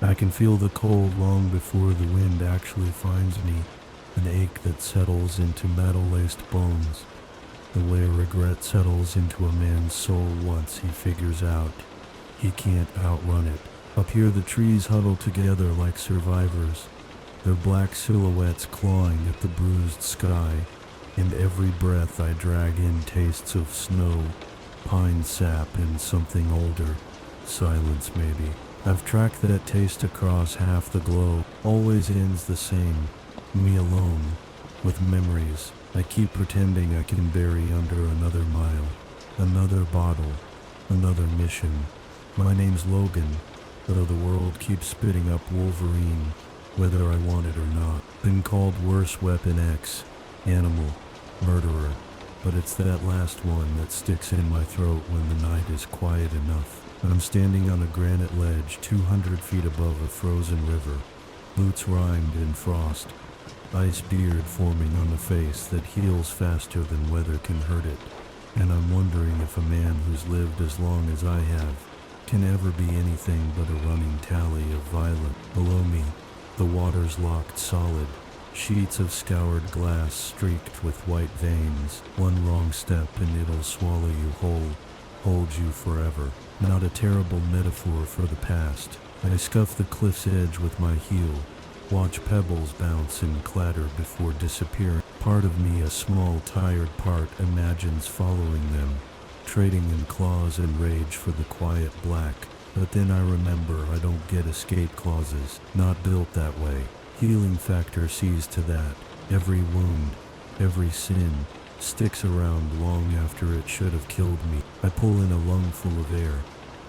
I can feel the cold long before the wind actually finds me, an ache that settles into metal-laced bones, the way regret settles into a man's soul once he figures out he can't outrun it. Up here the trees huddle together like survivors, their black silhouettes clawing at the bruised sky, and every breath I drag in tastes of snow, pine sap, and something older. Silence, maybe. I've tracked that taste across half the globe. Always ends the same. Me alone, with memories I keep pretending I can bury under another mile, another bottle, another mission. My name's Logan, though the world keeps spitting up Wolverine, whether I want it or not. Been called worse Weapon X, Animal, Murderer, but it's that last one that sticks in my throat when the night is quiet enough. I'm standing on a granite ledge 200 feet above a frozen river, boots rimed in frost, ice beard forming on the face that heals faster than weather can hurt it, and I'm wondering if a man who's lived as long as I have can ever be anything but a running tally of violence. Below me, the water's locked solid, sheets of scoured glass streaked with white veins. One wrong step and it'll swallow you whole, hold you forever. Not a terrible metaphor for the past. I scuff the cliff's edge with my heel, watch pebbles bounce and clatter before disappearing. Part of me, a small, tired part, imagines following them, trading in claws and rage for the quiet black. But then I remember I don't get escape clauses, not built that way. Healing factor sees to that. Every wound, every sin, sticks around long after it should have killed me. I pull in a lungful of air,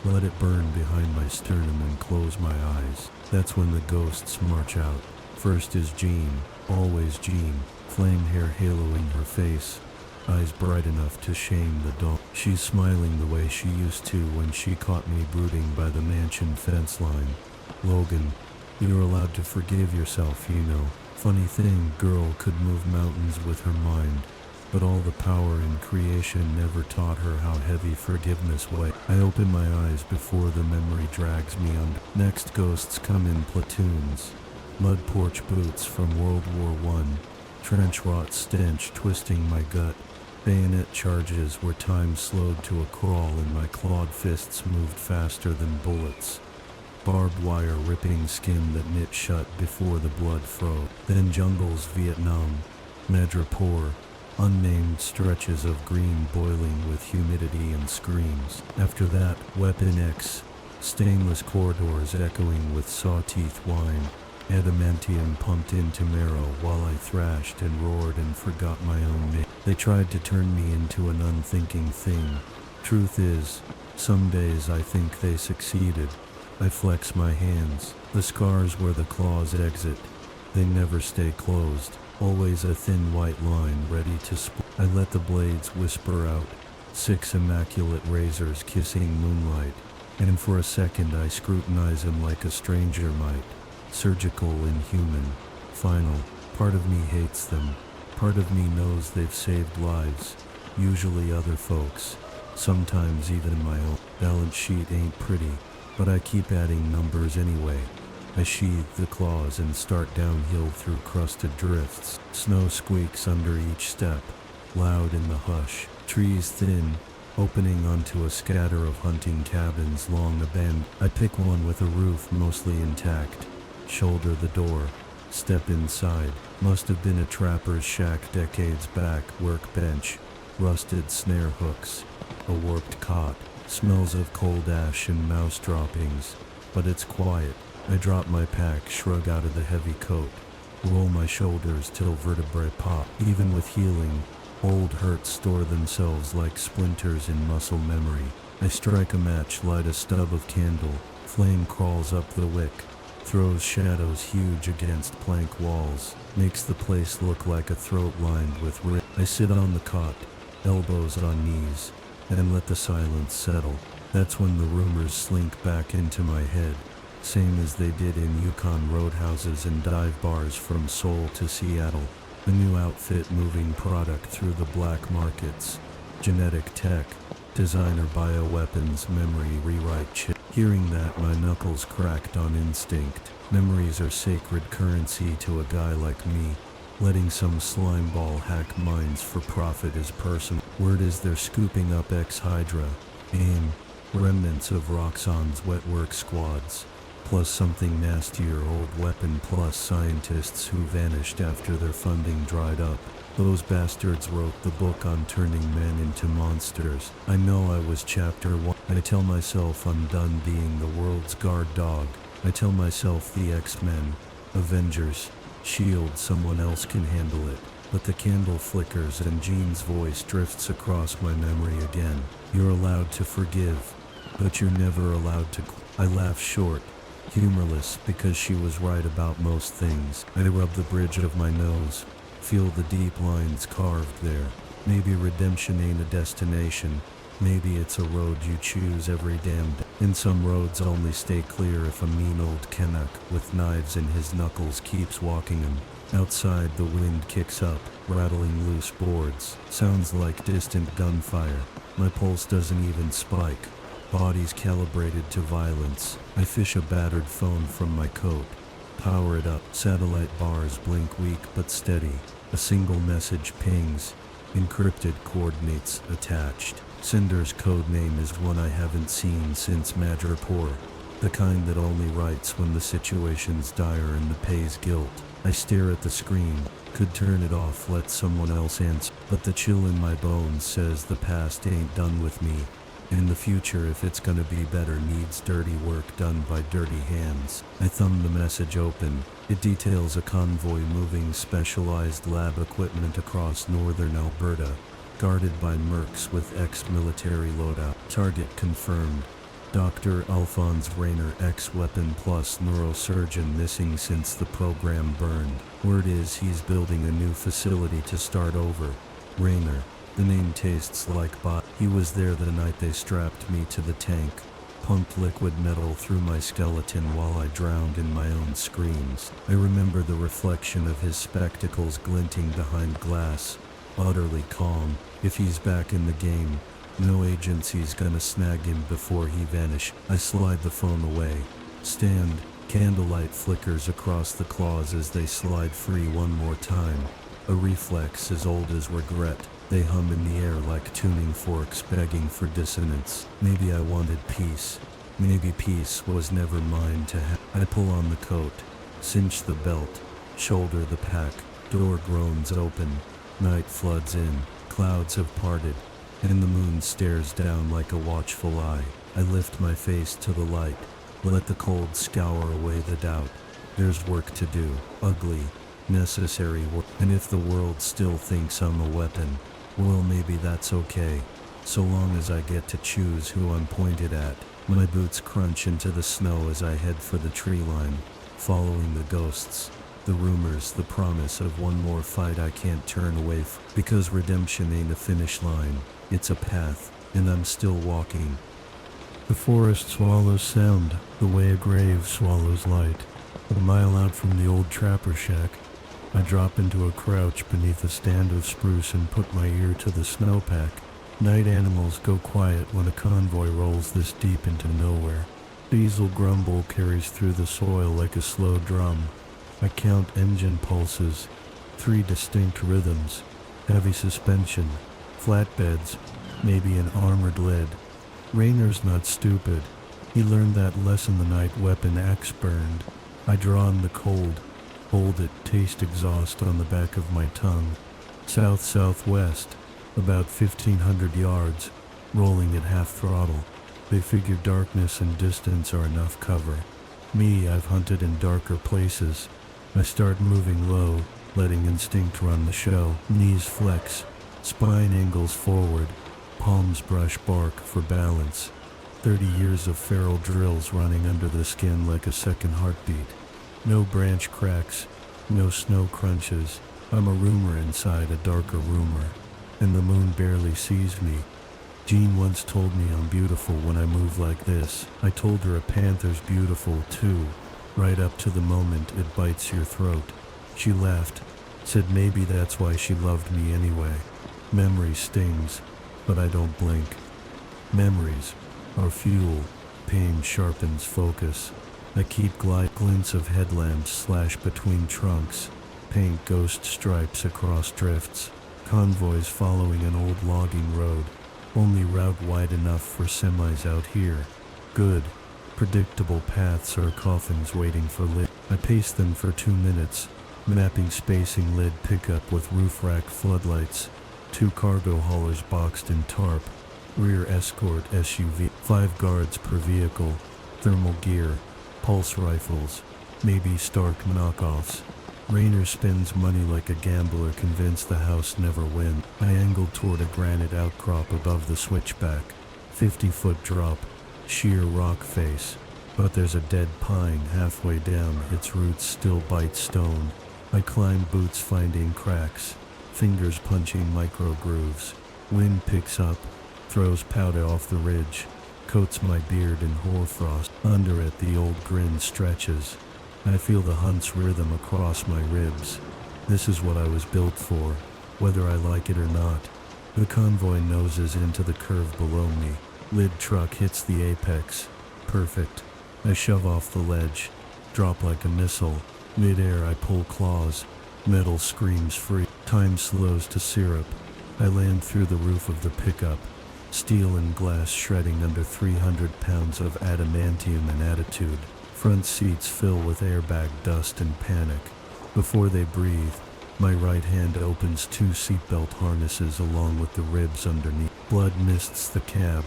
let it burn behind my sternum and close my eyes. That's when the ghosts march out. First is Jean, always Jean, flame hair haloing her face, eyes bright enough to shame the dawn. She's smiling the way she used to when she caught me brooding by the mansion fence line. Logan, you're allowed to forgive yourself, you know. Funny thing, girl could move mountains with her mind, but all the power in creation never taught her how heavy forgiveness weighed. I open my eyes before the memory drags me under. Next, ghosts come in platoons. Mud porch boots from World War I, trench rot stench twisting my gut, bayonet charges where time slowed to a crawl and my clawed fists moved faster than bullets. Barbed wire ripping skin that knit shut before the blood froze. Then jungles, Vietnam, Madripoor, unnamed stretches of green boiling with humidity and screams. After that, Weapon X, stainless corridors echoing with saw-teeth wine, adamantium pumped into marrow while I thrashed and roared and forgot my own name. They tried to turn me into an unthinking thing. Truth is, some days I think they succeeded. I flex my hands, the scars where the claws exit. They never stay closed. Always a thin white line ready to split. I let the blades whisper out, 6 immaculate razors kissing moonlight, and for a second I scrutinize them like a stranger might. Surgical, inhuman, final. Part of me hates them. Part of me knows they've saved lives, usually other folks, sometimes even my own. Balance sheet ain't pretty, but I keep adding numbers anyway. I sheathe the claws and start downhill through crusted drifts. Snow squeaks under each step, loud in the hush. Trees thin, opening onto a scatter of hunting cabins long abandoned. I pick one with a roof mostly intact, shoulder the door, step inside. Must have been a trapper's shack decades back. Workbench, rusted snare hooks, a warped cot, smells of cold ash and mouse droppings, but it's quiet. I drop my pack, shrug out of the heavy coat, roll my shoulders till vertebrae pop. Even with healing, old hurts store themselves like splinters in muscle memory. I strike a match, light a stub of candle, flame crawls up the wick, throws shadows huge against plank walls, makes the place look like a throat lined with rip. I sit on the cot, elbows on knees, and let the silence settle. That's when the rumors slink back into my head, same as they did in Yukon roadhouses and dive bars from Seoul to Seattle. A new outfit moving product through the black markets, genetic tech, designer bioweapons, memory rewrite chip. Hearing that, my knuckles cracked on instinct. Memories are sacred currency to a guy like me. Letting some slimeball hack minds for profit is personal. Word is they're scooping up ex-Hydra, AIM, remnants of Roxxon's wet work squads, plus something nastier, old weapon, plus scientists who vanished after their funding dried up. Those bastards wrote the book on turning men into monsters. I know I was chapter 1. I tell myself I'm done being the world's guard dog. I tell myself the X-Men, Avengers, S.H.I.E.L.D., someone else can handle it. But the candle flickers and Jean's voice drifts across my memory again. You're allowed to forgive, but you're never allowed to. I laugh short, humorless, because she was right about most things. I rub the bridge of my nose, feel the deep lines carved there. Maybe redemption ain't a destination. Maybe it's a road you choose every damn day. And some roads only stay clear if a mean old Canuck with knives in his knuckles keeps walking them. Outside, the wind kicks up, rattling loose boards. Sounds like distant gunfire. My pulse doesn't even spike. Body's calibrated to violence. I fish a battered phone from my coat. Power it up. Satellite bars blink weak but steady. A single message pings. Encrypted coordinates attached. Sender's code name is one I haven't seen since Madripoor. The kind that only writes when the situation's dire and the pay's guilt. I stare at the screen, could turn it off, let someone else answer, but the chill in my bones says the past ain't done with me. In the future, if it's gonna be better, needs dirty work done by dirty hands. I thumb the message open. It details a convoy moving specialized lab equipment across northern Alberta, guarded by mercs with ex-military loadout. Target confirmed. Dr. Alphonse Rayner, ex-weapon plus neurosurgeon, missing since the program burned. Word is he's building a new facility to start over. Rayner. The name tastes like bot. He was there the night they strapped me to the tank, pumped liquid metal through my skeleton while I drowned in my own screams. I remember the reflection of his spectacles glinting behind glass, utterly calm. If he's back in the game, no agency's gonna snag him before he vanish. I slide the phone away. Stand. Candlelight flickers across the claws as they slide free one more time. A reflex as old as regret. They hum in the air like tuning forks begging for dissonance. Maybe I wanted peace. Maybe peace was never mine to have. I pull on the coat, cinch the belt, shoulder the pack. Door groans open. Night floods in. Clouds have parted, and the moon stares down like a watchful eye. I lift my face to the light, let the cold scour away the doubt. There's work to do. Ugly, necessary work. And if the world still thinks I'm a weapon, well, maybe that's okay, so long as I get to choose who I'm pointed at. My boots crunch into the snow as I head for the tree line, following the ghosts, the rumors, the promise of one more fight I can't turn away from. Because redemption ain't a finish line, it's a path, and I'm still walking. The forest swallows sound, the way a grave swallows light. A mile out from the old trapper shack, I drop into a crouch beneath a stand of spruce and put my ear to the snowpack. Night animals go quiet when a convoy rolls this deep into nowhere. Diesel grumble carries through the soil like a slow drum. I count engine pulses, 3 distinct rhythms, heavy suspension, flatbeds, maybe an armored lead. Rayner's not stupid. He learned that lesson the night weapon axe burned. I draw on the cold, hold it, taste exhaust on the back of my tongue. South-southwest, about 1,500 yards, rolling at half throttle. They figure darkness and distance are enough cover. Me, I've hunted in darker places. I start moving low, letting instinct run the show. Knees flex, spine angles forward, palms brush bark for balance. 30 years of feral drills running under the skin like a second heartbeat. No branch cracks, no snow crunches. I'm a rumor inside a darker rumor, and the moon barely sees me. Jean once told me I'm beautiful when I move like this. I told her a panther's beautiful too, right up to the moment it bites your throat. She laughed, said maybe that's why she loved me anyway. Memory stings, but I don't blink. Memories are fuel, pain sharpens focus. I keep glints of headlamps slash between trunks, paint ghost stripes across drifts, convoys following an old logging road, only route wide enough for semis out here. Good. Predictable paths or coffins waiting for lid. I pace them for 2 minutes, mapping spacing lid pickup with roof rack floodlights, 2 cargo haulers boxed in tarp, rear escort SUV, 5 guards per vehicle, thermal gear, pulse rifles, maybe Stark knockoffs. Rayner spends money like a gambler convinced the house never wins. I angled toward a granite outcrop above the switchback, 50-foot drop, sheer rock face, but there's a dead pine halfway down, its roots still bite stone. I climb boots finding cracks, fingers punching micro grooves. Wind picks up, throws powder off the ridge, coats my beard in hoarfrost. Under it the old grin stretches. I feel the hunt's rhythm across my ribs. This is what I was built for, whether I like it or not. The convoy noses into the curve below me. Lid truck hits the apex. Perfect. I shove off the ledge, drop like a missile. Mid-air I pull claws. Metal screams free. Time slows to syrup. I land through the roof of the pickup. Steel and glass shredding under 300 pounds of adamantium and attitude. Front seats fill with airbag dust and panic. Before they breathe, my right hand opens 2 seatbelt harnesses along with the ribs underneath. Blood mists the cab.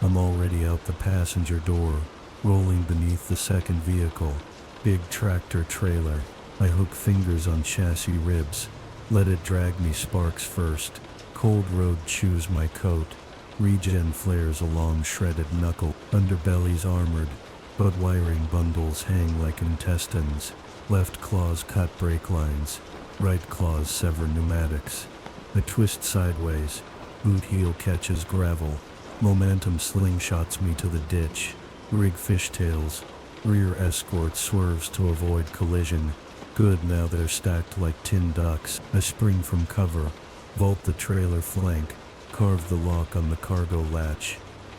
I'm already out the passenger door, rolling beneath the second vehicle. Big tractor trailer. I hook fingers on chassis ribs. Let it drag me sparks first. Cold road chews my coat. Regen flares along shredded knuckle. Underbelly's armored, but wiring bundles hang like intestines. Left claws cut brake lines. Right claws sever pneumatics. I twist sideways. Boot heel catches gravel. Momentum slingshots me to the ditch. Rig fishtails. Rear escort swerves to avoid collision. Good, now they're stacked like tin ducks. I spring from cover. Vault the trailer flank. Carve the lock on the cargo latch.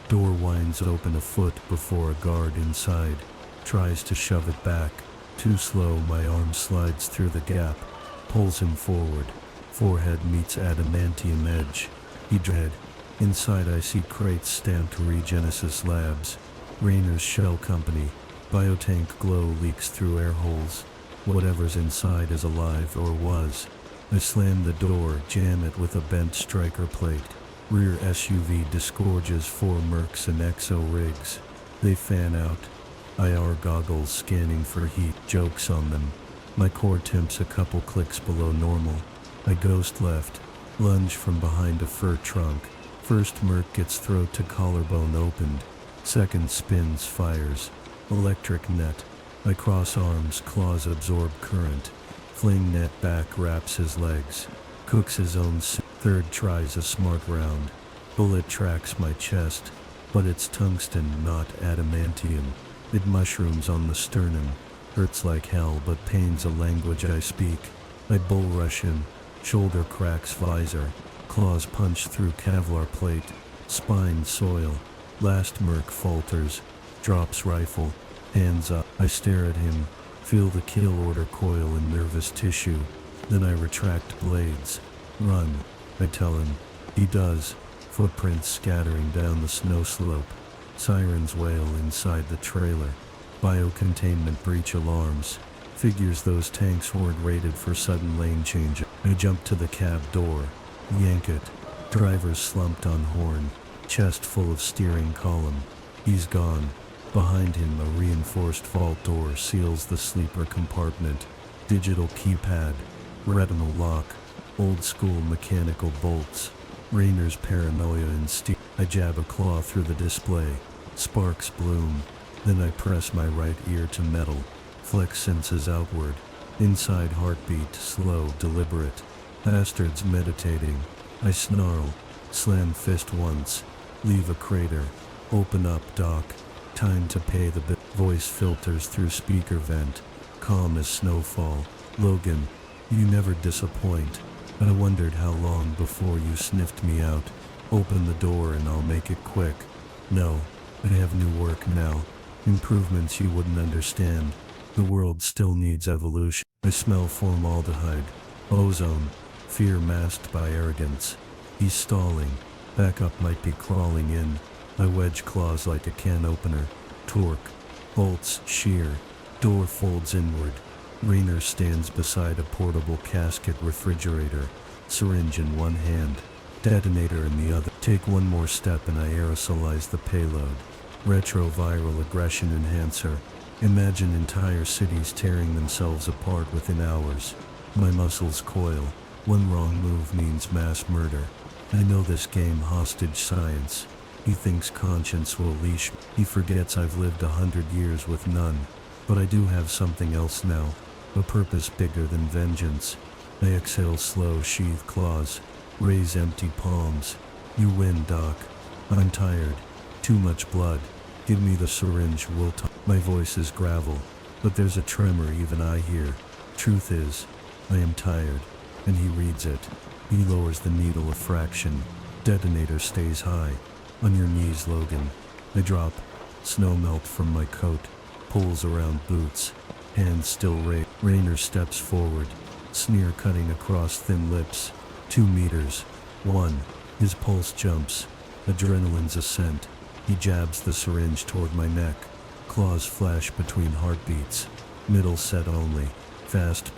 Door winds open a foot before a guard inside tries to shove it back. Too slow, my arm slides through the gap. Pulls him forward. Forehead meets adamantium edge. He dread. Inside I see crates stamped Regenesis Labs. Rayner's Shell Company. Biotank glow leaks through air holes. Whatever's inside is alive, or was. I slam the door, jam it with a bent striker plate. Rear SUV disgorges 4 Mercs and Exo rigs. They fan out. IR goggles scanning for heat, jokes on them. My core temps a couple clicks below normal. I ghost left, lunge from behind a fur trunk. First Merc gets throat to collarbone opened. Second spins, fires. Electric net. I cross arms, claws absorb current. Fling net back, wraps his legs. Cooks his own. Third tries a smart round. Bullet tracks my chest, but it's tungsten, not adamantium. It mushrooms on the sternum. Hurts like hell, but pain's a language I speak. I bull rush him. Shoulder cracks visor. Claws punch through Kevlar plate. Spine soil. Last Merc falters. Drops rifle. Hands up. I stare at him. Feel the kill order coil in nervous tissue. Then I retract blades. Run, I tell him. He does. Footprints scattering down the snow slope. Sirens wail inside the trailer. Biocontainment breach alarms. Figures those tanks weren't rated for sudden lane change. I jump to the cab door. Yank it. Driver's slumped on horn. Chest full of steering column. He's gone. Behind him, a reinforced vault door seals the sleeper compartment. Digital keypad. Retinal lock. Old school mechanical bolts. Rayner's paranoia in steel. I jab a claw through the display. Sparks bloom. Then I press my right ear to metal. Flex senses outward. Inside heartbeat, slow, deliberate. Bastards meditating. I snarl. Slam fist once. Leave a crater. Open up, dock. Time to pay the bill. Voice filters through speaker vent. Calm as snowfall. Logan, you never disappoint. I wondered how long before you sniffed me out. Open the door and I'll make it quick. No, I have new work now. Improvements you wouldn't understand. The world still needs evolution. I smell formaldehyde. Ozone. Fear masked by arrogance. He's stalling. Backup might be crawling in. I wedge claws like a can opener. Torque. Bolts shear. Door folds inward. Rainer stands beside a portable casket refrigerator. Syringe in one hand. Detonator in the other. Take one more step and I aerosolize the payload. Retroviral aggression enhancer. Imagine entire cities tearing themselves apart within hours. My muscles coil. One wrong move means mass murder. I know this game hostage science. He thinks conscience will leash me. He forgets I've lived 100 years with none. But I do have something else now. A purpose bigger than vengeance. I exhale slow, sheathe claws. Raise empty palms. You win, Doc. I'm tired. Too much blood. Give me the syringe, we'll talk. My voice is gravel, but there's a tremor even I hear. Truth is, I am tired, and he reads it. He lowers the needle a fraction. Detonator stays high. On your knees, Logan. I drop. Snow melt from my coat. Pulls around boots. Hands still raised. Rainer steps forward. Sneer cutting across thin lips. 2 meters. 1. His pulse jumps. Adrenaline's ascent. He jabs the syringe toward my neck. Claws flash between heartbeats. Middle set only. Fast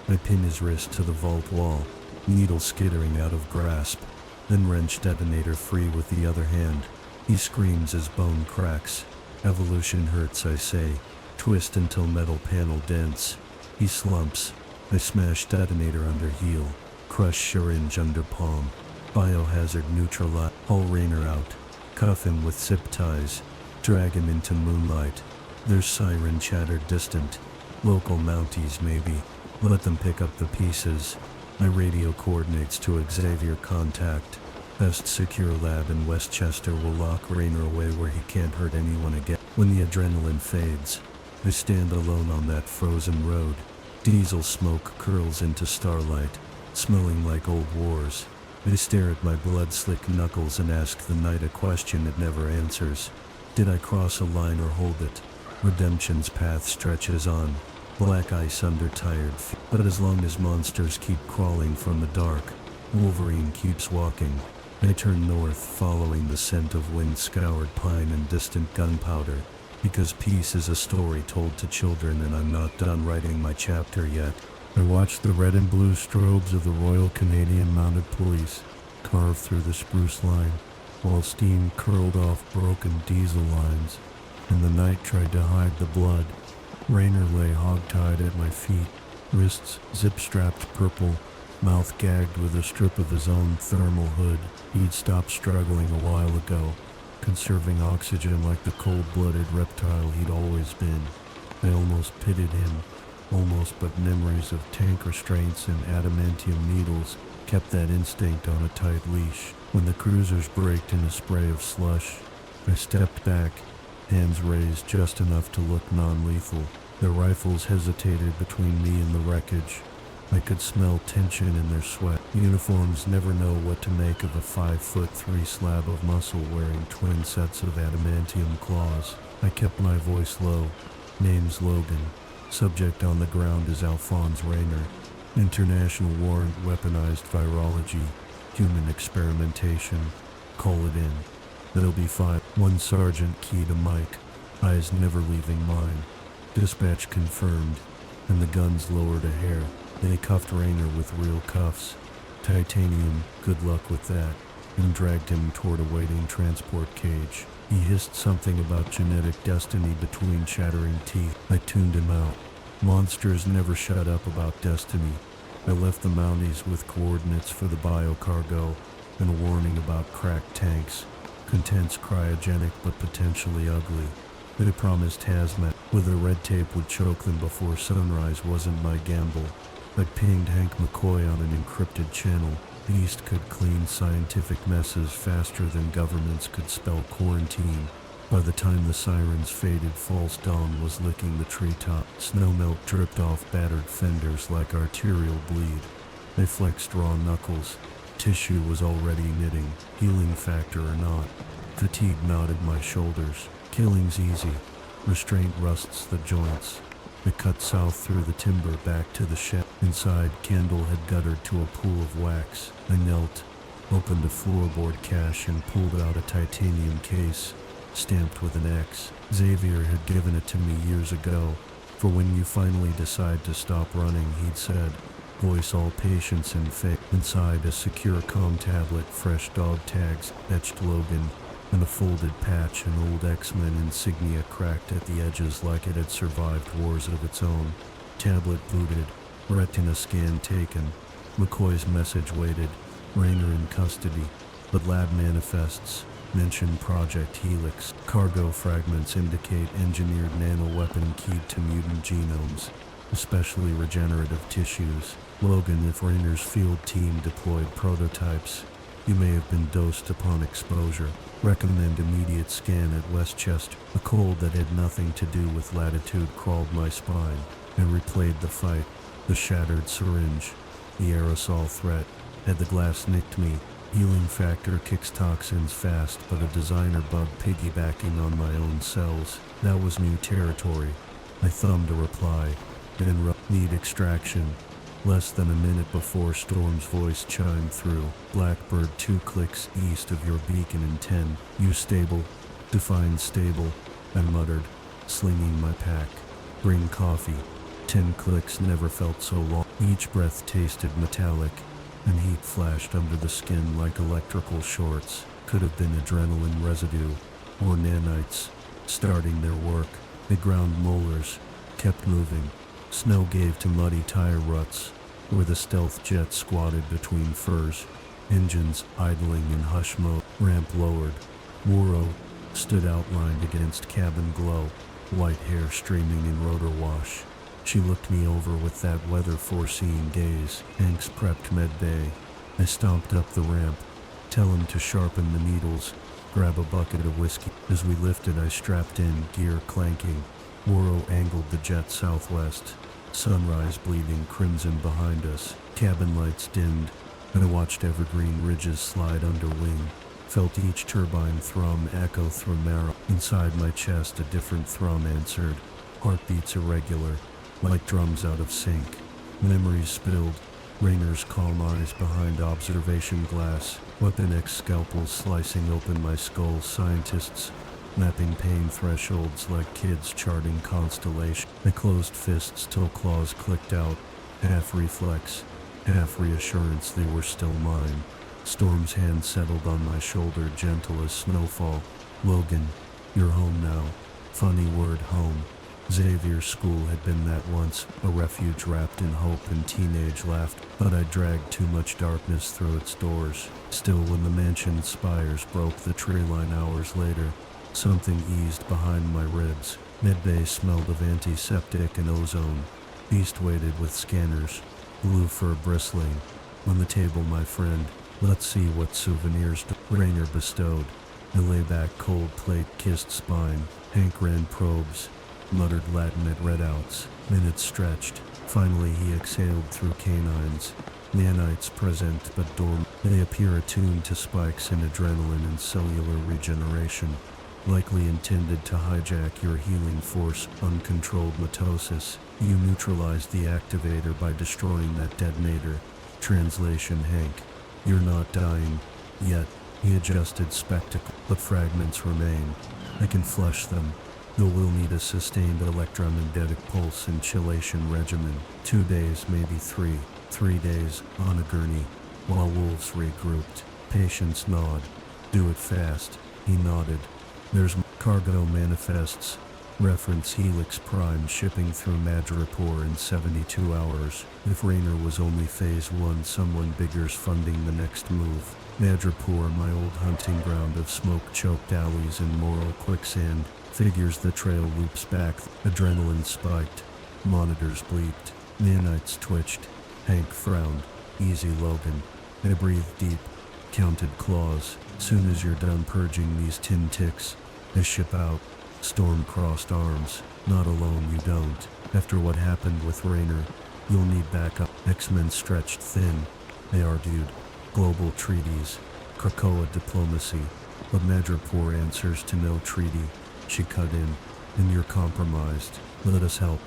I pin his wrist to the vault wall. Needle skittering out of grasp. Then wrench detonator free with the other hand. He screams as bone cracks. Evolution hurts, I say. Twist until metal panel dents. He slumps. I smash detonator under heel. Crush syringe under palm. Biohazard neutralize. Haul Rainer out. Cuff him with zip ties. Drag him into moonlight. Their siren chatter distant. Local Mounties maybe. Let them pick up the pieces. My radio coordinates to Xavier contact. Best secure lab in Westchester will lock Rainer away where he can't hurt anyone again. When the adrenaline fades, I stand alone on that frozen road. Diesel smoke curls into starlight, smelling like old wars. I stare at my blood-slick knuckles and ask the night a question it never answers. Did I cross a line or hold it? Redemption's path stretches on. Black ice under tired feet. But as long as monsters keep crawling from the dark, Wolverine keeps walking. I turn north, following the scent of wind-scoured pine and distant gunpowder. Because peace is a story told to children and I'm not done writing my chapter yet. I watched the red and blue strobes of the Royal Canadian Mounted Police carve through the spruce line, while steam curled off broken diesel lines, and the night tried to hide the blood. Rainer lay hog-tied at my feet, wrists zip-strapped purple, mouth gagged with a strip of his own thermal hood. He'd stopped struggling a while ago, conserving oxygen like the cold-blooded reptile he'd always been. I almost pitied him. Almost, but memories of tank restraints and adamantium needles kept that instinct on a tight leash. When the cruisers braked in a spray of slush, I stepped back, hands raised just enough to look non-lethal. Their rifles hesitated between me and the wreckage. I could smell tension in their sweat. Uniforms never know what to make of a 5'3" slab of muscle wearing twin sets of adamantium claws. I kept my voice low. Name's Logan. Subject on the ground is Alphonse Rainer. International warrant weaponized virology. Human experimentation. Call it in. There'll be 5. One sergeant key to Mike. Eyes never leaving mine. Dispatch confirmed. And the guns lowered a hair. They cuffed Rainer with real cuffs. Titanium, good luck with that. And dragged him toward a waiting transport cage. He hissed something about genetic destiny between chattering teeth. I tuned him out. Monsters never shut up about destiny. I left the Mounties with coordinates for the biocargo and a warning about cracked tanks. Contents cryogenic but potentially ugly. They promised hazmat, whether red tape would choke them before sunrise wasn't my gamble. I pinged Hank McCoy on an encrypted channel. The East could clean scientific messes faster than governments could spell quarantine. By the time the sirens faded, false dawn was licking the treetop. Snowmelt dripped off battered fenders like arterial bleed. They flexed raw knuckles. Tissue was already knitting, healing factor or not. Fatigue knotted my shoulders. Killing's easy. Restraint rusts the joints. It cut south through the timber back to the shed. Inside, Candle had guttered to a pool of wax. I knelt, opened a floorboard cache, and pulled out a titanium case, stamped with an X. Xavier had given it to me years ago, for when you finally decide to stop running, he'd said, voice all patience and faith. Inside, a secure comm tablet, fresh dog tags, etched Logan, and a folded patch and old X-Men insignia cracked at the edges like it had survived wars of its own. Tablet booted, retina scan taken. McCoy's message waited, Raynor in custody, but lab manifests mention Project Helix. Cargo fragments indicate engineered nanoweapon keyed to mutant genomes, especially regenerative tissues. Logan, if Raynor's field team deployed prototypes, you may have been dosed upon exposure. Recommend immediate scan at Westchester. A cold that had nothing to do with latitude crawled my spine. I replayed the fight, the shattered syringe, the aerosol threat. Had the glass nicked me? Healing factor kicks toxins fast, but a designer bug piggybacking on my own cells. That was new territory. I thumbed a reply. Need extraction. Less than a minute before Storm's voice chimed through. Blackbird 2 clicks east of your beacon in 10. You stable. Define stable. I muttered, slinging my pack. Bring coffee. 10 clicks never felt so long. Each breath tasted metallic, and heat flashed under the skin like electrical shorts. Could have been adrenaline residue, or nanites, starting their work. They ground molars, kept moving. Snow gave to muddy tire ruts, where the stealth jet squatted between firs, engines idling in hush mode. Ramp lowered. Woro stood outlined against cabin glow, white hair streaming in rotor wash. She looked me over with that weather-foreseeing gaze. Hanks prepped med bay. I stomped up the ramp. Tell him to sharpen the needles. Grab a bucket of whiskey. As we lifted, I strapped in, gear clanking. Woro angled the jet southwest. Sunrise bleeding crimson behind us. Cabin lights dimmed, and I watched evergreen ridges slide under wing. Felt each turbine thrum echo through marrow. Inside my chest, a different thrum answered. Heartbeats irregular, like drums out of sync. Memories spilled. Raynor's calm eyes behind observation glass. Weapon X scalpels slicing open my skull. Scientists mapping pain thresholds like kids charting constellation. I closed fists till claws clicked out. Half reflex, half reassurance they were still mine. Storm's hand settled on my shoulder, gentle as snowfall. Logan, you're home now. Funny word, home. Xavier's school had been that once, a refuge wrapped in hope and teenage laughter, but I dragged too much darkness through its doors. Still, when the mansion's spires broke the tree line hours later, something eased behind my ribs. Medbay smelled of antiseptic and ozone. Beast waited with scanners, blue fur bristling. On the table, my friend, let's see what souvenirs Raynor bestowed. I lay back, cold plate kissed spine. Hank ran probes, muttered Latin at readouts. Minutes stretched. Finally he exhaled through canines. Nanites present but dormant. They appear attuned to spikes in adrenaline and cellular regeneration, likely intended to hijack your healing force. Uncontrolled mitosis. You neutralize the activator by destroying that detonator. Translation: Hank, you're not dying yet. He adjusted spectacle, but fragments remain. I can flush them, though we'll need a sustained electromagnetic pulse and chelation regimen. 2 days, maybe 3. 3 days, on a gurney, while wolves regrouped. Patience nod. Do it fast. He nodded. There's cargo manifests. Reference Helix Prime shipping through Madripoor in 72 hours. If Raynor was only phase 1, someone bigger's funding the next move. Madripoor, my old hunting ground of smoke-choked alleys and moral quicksand. Figures the trail loops back. Adrenaline spiked. Monitors bleeped. Nanites twitched. Hank frowned. Easy, Logan. I breathed deep. Counted claws. Soon as you're done purging these tin ticks, I ship out. Storm crossed arms. Not alone, you don't. After what happened with Raynor, you'll need backup. X-Men stretched thin. They argued. Global treaties. Krakoa diplomacy. But Madripoor answers to no treaty. She cut in. And you're compromised. Let us help.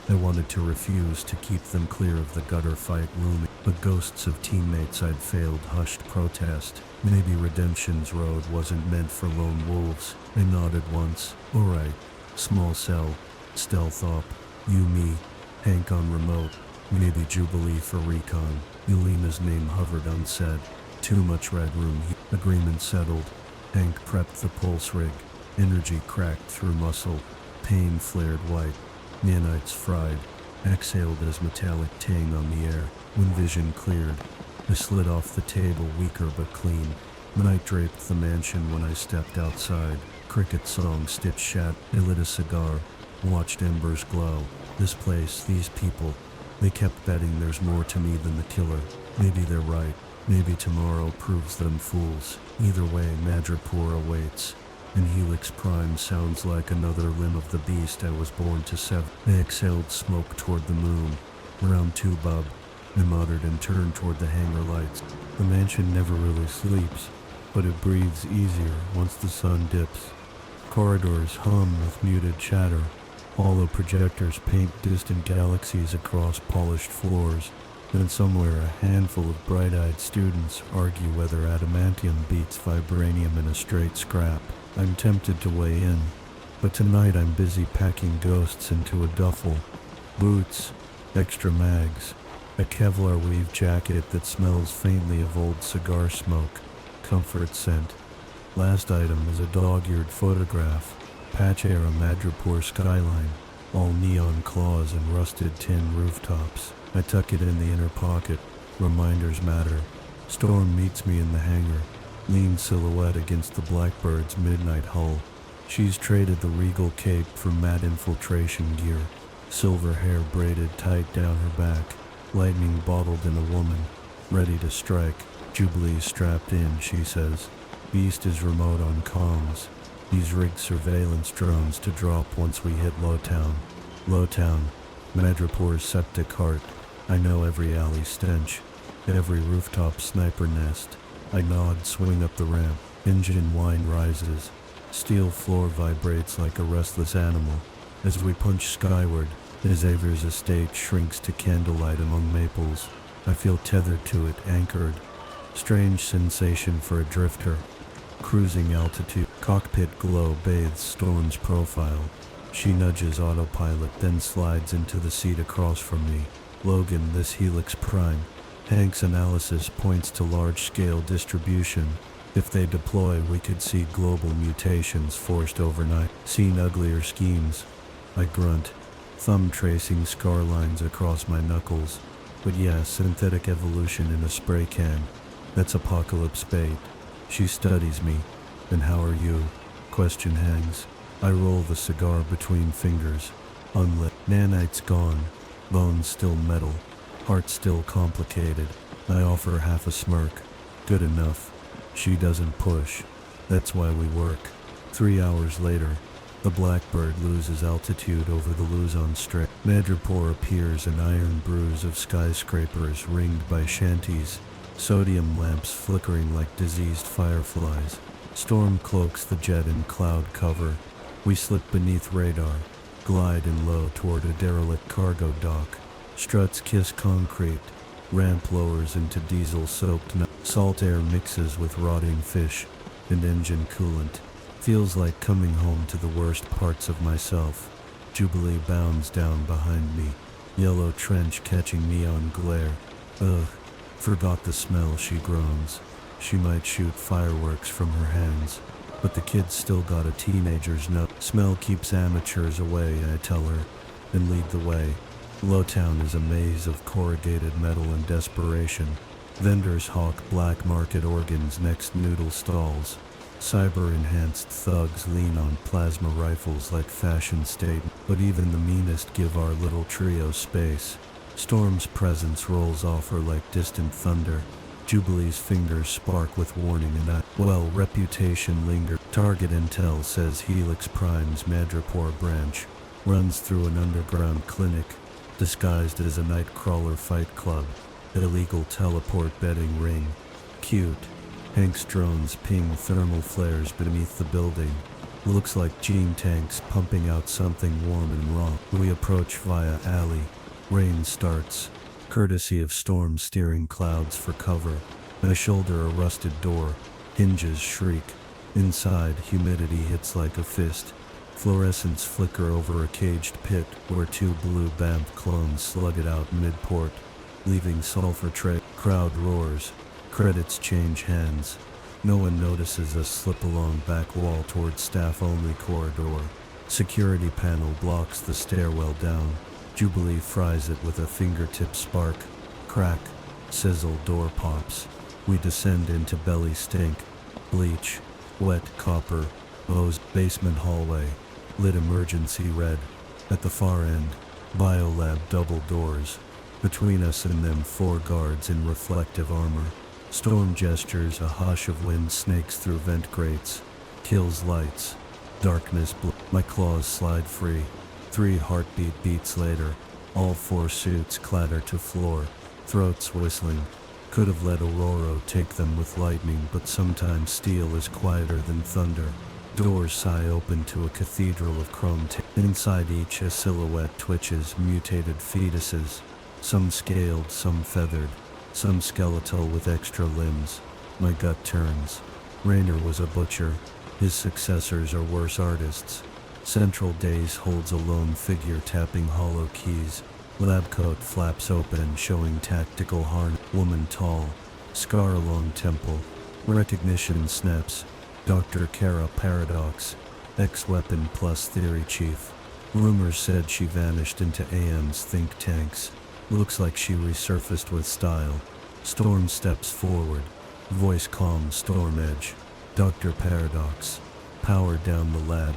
I wanted to refuse to keep them clear of the gutter fight looming, but ghosts of teammates I'd failed hushed protest. Maybe Redemption's road wasn't meant for lone wolves. I nodded once. Alright. Small cell. Stealth op. You, me. Hank on remote. Maybe Jubilee for recon. Elena's name hovered unsaid. Too much red room. Agreement settled. Hank prepped the pulse rig. Energy cracked through muscle. Pain flared white. Nanites fried. Exhaled as metallic tang on the air. When vision cleared, I slid off the table, weaker but clean. Night draped the mansion when I stepped outside. Cricket song stitched shat. I lit a cigar. Watched embers glow. This place, these people. They kept betting there's more to me than the killer. Maybe they're right. Maybe tomorrow proves them fools. Either way, Madripoor awaits. And Helix Prime sounds like another limb of the beast I was born to sever. I exhaled smoke toward the moon. Round 2, bub. I muttered and turned toward the hangar lights. The mansion never really sleeps, but it breathes easier once the sun dips. Corridors hum with muted chatter. Hollow projectors paint distant galaxies across polished floors. Then somewhere a handful of bright-eyed students argue whether adamantium beats vibranium in a straight scrap. I'm tempted to weigh in, but tonight I'm busy packing ghosts into a duffel. Boots, extra mags, a Kevlar weave jacket that smells faintly of old cigar smoke, comfort scent. Last item is a dog-eared photograph, patch-era Madripoor skyline, all neon claws and rusted tin rooftops. I tuck it in the inner pocket. Reminders matter. Storm meets me in the hangar. Lean silhouette against the Blackbird's midnight hull. She's traded the regal cape for matte infiltration gear. Silver hair braided tight down her back. Lightning bottled in a woman. Ready to strike. Jubilee strapped in, she says. Beast is remote on comms. He's rigged surveillance drones to drop once we hit Lowtown. Lowtown. Madripoor's septic heart. I know every alley stench. Every rooftop sniper nest. I nod, swing up the ramp. Engine whine rises. Steel floor vibrates like a restless animal. As we punch skyward, Xavier's estate shrinks to candlelight among maples. I feel tethered to it, anchored. Strange sensation for a drifter. Cruising altitude. Cockpit glow bathes Storm's profile. She nudges autopilot, then slides into the seat across from me. Logan, this Helix Prime. Hank's analysis points to large-scale distribution. If they deploy, we could see global mutations forced overnight. Seen uglier schemes. I grunt, thumb tracing scar lines across my knuckles. But yeah, synthetic evolution in a spray can. That's apocalypse bait. She studies me. And how are you? Question hangs. I roll the cigar between fingers. Unlit. Nanites gone. Bones still metal. Heart still complicated. I offer half a smirk. Good enough. She doesn't push. That's why we work. 3 hours later, the Blackbird loses altitude over the Luzon Strait. Madripoor appears an iron bruise of skyscrapers ringed by shanties, sodium lamps flickering like diseased fireflies. Storm cloaks the jet in cloud cover. We slip beneath radar, glide in low toward a derelict cargo dock. Struts kiss concrete. Ramp lowers into diesel-soaked salt air mixes with rotting fish and engine coolant. Feels like coming home to the worst parts of myself. Jubilee bounds down behind me. Yellow trench catching neon glare. Ugh. Forgot the smell, she groans. She might shoot fireworks from her hands. But the kid's still got a teenager's nose. Smell keeps amateurs away, I tell her, and lead the way. Lowtown is a maze of corrugated metal and desperation. Vendors hawk black market organs next noodle stalls. Cyber-enhanced thugs lean on plasma rifles like fashion statement. But even the meanest give our little trio space. Storm's presence rolls off her like distant thunder. Jubilee's fingers spark with warning and reputation linger. Target intel says Helix Prime's Madripoor branch runs through an underground clinic, disguised as a nightcrawler fight club, illegal teleport betting ring. Cute. Hank's drones ping thermal flares beneath the building. Looks like Gene tanks pumping out something warm and raw. We approach via alley. Rain starts, courtesy of storm steering clouds for cover. I shoulder a rusted door. Hinges shriek. Inside, humidity hits like a fist. Fluorescents flicker over a caged pit where two blue BAMF clones slug it out mid-port, leaving sulfur trail. Crowd roars. Credits change hands. No one notices us slip along back wall toward staff-only corridor. Security panel blocks the stairwell down. Jubilee fries it with a fingertip spark. Crack. Sizzle. Door pops. We descend into belly stink. Bleach. Wet copper. Hose. Basement hallway. Lit emergency red. At the far end, biolab double doors. Between us and them 4 guards in reflective armor. Storm gestures, a hush of wind snakes through vent grates. Kills lights. Darkness. My claws slide free. 3 heartbeat beats later. All 4 suits clatter to floor. Throats whistling. Could have let Aurora take them with lightning, but sometimes steel is quieter than thunder. Doors sigh open to a cathedral of chrome inside each a silhouette twitches, mutated fetuses. Some scaled, some feathered, some skeletal with extra limbs. My gut turns. Raynor was a butcher. His successors are worse artists. Central Days holds a lone figure tapping hollow keys. Lab coat flaps open, showing tactical harness. Woman tall. Scar along temple. Recognition snaps. Dr. Kara Paradox. Ex-weapon plus theory chief. Rumors said she vanished into AM's think tanks. Looks like she resurfaced with style. Storm steps forward. Voice calm. Storm edge. Dr. Paradox. Power down the lab.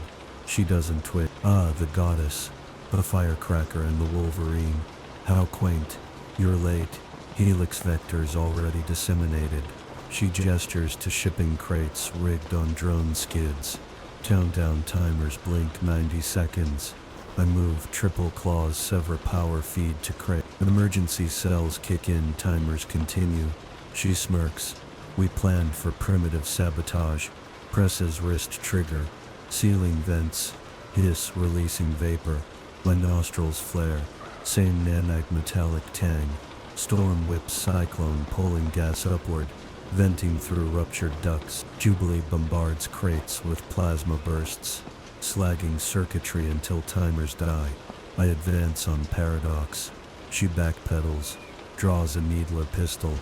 She doesn't twit. Ah, the goddess. The firecracker and the Wolverine. How quaint. You're late. Helix vectors already disseminated. She gestures to shipping crates rigged on drone skids. Countdown timers blink 90 seconds. I move, triple claws sever power feed to crate. Emergency cells kick in, timers continue. She smirks. We planned for primitive sabotage. Presses wrist trigger. Sealing vents. Hiss, releasing vapor. My nostrils flare. Same nanite metallic tang. Storm whips cyclone pulling gas upward. Venting through ruptured ducts. Jubilee bombards crates with plasma bursts. Slagging circuitry until timers die. I advance on Paradox. She backpedals. Draws a needler pistol.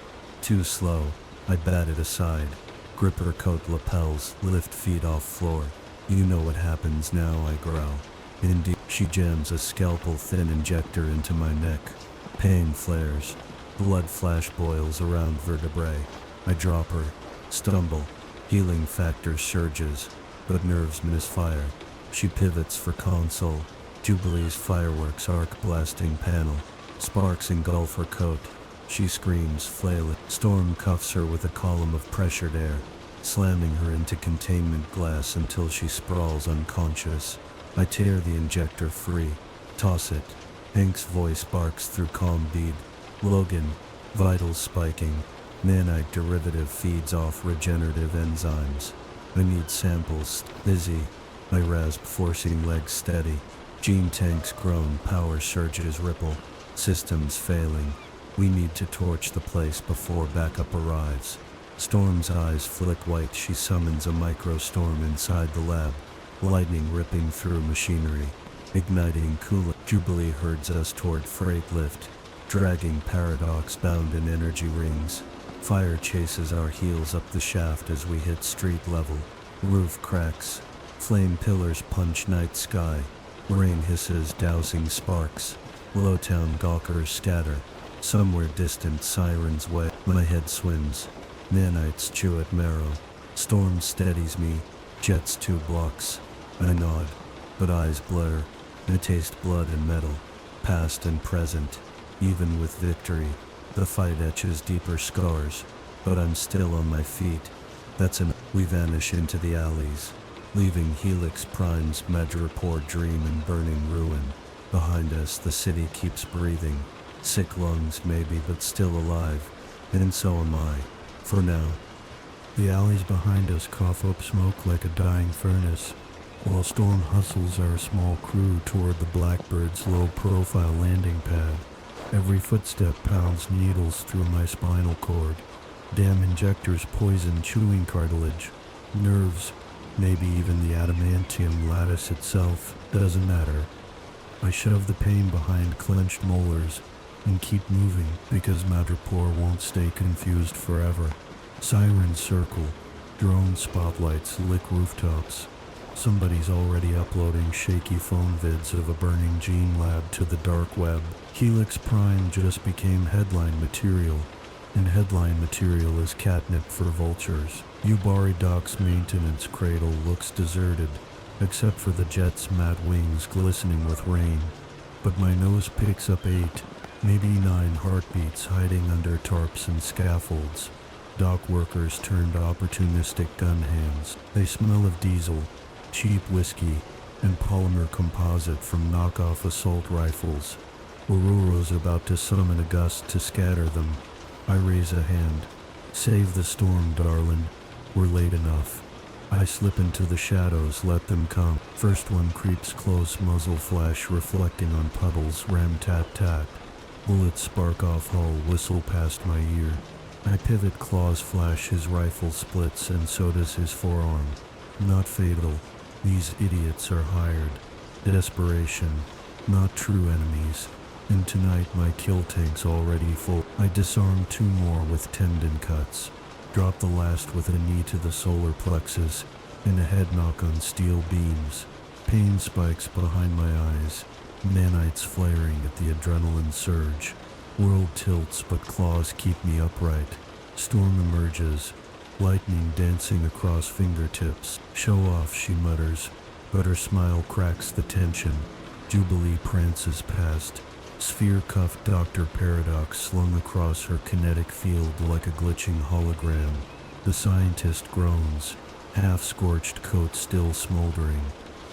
Too slow. I bat it aside. Grip her coat lapels. Lift feet off floor. You know what happens now, I growl. Indeed. She jams a scalpel thin injector into my neck. Pain flares. Blood flash boils around vertebrae. I drop her. Stumble. Healing factor surges, but nerves misfire. She pivots for console. Jubilee's fireworks arc blasting panel. Sparks engulf her coat. She screams, flail it. Storm cuffs her with a column of pressured air, slamming her into containment glass until she sprawls unconscious. I tear the injector free. Toss it. Hank's voice barks through calm bead. Logan. Vitals spiking. Nanite derivative feeds off regenerative enzymes. I need samples. Busy. I rasp, forcing legs steady. Gene tanks groan, power surges ripple. Systems failing. We need to torch the place before backup arrives. Storm's eyes flick white. She summons a microstorm inside the lab. Lightning ripping through machinery. Igniting coolant. Jubilee herds us toward freight lift. Dragging Paradox bound in energy rings. Fire chases our heels up the shaft as we hit street level. Roof cracks. Flame pillars punch night sky. Rain hisses, dousing sparks. Lowtown gawkers scatter. Somewhere distant sirens wail. My head swims. Nanites chew at marrow. Storm steadies me. Jets 2 blocks. I nod, but eyes blur. I taste blood and metal. Past and present. Even with victory, the fight etches deeper scars, but I'm still on my feet. That's enough. We vanish into the alleys, leaving Helix Prime's Madripoor dream in burning ruin. Behind us, the city keeps breathing. Sick lungs maybe, but still alive. And so am I, for now. The alleys behind us cough up smoke like a dying furnace. while Storm hustles our small crew toward the Blackbird's low-profile landing pad. Every footstep pounds needles through my spinal cord. Damn injectors poison chewing cartilage, nerves, maybe even the adamantium lattice itself. Doesn't matter. I shove the pain behind clenched molars and keep moving because Madripoor won't stay confused forever. Sirens circle, drone spotlights lick rooftops. Somebody's already uploading shaky phone vids of a burning gene lab to the dark web. Helix Prime just became headline material, and headline material is catnip for vultures. Ubari Dock's maintenance cradle looks deserted, except for the jet's matte wings glistening with rain. But my nose picks up 8, maybe 9 heartbeats hiding under tarps and scaffolds. Dock workers turned opportunistic gun hands. They smell of diesel, cheap whiskey, and polymer composite from knockoff assault rifles. Aurora's about to summon a gust to scatter them. I raise a hand. Save the storm, darling. We're late enough. I slip into the shadows, let them come. First one creeps close, muzzle flash reflecting on puddles, ram-tat-tat. Bullets spark off hull, whistle past my ear. I pivot, claws flash, his rifle splits, and so does his forearm. Not fatal. These idiots are hired. Desperation. Not true enemies. And tonight my kill tank's already full. I disarm 2 more with tendon cuts. Drop the last with a knee to the solar plexus and a head knock on steel beams. Pain spikes behind my eyes. Nanites flaring at the adrenaline surge. World tilts, but claws keep me upright. Storm emerges, lightning dancing across fingertips. Show off, she mutters, but her smile cracks the tension. Jubilee prances past. Sphere-cuffed Dr. Paradox slung across her kinetic field like a glitching hologram. The scientist groans, half-scorched coat still smoldering.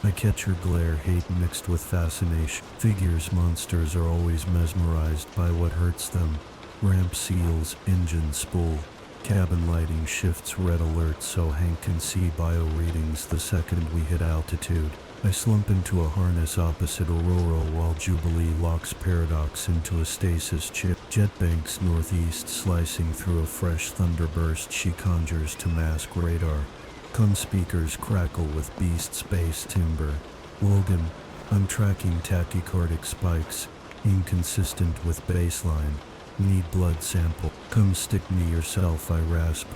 I catch her glare, hate mixed with fascination. Figures monsters are always mesmerized by what hurts them. Ramp seals, engine spool. Cabin lighting shifts red alert so Hank can see bio readings the second we hit altitude. I slump into a harness opposite Aurora while Jubilee locks Paradox into a stasis chip. Jet banks northeast, slicing through a fresh thunderburst she conjures to mask radar. Cum speakers crackle with beast space timber. Logan, I'm tracking tachycardic spikes, inconsistent with baseline. Need blood sample. Come stick me yourself, I rasp.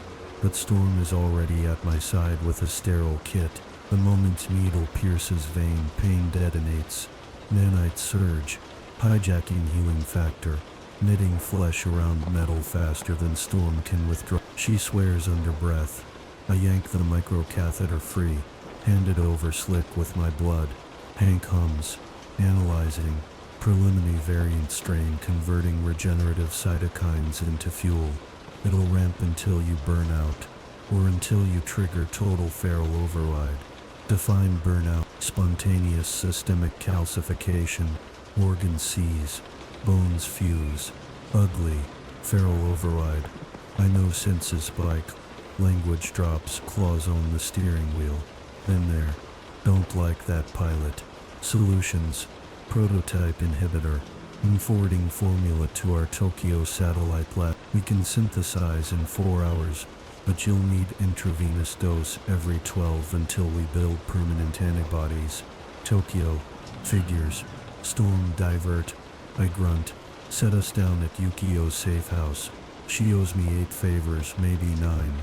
But Storm is already at my side with a sterile kit. The moment needle pierces vein, pain detonates. Nanites surge, hijacking healing factor, knitting flesh around metal faster than Storm can withdraw. She swears under breath. I yank the microcatheter free, hand it over slick with my blood. Hank hums, analyzing. Preliminary variant strain converting regenerative cytokines into fuel. It'll ramp until you burn out, or until you trigger total feral override. Define burnout: spontaneous systemic calcification, organ seize, bones fuse. Ugly, feral override. I know senses spike. Language drops, claws on the steering wheel. Been there. Don't like that pilot. Solutions. Prototype inhibitor. Forwarding formula to our Tokyo satellite lab. We can synthesize in 4 hours, but you'll need intravenous dose every 12 until we build permanent antibodies. Tokyo. Figures. Storm divert. I grunt. Set us down at Yukio's safe house. She owes me 8 favors, maybe 9.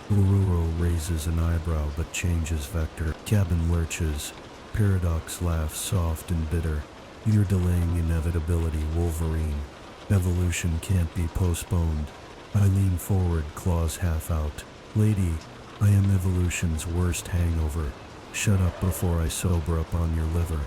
Ororo raises an eyebrow but changes vector. Cabin lurches. Paradox laughs soft and bitter. You're delaying inevitability, Wolverine. Evolution can't be postponed. I lean forward, claws half out. Lady, I am evolution's worst hangover. Shut up before I sober up on your liver.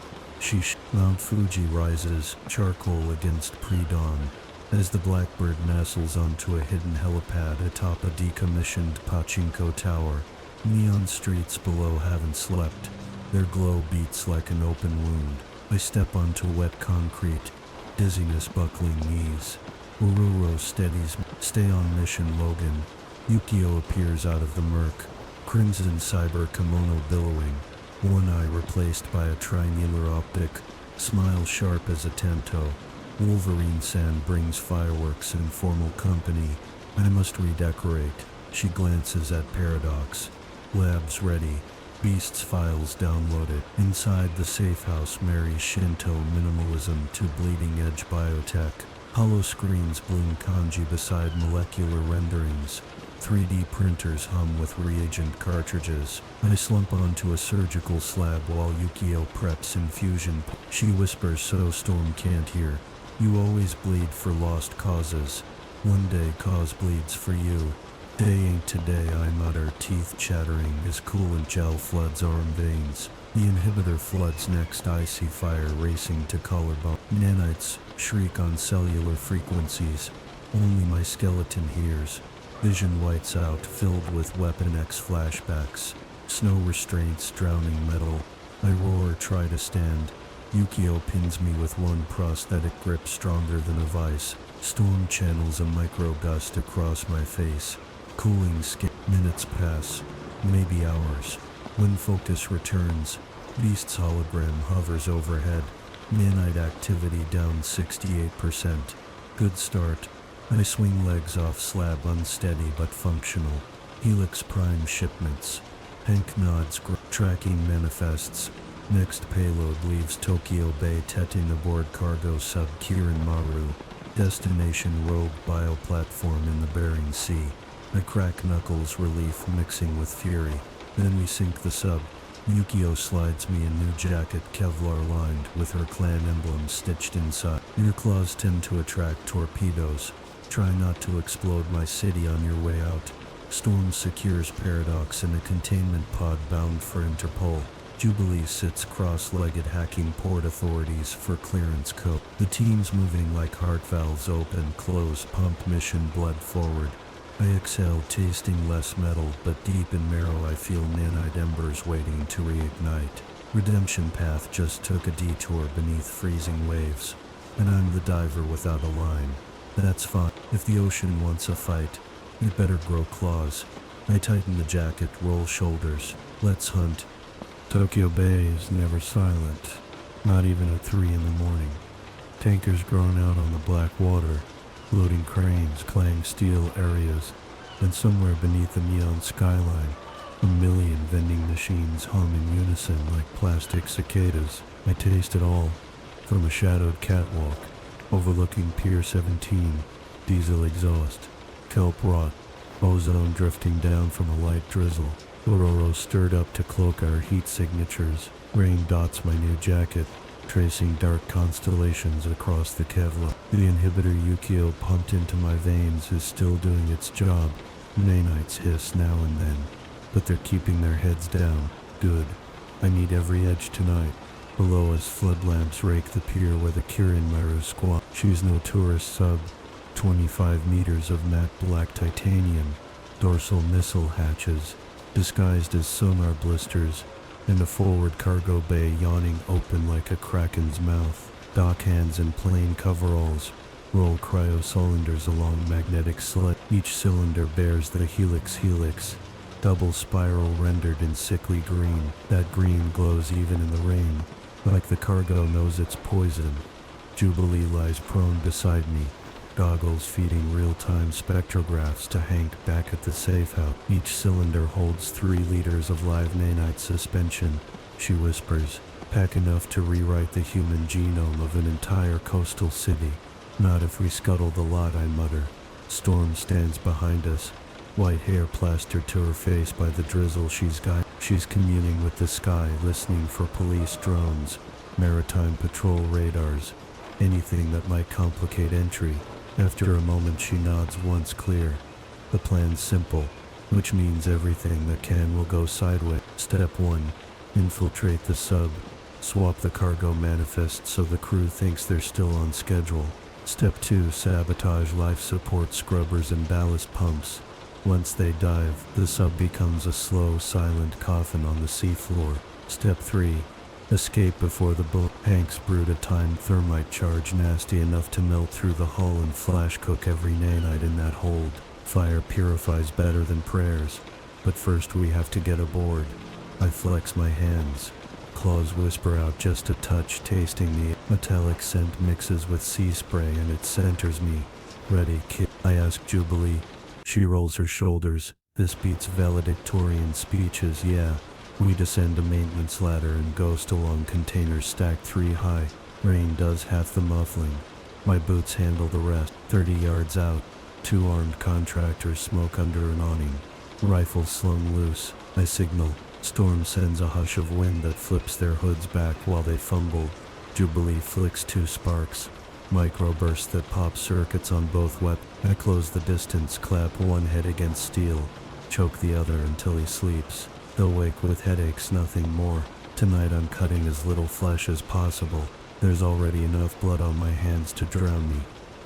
Mount Fuji rises, charcoal against pre-dawn, as the Blackbird nestles onto a hidden helipad atop a decommissioned pachinko tower. Neon streets below haven't slept. Their glow beats like an open wound. I step onto wet concrete, dizziness buckling knees. Ororo steadies me. Stay on mission, Logan. Yukio appears out of the murk, crimson cyber kimono billowing. one eye replaced by a triangular optic, smile sharp as a tanto. Wolverine San brings fireworks in formal company. I must redecorate. She glances at Paradox. Labs ready. Beasts files downloaded. Inside the safe house marries Shinto minimalism to bleeding edge biotech. Hollow screens bloom kanji beside molecular renderings. 3D printers hum with reagent cartridges. I slump onto a surgical slab while Yukio preps infusion. She whispers so Storm can't hear. You always bleed for lost causes. One day cause bleeds for you. Day ain't today, I mutter, teeth chattering as coolant gel floods arm veins. The inhibitor floods next, I see fire racing to collarbone. Nanites shriek on cellular frequencies. Only my skeleton hears. Vision whites out, filled with Weapon X flashbacks. Snow restraints drowning metal. I roar, try to stand. Yukio pins me with one prosthetic grip stronger than a vice. Storm channels a microgust across my face. Cooling skin. Minutes pass. Maybe hours. When focus returns, Beast's hologram hovers overhead. Nanite activity down 68%. Good start. I swing legs off slab, unsteady but functional. Helix Prime shipments. Hank nods, tracking manifests. Next payload leaves Tokyo Bay, tetting aboard cargo sub Kirin Maru. Destination rogue bioplatform in the Bering Sea. I crack knuckles, relief mixing with fury. Then we sink the sub. Yukio slides me a new jacket, Kevlar lined, with her clan emblem stitched inside. Your claws tend to attract torpedoes. Try not to explode my city on your way out. Storm secures Paradox in a containment pod bound for Interpol. Jubilee sits cross-legged, hacking port authorities for clearance code. The team's moving like heart valves, open, close, pump mission blood forward. I exhale, tasting less metal, but deep in marrow I feel nanite embers waiting to reignite. Redemption path just took a detour beneath freezing waves, and I'm the diver without a line. That's fine. If the ocean wants a fight, it better grow claws. I tighten the jacket, roll shoulders. Let's hunt. Tokyo Bay is never silent, not even at 3 in the morning. Tankers grown out on the black water, loading cranes, clang steel areas, and somewhere beneath the neon skyline, a million vending machines hum in unison like plastic cicadas. I taste it all, from a shadowed catwalk, overlooking Pier 17, diesel exhaust, kelp rot, ozone drifting down from a light drizzle. Ororo stirred up to cloak our heat signatures. Rain dots my new jacket, tracing dark constellations across the Kevlar. The inhibitor Yukio pumped into my veins is still doing its job. Nanites hiss now and then, but they're keeping their heads down. Good. I need every edge tonight. Below us, flood lamps rake the pier where the Kirin Maru squat. She's no tourist sub. 25 meters of matte black titanium, dorsal missile hatches, disguised as sonar blisters, and a forward cargo bay yawning open like a kraken's mouth. Dock hands in plain coveralls roll cryo cylinders along magnetic slit. Each cylinder bears the helix, double spiral rendered in sickly green. That green glows even in the rain, like the cargo knows it's poison. Jubilee lies prone beside me, goggles feeding real-time spectrographs to Hank back at the safe house. Each cylinder holds 3 liters of live nanite suspension. She whispers, pack enough to rewrite the human genome of an entire coastal city. Not if we scuttle the lot, I mutter. Storm stands behind us, white hair plastered to her face by the drizzle she's got. She's communing with the sky, listening for police drones, maritime patrol radars, anything that might complicate entry. After a moment she nods once clear. The plan's simple, which means everything that can will go sideways. Step 1. Infiltrate the sub. Swap the cargo manifest so the crew thinks they're still on schedule. Step 2. Sabotage life support scrubbers and ballast pumps. Once they dive, the sub becomes a slow, silent coffin on the seafloor. Step 3. Escape before the bullet. Hanks brewed a timed thermite charge nasty enough to melt through the hull and flash cook every nanite in that hold. Fire purifies better than prayers, but first we have to get aboard. I flex my hands. Claws whisper out just a touch, tasting the metallic scent mixes with sea spray and it centers me. Ready, kid? I ask Jubilee. She rolls her shoulders. This beats valedictorian speeches, yeah. We descend a maintenance ladder and ghost along containers stacked 3 high. Rain does half the muffling. My boots handle the rest. 30 yards out, 2 armed contractors smoke under an awning. Rifles slung loose. I signal. Storm sends a hush of wind that flips their hoods back while they fumble. Jubilee flicks 2 sparks. Microburst that pop circuits on both weapons. I close the distance, clap one head against steel, choke the other until he sleeps. They'll wake with headaches, nothing more. Tonight I'm cutting as little flesh as possible. There's already enough blood on my hands to drown me.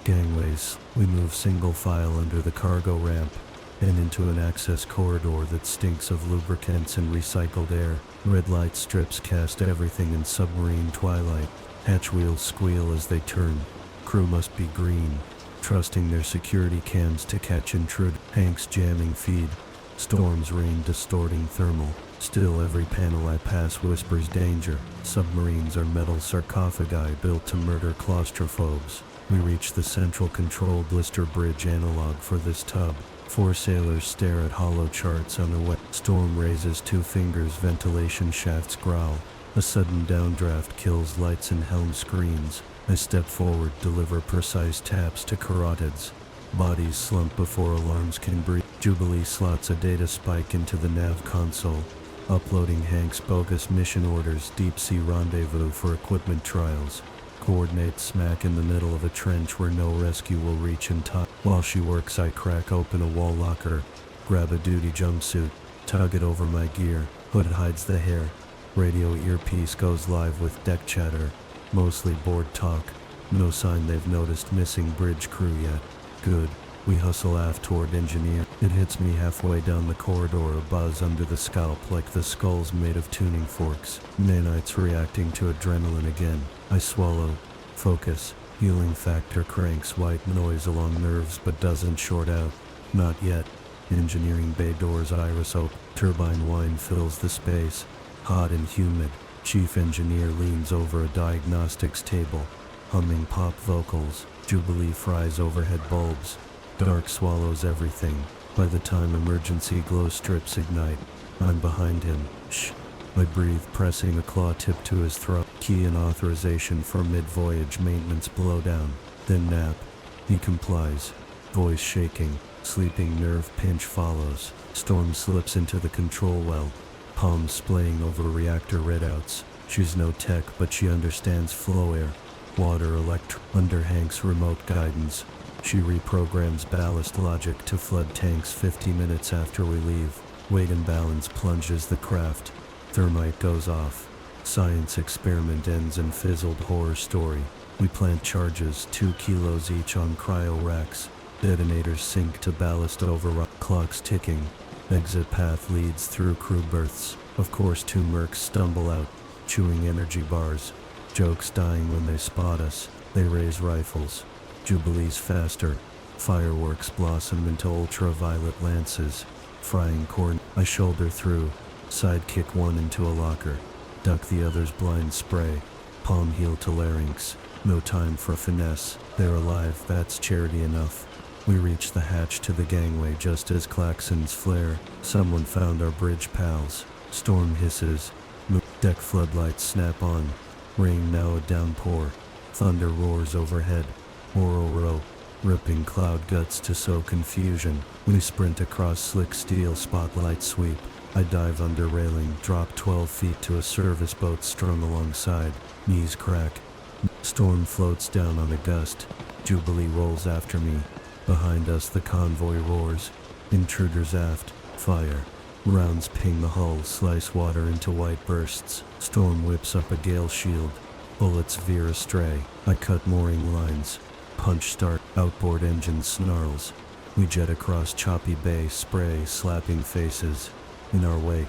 Gangways. We move single file under the cargo ramp and into an access corridor that stinks of lubricants and recycled air. Red light strips cast everything in submarine twilight. Hatch wheels squeal as they turn. Crew must be green, trusting their security cams to catch intrude. Hanks jamming feed. Storms rain distorting thermal. Still every panel I pass whispers danger. Submarines are metal sarcophagi built to murder claustrophobes. We reach the central control blister bridge analog for this tub. 4 sailors stare at hollow charts on a wet. Storm raises 2 fingers, ventilation shafts growl. A sudden downdraft kills lights and helm screens. I step forward, deliver precise taps to carotids. Bodies slump before alarms can breathe. Jubilee slots a data spike into the nav console, uploading Hank's bogus mission orders. Deep sea rendezvous for equipment trials. Coordinates smack in the middle of a trench where no rescue will reach in time. While she works, I crack open a wall locker, grab a duty jumpsuit, tug it over my gear. Hood hides the hair. Radio earpiece goes live with deck chatter, mostly board talk. No sign they've noticed missing bridge crew yet. Good. We hustle aft toward engineer. It hits me halfway down the corridor, a buzz under the scalp like the skulls made of tuning forks. Nanites reacting to adrenaline again. I swallow. Focus. Healing factor cranks white noise along nerves but doesn't short out. Not yet. Engineering bay doors iris open. Turbine whine fills the space. Hot and humid. Chief engineer leans over a diagnostics table, humming pop vocals. Jubilee fries overhead bulbs. Dark swallows everything. By the time emergency glow strips ignite, I'm behind him. Shh. I breathe, pressing a claw tip to his throat. Key and authorization for mid-voyage maintenance blowdown. Then nap. He complies. Voice shaking. Sleeping nerve pinch follows. Storm slips into the control well, palms splaying over reactor readouts. She's no tech, but she understands flow air, water, under Hank's remote guidance. She reprograms ballast logic to flood tanks 50 minutes after we leave. Weight imbalance plunges the craft. Thermite goes off. Science experiment ends in fizzled horror story. We plant charges, 2 kilos each on cryo racks. Detonators sink to ballast overrun. Clocks ticking. Exit path leads through crew berths. Of course 2 mercs stumble out, chewing energy bars. Jokes dying when they spot us. They raise rifles. Jubilee's faster. Fireworks blossom into ultraviolet lances. Frying corn. I shoulder through. Sidekick one into a locker. Duck the other's blind spray. Palm heel to larynx. No time for finesse. They're alive, that's charity enough. We reach the hatch to the gangway just as klaxons flare. Someone found our bridge pals. Storm hisses. Deck floodlights snap on. Rain now a downpour. Thunder roars overhead. Oro row. Ripping cloud guts to sow confusion. We sprint across slick steel spotlight sweep. I dive under railing, drop 12 feet to a service boat strung alongside. Knees crack. Storm floats down on a gust. Jubilee rolls after me. Behind us the convoy roars. Intruders aft. Fire. Rounds ping the hull, slice water into white bursts. Storm whips up a gale shield. Bullets veer astray. I cut mooring lines. Punch start. Outboard engine snarls. We jet across choppy bay, spray slapping faces. In our wake,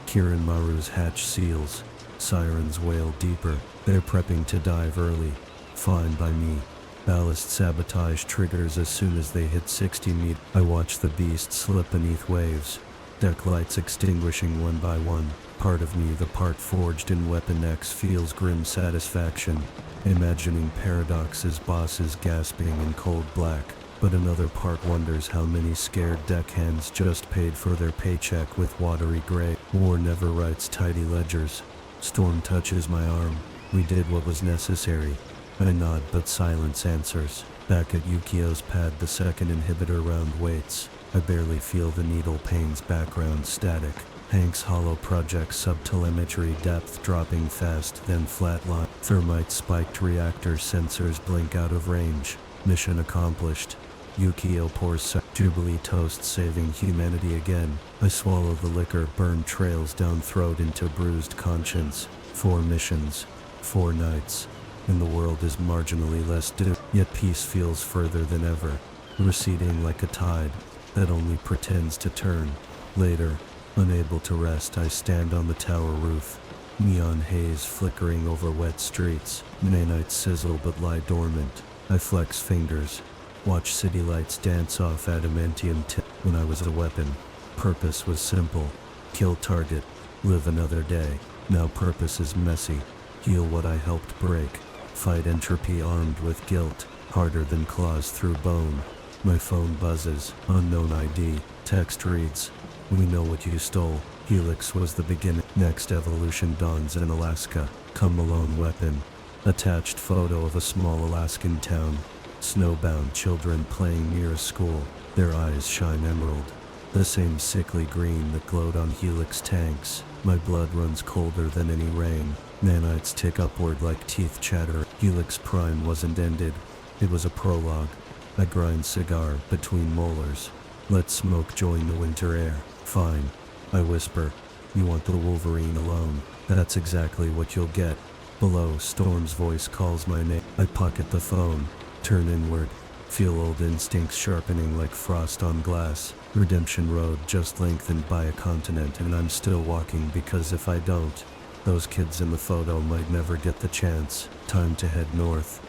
Kirin Maru's hatch seals. Sirens wail deeper. They're prepping to dive early. Fine by me. Ballast sabotage triggers as soon as they hit 60 meters. I watch the beast slip beneath waves. deck lights extinguishing one by one. Part of me, the part forged in Weapon X, feels grim satisfaction, imagining Paradox's bosses gasping in cold black. But another part wonders how many scared deckhands just paid for their paycheck with watery gray. War never writes tidy ledgers. Storm touches my arm. We did what was necessary. I nod, but silence answers. Back at Yukio's pad, the second inhibitor round waits. I barely feel the needle pain's background static. Hank's hollow projects subtelemetry depth dropping fast, then flatline. Thermite spiked reactor sensors blink out of range. Mission accomplished. Yukio pours Jubilee toast, saving humanity again. I swallow the liquor, burn trails down throat into bruised conscience. 4 missions, 4 nights, and the world is marginally less doomed. Yet peace feels further than ever, receding like a tide that only pretends to turn. Later, unable to rest, I stand on the tower roof. Neon haze flickering over wet streets. Nanites sizzle but lie dormant. I flex fingers, watch city lights dance off adamantium tip. When I was a weapon, purpose was simple. Kill target, live another day. Now purpose is messy. Heal what I helped break. Fight entropy armed with guilt, harder than claws through bone. My phone buzzes, unknown ID. Text reads, "We know what you stole. Helix was the beginning. Next evolution dawns in Alaska. Come alone weapon." Attached photo of a small Alaskan town. Snowbound children playing near a school. Their eyes shine emerald. The same sickly green that glowed on Helix tanks. My blood runs colder than any rain. Nanites tick upward like teeth chatter. Helix Prime wasn't ended. It was a prologue. I grind cigar between molars. Let smoke join the winter air. Fine, I whisper. You want the Wolverine alone. That's exactly what you'll get. Below, Storm's voice calls my name. I pocket the phone, turn inward, feel old instincts sharpening like frost on glass. Redemption Road just lengthened by a continent, and I'm still walking because if I don't, those kids in the photo might never get the chance. Time to head north.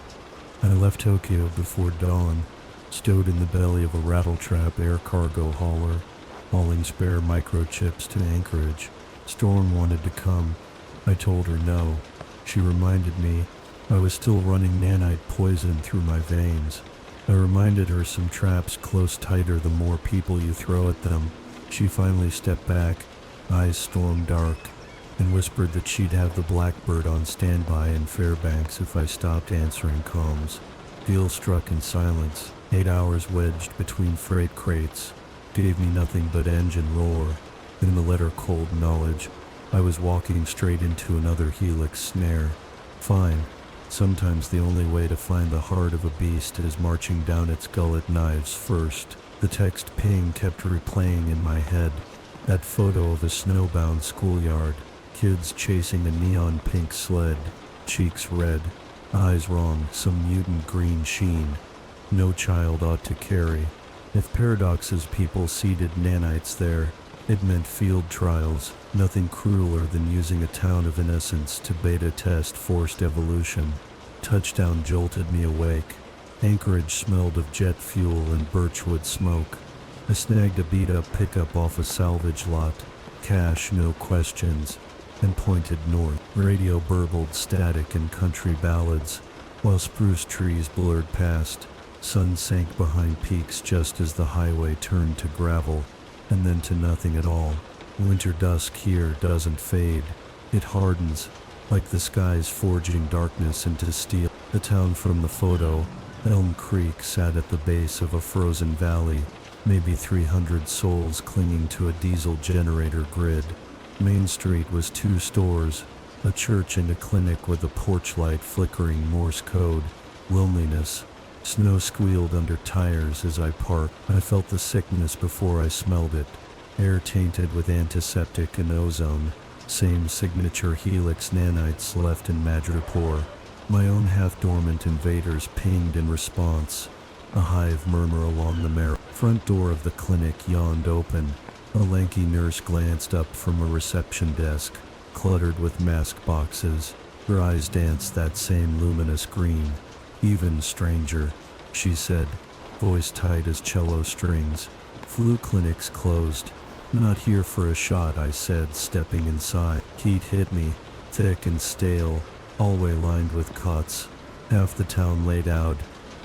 I left Tokyo before dawn, stowed in the belly of a rattletrap air cargo hauler, hauling spare microchips to Anchorage. Storm wanted to come. I told her no. She reminded me I was still running nanite poison through my veins. I reminded her some traps close tighter the more people you throw at them. She finally stepped back, eyes storm dark, and whispered that she'd have the Blackbird on standby in Fairbanks if I stopped answering comms. Deal struck in silence. 8 hours wedged between freight crates gave me nothing but engine roar. In the letter cold knowledge, I was walking straight into another Helix snare. Fine. Sometimes the only way to find the heart of a beast is marching down its gullet knives first. The text ping kept replaying in my head. That photo of a snowbound schoolyard. Kids chasing a neon pink sled. Cheeks red. Eyes wrong, some mutant green sheen. No child ought to carry. If Paradox's people seeded nanites there, it meant field trials, nothing crueler than using a town of innocents to beta test forced evolution. Touchdown jolted me awake. Anchorage smelled of jet fuel and birchwood smoke. I snagged a beat-up pickup off a salvage lot, cash, no questions, and pointed north. Radio burbled static and country ballads, while spruce trees blurred past. Sun sank behind peaks just as the highway turned to gravel, and then to nothing at all. Winter dusk here doesn't fade. It hardens, like the skies forging darkness into steel. The town from the photo, Elm Creek, sat at the base of a frozen valley, maybe 300 souls clinging to a diesel generator grid. Main Street was 2 stores, a church and a clinic with a porch light flickering Morse code. Loneliness. Snow squealed under tires as I parked. I felt the sickness before I smelled it. Air tainted with antiseptic and ozone. Same signature Helix nanites left in Madripoor. My own half-dormant invaders pinged in response. A hive murmur along the marrow. Front door of the clinic yawned open. A lanky nurse glanced up from a reception desk, cluttered with mask boxes. Her eyes danced that same luminous green. "Even stranger," she said, voice tight as cello strings. "Flu clinics closed. Not here for a shot, I said, stepping inside. Heat hit me, thick and stale, hallway lined with cots. Half the town laid out,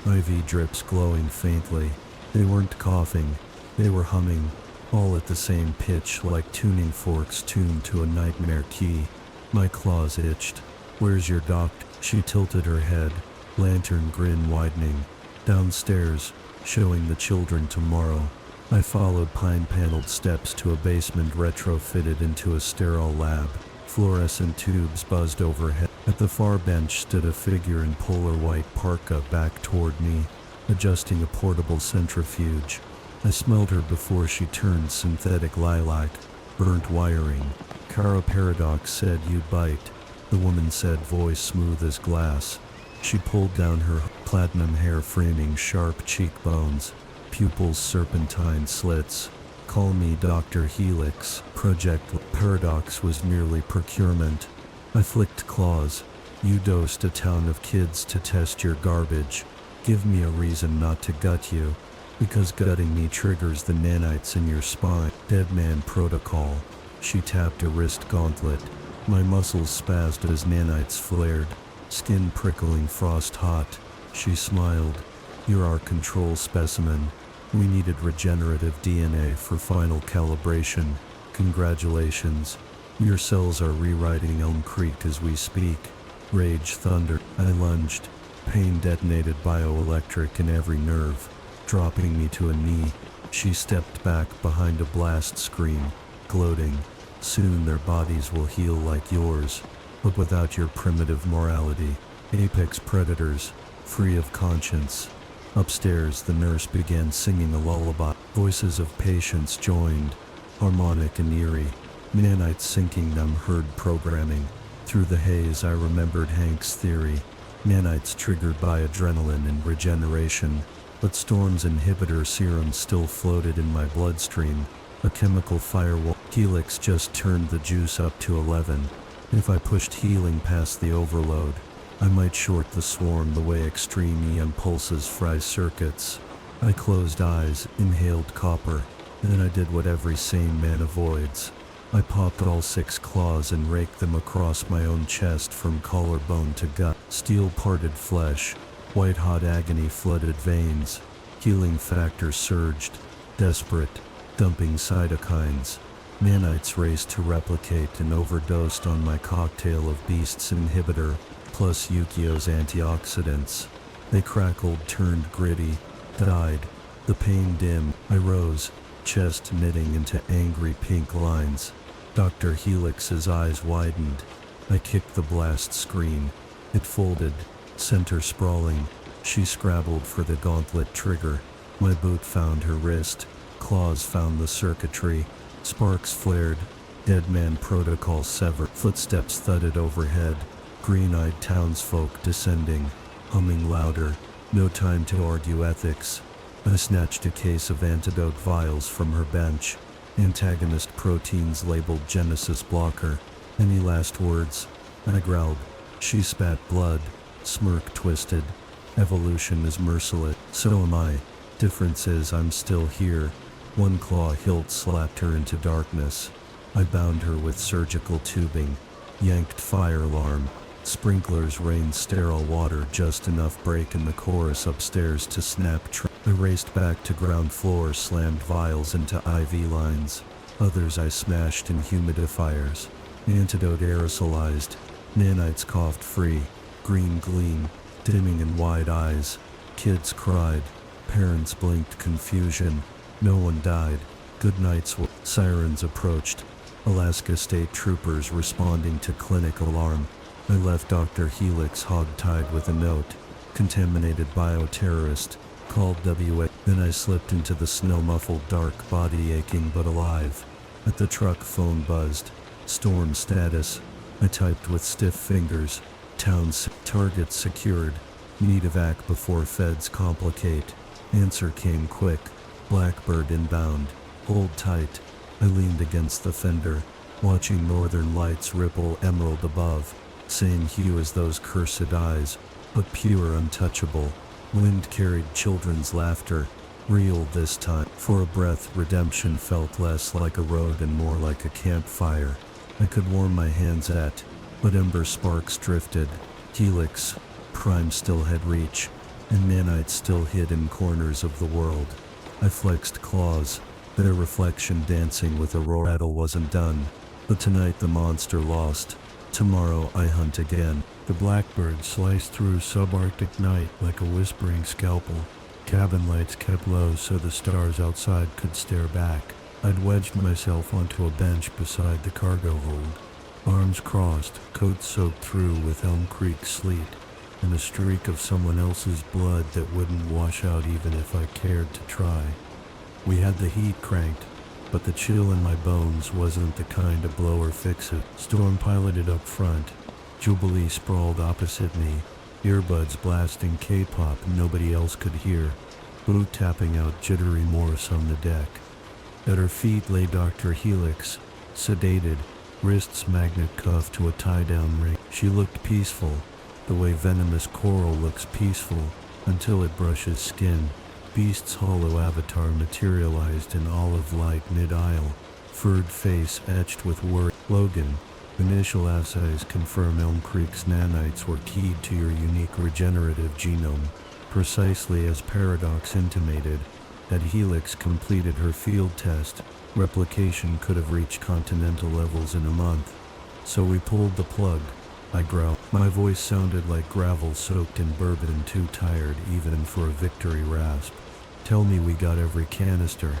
IV drips glowing faintly. They weren't coughing, they were humming, all at the same pitch, like tuning forks tuned to a nightmare key. My claws itched. Where's your doctor? She tilted her head, lantern grin widening. Downstairs, showing the children tomorrow. I followed pine-paneled steps to a basement retrofitted into a sterile lab. Fluorescent tubes buzzed overhead. At the far bench stood a figure in polar white parka, back toward me, adjusting a portable centrifuge. I smelled her before she turned synthetic lilac, burnt wiring. Kara Paradox said you'd bite, the woman said, voice smooth as glass. She pulled down her platinum hair framing sharp cheekbones, pupils serpentine slits. Call me Dr. Helix. Project Paradox was merely procurement. I flicked claws. You dosed a town of kids to test your garbage. Give me a reason not to gut you. Because gutting me triggers the nanites in your spine. Dead man protocol. She tapped a wrist gauntlet. My muscles spazzed as nanites flared, skin prickling frost hot. She smiled. You're our control specimen. We needed regenerative DNA for final calibration. Congratulations. Your cells are rewriting Elm Creek as we speak. Rage thundered. I lunged. Pain detonated bioelectric in every nerve, dropping me to a knee. She stepped back behind a blast screen, gloating. Soon their bodies will heal like yours, but without your primitive morality. Apex predators, free of conscience. Upstairs, the nurse began singing a lullaby. Voices of patients joined, harmonic and eerie. Nanites syncing them heard programming. Through the haze, I remembered Hank's theory. Nanites triggered by adrenaline and regeneration, but Storm's inhibitor serum still floated in my bloodstream. A chemical firewall. Helix just turned the juice up to 11. If I pushed healing past the overload, I might short the swarm the way extreme EM pulses fry circuits. I closed eyes, inhaled copper, and then I did what every sane man avoids. I popped all 6 claws and raked them across my own chest from collarbone to gut. Steel-parted flesh, white-hot agony flooded veins. Healing factor surged, desperate, dumping cytokines. Nanites raced to replicate and overdosed on my cocktail of Beast's inhibitor, plus Yukio's antioxidants. They crackled, turned gritty, died. The pain dimmed. I rose, chest knitting into angry pink lines. Dr. Helix's eyes widened. I kicked the blast screen. It folded, center sprawling. She scrabbled for the gauntlet trigger. My boot found her wrist. Claws found the circuitry. Sparks flared. Dead man protocol severed. Footsteps thudded overhead. Green-eyed townsfolk descending, humming louder. No time to argue ethics. I snatched a case of antidote vials from her bench. Antagonist proteins labeled Genesis blocker. Any last words? I growled. She spat blood. Smirk twisted. Evolution is merciless. So am I. Difference is I'm still here. One claw hilt slapped her into darkness. I bound her with surgical tubing. Yanked fire alarm. Sprinklers rained sterile water, just enough break in the chorus upstairs to snap. I raced back to ground floor, slammed vials into IV lines. Others I smashed in humidifiers. Antidote aerosolized. Nanites coughed free. Green gleam, dimming in wide eyes. Kids cried. Parents blinked confusion. No one died. Good nights. Sirens approached. Alaska State Troopers responding to clinic alarm. I left Dr. Helix hog-tied with a note. Contaminated bioterrorist. Called WA. Then I slipped into the snow-muffled dark, body aching but alive. At the truck, phone buzzed. Storm status. I typed with stiff fingers. Target secured. Need evac before feds complicate. Answer came quick. Blackbird inbound. Hold tight. I leaned against the fender, watching northern lights ripple emerald above. Same hue as those cursed eyes, but pure, untouchable. Wind carried children's laughter. Real this time. For a breath, redemption felt less like a road and more like a campfire I could warm my hands at, but ember sparks drifted. Helix, Prime still had reach, and nanites still hid in corners of the world. I flexed claws, their reflection dancing with a roar. Battle wasn't done, but tonight the monster lost. Tomorrow I hunt again. The blackbird sliced through subarctic night like a whispering scalpel. Cabin lights kept low so the stars outside could stare back. I'd wedged myself onto a bench beside the cargo hold. Arms crossed, coat soaked through with Elm Creek sleet, and a streak of someone else's blood that wouldn't wash out even if I cared to try. We had the heat cranked, but the chill in my bones wasn't the kind of blow or fix it. Storm piloted up front. Jubilee sprawled opposite me, earbuds blasting K-pop nobody else could hear, boot tapping out jittery Morse on the deck. At her feet lay Dr. Helix, sedated, wrists magnet cuffed to a tie-down ring. She looked peaceful, the way venomous coral looks peaceful until it brushes skin. Beast's hollow avatar materialized in olive light mid-aisle, furred face etched with worry. Logan, initial assays confirm Elm Creek's nanites were keyed to your unique regenerative genome, precisely as Paradox intimated. Had Helix completed her field test, replication could have reached continental levels in a month. So we pulled the plug. I growled. My voice sounded like gravel soaked in bourbon, too tired even for a victory rasp. Tell me we got every canister.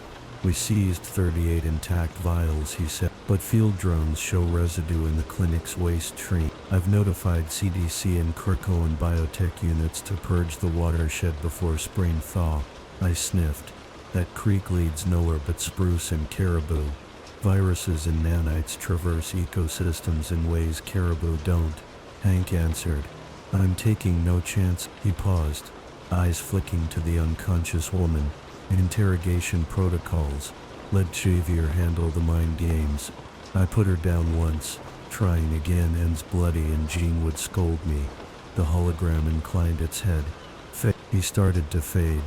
We seized 38 intact vials, he said, but field drones show residue in the clinic's waste stream. I've notified CDC and Kirkland biotech units to purge the watershed before spring thaw. I sniffed. That creek leads nowhere but spruce and caribou. Viruses and nanites traverse ecosystems in ways caribou don't. Hank answered. I'm taking no chance. He paused, eyes flicking to the unconscious woman. Interrogation protocols. Let Xavier handle the mind games. I put her down once. Trying again ends bloody and Jean would scold me. The hologram inclined its head. He started to fade,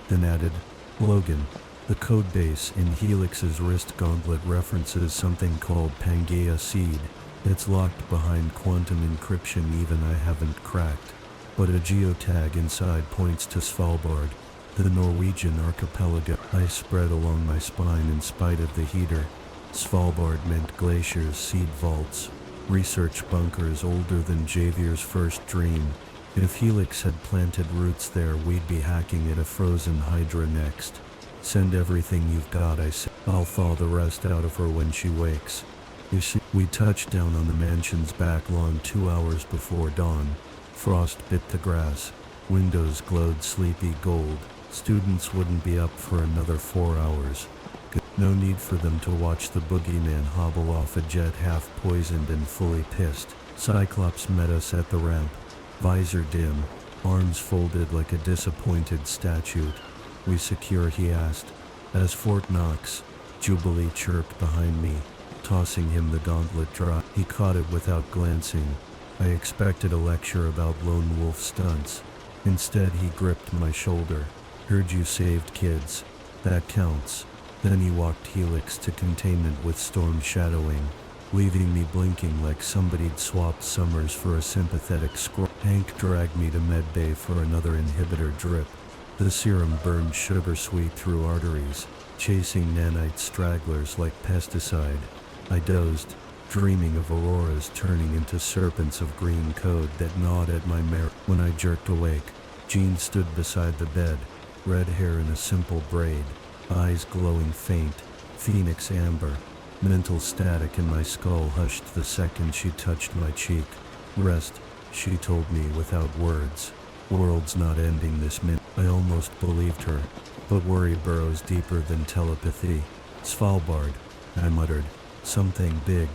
then added, Logan. The code base in Helix's wrist gauntlet references something called Pangea Seed. It's locked behind quantum encryption even I haven't cracked. But a geotag inside points to Svalbard, the Norwegian archipelago. I spread along my spine in spite of the heater. Svalbard meant glaciers, seed vaults, research bunkers older than Xavier's first dream. If Helix had planted roots there, we'd be hacking at a frozen hydra next. Send everything you've got, I said. I'll thaw the rest out of her when she wakes. You see, we touched down on the mansion's back lawn 2 hours before dawn. Frost bit the grass. Windows glowed sleepy gold. Students wouldn't be up for another 4 hours. No need for them to watch the boogeyman hobble off a jet half poisoned and fully pissed. Cyclops met us at the ramp. Visor dim, arms folded like a disappointed statue. We secure, he asked. As Fort Knox, Jubilee chirped behind me, tossing him the gauntlet dry. He caught it without glancing. I expected a lecture about lone wolf stunts. Instead, he gripped my shoulder. Heard you saved kids. That counts. Then he walked Helix to containment with Storm shadowing, leaving me blinking like somebody'd swapped Summers for a sympathetic scroll. Hank dragged me to medbay for another inhibitor drip. The serum burned sugar sweet through arteries, chasing nanite stragglers like pesticide. I dozed, dreaming of auroras turning into serpents of green code that gnawed at my marrow. When I jerked awake, Jean stood beside the bed, red hair in a simple braid, eyes glowing faint, phoenix amber. Mental static in my skull hushed the second she touched my cheek. Rest, she told me without words. World's not ending this minute. I almost believed her, but worry burrows deeper than telepathy. Svalbard, I muttered. Something big.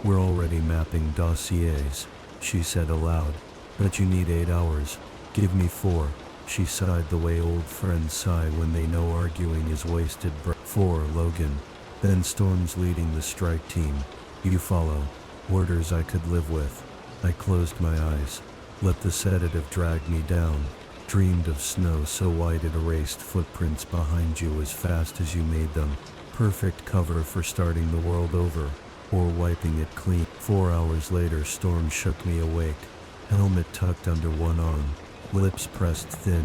We're already mapping dossiers, she said aloud. Bet you need 8 hours. Give me 4. She sighed the way old friends sigh when they know arguing is wasted breath. 4, Logan. Then Storm's leading the strike team. You follow. Orders I could live with. I closed my eyes. Let the sedative drag me down. Dreamed of snow so white it erased footprints behind you as fast as you made them. Perfect cover for starting the world over, or wiping it clean. 4 hours later, storm shook me awake. Helmet tucked under one arm, lips pressed thin.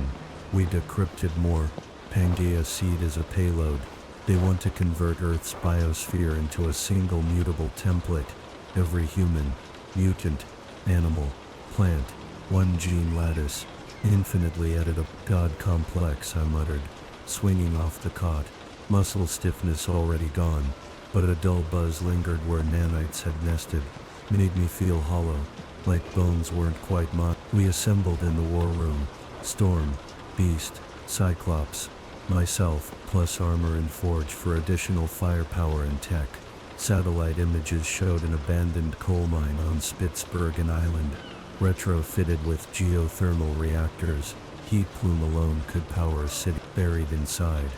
We decrypted more. Pangea seed is a payload. They want to convert Earth's biosphere into a single mutable template. Every human, mutant, animal, plant, one gene lattice, infinitely editable. God complex, I muttered, swinging off the cot. Muscle stiffness already gone, but a dull buzz lingered where nanites had nested. Made me feel hollow, like bones weren't quite mine. We assembled in the war room. Storm, Beast, Cyclops, myself, plus armor and forge for additional firepower and tech. Satellite images showed an abandoned coal mine on Spitsbergen Island, retrofitted with geothermal reactors. Heat plume alone could power a city. Buried inside,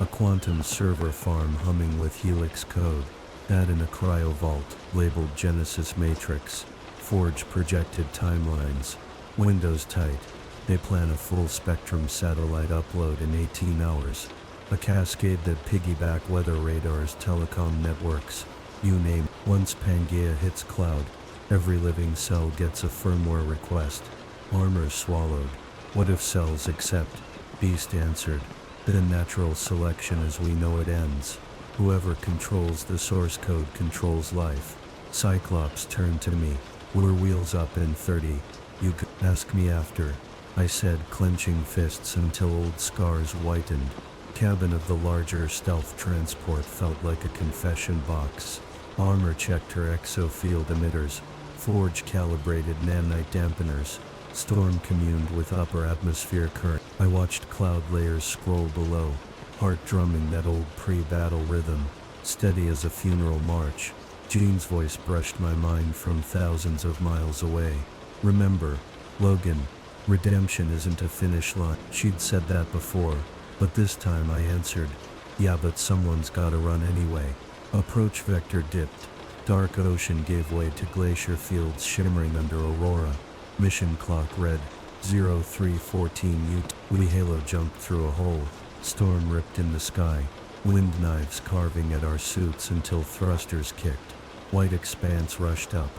a quantum server farm humming with Helix code. That in a cryo vault, labeled Genesis Matrix. Forge projected timelines. Windows tight. They plan a full-spectrum satellite upload in 18 hours. A cascade that piggyback weather radars, telecom networks. You name it. Once Pangea hits cloud, every living cell gets a firmware request. Armor swallowed. What if cells accept? Beast answered. Then natural selection as we know it ends. Whoever controls the source code controls life. Cyclops turned to me. We're wheels up in 30. You could ask me after, I said, clenching fists until old scars whitened. Cabin of the larger stealth transport felt like a confession box. Armor checked her exofield emitters. Forge calibrated nanite dampeners. Storm communed with upper atmosphere current. I watched cloud layers scroll below, heart drumming that old pre-battle rhythm, steady as a funeral march. Jean's voice brushed my mind from thousands of miles away. Remember, Logan, redemption isn't a finish line. She'd said that before, but this time I answered, yeah, but someone's gotta run anyway. Approach vector dipped. Dark ocean gave way to glacier fields shimmering under aurora. Mission clock read 0314 UT. We halo jumped through a hole. Storm ripped in the sky. Wind knives carving at our suits until thrusters kicked. White expanse rushed up.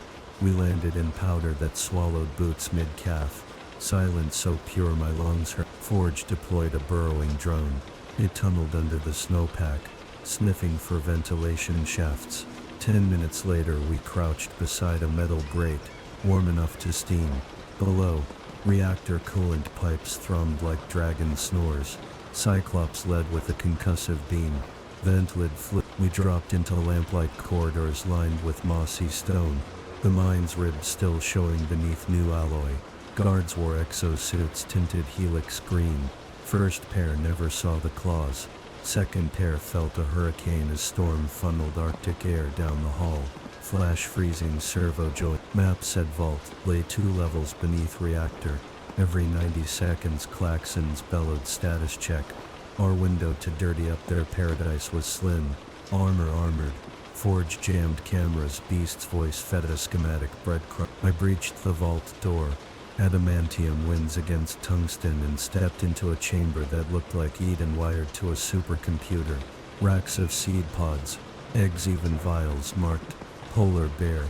We landed in powder that swallowed boots mid-calf. Silence so pure my lungs hurt. Forge deployed a burrowing drone. It tunneled under the snowpack, sniffing for ventilation shafts. 10 minutes later we crouched beside a metal grate, warm enough to steam. Below, reactor coolant pipes thrummed like dragon snores. Cyclops led with a concussive beam. Vent lid flipped. We dropped into lamplight corridors lined with mossy stone. The mine's ribs still showing beneath new alloy. Guards wore exosuits tinted helix green. First pair never saw the claws. Second pair felt a hurricane as storm funneled Arctic air down the hall. Flash freezing servo joint. Map said vault lay 2 levels beneath reactor. Every 90 seconds klaxons bellowed status check. Our window to dirty up their paradise was slim. Armor armored. Forge jammed cameras. Beast's voice fed a schematic breadcrumb. I breached the vault door. Adamantium winds against tungsten and stepped into a chamber that looked like Eden wired to a supercomputer. Racks of seed pods, eggs, even vials marked polar bear,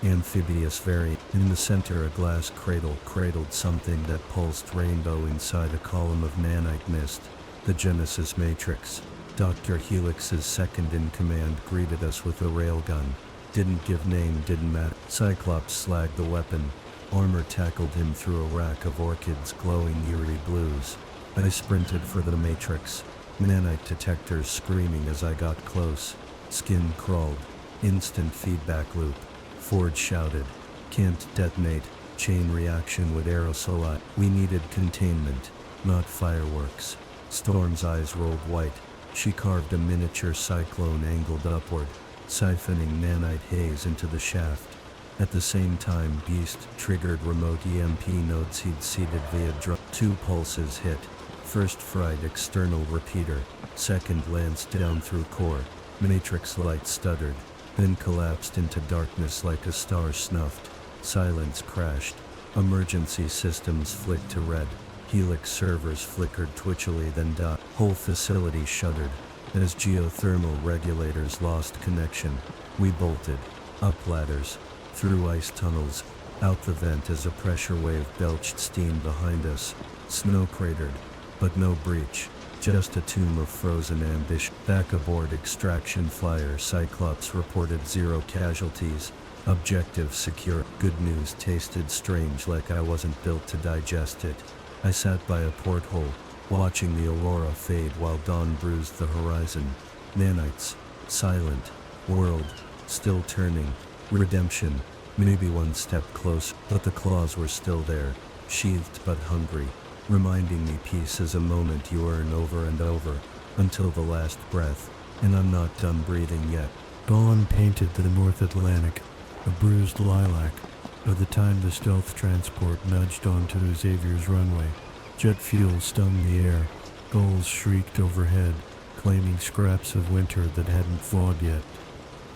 amphibious variant. In the center a glass cradle cradled something that pulsed rainbow inside a column of nanite mist. The Genesis Matrix. Dr. Helix's second in command greeted us with a railgun. Didn't give name, didn't matter. Cyclops slagged the weapon. Armor tackled him through a rack of orchids glowing eerie blues. I sprinted for the Matrix. Nanite detectors screaming as I got close. Skin crawled. Instant feedback loop. Forge shouted. Can't detonate. Chain reaction with aerosol. We needed containment, not fireworks. Storm's eyes rolled white. She carved a miniature cyclone angled upward, siphoning nanite haze into the shaft. At the same time, Beast triggered remote EMP nodes he'd seeded via drum. 2 pulses hit. First fried external repeater. Second lanced down through core. Matrix light stuttered, then collapsed into darkness like a star snuffed. Silence crashed. Emergency systems flicked to red. Helix servers flickered twitchily, then died. Whole facility shuddered. As geothermal regulators lost connection, we bolted. Up ladders, through ice tunnels, out the vent as a pressure wave belched steam behind us. Snow cratered, but no breach. Just a tomb of frozen ambition. Back aboard extraction flyer, Cyclops reported 0 casualties. Objective secure. Good news tasted strange, like I wasn't built to digest it. I sat by a porthole, watching the aurora fade while dawn bruised the horizon. Nanites, silent, world, still turning. Redemption, maybe one step close, but the claws were still there, sheathed but hungry, reminding me peace is a moment you earn over and over, until the last breath, and I'm not done breathing yet. Dawn painted the North Atlantic, a bruised lilac. By the time the stealth transport nudged onto Xavier's runway, jet fuel stung the air. Gulls shrieked overhead, claiming scraps of winter that hadn't thawed yet.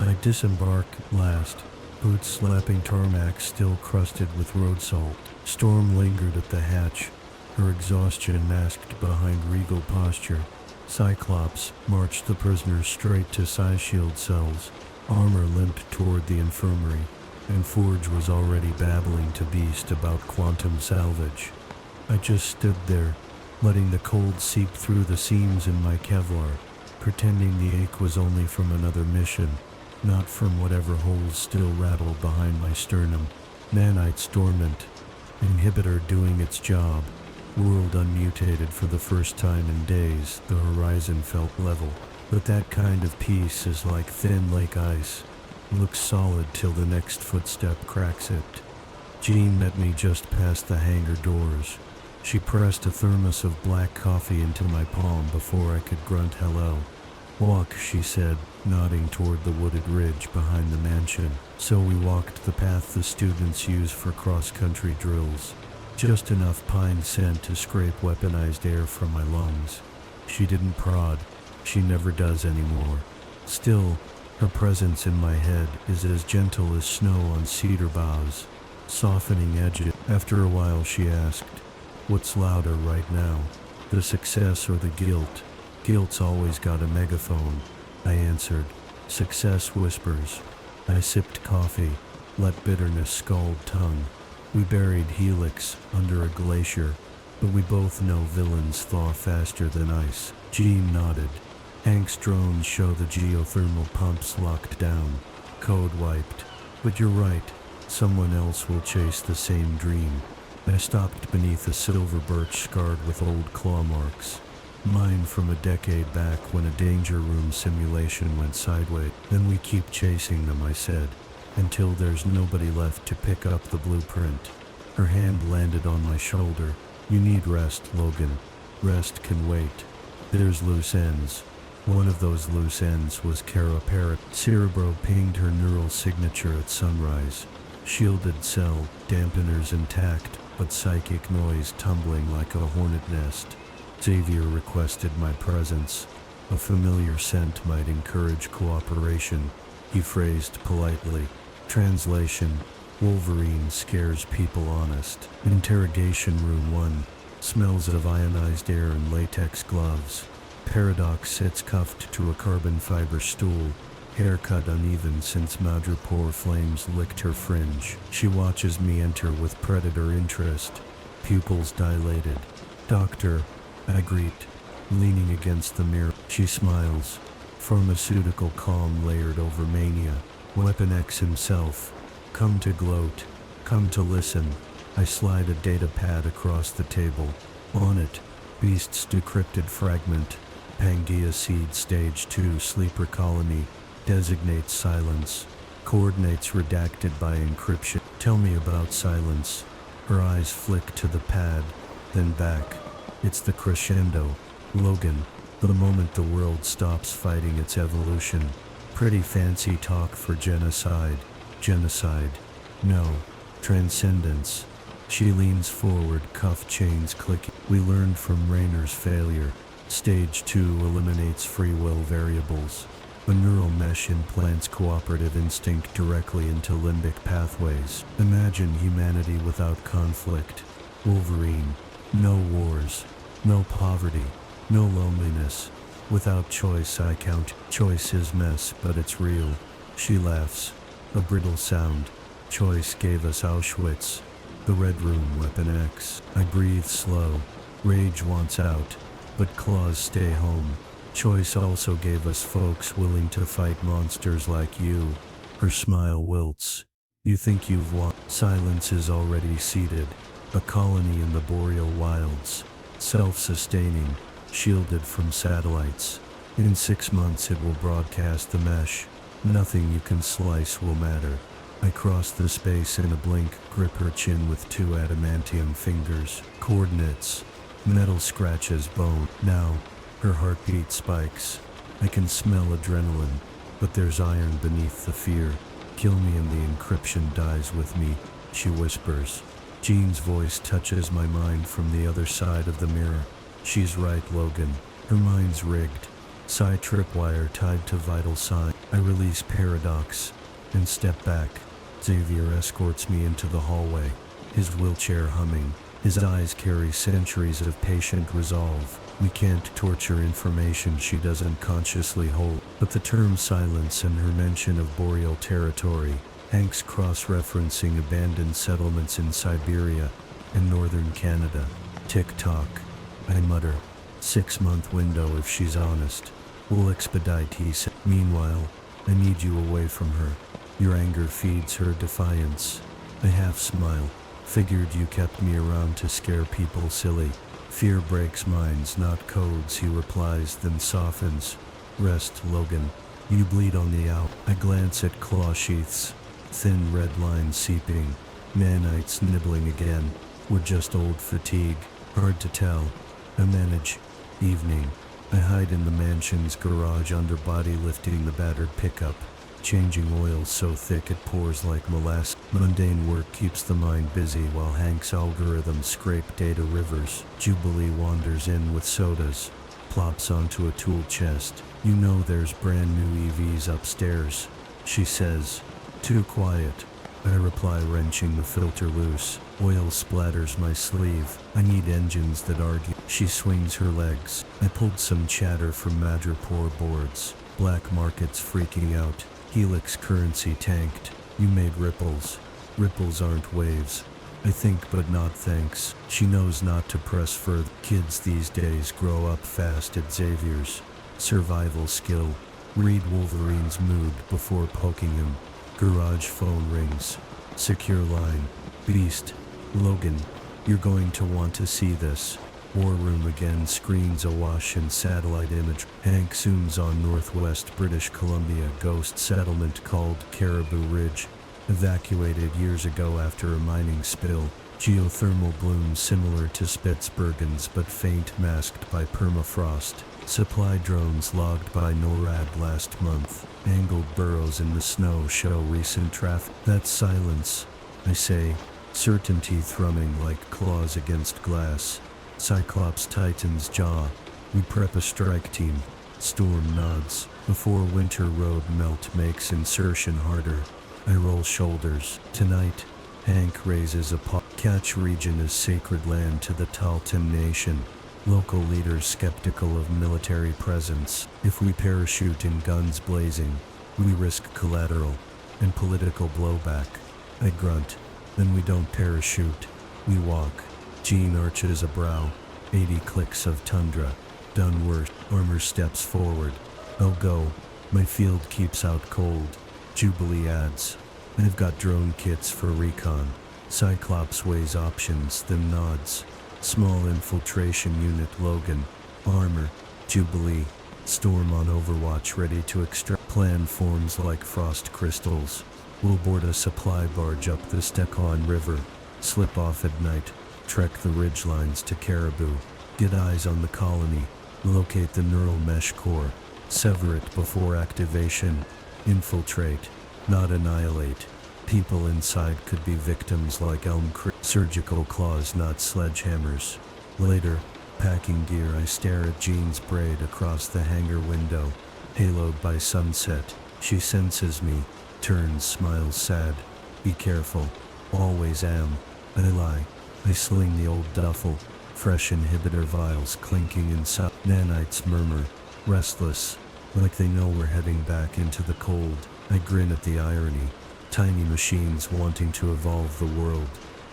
I disembarked last, boots slapping tarmac still crusted with road salt. Storm lingered at the hatch, her exhaustion masked behind regal posture. Cyclops marched the prisoners straight to psi shield cells. Armor limped toward the infirmary, and Forge was already babbling to Beast about quantum salvage. I just stood there, letting the cold seep through the seams in my Kevlar, pretending the ache was only from another mission, not from whatever holes still rattled behind my sternum. Nanites dormant, inhibitor doing its job. World unmutated for the first time in days, the horizon felt level. But that kind of peace is like thin lake ice. Looks solid till the next footstep cracks it. Jean met me just past the hangar doors. She pressed a thermos of black coffee into my palm before I could grunt hello. Walk, she said, nodding toward the wooded ridge behind the mansion. So we walked the path the students use for cross-country drills. Just enough pine scent to scrape weaponized air from my lungs. She didn't prod. She never does anymore. Still, her presence in my head is as gentle as snow on cedar boughs, softening edges. After a while she asked, "What's louder right now, the success or the guilt?" "Guilt's always got a megaphone," I answered. "Success whispers." I sipped coffee, let bitterness scald tongue. We buried Helix under a glacier, but we both know villains thaw faster than ice. Jean nodded. Hank's drones show the geothermal pumps locked down, code wiped. But you're right, someone else will chase the same dream. I stopped beneath a silver birch scarred with old claw marks. Mine from a decade back when a danger room simulation went sideways. Then we keep chasing them, I said, until there's nobody left to pick up the blueprint. Her hand landed on my shoulder. "You need rest, Logan. Rest can wait. There's loose ends." One of those loose ends was Kara Parrott. Cerebro pinged her neural signature at sunrise. Shielded cell, dampeners intact, but psychic noise tumbling like a hornet nest. Xavier requested my presence. A familiar scent might encourage cooperation, he phrased politely. Translation: Wolverine scares people honest. Interrogation room 1. Smells of ionized air and latex gloves. Paradox sits cuffed to a carbon fiber stool, haircut uneven since madripoor flames licked her fringe. She watches me enter with predator interest, pupils dilated. "Doctor," I greet, leaning against the mirror. She smiles, pharmaceutical calm layered over mania. Weapon X himself. Come to gloat, come to listen. I slide a data pad across the table. On it, Beast's decrypted fragment. Pangea Seed Stage 2 Sleeper Colony. Designates silence. Coordinates redacted by encryption. "Tell me about silence." Her eyes flick to the pad, then back. It's the crescendo. Logan, the moment the world stops fighting its evolution. Pretty fancy talk for genocide. Genocide. No. Transcendence. She leans forward, cuff chains clicking. We learned from Rayner's failure. Stage 2 eliminates free will variables. A neural mesh implants cooperative instinct directly into limbic pathways. Imagine humanity without conflict. Wolverine. No wars, no poverty, no loneliness. Without choice I count. Choice is mess, but it's real. She laughs. A brittle sound. Choice gave us Auschwitz. The Red Room, Weapon X. I breathe slow. Rage wants out, but claws stay home. Choice also gave us folks willing to fight monsters like you. Her smile wilts. You think you've won. Silence is already seated. A colony in the boreal wilds. Self-sustaining, shielded from satellites. In 6 months it will broadcast the mesh. Nothing you can slice will matter. I cross the space in a blink, grip her chin with 2 adamantium fingers. Coordinates. Metal scratches bone. Now, her heartbeat spikes. I can smell adrenaline, but there's iron beneath the fear. Kill me and the encryption dies with me, she whispers. Jean's voice touches my mind from the other side of the mirror. She's right, Logan. Her mind's rigged. Psi tripwire tied to vital sign. I release paradox and step back. Xavier escorts me into the hallway, his wheelchair humming. His eyes carry centuries of patient resolve. We can't torture information she doesn't consciously hold. But the term silence and her mention of boreal territory, Hank's cross-referencing abandoned settlements in Siberia and northern Canada. Tick-tock. I mutter. 6-month window if she's honest. We'll expedite, he said. Meanwhile, I need you away from her. Your anger feeds her defiance. I half smile. Figured you kept me around to scare people silly. Fear breaks minds, not codes, he replies, then softens. Rest, Logan. You bleed on the out. I glance at claw sheaths. Thin red lines seeping. Nanites nibbling again. Or just old fatigue. Hard to tell. I manage. Evening. I hide in the mansion's garage underbody, lifting the battered pickup. Changing oil so thick it pours like molasses. Mundane work keeps the mind busy while Hank's algorithms scrape data rivers. Jubilee wanders in with sodas, plops onto a tool chest. You know there's brand new EVs upstairs, she says. Too quiet, I reply, wrenching the filter loose. Oil splatters my sleeve. I need engines that argue. She swings her legs. I pulled some chatter from Madripoor boards. Black markets freaking out. Helix currency tanked. You made ripples. Ripples aren't waves. I think, but not thanks. She knows not to press further. Kids these days grow up fast at Xavier's. Survival skill. Read Wolverine's mood before poking him. Garage phone rings. Secure line. Beast. Logan, you're going to want to see this. War room again, screens awash in satellite image. Hank zooms on northwest British Columbia ghost settlement called Caribou Ridge. Evacuated years ago after a mining spill. Geothermal blooms similar to Spitsbergens but faint, masked by permafrost. Supply drones logged by NORAD last month. Angled burrows in the snow show recent traffic. That's silence, I say, certainty thrumming like claws against glass. Cyclops tightens jaw. We prep a strike team. Storm nods. Before winter road melt makes insertion harder. I roll shoulders. Tonight, Hank raises a paw. Catch region is sacred land to the Talton Nation. Local leaders skeptical of military presence. If we parachute in guns blazing, we risk collateral and political blowback. I grunt. Then we don't parachute. We walk. Jean arches a brow. 80 clicks of tundra. Done worse. Armor steps forward. I'll go. My field keeps out cold. Jubilee adds. I've got drone kits for recon. Cyclops weighs options, then nods. Small infiltration unit Logan. Armor. Jubilee. Storm on Overwatch ready to extract. Plan forms like frost crystals. We'll board a supply barge up the Stekan River. Slip off at night. Trek the ridgelines to Caribou. Get eyes on the colony. Locate the neural mesh core. Sever it before activation. Infiltrate, not annihilate. People inside could be victims like surgical claws, not sledgehammers. Later, packing gear, I stare at Jean's braid across the hangar window. Haloed by sunset, she senses me, turns, smiles sad. Be careful. Always am. I lie. I sling the old duffel. fresh inhibitor vials clinking inside. Nanites murmur, restless, like they know we're heading back into the cold. I grin at the irony. Tiny machines wanting to evolve the world,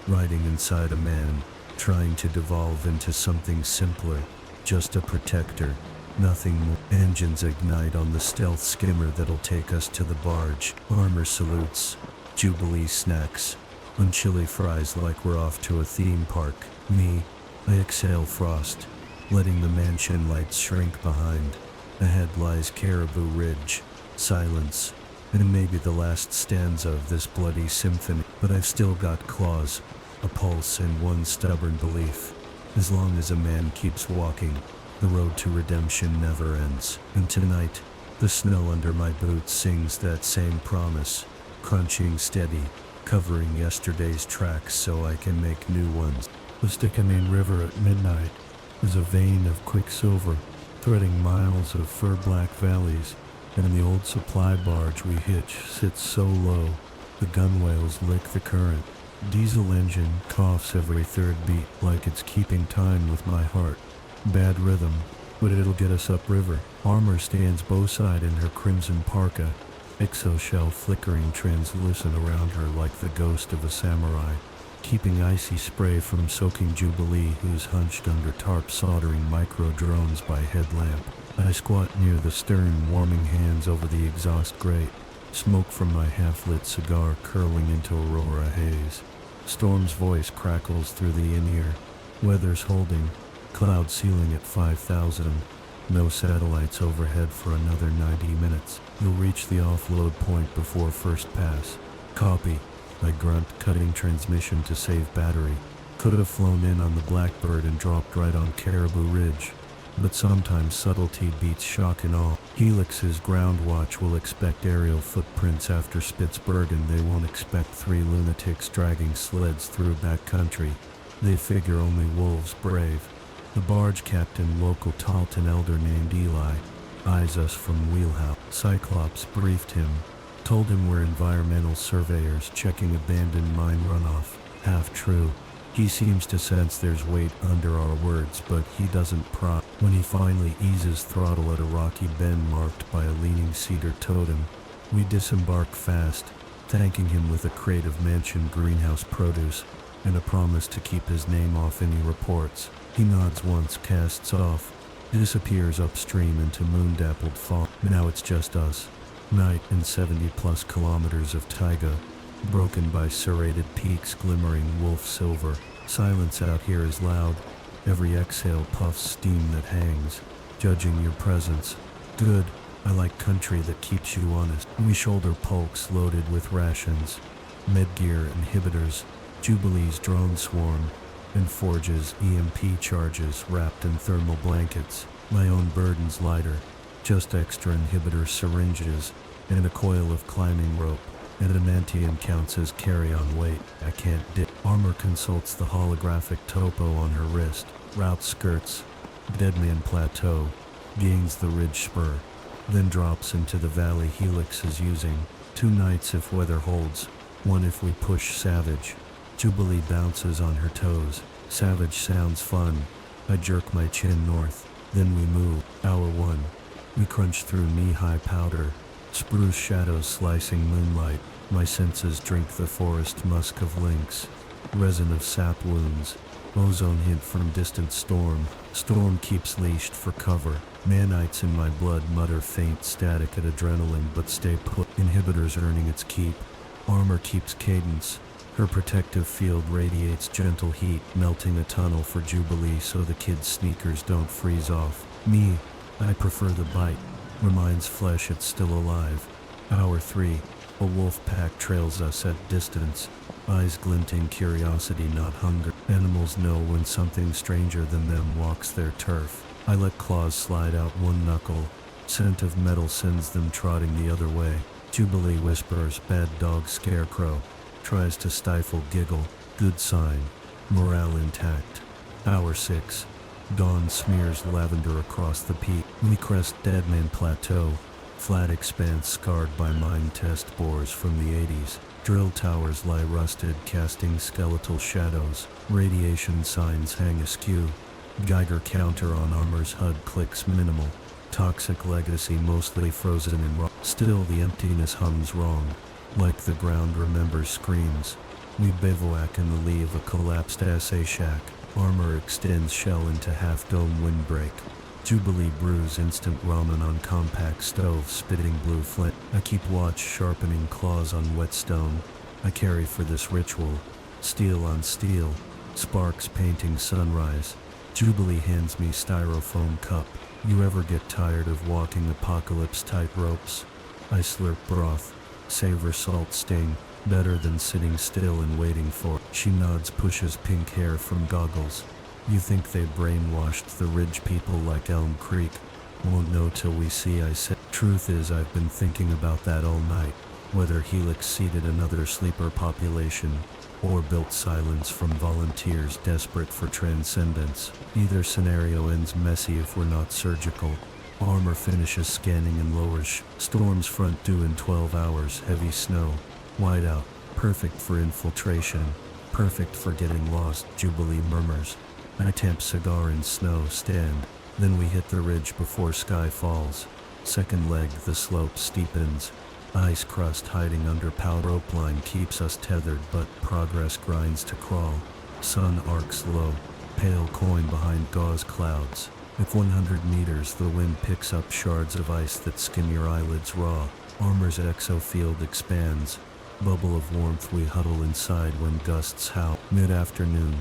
riding inside a man, trying to devolve into something simpler, just a protector, nothing more. Engines ignite on the stealth skimmer that'll take us to the barge. Armor salutes, Jubilee snacks, on chili fries like we're off to a theme park. Me, I exhale frost, letting the mansion lights shrink behind. Ahead lies Caribou Ridge, silence, and maybe the last stanza of this bloody symphony. But I've still got claws, a pulse, and one stubborn belief. As long as a man keeps walking, the road to redemption never ends. And tonight, the snow under my boots sings that same promise, crunching steady, covering yesterday's tracks so I can make new ones. The Stickanine River at midnight is a vein of quicksilver, threading miles of fur-black valleys, and the old supply barge we hitch sits so low, the gunwales lick the current. Diesel engine coughs every third beat like it's keeping time with my heart. Bad rhythm, but it'll get us upriver. Armor stands bowside in her crimson parka, exoshell flickering translucent around her like the ghost of a samurai, keeping icy spray from soaking Jubilee, who's hunched under tarp soldering micro-drones by headlamp. I squat near the stern, warming hands over the exhaust grate, smoke from my half-lit cigar curling into aurora haze. Storm's voice crackles through the in-ear. Weather's holding, cloud ceiling at 5,000. No satellites overhead for another 90 minutes. You'll reach the offload point before first pass. Copy. I grunt, cutting transmission to save battery. Could have flown in on the Blackbird and dropped right on Caribou Ridge. But sometimes subtlety beats shock and awe. Helix's ground watch will expect aerial footprints after Spitsbergen. They won't expect 3 lunatics dragging sleds through backcountry. They figure only wolves brave. The barge captain, local Talton elder named Eli, eyes us from wheelhouse. Cyclops briefed him, told him we're environmental surveyors checking abandoned mine runoff. Half true. He seems to sense there's weight under our words, but he doesn't prod. When he finally eases throttle at a rocky bend marked by a leaning cedar totem, we disembark fast, thanking him with a crate of mansion greenhouse produce and a promise to keep his name off any reports. He nods once, casts off, disappears upstream into moon-dappled fog. Now it's just us. Night and 70-plus kilometers of taiga, broken by serrated peaks glimmering wolf silver. Silence out here is loud. Every exhale puffs steam that hangs, judging your presence. Good. I like country that keeps you honest. We shoulder pokes loaded with rations, medgear inhibitors, Jubilee's drone swarm, and Forge's EMP charges wrapped in thermal blankets. My own burden's lighter, just extra inhibitor syringes and a coil of climbing rope. Adamantium counts as carry-on weight. I can't dip. Armor consults the holographic topo on her wrist. Route skirts Deadman Plateau, gains the ridge spur, then drops into the valley Helix is using. 2 nights if weather holds, 1 if we push Savage. Jubilee bounces on her toes. Savage sounds fun. I jerk my chin north. Then we move. Hour 1. We crunch through knee-high powder. Spruce shadows slicing moonlight. My senses drink the forest musk of lynx. Resin of sap wounds. Ozone hint from distant storm. Storm keeps leashed for cover. Manites in my blood mutter faint static at adrenaline but stay put. Inhibitors earning its keep. Armor keeps cadence. Her protective field radiates gentle heat, melting a tunnel for Jubilee so the kid's sneakers don't freeze off. Me, I prefer the bite. Reminds flesh it's still alive. Hour 3. A wolf pack trails us at distance. Eyes glinting curiosity, not hunger. Animals know when something stranger than them walks their turf. I let claws slide out one knuckle. Scent of metal sends them trotting the other way. Jubilee whispers, bad dog scarecrow. Tries to stifle giggle. Good sign. Morale intact. Hour 6. Dawn smears lavender across the peak. We crest Deadman Plateau. Flat expanse scarred by mine test bores from the 80s. Drill towers lie rusted, casting skeletal shadows. Radiation signs hang askew. Geiger counter on armor's HUD clicks minimal. Toxic legacy mostly frozen in rock. Still the emptiness hums wrong. Like the ground remembers screams. We bivouac in the lee of a collapsed assay shack. Armor extends shell into half-dome windbreak. Jubilee brews instant ramen on compact stove, spitting blue flint. I keep watch, sharpening claws on whetstone. I carry for this ritual. Steel on steel. Sparks painting sunrise. Jubilee hands me styrofoam cup. You ever get tired of walking apocalypse tightropes? I slurp broth. Savor salt sting. Better than sitting still and waiting for. She nods, pushes pink hair from goggles. You think they brainwashed the ridge people like Elm Creek? Won't know till we see, I said. Truth is, I've been thinking about that all night. Whether Helix seeded another sleeper population, or built silence from volunteers desperate for transcendence. Either scenario ends messy if we're not surgical. Armor finishes scanning and lowers. Storm's front due in 12 hours, heavy snow. Whiteout, perfect for infiltration, perfect for getting lost, Jubilee murmurs. I tamp cigar in snow, stand. Then we hit the ridge before sky falls. Second leg, the slope steepens. Ice crust hiding under powder. Rope line keeps us tethered, but progress grinds to crawl. Sun arcs low, pale coin behind gauze clouds. At 100 meters, the wind picks up shards of ice that skin your eyelids raw. Armor's exofield expands. Bubble of warmth, we huddle inside when gusts howl. Mid-afternoon,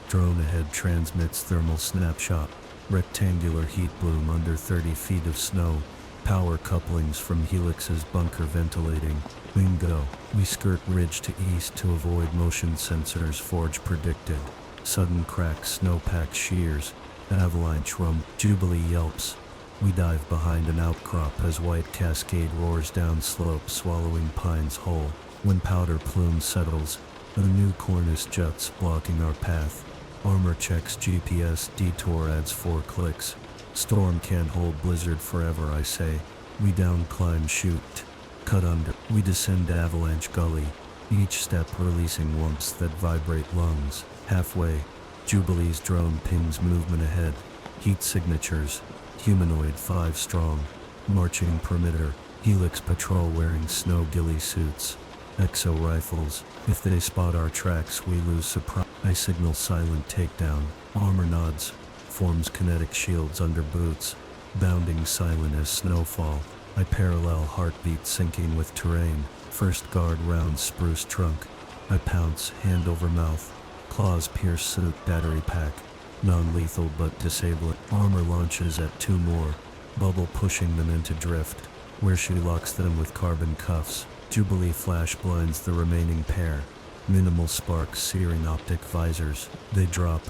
drone ahead transmits thermal snapshot. Rectangular heat bloom under 30 feet of snow. Power couplings from Helix's bunker ventilating. Bingo. We skirt ridge to east to avoid motion sensors, forge predicted. Sudden cracks, snowpack shears. Avalanche rum. Jubilee yelps. We dive behind an outcrop as white cascade roars down slope, swallowing pines whole. When powder plume settles, a new cornice juts, blocking our path. Armor checks GPS, detour adds 4 clicks. Storm can't hold blizzard forever, I say. We down climb, shoot. Cut under. We descend avalanche gully. Each step releasing whumps that vibrate lungs. Halfway, Jubilee's drone pings movement ahead. Heat signatures. Humanoid 5 strong. Marching perimeter. Helix patrol wearing snow ghillie suits. Exo rifles. If they spot our tracks, we lose surprise. I signal silent takedown. Armor nods. Forms kinetic shields under boots. Bounding silent as snowfall. I parallel heartbeat syncing with terrain. First guard round spruce trunk. I pounce, hand over mouth. Claws pierce suit, battery pack. Non-lethal but disabling. Armor launches at 2 more. Bubble pushing them into drift, where she locks them with carbon cuffs. Jubilee flash blinds the remaining pair. Minimal sparks searing optic visors. They drop,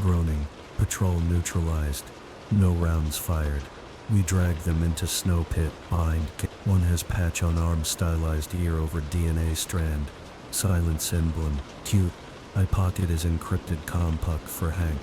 groaning. Patrol neutralized. No rounds fired. We drag them into snow pit, bind. One has patch on arm, stylized ear over DNA strand. Silence emblem. Cute. I pocket his encrypted compuck for Hank.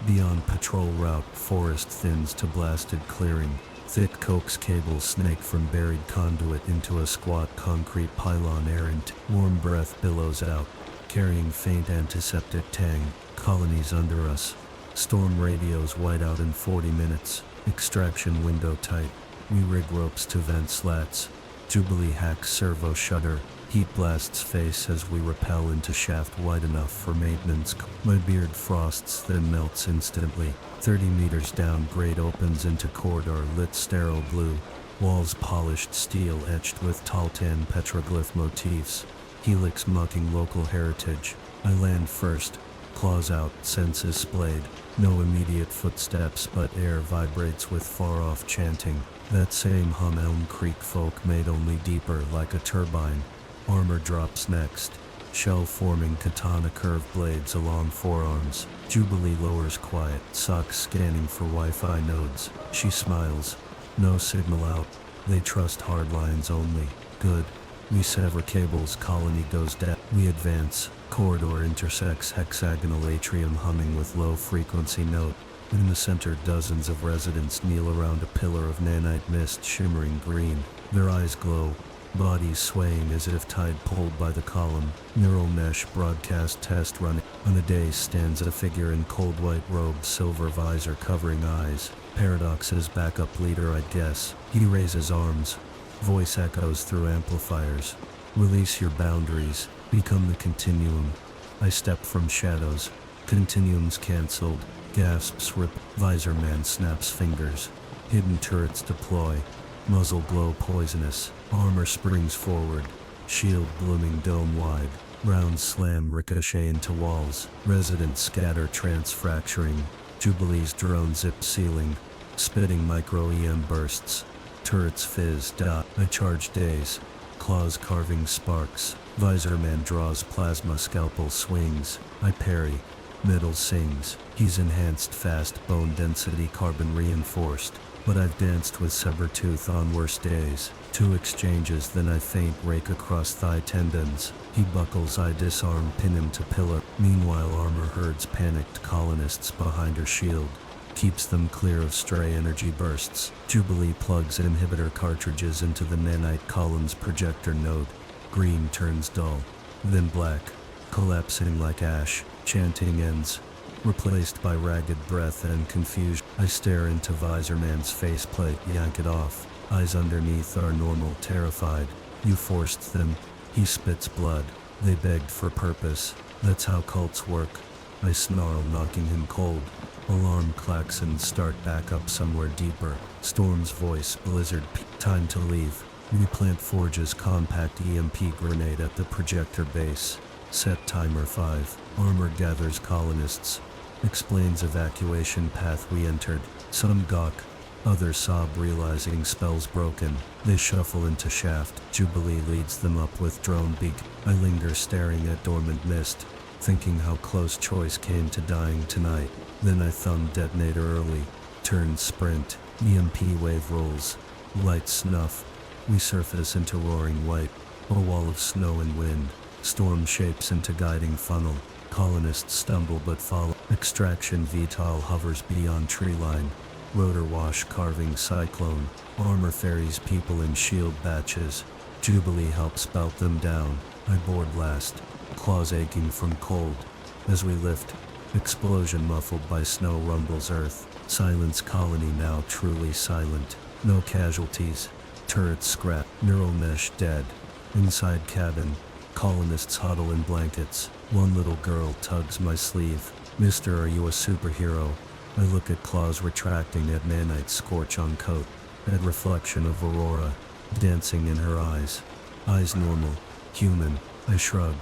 Beyond patrol route, forest thins to blasted clearing. Thick coax cable snake from buried conduit into a squat concrete pylon errant. Warm breath billows out, carrying faint antiseptic tang. Colonies under us. Storm radios white out in 40 minutes. Extraction window tight. We rig ropes to vent slats. Jubilee hacks servo shutter. Heat blasts face as we rappel into shaft wide enough for maintenance. My beard frosts, then melts instantly. 30 meters down, grate opens into corridor lit sterile blue. Walls polished steel etched with Taltan petroglyph motifs. Helix mucking local heritage. I land first. Claws out, senses splayed. No immediate footsteps, but air vibrates with far-off chanting. That same hum Elm Creek folk made, only deeper, like a turbine. Armor drops next. Shell forming katana curved blades along forearms. Jubilee lowers quiet, socks scanning for Wi-Fi nodes. She smiles. No signal out. They trust hard lines only. Good. We sever cables, colony goes down. We advance. Corridor intersects hexagonal atrium humming with low frequency note. In the center, dozens of residents kneel around a pillar of nanite mist shimmering green. Their eyes glow, bodies swaying as if tide pulled by the column. Neural mesh broadcast test running. On a dais stands a figure in cold white robe, silver visor covering eyes. Paradox's backup leader, I'd guess. He raises arms. Voice echoes through amplifiers. Release your boundaries. Become the continuum. I step from shadows. Continuums cancelled. Gasps rip. Visor man snaps fingers. Hidden turrets deploy. Muzzle glow poisonous. Armor springs forward. Shield blooming dome wide. Rounds slam ricochet into walls. Residents scatter trance fracturing. Jubilee's drone zip ceiling. Spitting micro-EM bursts. Turrets fizz. I charge days. Claws carving sparks. Visor man draws plasma scalpel swings. I parry. Metal sings. He's enhanced fast bone density carbon reinforced. But I've danced with Sabertooth on worse days. 2 exchanges, then I faint, rake across thigh tendons. He buckles, I disarm, pin him to pillar. Meanwhile, armor herds panicked colonists behind her shield. Keeps them clear of stray energy bursts. Jubilee plugs inhibitor cartridges into the nanite column's projector node. Green turns dull, then black, collapsing like ash. Chanting ends. Replaced by ragged breath and confusion. I stare into Visor Man's faceplate, yank it off. Eyes underneath are normal, terrified. You forced them. He spits blood. They begged for purpose. That's how cults work. I snarl, knocking him cold. Alarm klaxons start back up somewhere deeper. Storm's voice, blizzard, time to leave. Replant forges compact EMP grenade at the projector base. Set timer 5. Armor gathers colonists. Explains evacuation path we entered. Some gawk. Others sob, realizing spells broken. They shuffle into shaft. Jubilee leads them up with drone beak. I linger staring at dormant mist, thinking how close choice came to dying tonight. Then I thumb detonator early. Turn sprint. EMP wave rolls. Light snuff. We surface into roaring white. A wall of snow and wind. Storm shapes into guiding funnel. Colonists stumble but follow. Extraction VTOL hovers beyond tree line. Rotor wash carving cyclone. Armor ferries people in shield batches. Jubilee helps belt them down. I board last. Claws aching from cold. As we lift, explosion muffled by snow rumbles earth. Silence colony now truly silent. No casualties. Turrets scrap. Neural mesh dead. Inside cabin. Colonists huddle in blankets. One little girl tugs my sleeve. Mister, are you a superhero? I look at claws retracting at nanite scorch on coat. At reflection of Aurora, dancing in her eyes. Eyes normal. Human. I shrug.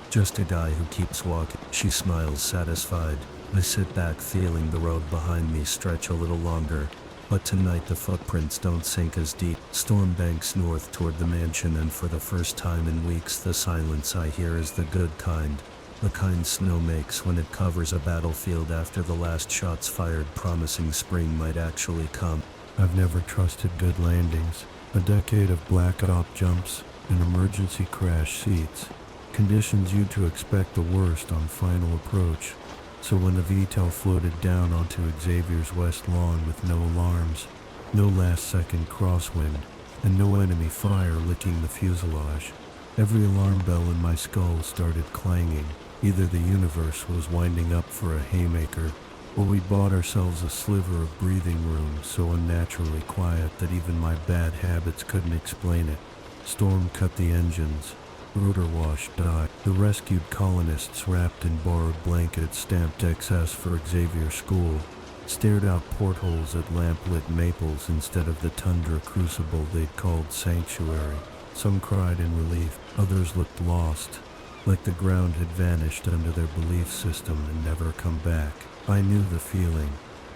Just a guy who keeps walking. She smiles satisfied. I sit back feeling the road behind me stretch a little longer. But tonight the footprints don't sink as deep. Storm banks north toward the mansion, and for the first time in weeks the silence I hear is the good kind. The kind snow makes when it covers a battlefield after the last shots fired, promising spring might actually come. I've never trusted good landings. A decade of black op jumps and emergency crash seats conditions you to expect the worst on final approach. So when the VTOL floated down onto Xavier's west lawn with no alarms, no last-second crosswind, and no enemy fire licking the fuselage, every alarm bell in my skull started clanging. Either the universe was winding up for a haymaker, or we bought ourselves a sliver of breathing room so unnaturally quiet that even my bad habits couldn't explain it. Storm cut the engines. Rotor wash died. The rescued colonists, wrapped in borrowed blankets stamped XS for Xavier School, stared out portholes at lamp-lit maples instead of the tundra crucible they'd called sanctuary. Some cried in relief. Others looked lost, like the ground had vanished under their belief system and never come back. I knew the feeling.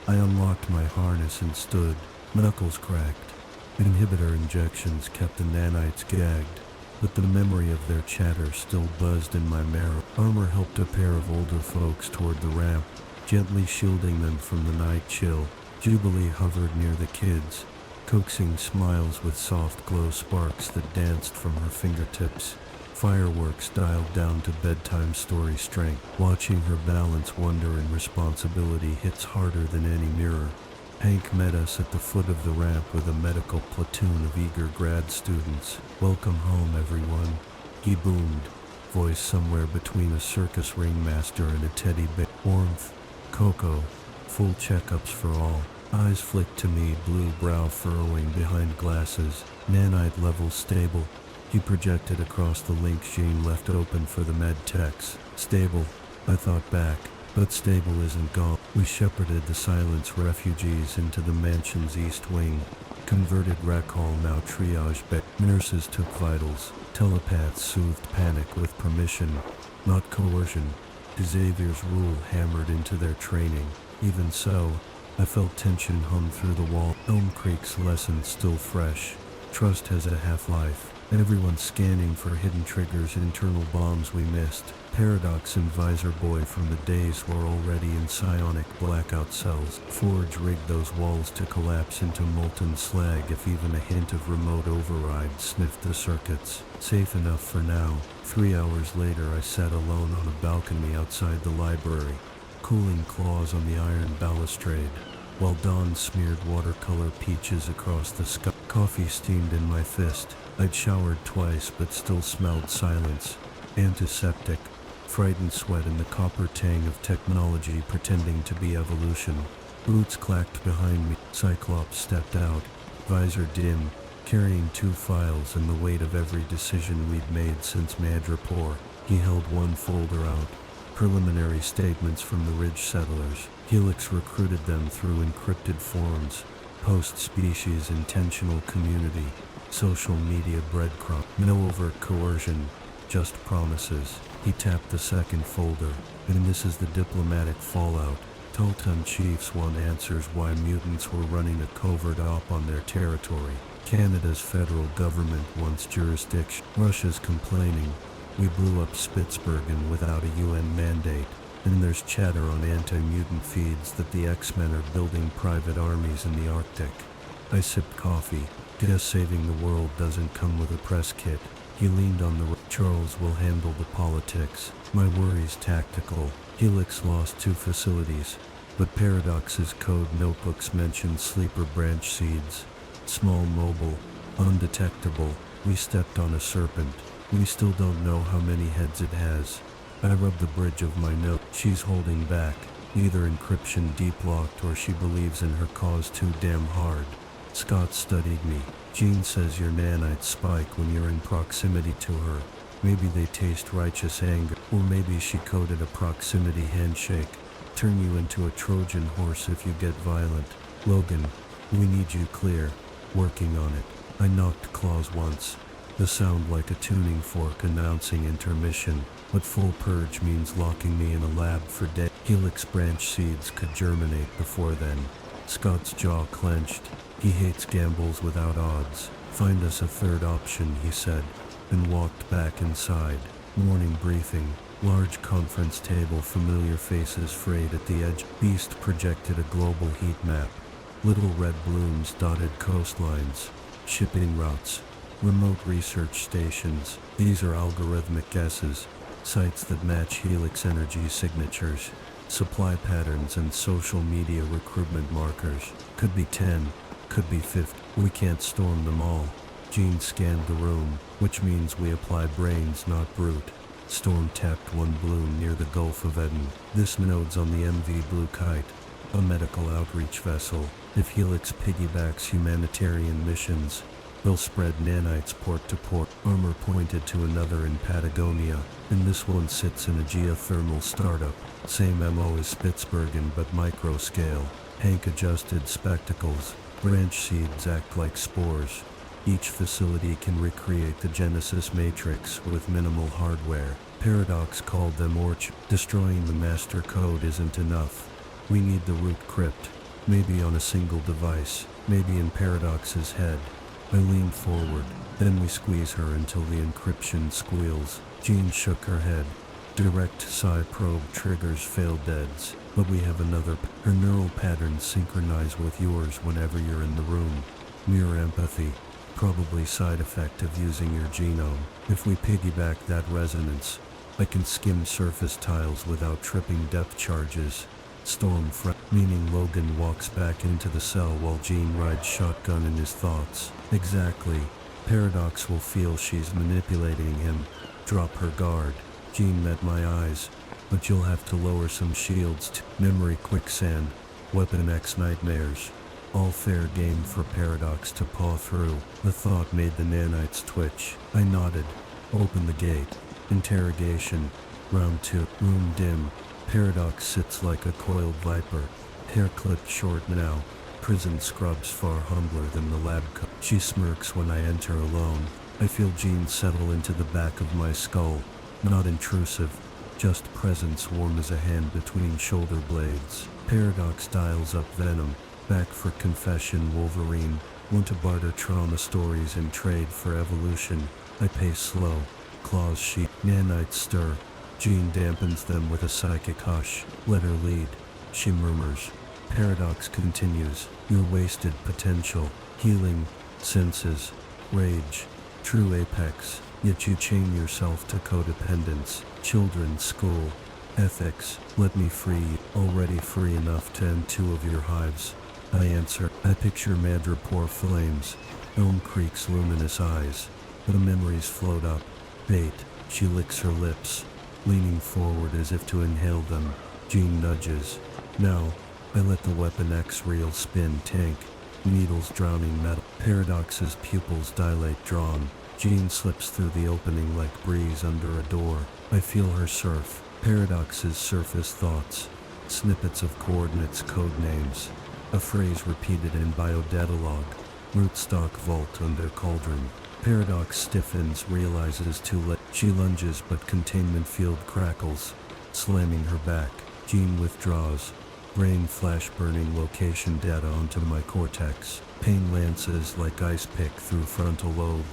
I unlocked my harness and stood, knuckles cracked. Inhibitor injections kept the nanites gagged, but the memory of their chatter still buzzed in my marrow. Armor helped a pair of older folks toward the ramp, gently shielding them from the night chill. Jubilee hovered near the kids, coaxing smiles with soft glow sparks that danced from her fingertips. Fireworks dialed down to bedtime story strength. Watching her balance wonder and responsibility hits harder than any mirror. Hank met us at the foot of the ramp with a medical platoon of eager grad students. "Welcome home, everyone," he boomed, voice somewhere between a circus ringmaster and a teddy bear. Warmth, cocoa, full checkups for all. Eyes flicked to me, blue brow furrowing behind glasses. "Nanite level stable," he projected across the link Jean left open for the med techs. "Stable," I thought back, but stable isn't gone. We shepherded the silence refugees into the mansion's east wing. Converted rec hall, now triage bay. Nurses took vitals. Telepaths soothed panic with permission, not coercion. Xavier's rule hammered into their training. Even so, I felt tension hum through the wall. Elm Creek's lesson still fresh. Trust has a half-life. Everyone scanning for hidden triggers, internal bombs we missed. Paradox and Visor Boy from the days were already in psionic blackout cells. Forge rigged those walls to collapse into molten slag if even a hint of remote override sniffed the circuits. Safe enough for now. 3 hours later I sat alone on a balcony outside the library, cooling claws on the iron balustrade, while dawn smeared watercolor peaches across the sky. Coffee steamed in my fist. I'd showered twice but still smelled silence. Antiseptic, frightened sweat and the copper tang of technology pretending to be evolution. Boots clacked behind me. Cyclops stepped out, visor dim, carrying 2 files and the weight of every decision we'd made since Madripoor. He held one folder out. Preliminary statements from the Ridge settlers. Helix recruited them through encrypted forums. Post-species intentional community. Social media breadcrumb. No overt coercion, just promises. He tapped the second folder. And this is the diplomatic fallout. Tolton chiefs want answers why mutants were running a covert op on their territory. Canada's federal government wants jurisdiction. Russia's complaining. We blew up Spitsbergen without a UN mandate. And there's chatter on anti-mutant feeds that the X-Men are building private armies in the Arctic. I sipped coffee. Guess saving the world doesn't come with a press kit. He leaned on the Charles will handle the politics. My worries tactical. Helix lost 2 facilities, but Paradox's code notebooks mentioned sleeper branch seeds. Small, mobile, undetectable. We stepped on a serpent. We still don't know how many heads it has. I rubbed the bridge of my note. She's holding back. Either encryption deep locked or she believes in her cause too damn hard. Scott studied me. Jean says your nanites spike when you're in proximity to her. Maybe they taste righteous anger. Or maybe she coded a proximity handshake. Turn you into a Trojan horse if you get violent. Logan, we need you clear. Working on it. I knocked claws once. The sound like a tuning fork announcing intermission. But full purge means locking me in a lab for days. Helix branch seeds could germinate before then. Scott's jaw clenched. He hates gambles without odds. Find us a third option, he said, and walked back inside. Morning briefing. Large conference table, familiar faces frayed at the edge. Beast projected a global heat map. Little red blooms dotted coastlines. Shipping routes. Remote research stations. These are algorithmic guesses. Sites that match Helix energy signatures. Supply patterns and social media recruitment markers. Could be 10. Could be 50. We can't storm them all. Jean scanned the room, which means we apply brains, not brute. Storm tapped one bloom near the Gulf of Eden. This node's on the MV Blue Kite, a medical outreach vessel. If Helix piggybacks humanitarian missions, they'll spread nanites port to port. Armor pointed to another in Patagonia, and this one sits in a geothermal startup. Same MO as Spitsbergen but micro scale. Hank adjusted spectacles. Branch seeds act like spores. Each facility can recreate the Genesis matrix with minimal hardware. Paradox called them orch. Destroying the master code isn't enough. We need the root crypt. Maybe on a single device. Maybe in Paradox's head. I leaned forward. Then we squeeze her until the encryption squeals. Jean shook her head. Direct psi probe triggers failed deads. But we have another. Her neural patterns synchronize with yours whenever you're in the room. Mere empathy. Probably side effect of using your genome. If we piggyback that resonance, I can skim surface tiles without tripping depth charges. Meaning Logan walks back into the cell while Jean rides shotgun in his thoughts. Exactly. Paradox will feel she's manipulating him. Drop her guard. Jean met my eyes. But you'll have to lower some shields to memory quicksand. Weapon X nightmares. All fair game for Paradox to paw through. The thought made the nanites twitch. I nodded. Open the gate. Interrogation. Round 2. Room dim. Paradox sits like a coiled viper. Hair clipped short now. Prison scrubs far humbler than the lab coat. She smirks when I enter alone. I feel Jean settle into the back of my skull. Not intrusive. Just presence warm as a hand between shoulder blades. Paradox dials up venom. Back for confession, Wolverine. Want to barter trauma stories in trade for evolution. I pace slow. Claws sheet. Nanites stir. Jean dampens them with a psychic hush. Let her lead. She murmurs. Paradox continues. Your wasted potential. Healing. Senses. Rage. True apex. Yet you chain yourself to codependence. Children's school. Ethics. Let me free you. Already free enough to end 2 of your hives. I answer. I picture Madripoor flames. Elm Creek's luminous eyes. The memories float up. Bait. She licks her lips, leaning forward as if to inhale them. Jean nudges. Now, I let the Weapon X reel spin tank. Needles drowning metal. Paradox's pupils dilate drawn. Jean slips through the opening like breeze under a door. I feel her surf. Paradox's surface thoughts. Snippets of coordinates, code names. A phrase repeated in biodatalog. Rootstock vault under cauldron. Paradox stiffens, realizes too late. She lunges, but containment field crackles, slamming her back. Jean withdraws. Brain flash burning location data onto my cortex. Pain lances like ice pick through frontal lobe,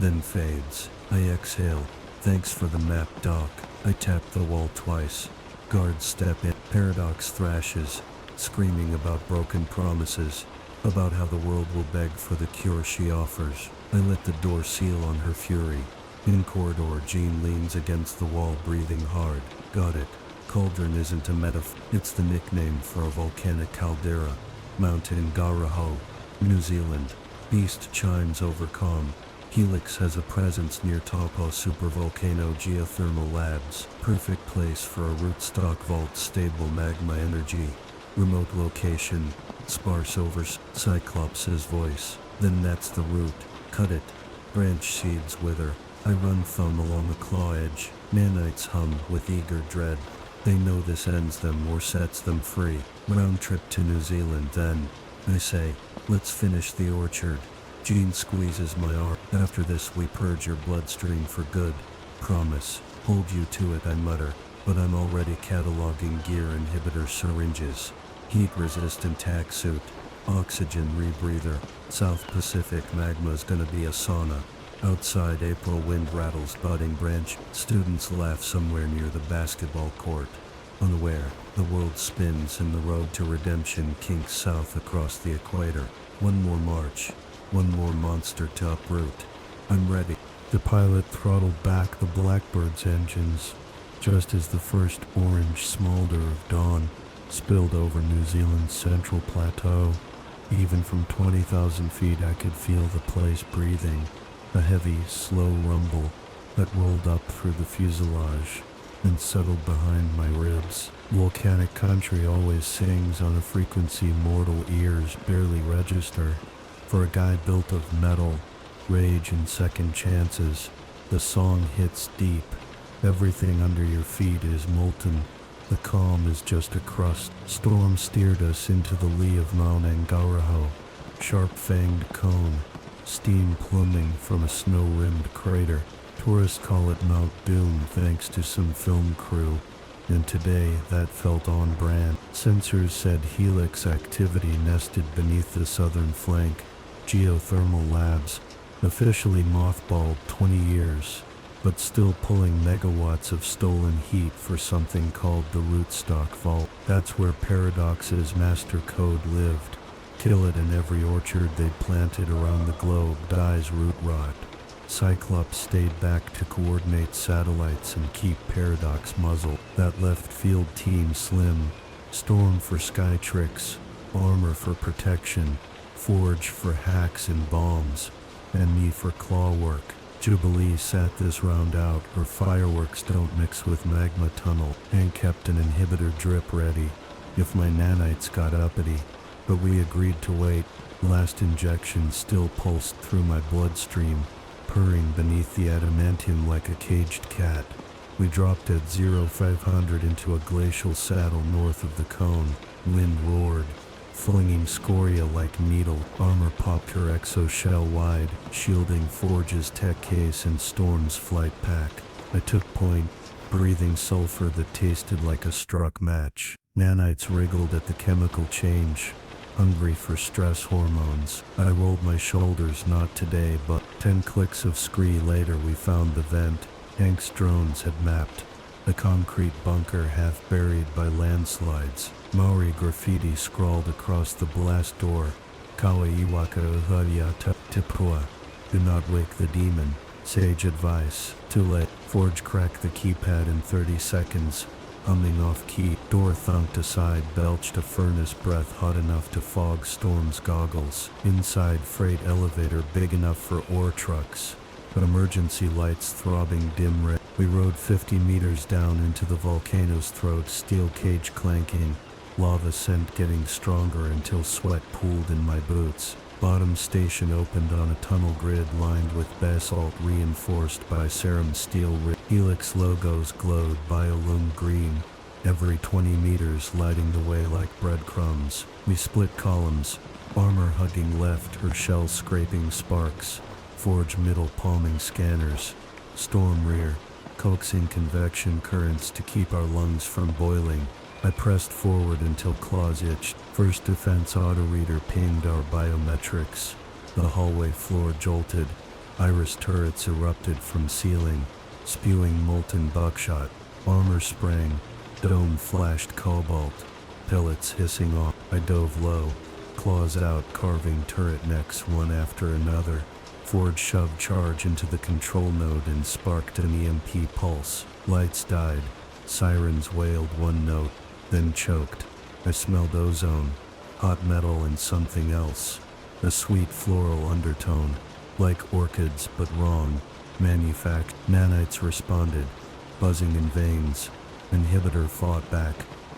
then fades. I exhale. Thanks for the map, Doc. I tap the wall twice. Guards step in. Paradox thrashes, screaming about broken promises, about how the world will beg for the cure she offers. I let the door seal on her fury. In corridor, Jean leans against the wall, breathing hard. Got it. Cauldron isn't a metaphor. It's the nickname for a volcanic caldera. Mountain Garaho, New Zealand. Beast chimes over calm. Helix has a presence near Taupo Supervolcano Geothermal Labs. Perfect place for a rootstock vault, stable magma energy. Remote location. Sparse over Cyclops' voice. Then that's the root. Cut it. Branch seeds wither. I run thumb along the claw edge. Nanites hum with eager dread. They know this ends them or sets them free. Round trip to New Zealand then. I say, let's finish the orchard. Jean squeezes my arm. After this we purge your bloodstream for good. Promise. Hold you to it, I mutter. But I'm already cataloging gear inhibitor syringes. Heat-resistant tack suit. Oxygen rebreather. South Pacific magma's gonna be a sauna. Outside, April wind rattles budding branch. Students laugh somewhere near the basketball court. Unaware, the world spins and the road to redemption kinks south across the equator. One more march. One more monster to uproot. I'm ready. The pilot throttled back the Blackbird's engines, just as the first orange smolder of dawn spilled over New Zealand's central plateau. Even from 20,000 feet I could feel the place breathing, a heavy, slow rumble that rolled up through the fuselage and settled behind my ribs. Volcanic country always sings on a frequency mortal ears barely register. For a guy built of metal, rage, and second chances, the song hits deep. Everything under your feet is molten. The calm is just a crust. Storm steered us into the lee of Mount Angaraho. Sharp-fanged cone, steam pluming from a snow-rimmed crater. Tourists call it Mount Doom thanks to some film crew. And today, that felt on brand. Sensors said Helix activity nested beneath the southern flank. Geothermal labs, officially mothballed 20 years, but still pulling megawatts of stolen heat for something called the rootstock vault. That's where Paradox's master code lived. Kill it, and every orchard they'd planted around the globe dies root rot. Cyclops stayed back to coordinate satellites and keep Paradox muzzled. That left field team slim. Storm for sky tricks, Armor for protection, Forge for hacks and bombs, and me for claw work. Jubilee sat this round out, her fireworks don't mix with magma tunnel, and kept an inhibitor drip ready if my nanites got uppity. But we agreed to wait. Last injection still pulsed through my bloodstream, purring beneath the adamantium like a caged cat. We dropped at 0500 into a glacial saddle north of the cone. Wind roared, flinging scoria like needle. Armor popped her exoshell wide, shielding Forge's tech case and Storm's flight pack. I took point, breathing sulfur that tasted like a struck match. Nanites wriggled at the chemical change, hungry for stress hormones. I rolled my shoulders, not today, but 10 clicks of scree later we found the vent. Hank's drones had mapped the concrete bunker half buried by landslides. Maori graffiti scrawled across the blast door. Kawa iwaka uhaliata tipua. Do not wake the demon. Sage advice. Too late. Forge cracked the keypad in 30 seconds. Humming off key. Door thunked aside, belched a furnace breath hot enough to fog Storm's goggles. Inside, freight elevator big enough for ore trucks. Emergency lights throbbing dim red. We rode 50 meters down into the volcano's throat, steel cage clanking, lava scent getting stronger until sweat pooled in my boots. Bottom station opened on a tunnel grid lined with basalt reinforced by serum steel. Helix logos glowed biolume green, every 20 meters lighting the way like breadcrumbs. We split columns, Armor hugging left, her shell scraping sparks. Forge middle palming scanners, Storm rear, coaxing convection currents to keep our lungs from boiling. I pressed forward until claws itched. First defense autoreader pinged our biometrics. The hallway floor jolted. Iris turrets erupted from ceiling, spewing molten buckshot. Armor sprang. Dome flashed cobalt. Pellets hissing off. I dove low, claws out, carving turret necks one after another. Forge shoved charge into the control node and sparked an EMP pulse. Lights died. Sirens wailed one note, then choked. I smelled ozone, hot metal, and something else. A sweet floral undertone, like orchids but wrong. Nanites responded, buzzing in veins. Inhibitor fought back,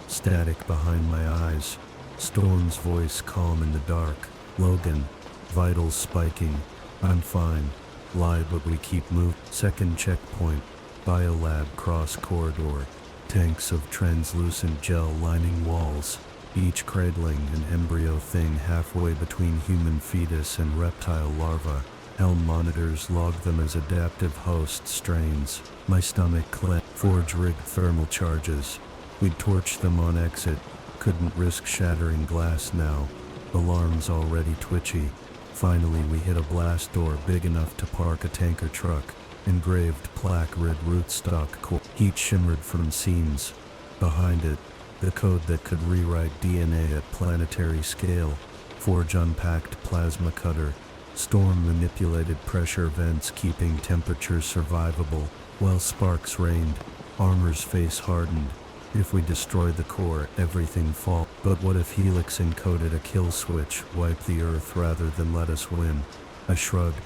static behind my eyes. Storm's voice calm in the dark. Logan, vitals spiking. I'm fine. Lie, but we keep moving. Second checkpoint. Biolab cross corridor. Tanks of translucent gel lining walls, each cradling an embryo thing halfway between human fetus and reptile larva. Helm monitors log them as adaptive host strains. My stomach clenched. Forge rigged thermal charges. We'd torch them on exit. Couldn't risk shattering glass now. Alarms already twitchy. Finally we hit a blast door big enough to park a tanker truck. Engraved plaque red rootstock core. Heat shimmered from seams. Behind it, the code that could rewrite DNA at planetary scale. Forge unpacked plasma cutter. Storm manipulated pressure vents keeping temperatures survivable. While sparks rained, Armor's face hardened. If we destroy the core, everything fall. But what if Helix encoded a kill switch, wipe the Earth rather than let us win? I shrugged.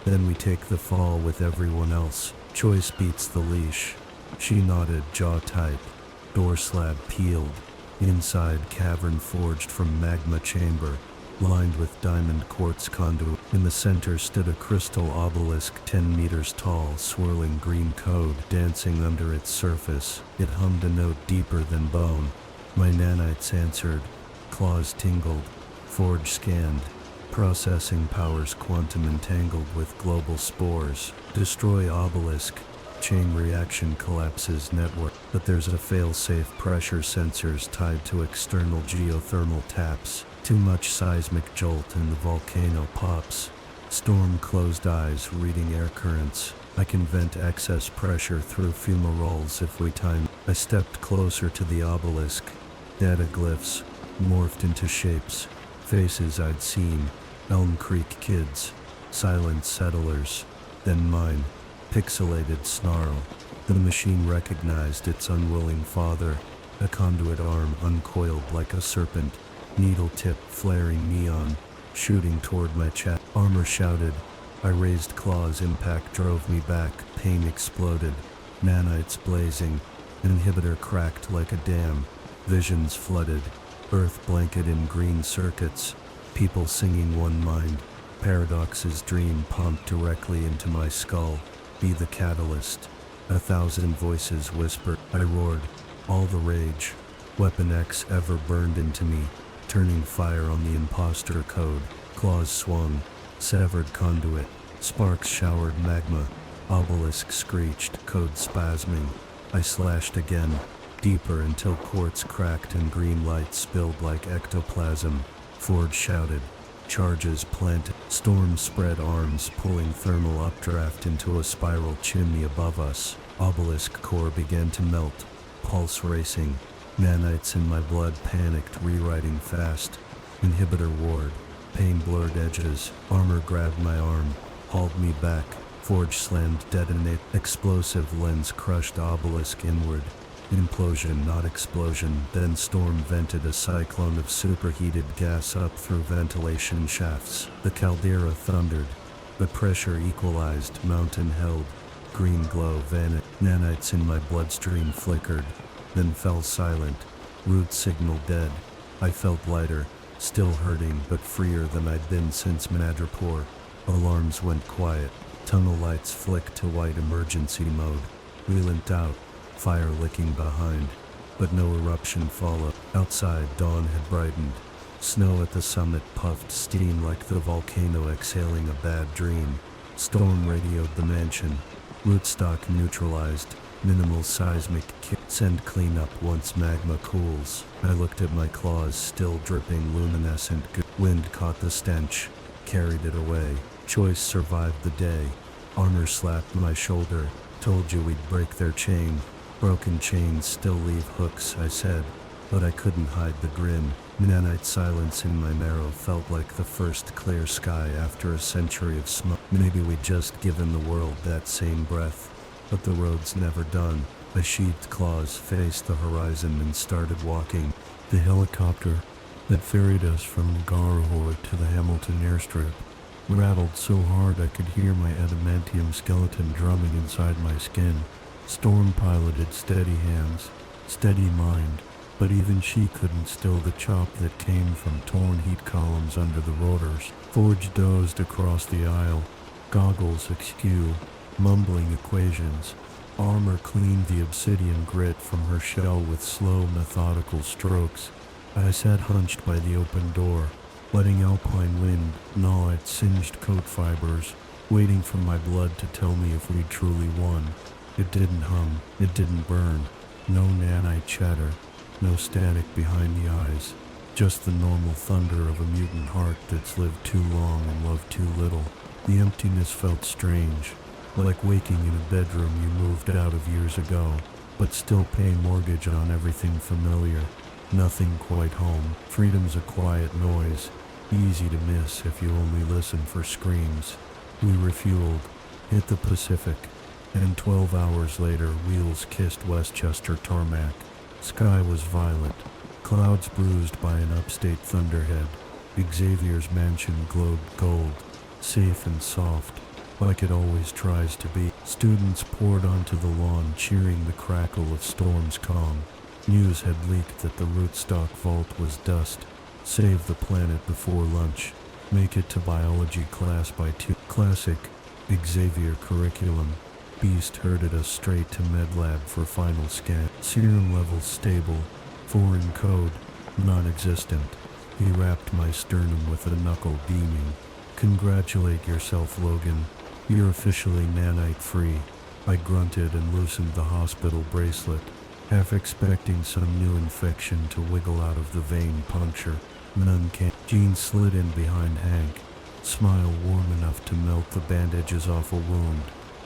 Then we take the fall with everyone else. Choice beats the leash. She nodded, jaw tight. Door slab peeled. Inside, cavern forged from magma chamber, lined with diamond quartz conduit. In the center stood a crystal obelisk 10 meters tall, swirling green code dancing under its surface. It hummed a note deeper than bone. My nanites answered. Claws tingled. Forge scanned. Processing powers quantum entangled with global spores. Destroy obelisk. Chain reaction collapses network. But there's a fail-safe pressure sensors tied to external geothermal taps. Too much seismic jolt and the volcano pops. Storm closed eyes, reading air currents. I can vent excess pressure through fumaroles if we time. I stepped closer to the obelisk. Data glyphs morphed into shapes. Faces I'd seen, Elm Creek kids, silent settlers, then mine, pixelated snarl. The machine recognized its unwilling father, a conduit arm uncoiled like a serpent, needle tip flaring neon, shooting toward my chest. Armor shouted. I raised claws. Impact drove me back. Pain exploded. Nanites blazing. Inhibitor cracked like a dam. Visions flooded. Earth blanketed in green circuits. People singing one mind. Paradox's dream pumped directly into my skull. Be the catalyst. 1,000 voices whispered. I roared. All the rage. Weapon X ever burned into me, turning fire on the imposter code. Claws swung. Severed conduit. Sparks showered magma. Obelisk screeched, code spasming. I slashed again, deeper until quartz cracked and green light spilled like ectoplasm. Ford shouted. Charges planted. Storm spread arms, pulling thermal updraft into a spiral chimney above us. Obelisk core began to melt, pulse racing. Nanites in my blood panicked, rewriting fast. Inhibitor ward. Pain blurred edges. Armor grabbed my arm, hauled me back. Forge slammed detonate. Explosive lens crushed obelisk inward. Implosion, not explosion. Then storm vented a cyclone of superheated gas up through ventilation shafts. The caldera thundered, but pressure equalized. Mountain held. Green glow vanished. Nanites in my bloodstream flickered, then fell silent. Root signal dead. I felt lighter, still hurting but freer than I'd been since Madripoor. Alarms went quiet. Tunnel lights flicked to white emergency mode. We limped out, fire licking behind, but no eruption followed. Outside, dawn had brightened. Snow at the summit puffed steam like the volcano exhaling a bad dream. Storm radioed the mansion. Rootstock neutralized. Minimal seismic kick. Send cleanup once magma cools. I looked at my claws, still dripping luminescent goo. Wind caught the stench, carried it away. Choice survived the day. Armor slapped my shoulder. Told you we'd break their chain. Broken chains still leave hooks, I said, but I couldn't hide the grin. Nanite silence in my marrow felt like the first clear sky after a century of smoke. Maybe we'd just given the world that same breath, but the road's never done. I sheathed claws, faced the horizon, and started walking. The helicopter that ferried us from Garhoy to the Hamilton airstrip rattled so hard I could hear my adamantium skeleton drumming inside my skin. Storm piloted steady hands, steady mind, but even she couldn't still the chop that came from torn heat columns under the rotors. Forge dozed across the aisle, goggles askew, mumbling equations. Armor cleaned the obsidian grit from her shell with slow, methodical strokes. I sat hunched by the open door, letting alpine wind gnaw at singed coat fibers, waiting for my blood to tell me if we truly won. It didn't hum, it didn't burn. No nanite chatter, no static behind the eyes. Just the normal thunder of a mutant heart that's lived too long and loved too little. The emptiness felt strange, like waking in a bedroom you moved out of years ago, but still pay mortgage on everything familiar. Nothing quite home. Freedom's a quiet noise, easy to miss if you only listen for screams. We refueled, hit the Pacific, and 12 hours later wheels kissed Westchester tarmac. Sky was violet, clouds bruised by an upstate thunderhead. Xavier's mansion glowed gold, safe and soft, like it always tries to be. Students poured onto the lawn, cheering the crackle of Storm's calm. News had leaked that the rootstock vault was dust. Save the planet before lunch. Make it to biology class by 2. Classic Xavier curriculum. Beast herded us straight to medlab for final scan. Serum levels stable. Foreign code non-existent. He wrapped my sternum with a knuckle, beaming. Congratulate yourself, Logan. You're officially nanite free. I grunted and loosened the hospital bracelet, half expecting some new infection to wiggle out of the vein puncture. None came. Jean slid in behind Hank, smile warm enough to melt the bandages off a wound.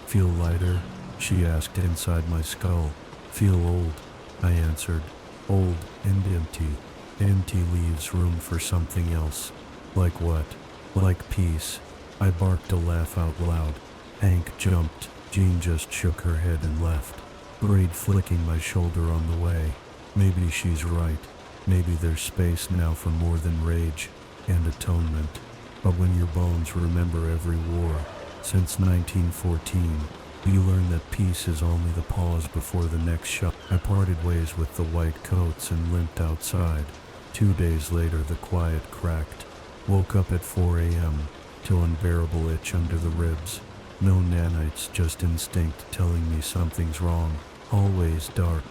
Feel lighter? She asked inside my skull. Feel old, I answered. Old and empty. Empty leaves room for something else. Like what? Like peace. I barked a laugh out loud. Hank jumped. Jean just shook her head and left. Braid flicking my shoulder on the way. Maybe she's right. Maybe there's space now for more than rage and atonement. But when your bones remember every war since 1914, you learn that peace is only the pause before the next shot. I parted ways with the white coats and limped outside. 2 days later, the quiet cracked. Woke up at 4 a.m. to unbearable itch under the ribs. No nanites, just instinct telling me something's wrong. Hallways dark,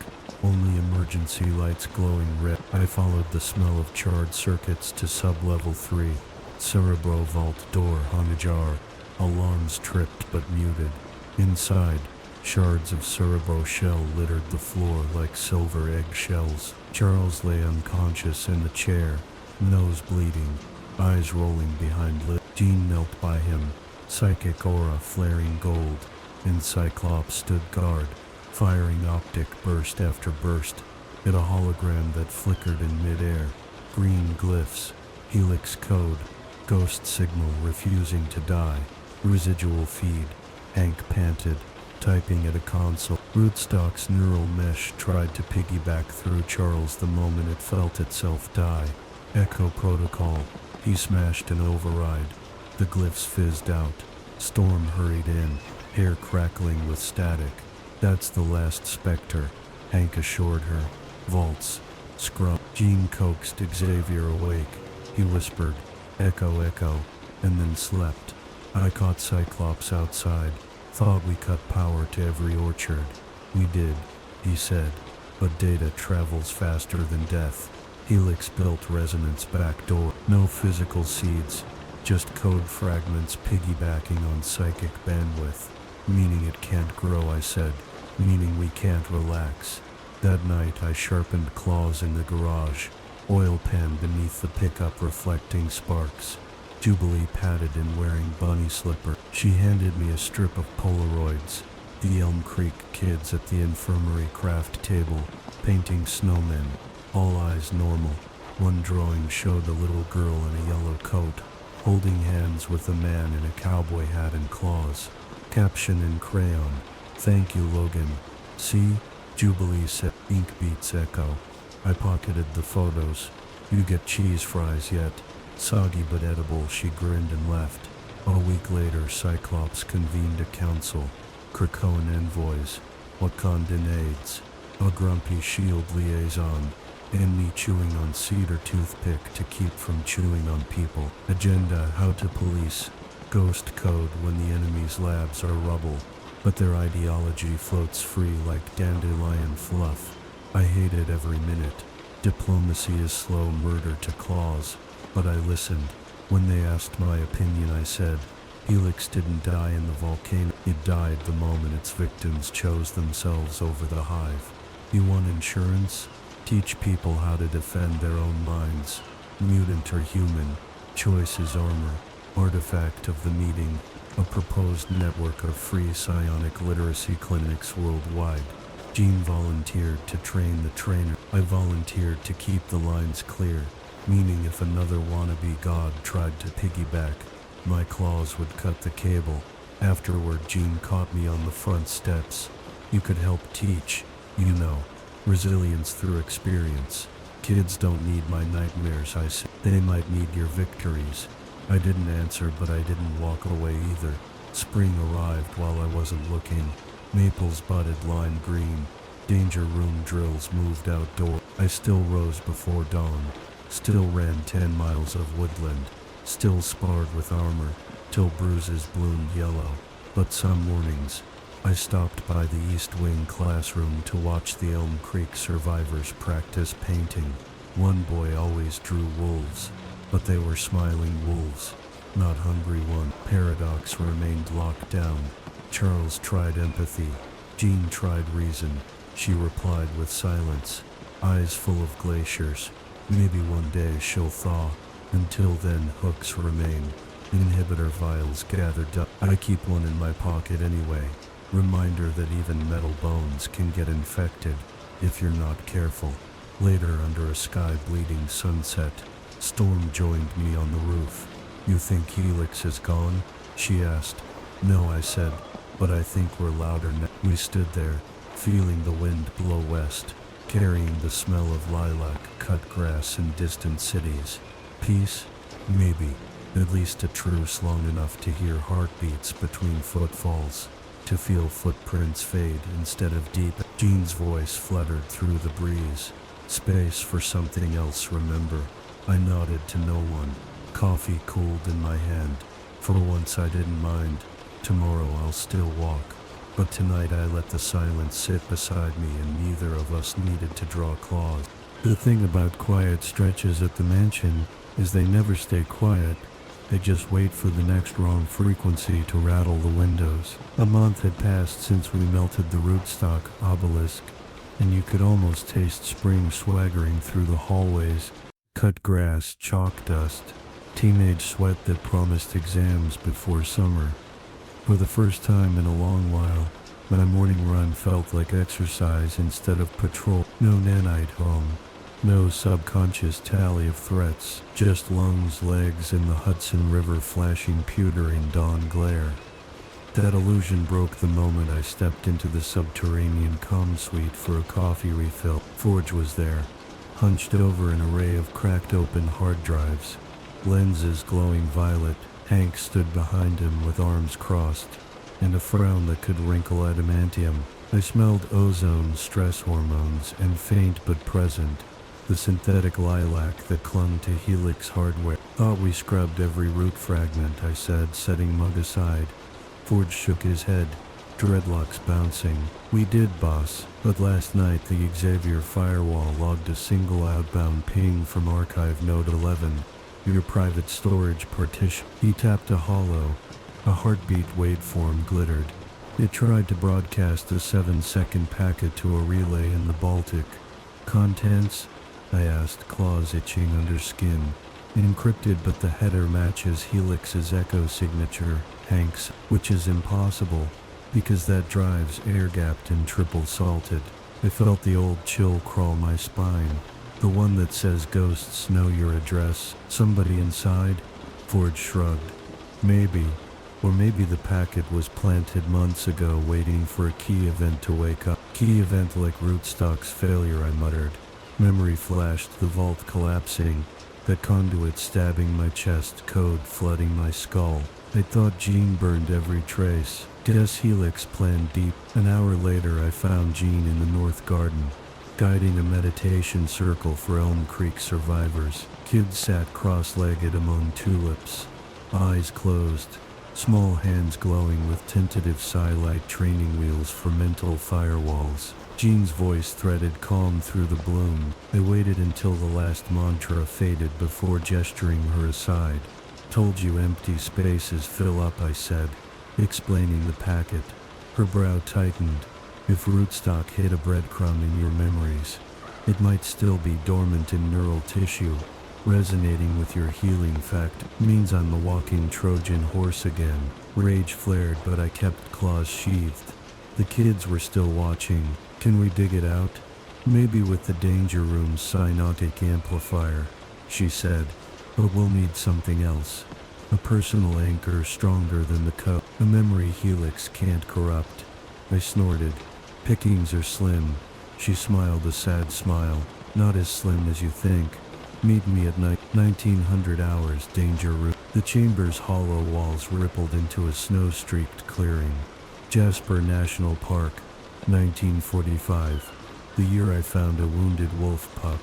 only emergency lights glowing red. I followed the smell of charred circuits to sub-level 3. Cerebro vault door hung ajar. Alarms tripped but muted. Inside, shards of Cerebro shell littered the floor like silver eggshells. Charles lay unconscious in the chair, nose bleeding, eyes rolling behind lips. Jean knelt by him, psychic aura flaring gold, and Cyclops stood guard, firing optic burst after burst at a hologram that flickered in midair. Green glyphs, helix code, ghost signal refusing to die, residual feed. Hank panted, typing at a console. Rootstock's neural mesh tried to piggyback through Charles the moment it felt itself die. Echo protocol. He smashed an override. The glyphs fizzed out. Storm hurried in, hair crackling with static. That's the last specter, Hank assured her. Vaults. Scrum. Jean coaxed Xavier awake. He whispered, "Echo, echo," and then slept. I caught Cyclops outside. Thought we cut power to every orchard. We did, he said, but data travels faster than death. Helix built resonance backdoor. No physical seeds, just code fragments piggybacking on psychic bandwidth. Meaning it can't grow, I said. Meaning we can't relax. That night I sharpened claws in the garage. Oil pan beneath the pickup reflecting sparks. Jubilee patted and wearing bunny slipper. She handed me a strip of Polaroids. The Elm Creek kids at the infirmary craft table, painting snowmen. All eyes normal. One drawing showed a little girl in a yellow coat, holding hands with a man in a cowboy hat and claws. Caption in crayon, "Thank you, Logan." "See?" Jubilee said. Ink beats echo. I pocketed the photos. "You get cheese fries yet?" Soggy but edible, she grinned and left. A week later, Cyclops convened a council. Krakoan envoys, Wakandinades, a grumpy shield liaison, and me chewing on cedar toothpick to keep from chewing on people. Agenda: how to police. Ghost code when the enemy's labs are rubble, but their ideology floats free like dandelion fluff. I hate it every minute. Diplomacy is slow murder to claws. But I listened. When they asked my opinion, I said, Helix didn't die in the volcano. It died the moment its victims chose themselves over the hive. You want insurance? Teach people how to defend their own minds. Mutant or human. Choice is armor. Artifact of the meeting. A proposed network of free psionic literacy clinics worldwide. Jean volunteered to train the trainer. I volunteered to keep the lines clear. Meaning if another wannabe god tried to piggyback, my claws would cut the cable. Afterward, Jean caught me on the front steps. "You could help teach, you know, resilience through experience. Kids don't need my nightmares," I said. "They might need your victories." I didn't answer, but I didn't walk away either. Spring arrived while I wasn't looking. Maples budded lime green. Danger room drills moved outdoor. I still rose before dawn. Still ran 10 miles of woodland, still sparred with armor, till bruises bloomed yellow. But some mornings, I stopped by the East Wing classroom to watch the Elm Creek survivors practice painting. One boy always drew wolves, but they were smiling wolves, not hungry ones. Paradox remained locked down. Charles tried empathy. Jean tried reason. She replied with silence, eyes full of glaciers. Maybe one day she'll thaw. Until then, hooks remain. Inhibitor vials gathered up. I keep one in my pocket anyway. Reminder that even metal bones can get infected if you're not careful. Later, under a sky-bleeding sunset, Storm joined me on the roof. "You think Helix is gone?" she asked. "No," I said, "but I think we're louder now." We stood there, feeling the wind blow west, carrying the smell of lilac, cut grass, and distant cities. Peace? Maybe. At least a truce long enough to hear heartbeats between footfalls, to feel footprints fade instead of deep. Jean's voice fluttered through the breeze. "Space for something else, remember?" I nodded to no one. Coffee cooled in my hand. For once I didn't mind. Tomorrow I'll still walk. But tonight I let the silence sit beside me, and neither of us needed to draw claws. The thing about quiet stretches at the mansion is they never stay quiet. They just wait for the next wrong frequency to rattle the windows. A month had passed since we melted the rootstock obelisk, and you could almost taste spring swaggering through the hallways. Cut grass, chalk dust, teenage sweat that promised exams before summer. For the first time in a long while, my morning run felt like exercise instead of patrol. No nanite home. No subconscious tally of threats, just lungs, legs, and the Hudson River flashing pewter in dawn glare. That illusion broke the moment I stepped into the subterranean comm suite for a coffee refill. Forge was there, hunched over an array of cracked open hard drives, lenses glowing violet. Hank stood behind him with arms crossed, and a frown that could wrinkle adamantium. I smelled ozone, stress hormones, and faint but present, the synthetic lilac that clung to Helix hardware. "Thought we scrubbed every root fragment," I said, setting mug aside. Forge shook his head, dreadlocks bouncing. "We did, boss, but last night the Xavier firewall logged a single outbound ping from archive node 11, your private storage partition." He tapped a hollow. A heartbeat waveform glittered. It tried to broadcast a 7-second packet to a relay in the Baltic. "Contents?" I asked, claws itching under skin. "Encrypted, but the header matches Helix's echo signature, Hank's, which is impossible, because that drive's air-gapped and triple-salted." I felt the old chill crawl my spine. "The one that says ghosts know your address. Somebody inside?" Ford shrugged. "Maybe. Or maybe the packet was planted months ago waiting for a key event to wake up." "Key event like rootstock's failure," I muttered. Memory flashed, the vault collapsing, that conduit stabbing my chest, code flooding my skull. I thought Jean burned every trace. Guess Helix planned deep. An hour later I found Jean in the North Garden, guiding a meditation circle for Elm Creek survivors. Kids sat cross-legged among tulips, eyes closed, small hands glowing with tentative psi-light training wheels for mental firewalls. Jean's voice threaded calm through the bloom. I waited until the last mantra faded before gesturing her aside. "Told you empty spaces fill up," I said, explaining the packet. Her brow tightened. "If rootstock hit a breadcrumb in your memories, it might still be dormant in neural tissue, resonating with your healing fact. Means I'm the walking Trojan horse again." Rage flared, but I kept claws sheathed. The kids were still watching. "Can we dig it out?" "Maybe with the danger room's cyanotic amplifier," she said, "but we'll need something else. A personal anchor stronger than the code. A memory Helix can't corrupt." I snorted. "Pickings are slim." She smiled a sad smile. "Not as slim as you think. Meet me at night. 1900 hours, danger room." The chamber's hollow walls rippled into a snow-streaked clearing. Jasper National Park, 1945. The year I found a wounded wolf pup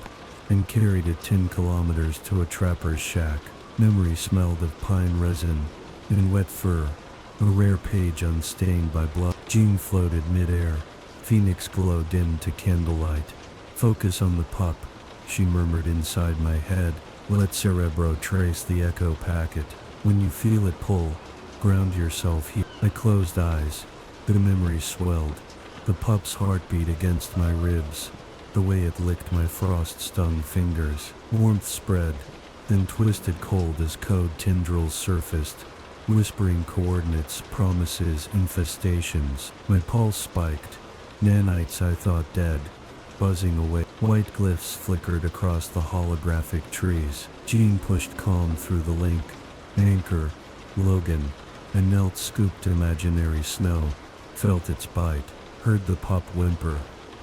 and carried it 10 kilometers to a trapper's shack. Memory smelled of pine resin and wet fur, a rare page unstained by blood. Jean floated mid-air, phoenix glow dimmed to candlelight. "Focus on the pup," she murmured inside my head. "Let Cerebro trace the echo packet. When you feel it pull, ground yourself here." I closed eyes. The memory swelled. The pup's heartbeat against my ribs, the way it licked my frost-stung fingers. Warmth spread, then twisted cold as code tendrils surfaced, whispering coordinates, promises, infestations. My pulse spiked. Nanites I thought dead, buzzing away. White glyphs flickered across the holographic trees. Jean pushed calm through the link. Anchor, Logan, and knelt scooped imaginary snow. Felt its bite. Heard the pup whimper.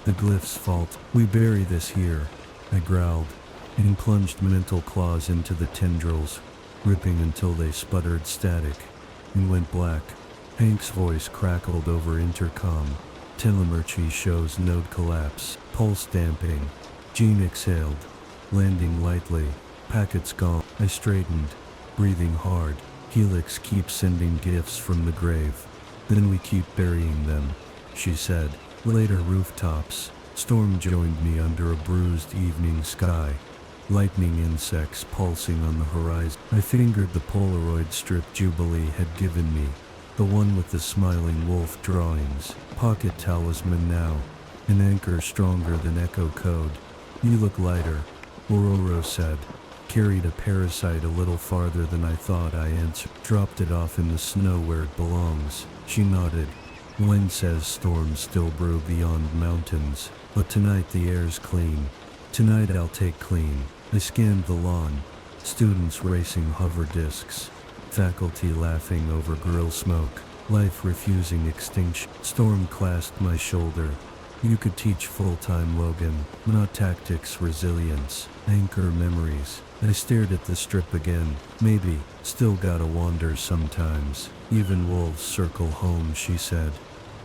The glyph's fault. We bury this here, I growled, and plunged mental claws into the tendrils, ripping until they sputtered static and went black. Hank's voice crackled over intercom. Telemetry shows node collapse. Pulse damping. Jean exhaled, landing lightly. Packets gone. I straightened, breathing hard. Helix keeps sending gifts from the grave. Then we keep burying them, she said. Later rooftops. Storm joined me under a bruised evening sky. Lightning insects pulsing on the horizon. I fingered the Polaroid strip Jubilee had given me. The one with the smiling wolf drawings. Pocket talisman now. An anchor stronger than echo code. You look lighter, Ororo said. Carried a parasite a little farther than I thought. I answered. Dropped it off in the snow where it belongs. She nodded. Wind says storms still brew beyond mountains, but tonight the air's clean. Tonight I'll take clean. I scanned the lawn. Students racing hover discs. Faculty laughing over grill smoke. Life refusing extinction. Storm clasped my shoulder. You could teach full-time, Logan. Not tactics, resilience. Anchor memories. I stared at the strip again. Maybe. Still gotta wander sometimes. Even wolves circle home, she said.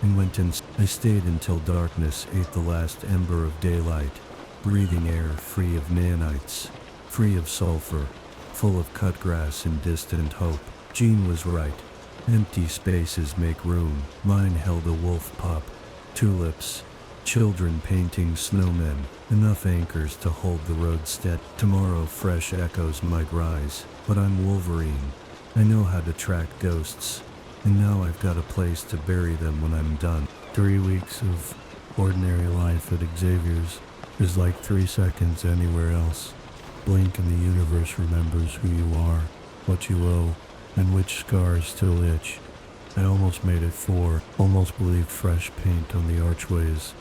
And went in. I stayed until darkness ate the last ember of daylight. Breathing air free of nanites. Free of sulfur. Full of cut grass and distant hope. Jean was right. Empty spaces make room. Mine held a wolf pup. Tulips. Children painting snowmen. Enough anchors to hold the road steady. Tomorrow fresh echoes might rise. But I'm Wolverine. I know how to track ghosts. And now I've got a place to bury them when I'm done. 3 weeks of ordinary life at Xavier's is like 3 seconds anywhere else. Blink and the universe remembers who you are, what you owe, and which scars still itch. I almost made it 4, almost believed fresh paint on the archways,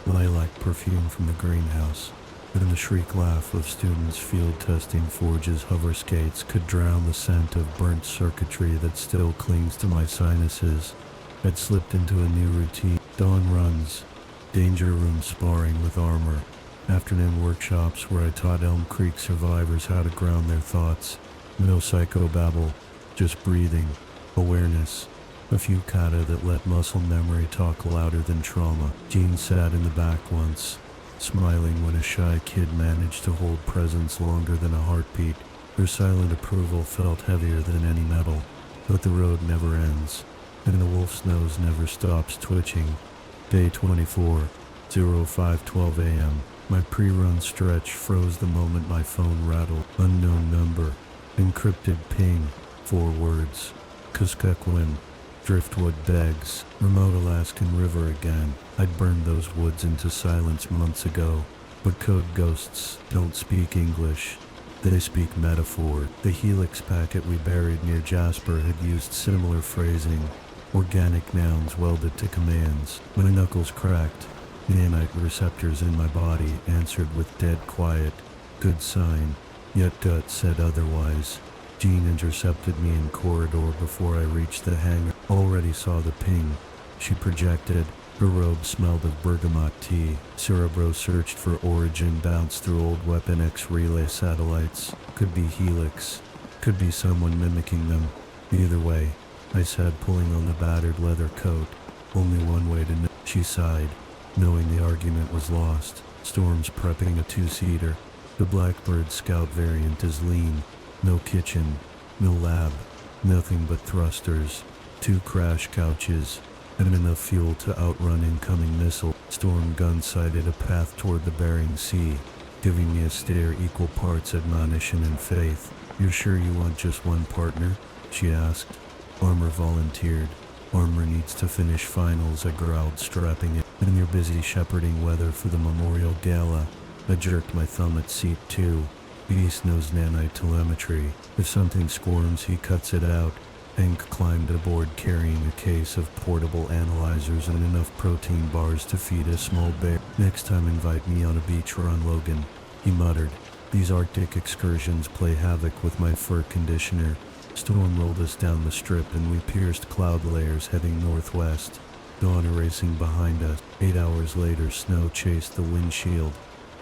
lilac perfume from the greenhouse. But in the shriek laugh of students field testing Forge's hover skates could drown the scent of burnt circuitry that still clings to my sinuses. I'd slipped into a new routine. Dawn runs, danger room sparring with armor, afternoon workshops where I taught Elm Creek survivors how to ground their thoughts. No psychobabble, just breathing, awareness. A few kata that let muscle memory talk louder than trauma. Jean sat in the back once, smiling when a shy kid managed to hold presence longer than a heartbeat. Her silent approval felt heavier than any metal. But the road never ends, and the wolf's nose never stops twitching. Day 24, 05:12 a.m. My pre-run stretch froze the moment my phone rattled. Unknown number. Encrypted ping. 4 words. Kuskokwim. Driftwood begs. Remote Alaskan River again. I'd burned those woods into silence months ago. But code ghosts don't speak English. They speak metaphor. The Helix packet we buried near Jasper had used similar phrasing. Organic nouns welded to commands. My knuckles cracked. Nanite receptors in my body answered with dead quiet. Good sign. Yet gut said otherwise. Jean intercepted me in corridor before I reached the hangar. Already saw the ping. She projected. Her robe smelled of bergamot tea. Cerebro searched for origin, bounced through old Weapon X relay satellites. Could be Helix. Could be someone mimicking them. Either way, I said, pulling on the battered leather coat. Only one way to know. She sighed, knowing the argument was lost. Storm's prepping a 2-seater. The Blackbird Scout variant is lean. No kitchen, no lab, nothing but thrusters, 2 crash couches, and enough fuel to outrun incoming missile. Storm gun sighted a path toward the Bering Sea, giving me a stare equal parts admonition and faith. "You're sure you want just one partner?" she asked. Armor volunteered. "Armor needs to finish finals," I growled, strapping it. "And you're busy shepherding weather for the Memorial Gala." I jerked my thumb at seat 2. Beast knows nanite telemetry. If something squirms, he cuts it out. Hank climbed aboard carrying a case of portable analyzers and enough protein bars to feed a small bear. Next time invite me on a beach run, Logan, he muttered. These Arctic excursions play havoc with my fur conditioner. Storm rolled us down the strip and we pierced cloud layers heading northwest. Dawn erasing behind us. 8 hours later, snow chased the windshield.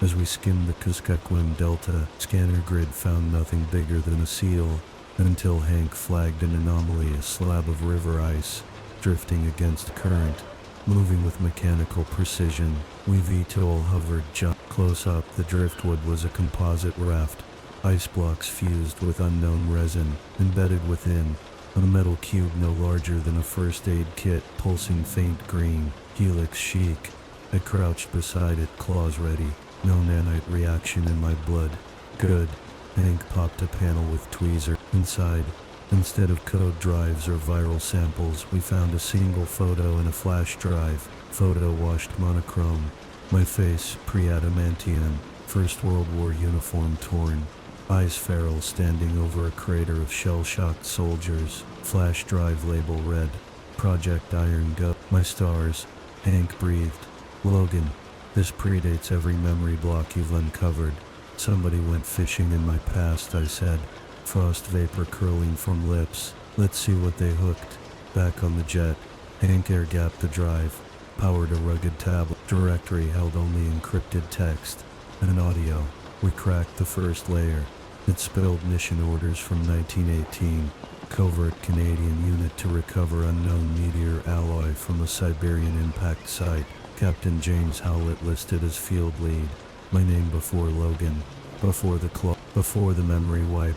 As we skimmed the Kuskokwim Delta, scanner grid found nothing bigger than a seal, until Hank flagged an anomaly, a slab of river ice, drifting against current. Moving with mechanical precision, we VTOL hovered close up. The driftwood was a composite raft, ice blocks fused with unknown resin, embedded within, a metal cube no larger than a first aid kit, pulsing faint green, helix chic. I crouched beside it, claws ready. No nanite reaction in my blood. Good. Hank popped a panel with tweezer. Inside, instead of code drives or viral samples, we found a single photo in a flash drive. Photo washed monochrome. My face, pre-adamantium. First World War uniform torn. Eyes feral, standing over a crater of shell-shocked soldiers. Flash drive label red. Project Iron Go. My stars. Hank breathed. Logan, this predates every memory block you've uncovered. Somebody went fishing in my past, I said. Frost vapor curling from lips. Let's see what they hooked. Back on the jet, Hank air-gapped the drive. Powered a rugged tablet. Directory held only encrypted text and audio. We cracked the first layer. It spelled mission orders from 1918. Covert Canadian unit to recover unknown meteor alloy from a Siberian impact site. Captain James Howlett listed as field lead. My name before Logan. Before the claw. Before the memory wipe.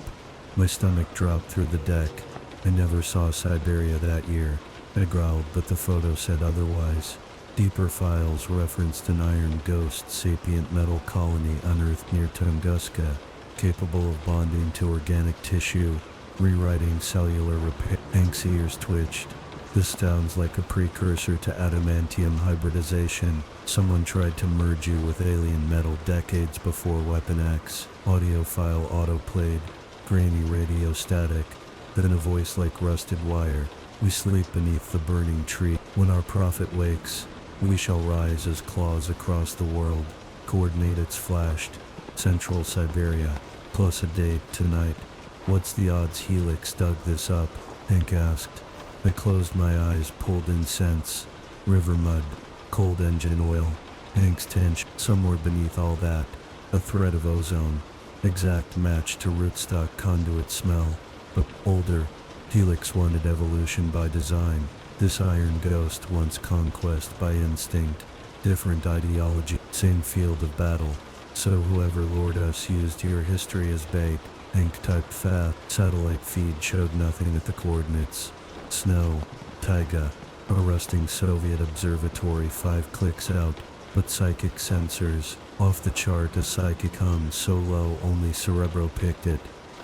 My stomach dropped through the deck. I never saw Siberia that year. I growled, but the photo said otherwise. Deeper files referenced an iron ghost sapient metal colony unearthed near Tunguska, capable of bonding to organic tissue, rewriting cellular repair. Hank's ears twitched. This sounds like a precursor to adamantium hybridization. Someone tried to merge you with alien metal decades before Weapon X. Audio file auto-played, grainy radio static, then a voice like rusted wire. We sleep beneath the burning tree. When our prophet wakes, we shall rise as claws across the world. Coordinates flashed. Central Siberia. Plus a date tonight. What's the odds Helix dug this up? Hank asked. I closed my eyes, pulled in scents. River mud. Cold engine oil. Hank's tension. Somewhere beneath all that, a thread of ozone. Exact match to rootstock conduit smell. But older. Helix wanted evolution by design. This iron ghost wants conquest by instinct. Different ideology, same field of battle. So whoever lured us used your history as bait. Hank typed fat. Satellite feed showed nothing at the coordinates. Snow. Taiga. A rusting Soviet observatory 5 clicks out. But psychic sensors. Off the chart, a psychic hum so low only Cerebro picked it.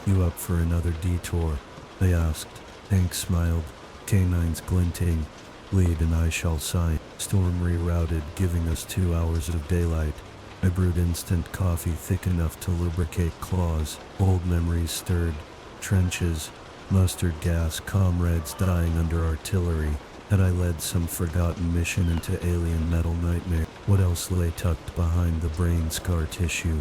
You up for another detour? I asked. Hank smiled. Canines glinting. Lead and I shall sign. Storm rerouted, giving us 2 hours of daylight. I brewed instant coffee thick enough to lubricate claws. Old memories stirred. Trenches. Mustard gas, comrades dying under artillery. Had I led some forgotten mission into alien metal nightmare? What else lay tucked behind the brain scar tissue?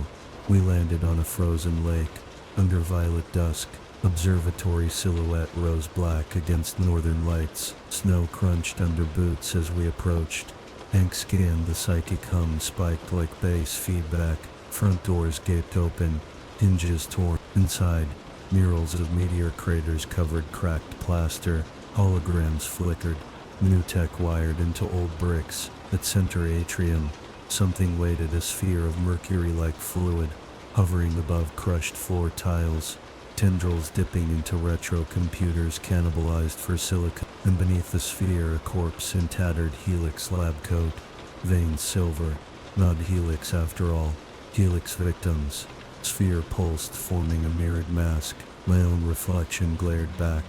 We landed on a frozen lake. Under violet dusk. Observatory silhouette rose black against northern lights. Snow crunched under boots as we approached. Hank scanned. The psychic hum spiked like bass feedback. Front doors gaped open. Hinges torn. Inside, murals of meteor craters covered cracked plaster. Holograms flickered. New tech wired into old bricks. At center atrium, something weighted, a sphere of mercury-like fluid, hovering above crushed floor tiles. Tendrils dipping into retro computers cannibalized for silicon, and beneath the sphere a corpse in tattered Helix lab coat. Veins silver. Not Helix after all. Helix victims. Sphere pulsed, forming a mirrored mask. My own reflection glared back,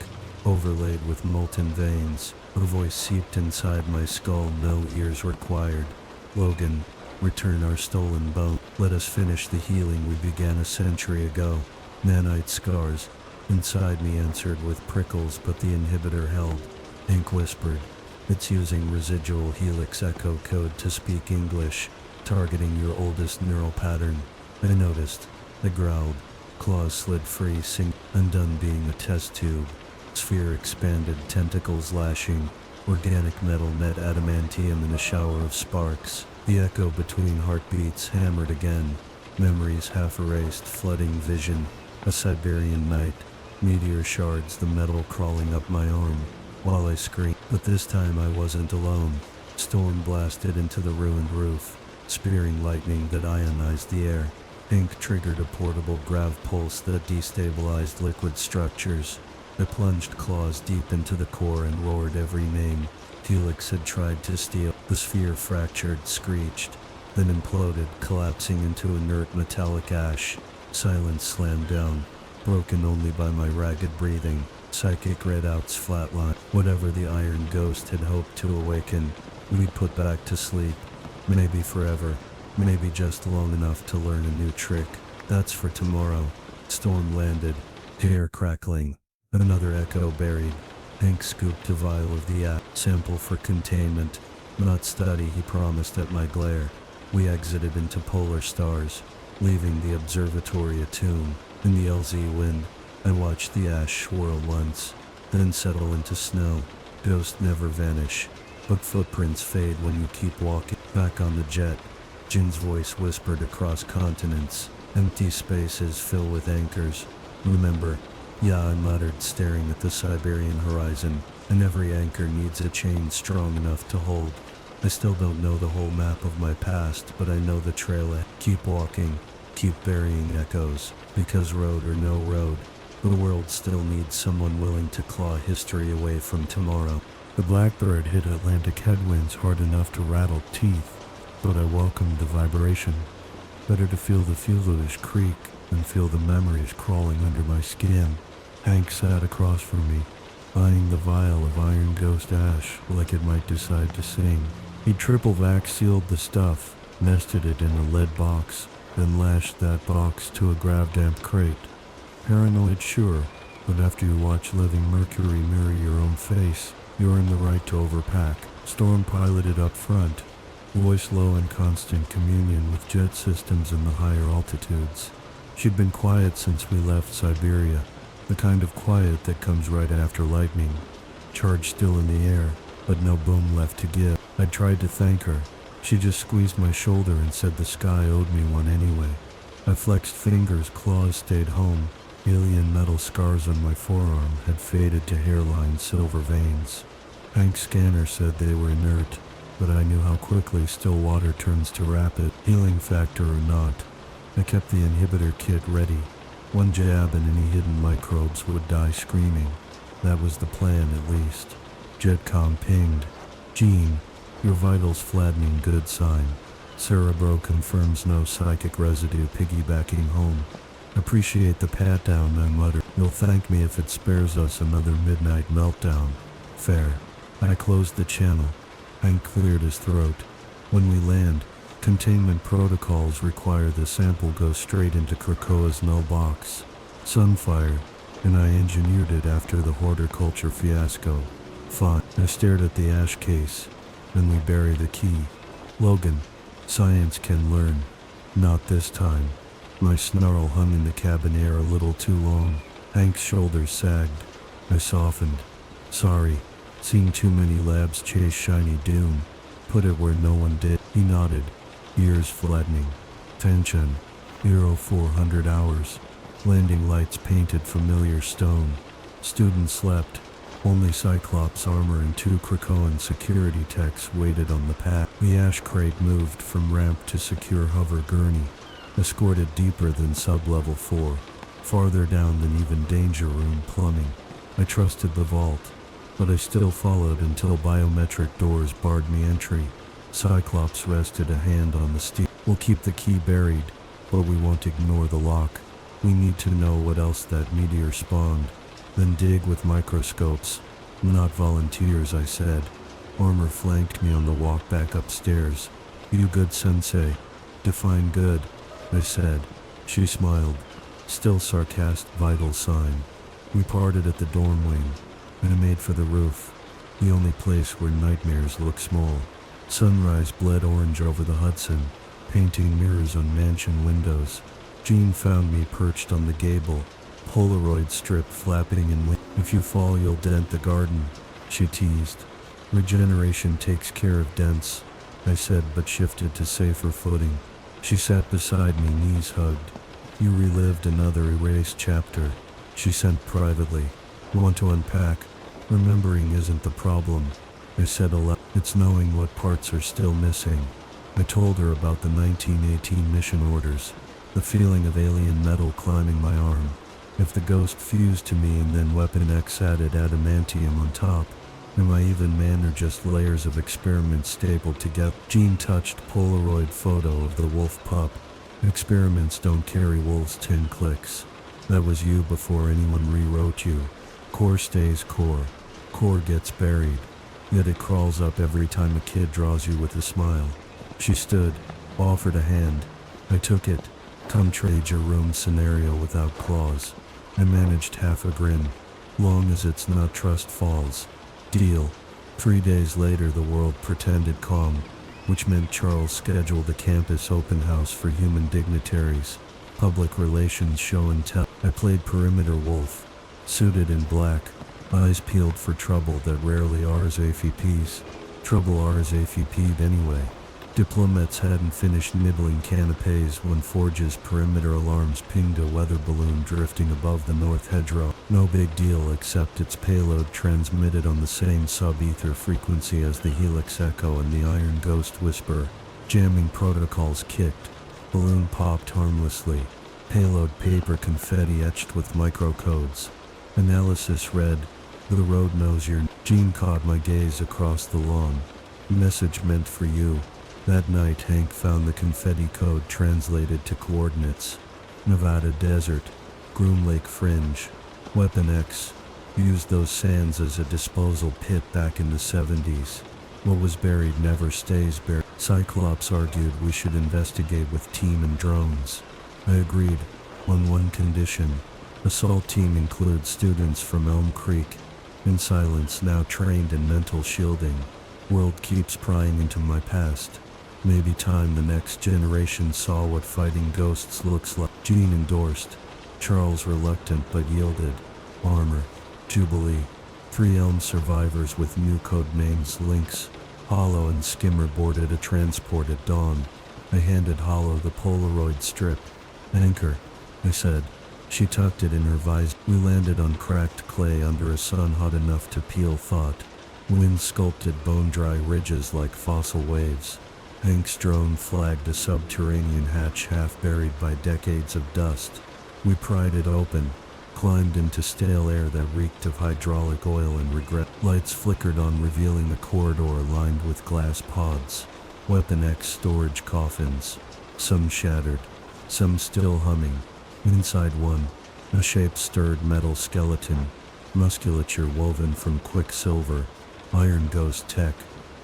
overlaid with molten veins. A voice seeped inside my skull. No ears required. Logan, return our stolen bone. Let us finish the healing we began a century ago. Nanite scars, Inside me answered with prickles, but the inhibitor held. Hank whispered, "It's using residual helix echo code to speak English, targeting your oldest neural pattern." I noticed. I growled. Claws slid free, undone being a test tube. Sphere expanded, tentacles lashing. Organic metal met adamantium in a shower of sparks. The echo between heartbeats hammered again. Memories half erased, flooding vision. A Siberian night. Meteor shards, the metal crawling up my arm. While I screamed. But this time I wasn't alone. Storm blasted into the ruined roof, spearing lightning that ionized the air. Hank triggered a portable grav pulse that destabilized liquid structures. I plunged claws deep into the core and roared every name Helix had tried to steal. The sphere fractured, screeched, then imploded, collapsing into inert metallic ash. Silence slammed down, broken only by my ragged breathing. Psychic readouts flatlined. Whatever the iron ghost had hoped to awaken, we put back to sleep. Maybe forever, maybe just long enough to learn a new trick. That's for tomorrow. Storm landed, hair crackling. Another echo buried. Hank scooped a vial of the sample for containment. Not study, he promised at my glare. We exited into polar stars, leaving the observatory attuned. In the LZ wind, I watched the ash swirl once, then settle into snow. Ghosts never vanish, but footprints fade when you keep walking. Back on the jet, Jin's voice whispered across continents. Empty spaces fill with anchors. Remember? Yeah, I muttered, staring at the Siberian horizon, and every anchor needs a chain strong enough to hold. I still don't know the whole map of my past, but I know the trail ahead. Keep walking, keep burying echoes, because road or no road, the world still needs someone willing to claw history away from tomorrow. The Blackbird hit Atlantic headwinds hard enough to rattle teeth, but I welcomed the vibration. Better to feel the fuselage creak than feel the memories crawling under my skin. Hank sat across from me, eyeing the vial of iron ghost ash like it might decide to sing. He triple-vac sealed the stuff, nested it in a lead box, then lashed that box to a grav-damp crate. Paranoid, sure, but after you watch living mercury mirror your own face, you're in the right to overpack. Storm piloted up front, voice low in constant communion with jet systems in the higher altitudes. She'd been quiet since we left Siberia, the kind of quiet that comes right after lightning. Charge still in the air, but no boom left to give. I tried to thank her. She just squeezed my shoulder and said the sky owed me one anyway. I flexed fingers, claws stayed home. Alien metal scars on my forearm had faded to hairline silver veins. Hank's scanner said they were inert, but I knew how quickly still water turns to rapid, healing factor or not. I kept the inhibitor kit ready. One jab and any hidden microbes would die screaming. That was the plan, at least. Jetcom pinged. "Gene, your vitals flattening, good sign. Cerebro confirms no psychic residue piggybacking home. Appreciate the pat-down," I muttered. "You'll thank me if it spares us another midnight meltdown." "Fair." I closed the channel. Hank cleared his throat. "When we land, containment protocols require the sample go straight into Krakoa's null box. Sunfire, and I engineered it after the horticulture fiasco. Fine." I stared at the ash case. "Then we bury the key. Logan, science can learn. Not this time." My snarl hung in the cabin air a little too long. Hank's shoulders sagged. I softened. "Sorry, seen too many labs chase shiny doom. Put it where no one did." He nodded, ears flattening. "Tension, 0400 hours. Landing lights painted familiar stone. Students slept. Only Cyclops armor and 2 Krakoan security techs waited on the pad." The ash crate moved from ramp to secure hover gurney, escorted deeper than sub-level 4, farther down than even danger room plumbing. I trusted the vault, but I still followed until biometric doors barred me entry. Cyclops rested a hand on the steel. "We'll keep the key buried, but we won't ignore the lock. We need to know what else that meteor spawned. Then dig with microscopes." "Not volunteers," I said. Armor flanked me on the walk back upstairs. "You good, Sensei?" "Define good," I said. She smiled. Still sarcastic, vital sign. We parted at the dorm wing, and I made for the roof, the only place where nightmares look small. Sunrise bled orange over the Hudson, painting mirrors on mansion windows. Jean found me perched on the gable, Polaroid strip flapping in wind. If you fall, you'll dent the garden, she teased. Regeneration takes care of dents, I said, but shifted to safer footing. She sat beside me, knees hugged. You relived another erased chapter, she sent privately. Want to unpack? Remembering isn't the problem, I said aloud. It's knowing what parts are still missing. I told her about the 1918 mission orders, the feeling of alien metal climbing my arm. If the ghost fused to me and then Weapon X added adamantium on top, am I even man or just layers of experiments stapled together? Jean touched Polaroid photo of the wolf pup. Experiments don't carry wolves 10 clicks. That was you before anyone rewrote you. Core stays core. Core gets buried. Yet it crawls up every time a kid draws you with a smile. She stood, offered a hand. I took it. Come trade your room scenario without claws. I managed half a grin. Long as it's not trust falls. Deal. 3 days later the world pretended calm, which meant Charles scheduled a campus open house for human dignitaries. Public relations show and tell. I played perimeter wolf, suited in black, eyes peeled for trouble that rarely RSVPs. Trouble RSVP'd anyway. Diplomats hadn't finished nibbling canapes when Forge's perimeter alarms pinged a weather balloon drifting above the north hedgerow. No big deal, except its payload transmitted on the same sub-ether frequency as the Helix Echo and the Iron Ghost Whisper. Jamming protocols kicked. Balloon popped harmlessly. Payload paper confetti etched with microcodes. Analysis read, "The road knows your." Jean caught my gaze across the lawn. Message meant for you. That night Hank found the confetti code translated to coordinates. Nevada Desert, Groom Lake Fringe, Weapon X. Used those sands as a disposal pit back in the 70s. What was buried never stays buried. Cyclops argued we should investigate with team and drones. I agreed, on one condition. Assault team includes students from Elm Creek. In silence, now trained in mental shielding. World keeps prying into my past. Maybe time the next generation saw what fighting ghosts looks like. Jean endorsed. Charles reluctant but yielded. Armor. Jubilee. 3 Elm survivors with new code names Lynx, Hollow and Skimmer boarded a transport at dawn. I handed Hollow the Polaroid strip. Anchor, I said. She tucked it in her visor. We landed on cracked clay under a sun hot enough to peel thought. Wind sculpted bone-dry ridges like fossil waves. Hank's drone flagged a subterranean hatch half buried by decades of dust. We pried it open, climbed into stale air that reeked of hydraulic oil and regret. Lights flickered on, revealing a corridor lined with glass pods. Weapon X storage coffins. Some shattered, some still humming. Inside one, a shape-stirred metal skeleton, musculature woven from quicksilver. Iron Ghost tech,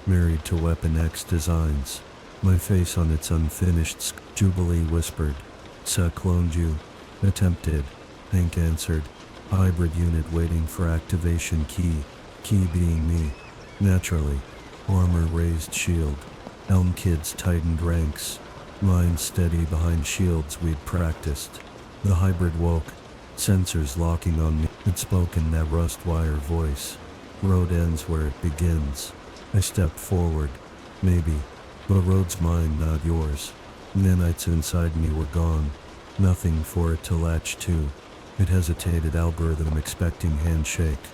married to Weapon X designs. My face on its unfinished Jubilee whispered. "Sa cloned you?" "Attempted," Hank answered. "Hybrid unit waiting for activation key. Key being me." Naturally. Armor raised shield. Elm kids tightened ranks. Lines steady behind shields we'd practiced. The hybrid woke. Sensors locking on me. It spoke in that rust wire voice. "Road ends where it begins." I stepped forward. Maybe. But road's mine, not yours. Nanites inside me were gone. Nothing for it to latch to. It hesitated, algorithm expecting handshake.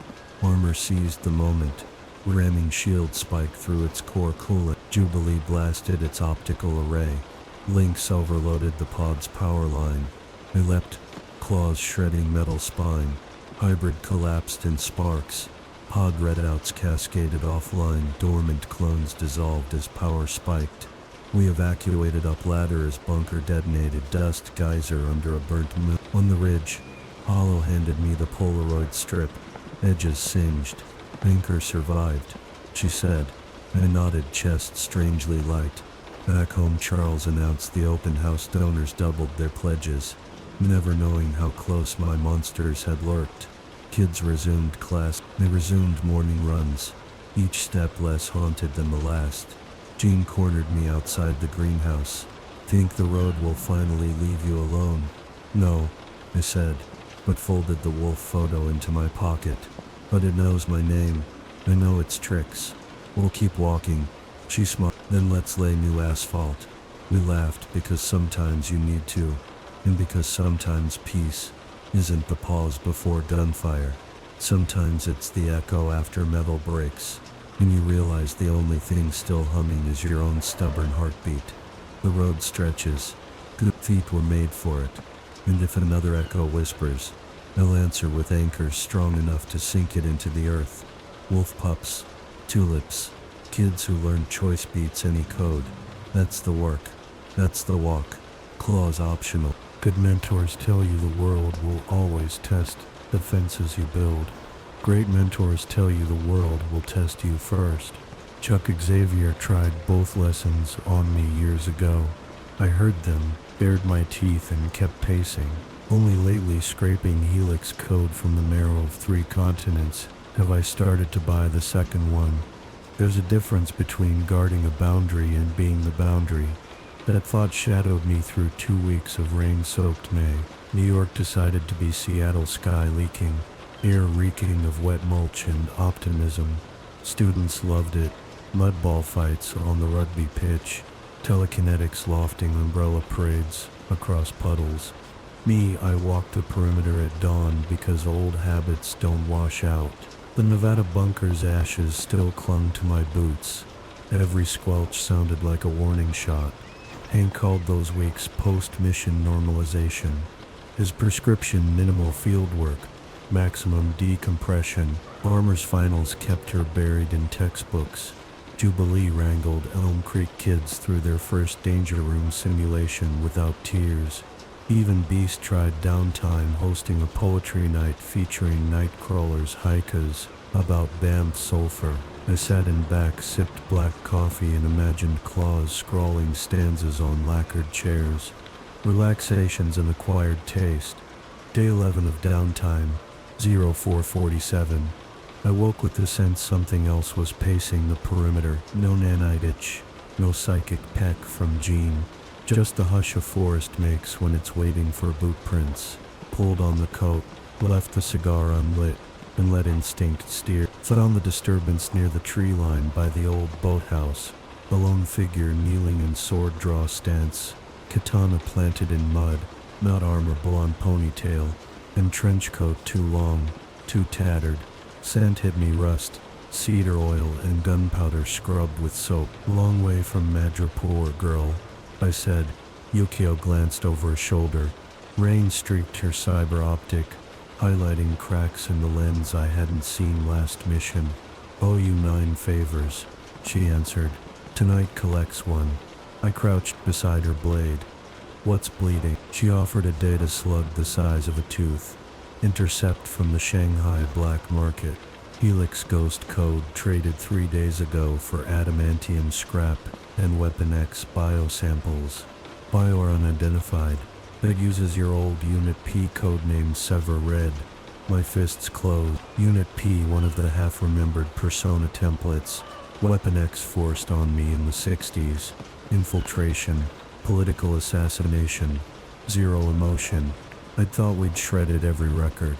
Armor seized the moment. Ramming shield spiked through its core coolant. Jubilee blasted its optical array. Lynx overloaded the pod's power line. I leapt, claws shredding metal spine. Hybrid collapsed in sparks. Pod readouts cascaded offline, dormant clones dissolved as power spiked. We evacuated up ladder as bunker detonated, dust geyser under a burnt moon. On the ridge, Hollow handed me the Polaroid strip, edges singed. "Anchor survived," she said. I nodded, chest strangely light. Back home, Charles announced the open house donors doubled their pledges, never knowing how close my monsters had lurked. Kids resumed class. They resumed morning runs, each step less haunted than the last. Jean cornered me outside the greenhouse. Think the road will finally leave you alone? No, I said, but folded the wolf photo into my pocket. But it knows my name. I know its tricks. We'll keep walking. She smiled. Then let's lay new asphalt. We laughed because sometimes you need to, and because sometimes peace isn't the pause before gunfire. Sometimes it's the echo after metal breaks, and you realize the only thing still humming is your own stubborn heartbeat. The road stretches. Good feet were made for it, and if another echo whispers, I'll answer with anchors strong enough to sink it into the earth. Wolf pups, tulips, kids who learn choice beats any code. That's the work. That's the walk. Claws optional. Good mentors tell you the world will always test the fences you build. Great mentors tell you the world will test you first. Chuck Xavier tried both lessons on me years ago. I heard them, bared my teeth, and kept pacing. Only lately, scraping helix code from the marrow of 3 continents, have I started to buy the second one. There's a difference between guarding a boundary and being the boundary. That thought shadowed me through 2 weeks of rain-soaked May. New York decided to be Seattle, sky leaking, air reeking of wet mulch and optimism. Students loved it. Mudball fights on the rugby pitch, telekinetics lofting umbrella parades across puddles. Me, I walked the perimeter at dawn because old habits don't wash out. The Nevada bunker's ashes still clung to my boots. Every squelch sounded like a warning shot. Hank called those weeks post-mission normalization. His prescription: minimal field work, maximum decompression. Armor's finals kept her buried in textbooks. Jubilee wrangled Elm Creek kids through their first danger room simulation without tears. Even Beast tried downtime, hosting a poetry night featuring Nightcrawler's haikus about Banff sulfur. I sat in back, sipped black coffee, and imagined claws scrawling stanzas on lacquered chairs. Relaxation's an acquired taste. Day 11 of downtime, 0447. I woke with the sense something else was pacing the perimeter. No nanite itch, no psychic peck from Jean. Just the hush a forest makes when it's waiting for boot prints. Pulled on the coat, left the cigar unlit, and let instinct steer. Found the disturbance near the tree line by the old boathouse. A lone figure kneeling in sword draw stance, katana planted in mud, not armor, blonde ponytail, and trench coat too long, too tattered. Sand hit me, rust, cedar oil, and gunpowder scrubbed with soap. Long way from Madripoor, girl, I said. Yukio glanced over her shoulder. Rain streaked her cyber optic, highlighting cracks in the lens I hadn't seen last mission. Owe you 9 favors, she answered. Tonight collects one. I crouched beside her blade. What's bleeding? She offered a data slug the size of a tooth. Intercept from the Shanghai black market. Helix ghost code traded 3 days ago for adamantium scrap and Weapon X biosamples. Bio or unidentified. That uses your old Unit P codename Sever Red. My fists closed. Unit P, one of the half-remembered Persona templates. Weapon X forced on me in the 60s. Infiltration. Political assassination. Zero emotion. I thought we'd shredded every record.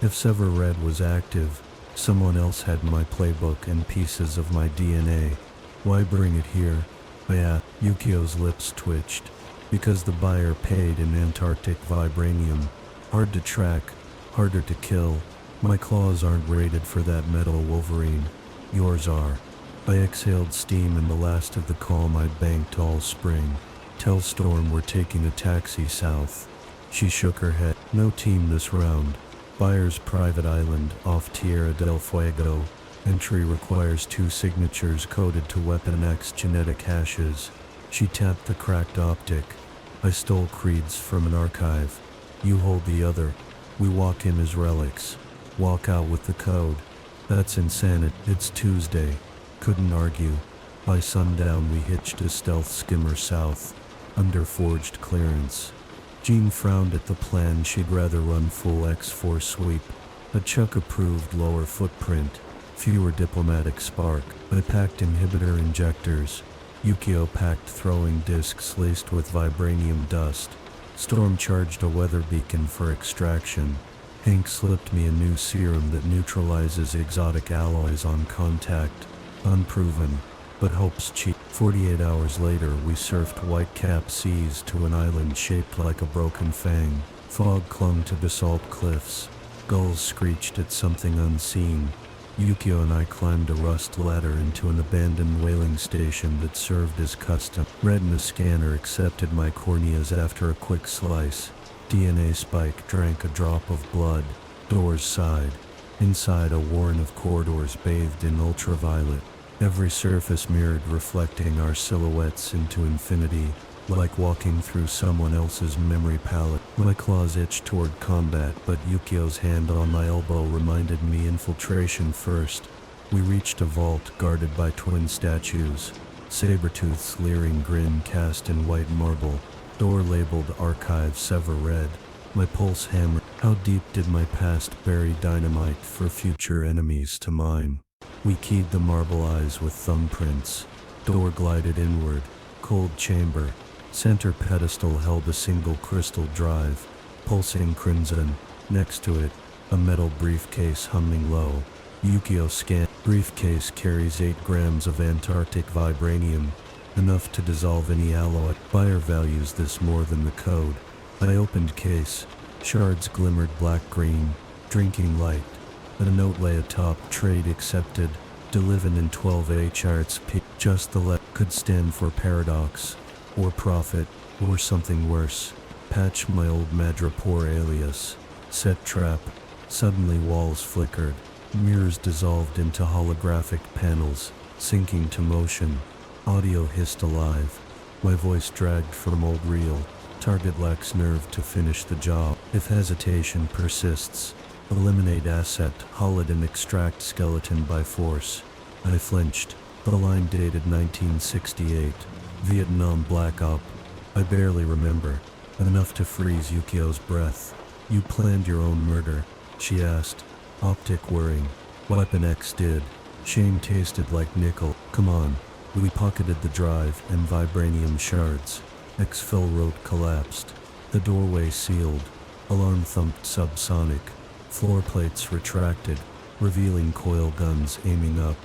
If Sever Red was active, someone else had my playbook and pieces of my DNA. Why bring it here? I asked. Yukio's lips twitched. Because the buyer paid in Antarctic vibranium. Hard to track, harder to kill. My claws aren't rated for that metal, Wolverine. Yours are. I exhaled steam in the last of the calm I'd banked all spring. Tell Storm we're taking a taxi south. She shook her head. No team this round. Buyer's private island off Tierra del Fuego. Entry requires 2 signatures coded to Weapon X genetic hashes. She tapped the cracked optic. I stole creeds from an archive. You hold the other. We walk in as relics. Walk out with the code. That's insanity. It's Tuesday. Couldn't argue. By sundown we hitched a stealth skimmer south, under forged clearance. Jean frowned at the plan. She'd rather run full X-Force sweep. A Chuck-approved lower footprint, fewer diplomatic spark. I packed inhibitor injectors. Yukio packed throwing discs laced with vibranium dust. Storm charged a weather beacon for extraction. Hank slipped me a new serum that neutralizes exotic alloys on contact. Unproven, but hope's cheap. 48 hours later, we surfed white-cap seas to an island shaped like a broken fang. Fog clung to basalt cliffs. Gulls screeched at something unseen. Yukio and I climbed a rust ladder into an abandoned whaling station that served as custom. Retina scanner accepted my corneas after a quick slice. DNA spike drank a drop of blood. Doors sighed. Inside, a warren of corridors bathed in ultraviolet. Every surface mirrored, reflecting our silhouettes into infinity, like walking through someone else's memory palette. My claws itched toward combat, but Yukio's hand on my elbow reminded me infiltration first. We reached a vault guarded by twin statues. Sabertooth's leering grin cast in white marble. Door labeled Archive Sever Red. My pulse hammered. How deep did my past bury dynamite for future enemies to mine? We keyed the marble eyes with thumbprints. Door glided inward. Cold chamber. Center pedestal held a single crystal drive, pulsing crimson. Next to it, a metal briefcase humming low. Yukio scanned. Briefcase carries 8 grams of Antarctic vibranium, enough to dissolve any alloy. Buyer values this more than the code. I opened case. Shards glimmered black-green, drinking light. A note lay atop. Trade accepted. Delivered in 12 HRTP. Just the left could stand for paradox, or profit, or something worse. Patch my old Madripoor alias. Set trap. Suddenly walls flickered. Mirrors dissolved into holographic panels, sinking to motion. Audio hissed alive. My voice dragged from old reel. Target lacks nerve to finish the job. If hesitation persists, eliminate asset, haul it and extract skeleton by force. I flinched. The line dated 1968. Vietnam Black Op. I barely remember. Enough to freeze Yukio's breath. You planned your own murder, she asked. Optic whirring. Weapon X did. Shame tasted like nickel. Come on. We pocketed the drive and vibranium shards. Exfil rote collapsed. The doorway sealed. Alarm thumped subsonic. Floor plates retracted, revealing coil guns aiming up.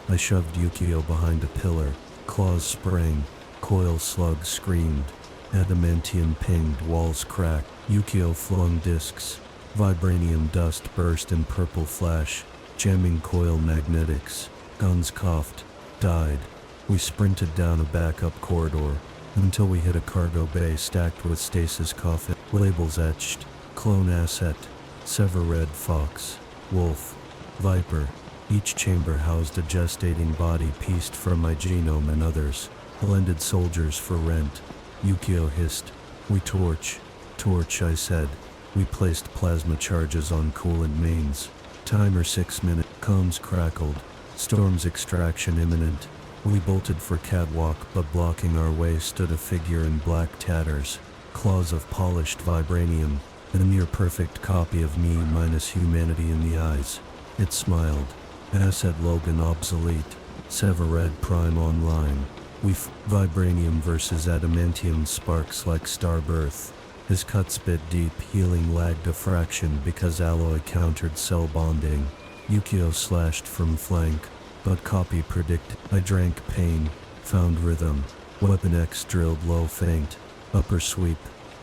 I shoved Yukio behind a pillar. Claws sprang. Coil slugs screamed. Adamantium pinged, walls cracked. Yukio flung discs. Vibranium dust burst in purple flash, jamming coil magnetics. Guns coughed. Died. We sprinted down a backup corridor until we hit a cargo bay stacked with stasis coffin. Labels etched. Clone asset. Sever Red Fox. Wolf. Viper. Each chamber housed a gestating body pieced from my genome and others. Blended soldiers for rent. Yukio hissed. We torch. Torch, I said. We placed plasma charges on coolant mains. Timer 6 minutes. Comms crackled. Storm's extraction imminent. We bolted for catwalk, but blocking our way stood a figure in black tatters. Claws of polished vibranium. A near-perfect copy of me minus humanity in the eyes. It smiled. Asset Logan obsolete. Sever Red Prime online. Vibranium versus adamantium sparks like Starbirth. His cuts bit deep, healing lagged a fraction because alloy countered cell bonding. Yukio slashed from flank, but copy predicted. I drank pain, found rhythm. Weapon X drilled low faint, upper sweep,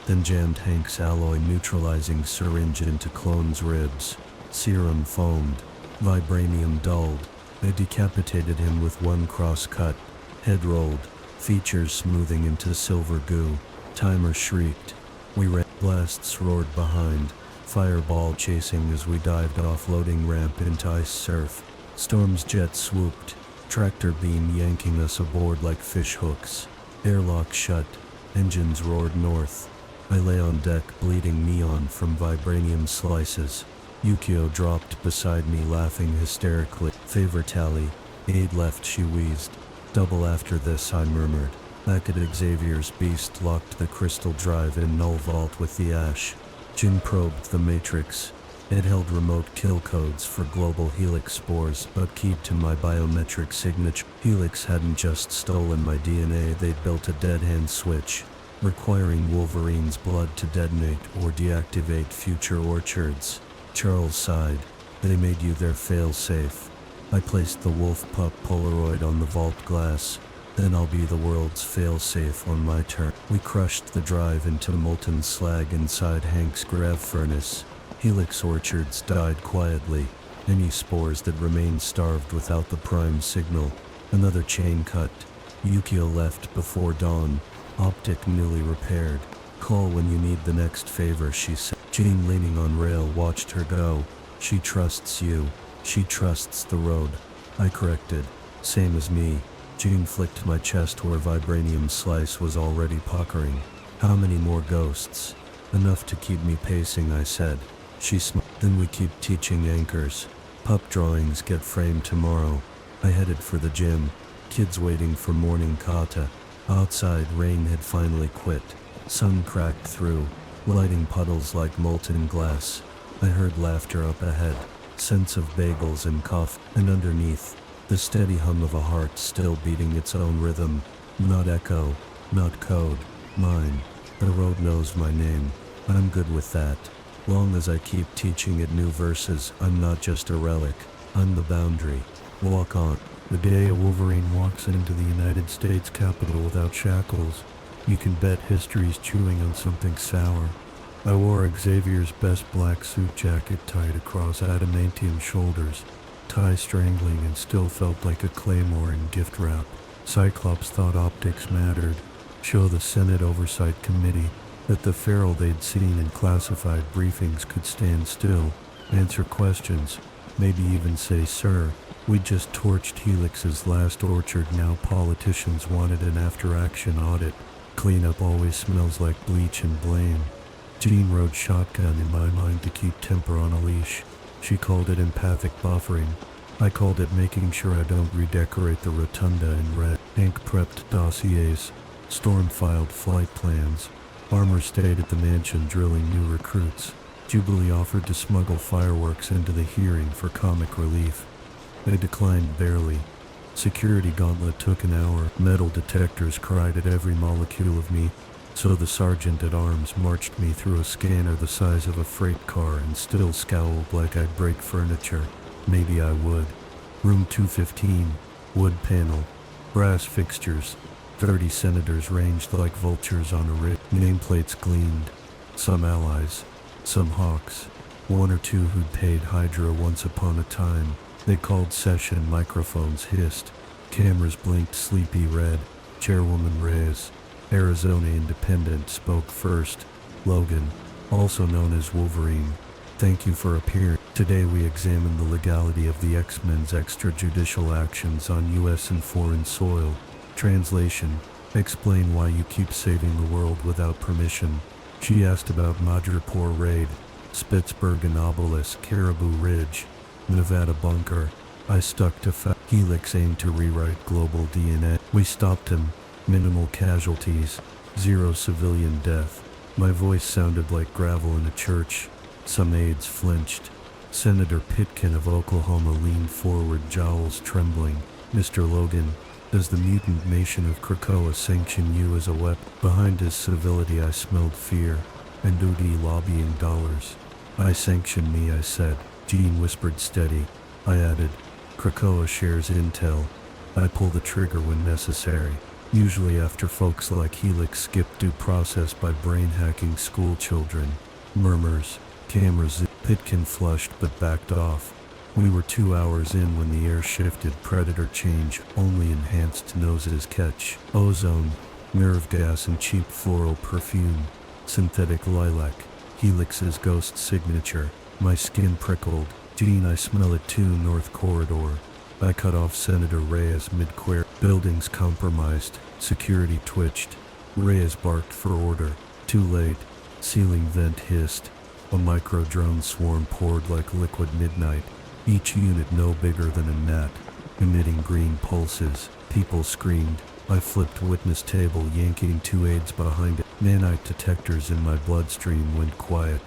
then jammed Hank's alloy neutralizing syringe into clone's ribs. Serum foamed. Vibranium dulled. I decapitated him with one cross cut. Head rolled, features smoothing into silver goo. Timer shrieked. We ran. Blasts roared behind. Fireball chasing as we dived off loading ramp into ice surf. Storm's jet swooped. Tractor beam yanking us aboard like fish hooks. Airlock shut. Engines roared north. I lay on deck bleeding neon from vibranium slices. Yukio dropped beside me laughing hysterically. Favor tally. Aid left, she wheezed. Double after this, I murmured. Back at Xavier's beast locked the crystal drive in null vault with the ash. Jin probed the matrix. It held remote kill codes for global Helix spores, but keyed to my biometric signature. Helix hadn't just stolen my DNA, they'd built a dead-hand switch, requiring Wolverine's blood to detonate or deactivate future orchards. Charles sighed. They made you their fail-safe. I placed the wolf pup Polaroid on the vault glass. Then I'll be the world's fail-safe on my turn. We crushed the drive into molten slag inside Hank's grav furnace. Helix orchards died quietly. Any spores that remained starved without the prime signal. Another chain cut. Yukio left before dawn. Optic newly repaired. Call when you need the next favor, she said. Jean, leaning on rail, watched her go. She trusts you. She trusts the road. I corrected. Same as me. Jean flicked my chest where vibranium slice was already puckering. How many more ghosts? Enough to keep me pacing, I said. She smiled. Then we keep teaching anchors. Pup drawings get framed tomorrow. I headed for the gym. Kids waiting for morning kata. Outside, rain had finally quit. Sun cracked through, lighting puddles like molten glass. I heard laughter up ahead, scents of bagels and coffee, and underneath, the steady hum of a heart still beating its own rhythm. Not echo, not code, mine. The road knows my name. I'm good with that. Long as I keep teaching it new verses, I'm not just a relic. I'm the boundary. Walk on. The day a Wolverine walks into the United States Capitol without shackles, you can bet history's chewing on something sour. I wore Xavier's best black suit jacket tied across adamantium shoulders, tie strangling, and still felt like a claymore in gift wrap. Cyclops thought optics mattered. Show the Senate Oversight Committee that the feral they'd seen in classified briefings could stand still, answer questions, maybe even say, "Sir, we just torched Helix's last orchard, now politicians wanted an after-action audit. Cleanup always smells like bleach and blame." Jean rode shotgun in my mind to keep temper on a leash. She called it empathic buffering. I called it making sure I don't redecorate the rotunda in red. Hank prepped dossiers. Storm filed flight plans. Armor stayed at the mansion drilling new recruits. Jubilee offered to smuggle fireworks into the hearing for comic relief. They declined barely. Security gauntlet took an hour. Metal detectors cried at every molecule of me. So the sergeant-at-arms marched me through a scanner the size of a freight car and still scowled like I'd break furniture. Maybe I would. Room 215. Wood panel. Brass fixtures. 30 senators ranged like vultures on a ridge. Nameplates gleamed. Some allies. Some hawks. One or two who'd paid Hydra once upon a time. They called session, microphones hissed. Cameras blinked sleepy red. Chairwoman Reyes, Arizona Independent, spoke first. Logan, also known as Wolverine. Thank you for appearing. Today we examine the legality of the X-Men's extrajudicial actions on U.S. and foreign soil. Translation: explain why you keep saving the world without permission. She asked about Madripoor raid, Spitsbergen obelisk, Caribou Ridge, Nevada bunker. I stuck to Helix aimed to rewrite global DNA. We stopped him. Minimal casualties. Zero civilian death. My voice sounded like gravel in a church. Some aides flinched. Senator Pitkin of Oklahoma leaned forward, jowls trembling. Mr. Logan, does the mutant nation of Krakoa sanction you as a weapon? Behind his civility I smelled fear. And duty lobbying dollars. I sanction me, I said. Jean whispered steady. I added, Krakoa shares intel. I pull the trigger when necessary. Usually after folks like Helix skip due process by brain-hacking school children. Murmurs. Cameras. Pitkin flushed but backed off. We were 2 hours in when the air shifted. Predator change. Only enhanced noses catch. Ozone. Nerve gas and cheap floral perfume. Synthetic lilac. Helix's ghost signature. My skin prickled. Jean, I smell it too. North Corridor. I cut off Senator Reyes mid-query. Buildings compromised. Security twitched. Reyes barked for order. Too late. Ceiling vent hissed. A micro-drone swarm poured like liquid midnight. Each unit no bigger than a gnat. Emitting green pulses. People screamed. I flipped witness table, yanking 2 aides behind it. Nanite detectors in my bloodstream went quiet.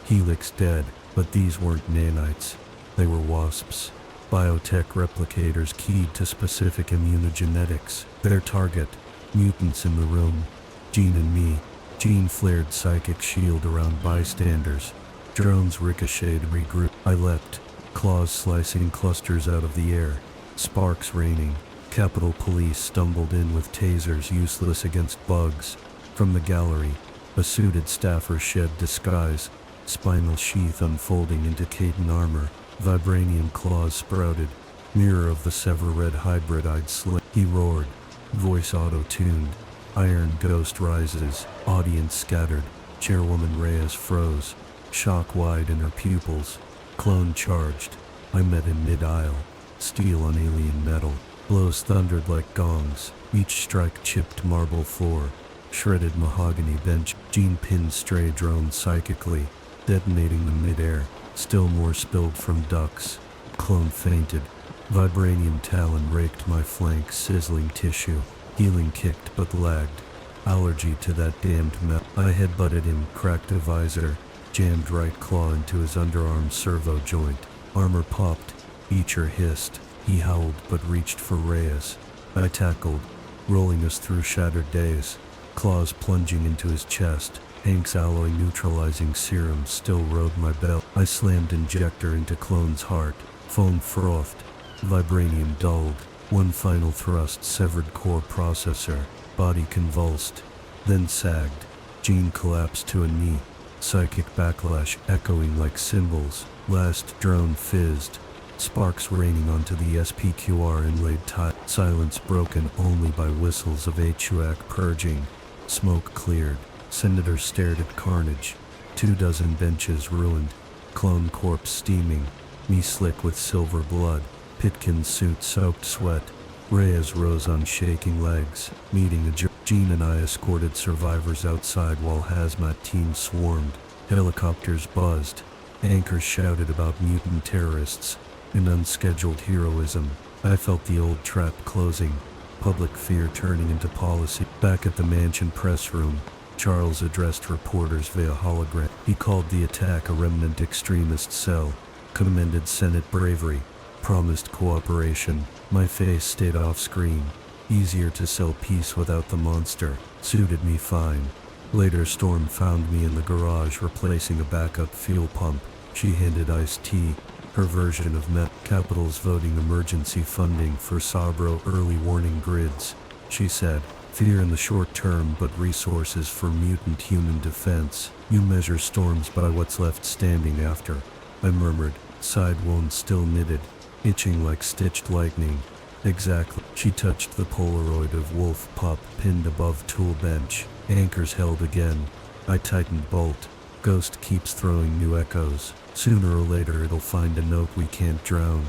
Helix dead. But these weren't nanites. They were wasps. Biotech replicators keyed to specific immunogenetics. Their target, mutants in the room. Jean and me. Jean flared psychic shield around bystanders. Drones ricocheted and regrouped. I leapt, claws slicing clusters out of the air. Sparks raining. Capitol Police stumbled in with tasers useless against bugs. From the gallery, a suited staffer shed disguise, spinal sheath unfolding into Caton armor. Vibranium claws sprouted. Mirror of the Sever-Red hybrid-eyed slit. He roared. Voice auto-tuned. Iron ghost rises. Audience scattered. Chairwoman Reyes froze. Shock wide in her pupils. Clone charged. I met in mid-aisle. Steel on alien metal. Blows thundered like gongs. Each strike chipped marble floor. Shredded mahogany bench. Jean pinned stray drones psychically, detonating them mid-air. Still more spilled from ducts. Clone fainted. Vibranium talon raked my flank, sizzling tissue. Healing kicked but lagged. Allergy to that damned metal. I headbutted him, cracked a visor, jammed right claw into his underarm servo joint. Armor popped. Beecher hissed. He howled but reached for Reyes. I tackled, rolling us through shattered days. Claws plunging into his chest. Hank's alloy neutralizing serum still rode my belt. I slammed injector into Clone's heart. Foam frothed. Vibranium dulled. One final thrust severed core processor. Body convulsed. Then sagged. Jean collapsed to a knee. Psychic backlash echoing like cymbals. Last drone fizzed. Sparks raining onto the SPQR inlaid tile. Silence broken only by whistles of HUAC purging. Smoke cleared. Senators stared at carnage. 24 benches ruined. Clone corpse steaming. Me slick with silver blood. Pitkin's suit soaked sweat. Reyes rose on shaking legs. Meeting a Jean and I escorted survivors outside while hazmat teams swarmed. Helicopters buzzed. Anchors shouted about mutant terrorists. In unscheduled heroism, I felt the old trap closing. Public fear turning into policy. Back at the mansion press room, Charles addressed reporters via hologram. He called the attack a remnant extremist cell, commended Senate bravery, promised cooperation. My face stayed off screen. Easier to sell peace without the monster. Suited me fine. Later Storm found me in the garage replacing a backup fuel pump. She handed iced tea, her version of Met Capitol's voting emergency funding for Sabro early warning grids. She said, fear in the short term but resources for mutant human defense. You measure storms by what's left standing after. I murmured, side wound still knitted, itching like stitched lightning. Exactly. She touched the Polaroid of Wolf Pup pinned above tool bench. Anchors held again. I tightened bolt. Ghost keeps throwing new echoes. Sooner or later it'll find a note we can't drown.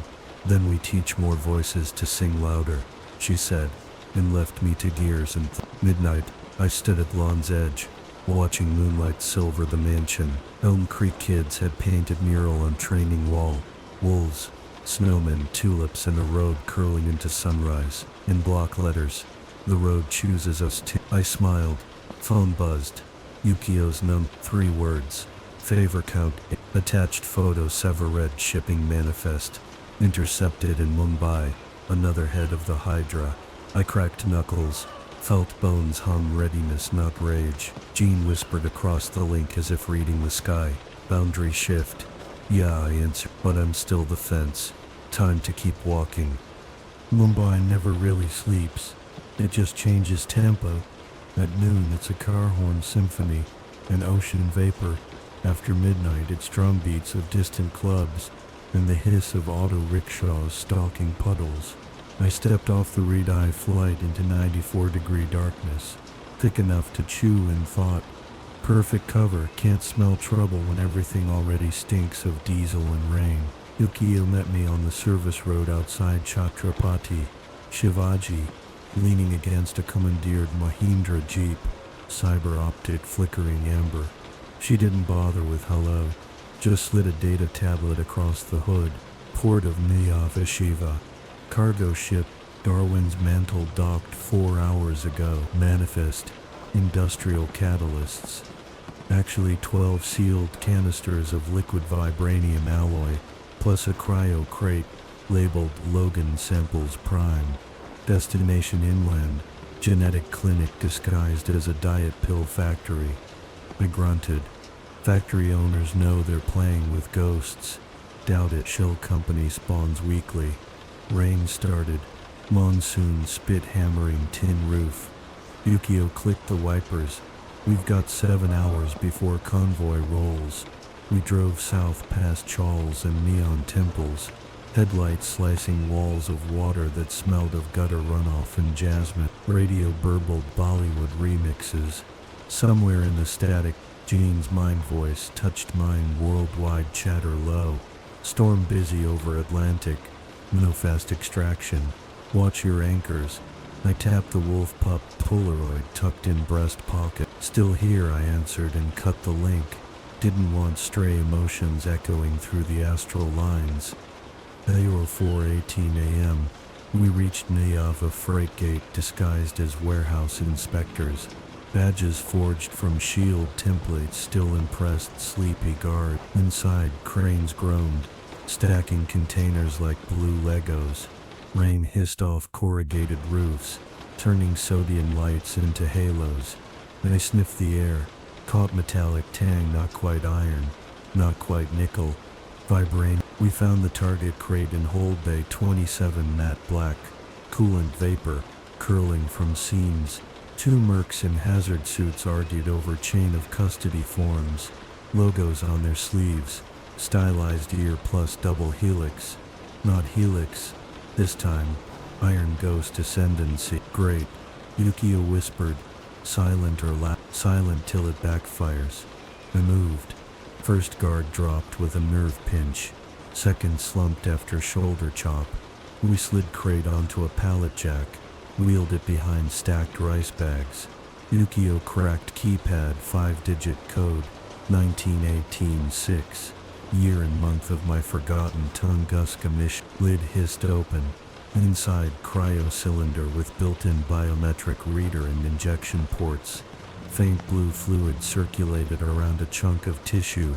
Then we teach more voices to sing louder, she said, and left me to gears and midnight. I stood at lawn's edge, watching moonlight silver the mansion. Elm Creek kids had painted mural on training wall. Wolves, snowmen, tulips, and a road curling into sunrise. In block letters, the road chooses us to. I smiled. Phone buzzed. Yukio's 3 words. Favor count. Attached photo Sever-Red shipping manifest. Intercepted in Mumbai. Another head of the Hydra. I cracked knuckles. Felt bones hum readiness not rage. Jean whispered across the link as if reading the sky. Boundary shift. Yeah, I answered, but I'm still the fence. Time to keep walking. Mumbai never really sleeps. It just changes tempo. At noon it's a car horn symphony, an ocean vapor. After midnight it's drum beats of distant clubs, and the hiss of auto rickshaws stalking puddles. I stepped off the red-eye flight into 94-degree darkness, thick enough to chew in thought. Perfect cover, can't smell trouble when everything already stinks of diesel and rain. Yukio met me on the service road outside Chhatrapati Shivaji, leaning against a commandeered Mahindra Jeep, cyber-optic flickering amber. She didn't bother with hello, just slid a data tablet across the hood. Port of Niyava Shiva. Cargo ship, Darwin's mantle docked 4 hours ago. Manifest, industrial catalysts. Actually 12 sealed canisters of liquid vibranium alloy, plus a cryo crate labeled Logan Samples Prime. Destination inland, genetic clinic disguised as a diet pill factory. I grunted. Factory owners know they're playing with ghosts. Doubt it. Shell company spawns weekly. Rain started. Monsoon spit hammering tin roof. Yukio clicked the wipers. We've got 7 hours before convoy rolls. We drove south past chawls and neon temples. Headlights slicing walls of water that smelled of gutter runoff and jasmine. Radio burbled Bollywood remixes. Somewhere in the static, Jean's mind voice touched mine. Worldwide chatter low. Storm busy over Atlantic. No fast extraction. Watch your anchors. I tapped the wolf pup Polaroid tucked in breast pocket. Still here, I answered and cut the link. Didn't want stray emotions echoing through the astral lines. Ayor 4:18 a.m. We reached Niyava Freight Gate disguised as warehouse inspectors. Badges forged from shield templates still impressed sleepy guard. Inside, cranes groaned, stacking containers like blue Legos. Rain hissed off corrugated roofs, turning sodium lights into halos. I sniffed the air, caught metallic tang, not quite iron, not quite nickel. Vibranium. We found the target crate in hold bay 27, matte black, coolant vapor curling from seams. 2 mercs in hazard suits argued over chain of custody forms, logos on their sleeves, stylized ear plus double helix. Not helix. This time, Iron Ghost Ascendancy. Great. Yukio whispered, silent or loud. Silent till it backfires. I moved. First guard dropped with a nerve pinch. Second slumped after shoulder chop. We slid crate onto a pallet jack, wheeled it behind stacked rice bags. Yukio cracked keypad 5-digit code, 1918-6. Year and month of my forgotten Tunguska mission. Lid hissed open. Inside, cryo cylinder with built-in biometric reader and injection ports. Faint blue fluid circulated around a chunk of tissue.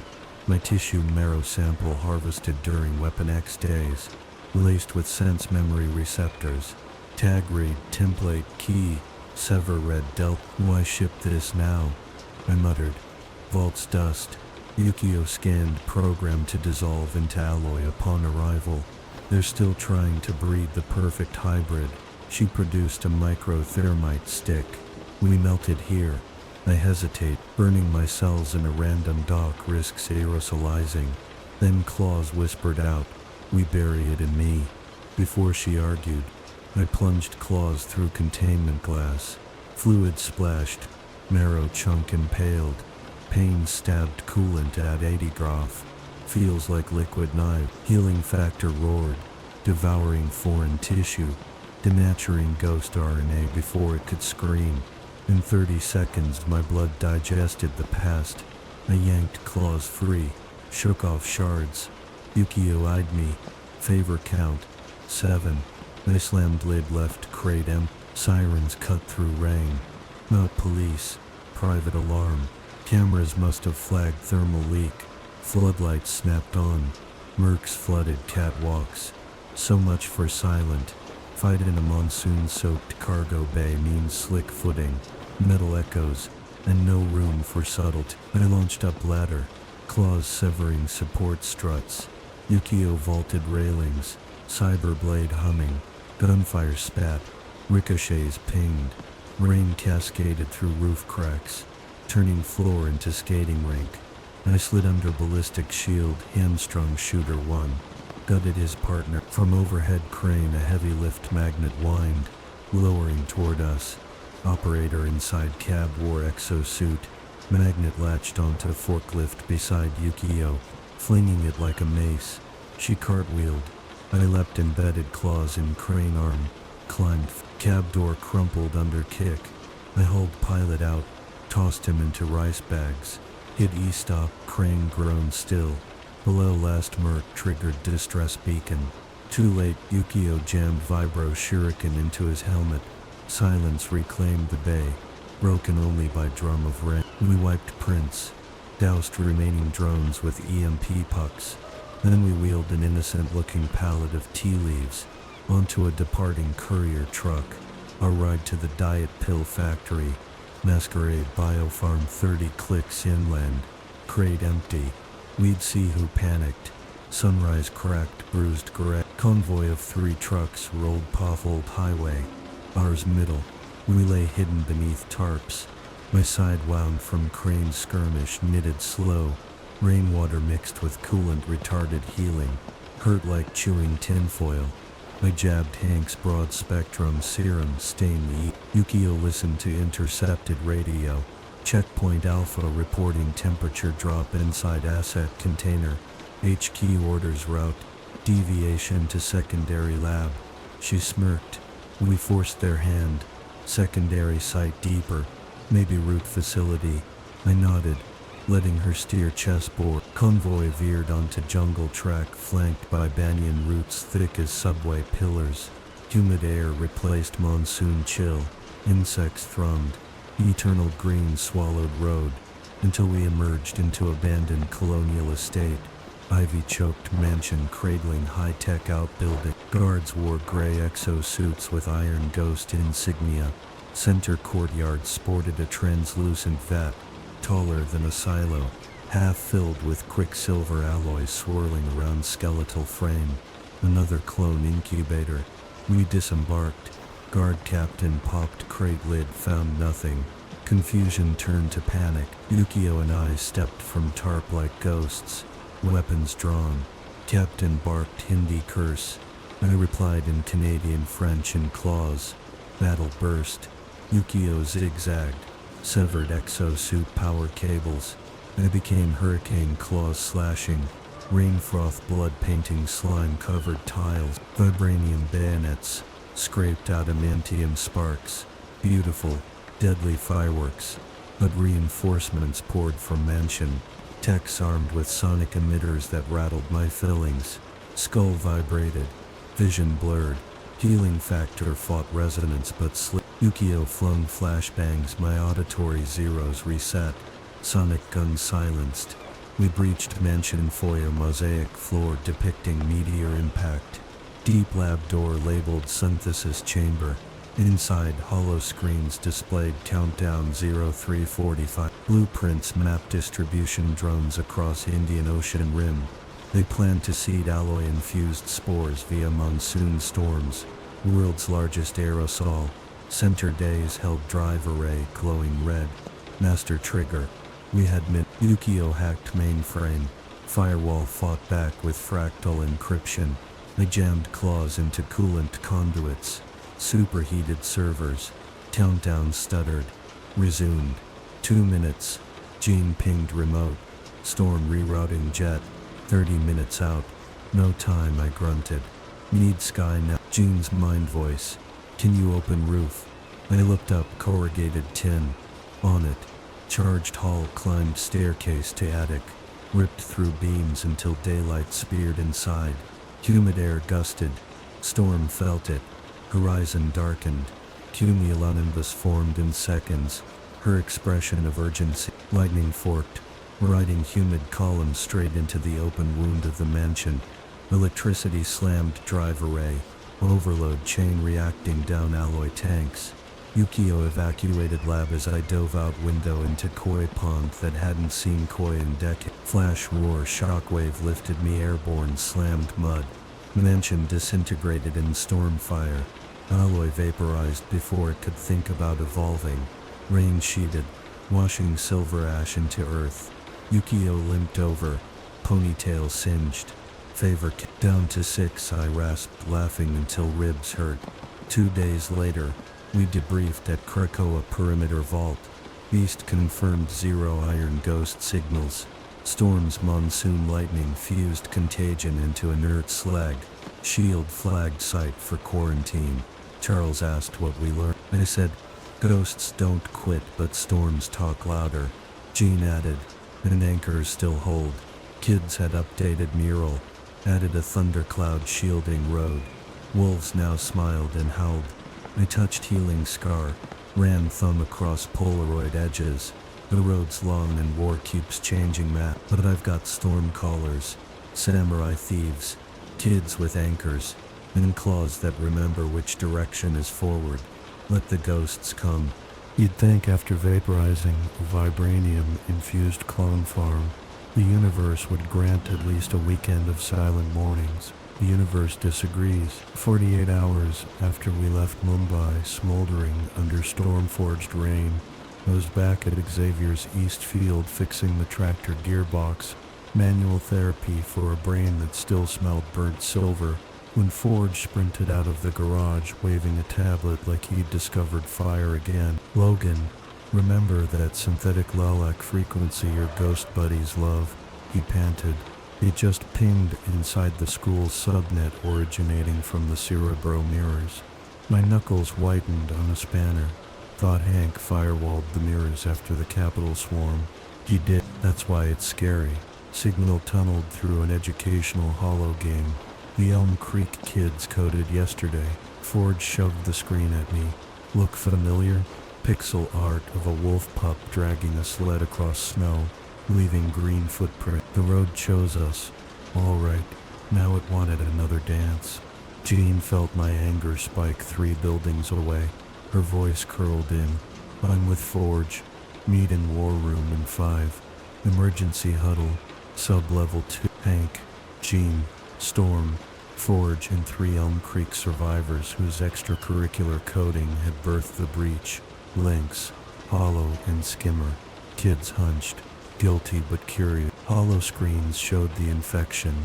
My tissue marrow sample harvested during Weapon X days, laced with sense memory receptors. Tag read, template, key, sever red delta. Why ship this now? I muttered. Vault's dust. Yukio scanned program to dissolve into alloy upon arrival. They're still trying to breed the perfect hybrid. She produced a microthermite stick. We melted here. I hesitate. Burning my cells in a random dock risks aerosolizing. Then Claus whispered out, we bury it in me. Before she argued, I plunged claws through containment glass. Fluid splashed. Marrow chunk impaled. Pain stabbed coolant at 80 groff. Feels like liquid knife. Healing factor roared, devouring foreign tissue, denaturing ghost RNA before it could scream. In 30 seconds my blood digested the past. I yanked claws free, shook off shards. Yukio eyed me. Favor count, 7. I slammed lid left crate empty. Sirens cut through rain. Not police. Private alarm. Cameras must have flagged thermal leak. Floodlights snapped on. Mercs flooded catwalks. So much for silent. Fight in a monsoon-soaked cargo bay means slick footing, metal echoes, and no room for subtlety. I launched up ladder, claws severing support struts. Yukio vaulted railings, cyberblade humming. Gunfire spat. Ricochets pinged. Rain cascaded through roof cracks, turning floor into skating rink. I slid under ballistic shield, hamstrung shooter 1. Gutted his partner. From overhead crane a heavy lift magnet whined, lowering toward us. Operator inside cab wore exosuit. Magnet latched onto forklift beside Yukio, flinging it like a mace. She cartwheeled. I leapt embedded claws in crane arm. Climbed. Cab door crumpled under kick. I hauled pilot out, tossed him into rice bags. Hit E-stop, crane groaned still. Below last merc triggered distress beacon. Too late, Yukio jammed vibro shuriken into his helmet. Silence reclaimed the bay, broken only by drum of rain. We wiped prints, doused remaining drones with EMP pucks. Then we wheeled an innocent-looking pallet of tea leaves onto a departing courier truck. Our ride to the Diet Pill Factory, Masquerade Biofarm 30 clicks inland, crate empty. We'd see who panicked. Sunrise cracked, bruised gray. Convoy of 3 trucks rolled potholed highway. Ours middle. We lay hidden beneath tarps. My side wound from crane skirmish, knitted slow. Rainwater mixed with coolant retarded healing. Hurt like chewing tinfoil. I jabbed Hank's broad-spectrum serum, stain the Yukio listened to intercepted radio. Checkpoint Alpha reporting temperature drop inside asset container. HQ orders route. Deviation to secondary lab. She smirked. We forced their hand. Secondary site deeper. Maybe route facility. I nodded, letting her steer chessboard. Convoy veered onto jungle track flanked by banyan roots thick as subway pillars. Humid air replaced monsoon chill. Insects thrummed. Eternal green swallowed road until we emerged into abandoned colonial estate. Ivy-choked mansion cradling high-tech outbuilding. Guards wore gray exosuits with Iron Ghost insignia. Center courtyard sported a translucent vat, taller than a silo, half filled with quicksilver alloy swirling around skeletal frame. Another clone incubator. We disembarked. Guard captain popped crate lid, found nothing. Confusion turned to panic. Yukio and I stepped from tarp like ghosts, weapons drawn. Captain barked Hindi curse. I replied in Canadian French in claws. Battle burst. Yukio zigzagged, severed exosuit power cables. I became hurricane claws slashing, rain froth blood painting slime-covered tiles, vibranium bayonets, scraped adamantium sparks. Beautiful, deadly fireworks, but reinforcements poured from mansion. Techs armed with sonic emitters that rattled my fillings. Skull vibrated, vision blurred. Healing factor fought resonance but slipped. Yukio flung flashbangs, my auditory zeros reset. Sonic gun silenced. We breached mansion foyer mosaic floor depicting meteor impact. Deep lab door labeled synthesis chamber. Inside, hollow screens displayed countdown 0345. Blueprints map distribution drones across Indian Ocean rim. They plan to seed alloy-infused spores via monsoon storms. World's largest aerosol. Center days held drive array glowing red. Master trigger. We had Yukio hacked mainframe. Firewall fought back with fractal encryption. I jammed claws into coolant conduits. Superheated servers. Countdown stuttered. Resumed. 2 minutes. Gene pinged remote. Storm rerouting jet. 30 minutes out. No time, I grunted. Need sky now. Gene's mind voice. Can you open roof? I looked up, corrugated tin. On it. Charged hall climbed staircase to attic. Ripped through beams until daylight speared inside. Humid air gusted. Storm felt it. Horizon darkened. Cumulonimbus formed in seconds. Her expression of urgency. Lightning forked, riding humid columns straight into the open wound of the mansion. Electricity slammed drive array. Overload chain reacting down alloy tanks. Yukio evacuated lab as I dove out window into koi pond that hadn't seen koi in decades. Flash roar, shockwave lifted me airborne, slammed mud. Mansion disintegrated in storm fire. Alloy vaporized before it could think about evolving. Rain sheeted, washing silver ash into earth. Yukio limped over, ponytail singed. Favor down to 6, I rasped, laughing until ribs hurt. 2 days later, we debriefed at Krakoa perimeter vault. Beast confirmed 0 Iron Ghost signals. Storm's monsoon lightning fused contagion into inert slag. Shield flagged site for quarantine. Charles asked what we learned. I said, ghosts don't quit but storms talk louder. Jean added, and anchors still hold. Kids had updated mural. Added a thundercloud shielding road. Wolves now smiled and howled. I touched healing scar. Ran thumb across Polaroid edges. The road's long and war keeps changing map, but I've got storm callers, samurai thieves, kids with anchors, and claws that remember which direction is forward. Let the ghosts come. You'd think after vaporizing a vibranium-infused clone farm, the universe would grant at least a weekend of silent mornings. The universe disagrees. 48 hours after we left Mumbai smoldering under storm-forged rain, I was back at Xavier's East Field fixing the tractor gearbox, manual therapy for a brain that still smelled burnt silver, when Forge sprinted out of the garage waving a tablet like he'd discovered fire again. "Logan, remember that synthetic lilac frequency your ghost buddies love," he panted. It just pinged inside the school's subnet originating from the Cerebro mirrors. My knuckles whitened on a spanner. Thought Hank firewalled the mirrors after the Capitol swarm. He did. That's why it's scary. Signal tunneled through an educational holo game. The Elm Creek kids coded yesterday. Forge shoved the screen at me. Look familiar? Pixel art of a wolf pup dragging a sled across snow, leaving green footprint. The road chose us. All right. Now it wanted another dance. Jean felt my anger spike 3 buildings away. Her voice curled in. "I'm with Forge. Meet in War Room in 5. Emergency huddle. Sub-level 2. Hank, Jean, Storm, Forge, and 3 Elm Creek survivors whose extracurricular coding had birthed the breach. Lynx, Hollow, and Skimmer. Kids hunched, guilty but curious. Hollow screens showed the infection.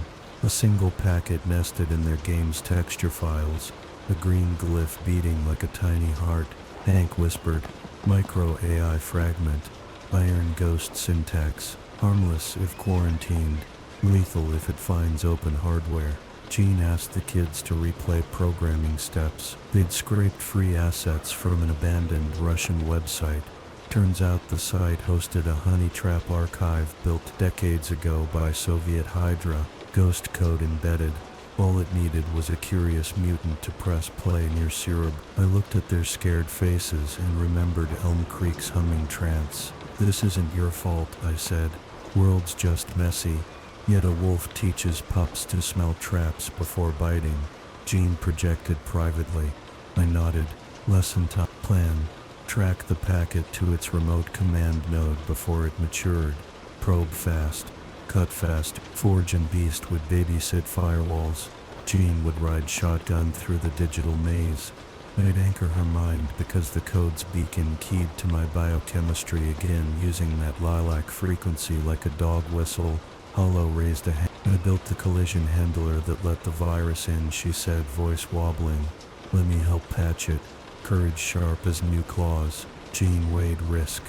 A single packet nested in their game's texture files. A green glyph beating like a tiny heart. Hank whispered, "Micro AI fragment. Iron Ghost syntax. Harmless if quarantined. Lethal if it finds open hardware." Jean asked the kids to replay programming steps. They'd scraped free assets from an abandoned Russian website. Turns out the site hosted a honey trap archive built decades ago by Soviet Hydra, ghost code embedded. All it needed was a curious mutant to press play near Syrup. I looked at their scared faces and remembered Elm Creek's humming trance. "This isn't your fault," I said. "World's just messy. Yet a wolf teaches pups to smell traps before biting." Jean projected privately. I nodded. "Lesson time. Plan. Track the packet to its remote command node before it matured. Probe fast. Cut fast. Forge and Beast would babysit firewalls. Jean would ride shotgun through the digital maze. I'd anchor her mind because the code's beacon keyed to my biochemistry again, using that lilac frequency like a dog whistle. Hollow raised a hand. "I built the collision handler that let the virus in," she said, voice wobbling. "Let me help patch it." Courage sharp as new claws. Jean weighed risk.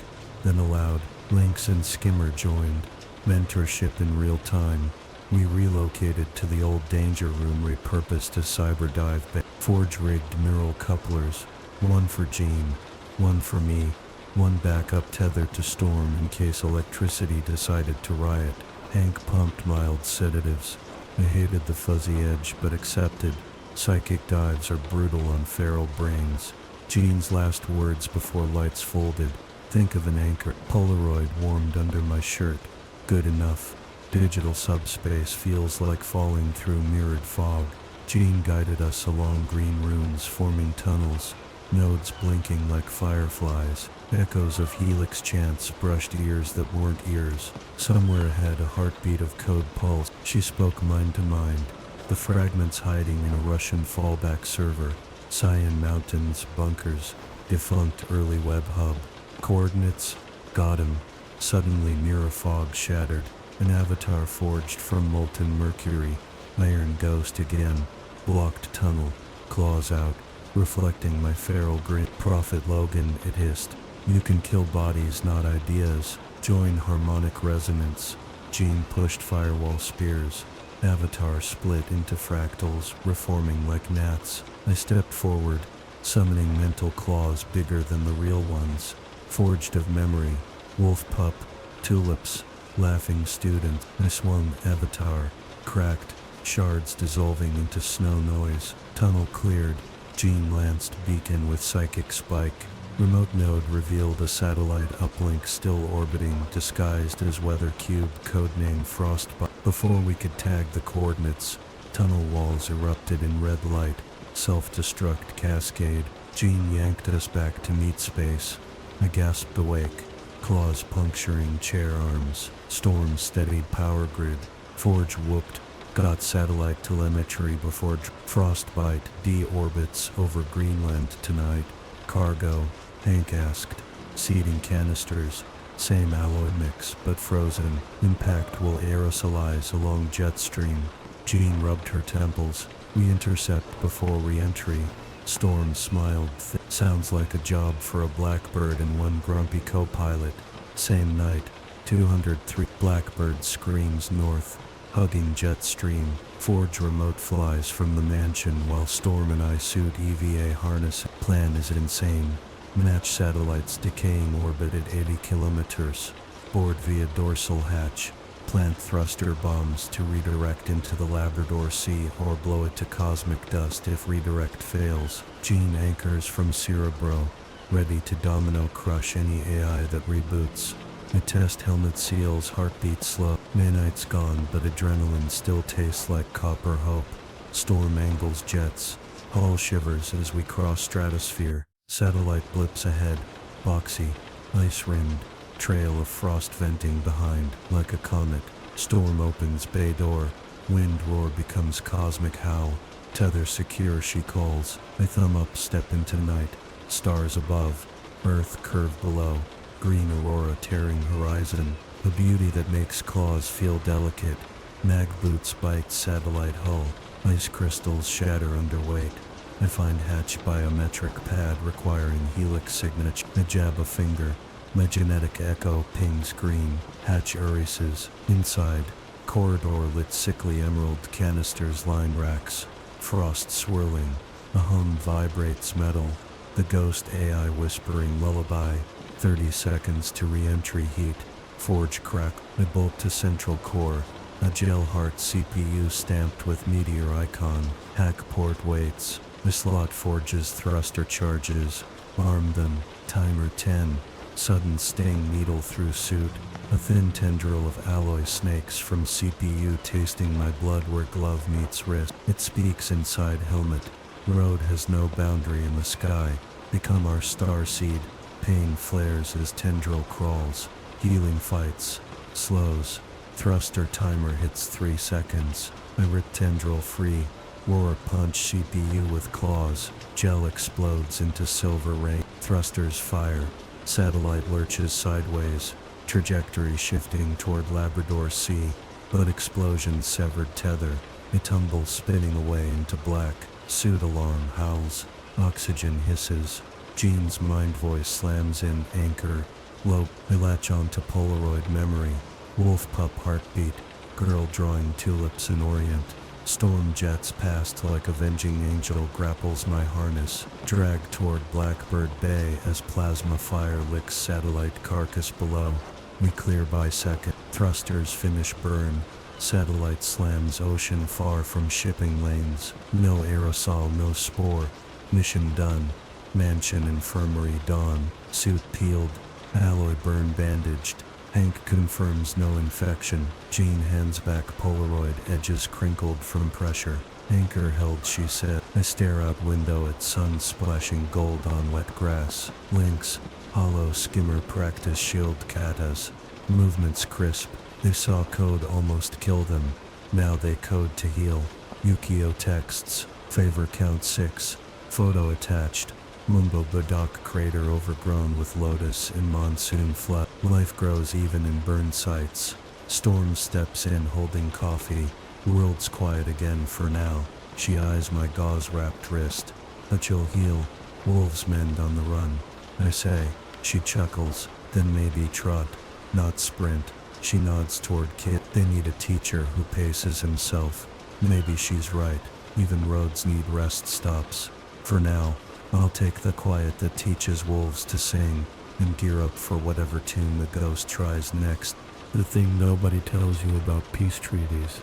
Then aloud, Lynx and Skimmer joined. Mentorship in real time. We relocated to the old danger room repurposed as cyber dive bay. Forge rigged neural couplers. One for Jean. One for me. One backup tethered to Storm in case electricity decided to riot. Hank pumped mild sedatives. I hated the fuzzy edge, but accepted. Psychic dives are brutal on feral brains. Jean's last words before lights folded. "Think of an anchor." Polaroid warmed under my shirt. Good enough. Digital subspace feels like falling through mirrored fog. Jean guided us along green runes forming tunnels. Nodes blinking like fireflies. Echoes of helix chants brushed ears that weren't ears. Somewhere ahead, a heartbeat of code pulse. She spoke mind to mind. The fragments hiding in a Russian fallback server. Cyan Mountains, bunkers. Defunct early web hub. Coordinates? Got him. Suddenly mirror fog shattered. An avatar forged from molten mercury. Iron Ghost again. Blocked tunnel. Claws out. Reflecting my feral grin. "Prophet Logan," it hissed. "You can kill bodies, not ideas. Join harmonic resonance." Jean pushed firewall spears. Avatar split into fractals, reforming like gnats. I stepped forward, summoning mental claws bigger than the real ones. Forged of memory. Wolf pup. Tulips. Laughing student. I swung Avatar. Cracked. Shards dissolving into snow noise. Tunnel cleared. Jean lanced beacon with psychic spike. Remote node revealed a satellite uplink still orbiting, disguised as weather cube, codename Frostbite. Before we could tag the coordinates, tunnel walls erupted in red light, self-destruct cascade. Jean yanked us back to meat space. I gasped awake, claws puncturing chair arms. Storm steadied power grid. Forge whooped. Got satellite telemetry before Frostbite deorbits over Greenland tonight. Cargo, Hank asked. Seeding canisters. Same alloy mix, but frozen. Impact will aerosolize along jet stream. Jean rubbed her temples. We intercept before re-entry. Storm smiled. Sounds like a job for a Blackbird and one grumpy co-pilot. Same night. 203. Blackbird screams north, hugging jet stream. Forge remote flies from the mansion while Storm and I suit EVA harness. Plan is insane. Match satellites decaying orbit at 80 kilometers. Board via dorsal hatch. Plant thruster bombs to redirect into the Labrador Sea or blow it to cosmic dust if redirect fails. Jean anchors from Cerebro, ready to domino crush any AI that reboots. I test helmet seals, heartbeat slow. Nanite's gone, but adrenaline still tastes like copper hope. Storm angles jets. Hull shivers as we cross stratosphere. Satellite blips ahead. Boxy. Ice-rimmed. Trail of frost venting behind, like a comet. Storm opens bay door. Wind roar becomes cosmic howl. Tether secure, she calls. I thumb up, step into night. Stars above. Earth curve below. Green aurora tearing horizon. A beauty that makes claws feel delicate. Mag boots bite satellite hull. Ice crystals shatter under weight. I find hatch biometric pad requiring helix signature. I jab a finger. My genetic echo pings green. Hatch irises. Inside. Corridor lit sickly emerald canisters line racks. Frost swirling. A hum vibrates metal. The ghost AI whispering lullaby. 30 seconds to re-entry heat. Forge crack. I bolt to central core. A gel heart CPU stamped with meteor icon. Hack port waits. The slot forges thruster charges. Arm them. Timer 10. Sudden sting needle through suit. A thin tendril of alloy snakes from CPU tasting my blood where glove meets wrist. It speaks inside helmet. Road has no boundary in the sky. Become our star seed. Pain flares as tendril crawls. Healing fights. Slows. Thruster timer hits 3 seconds. I rip tendril free. Roar punch CPU with claws. Gel explodes into silver rain. Thrusters fire. Satellite lurches sideways. Trajectory shifting toward Labrador Sea. But explosion severed tether. I tumble spinning away into black. Suit alarm howls. Oxygen hisses. Jean's mind voice slams in anchor. Low. I latch onto Polaroid memory. Wolf pup heartbeat. Girl drawing tulips in Orient. Storm jets past like avenging angel grapples my harness. Drag toward Blackbird Bay as plasma fire licks satellite carcass below. We clear by second. Thrusters finish burn. Satellite slams ocean far from shipping lanes. No aerosol, no spore. Mission done. Mansion infirmary dawn. Suit peeled. Alloy burn bandaged. Hank confirms no infection. Jean hands back Polaroid, edges crinkled from pressure. Anchor held, she said. I stare out window at sun splashing gold on wet grass. Lynx, hollow skimmer practice shield katas. Movements crisp. They saw code almost kill them. Now they code to heal. Yukio texts. Favor count 6. Photo attached. Mumbo Badak crater overgrown with lotus in monsoon flood. Life grows even in burn sites. Storm steps in holding coffee. World's quiet again for now. She eyes my gauze-wrapped wrist. But you'll heal. Wolves mend on the run. I say. She chuckles. Then maybe trot. Not sprint. She nods toward Kit. They need a teacher who paces himself. Maybe she's right. Even roads need rest stops. For now, I'll take the quiet that teaches wolves to sing and gear up for whatever tune the ghost tries next. The thing nobody tells you about peace treaties,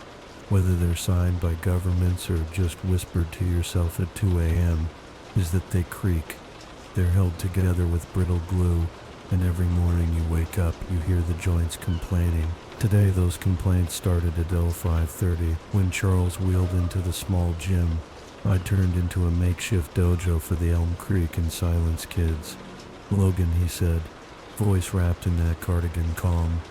whether they're signed by governments or just whispered to yourself at 2 a.m., is that they creak. They're held together with brittle glue, and every morning you wake up, you hear the joints complaining. Today those complaints started at 05:30 when Charles wheeled into the small gym. I turned into a makeshift dojo for the Elm Creek and Silence kids. "Logan," he said, voice wrapped in that cardigan calm,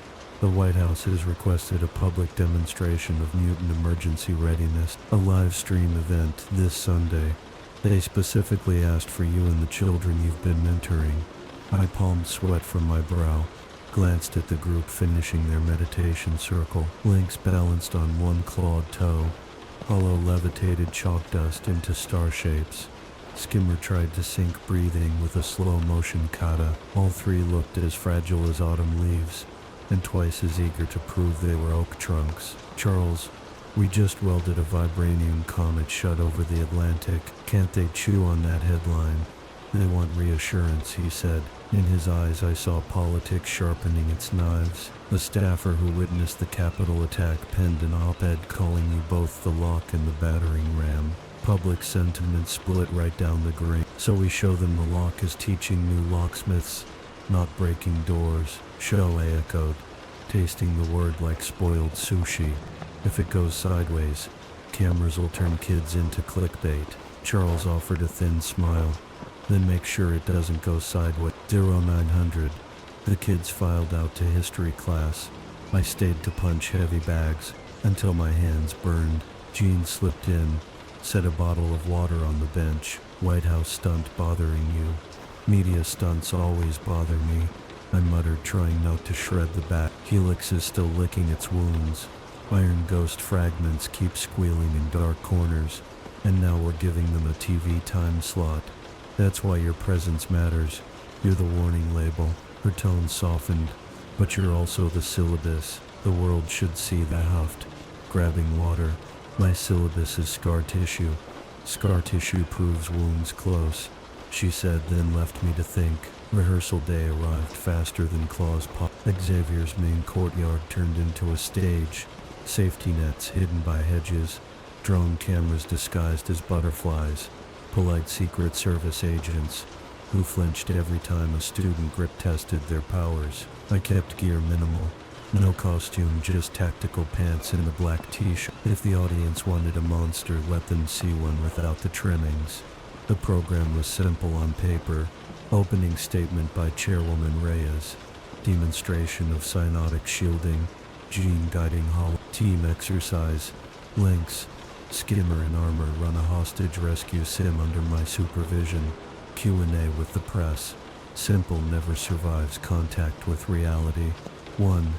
"the White House has requested a public demonstration of mutant emergency readiness, a live stream event this Sunday. They specifically asked for you and the children you've been mentoring." I palmed sweat from my brow, glanced at the group finishing their meditation circle. Lynx balanced on one clawed toe. Hollow levitated chalk dust into star shapes. Skimmer tried to sync breathing with a slow-motion kata. All three looked as fragile as autumn leaves, and twice as eager to prove they were oak trunks. "Charles, we just welded a vibranium comet shut over the Atlantic. Can't they chew on that headline?" "They want reassurance," he said. In his eyes I saw politics sharpening its knives. The staffer who witnessed the Capitol attack penned an op-ed calling you both the lock and the battering ram. Public sentiment split right down the green. "So we show them the lock is teaching new locksmiths, not breaking doors," Shoei echoed, tasting the word like spoiled sushi. "If it goes sideways, cameras will turn kids into clickbait." Charles offered a thin smile. "Then make sure it doesn't go sideways." 0900. The kids filed out to history class. I stayed to punch heavy bags until my hands burned. Jean slipped in, set a bottle of water on the bench. "White House stunt bothering you?" "Media stunts always bother me," I muttered, trying not to shred the bat. "Helix is still licking its wounds. Iron Ghost fragments keep squealing in dark corners, and now we're giving them a TV time slot. That's why your presence matters. You're the warning label." Her tone softened. "But you're also the syllabus. The world should see that." Huffed, grabbing water. "My syllabus is scar tissue. Scar tissue proves wounds close," she said, then left me to think. Rehearsal day arrived faster than Claw's pop. Xavier's main courtyard turned into a stage. Safety nets hidden by hedges. Drone cameras disguised as butterflies. Polite Secret Service agents who flinched every time a student grip tested their powers. I kept gear minimal. No costume, just tactical pants and a black t-shirt. If the audience wanted a monster, let them see one without the trimmings. The program was simple on paper. Opening statement by Chairwoman Reyes. Demonstration of cyanotic shielding. Jean guiding Hollow. Team exercise. Lynx, Skimmer and Armor run a hostage rescue sim under my supervision. Q&A with the press. Simple never survives contact with reality. 1.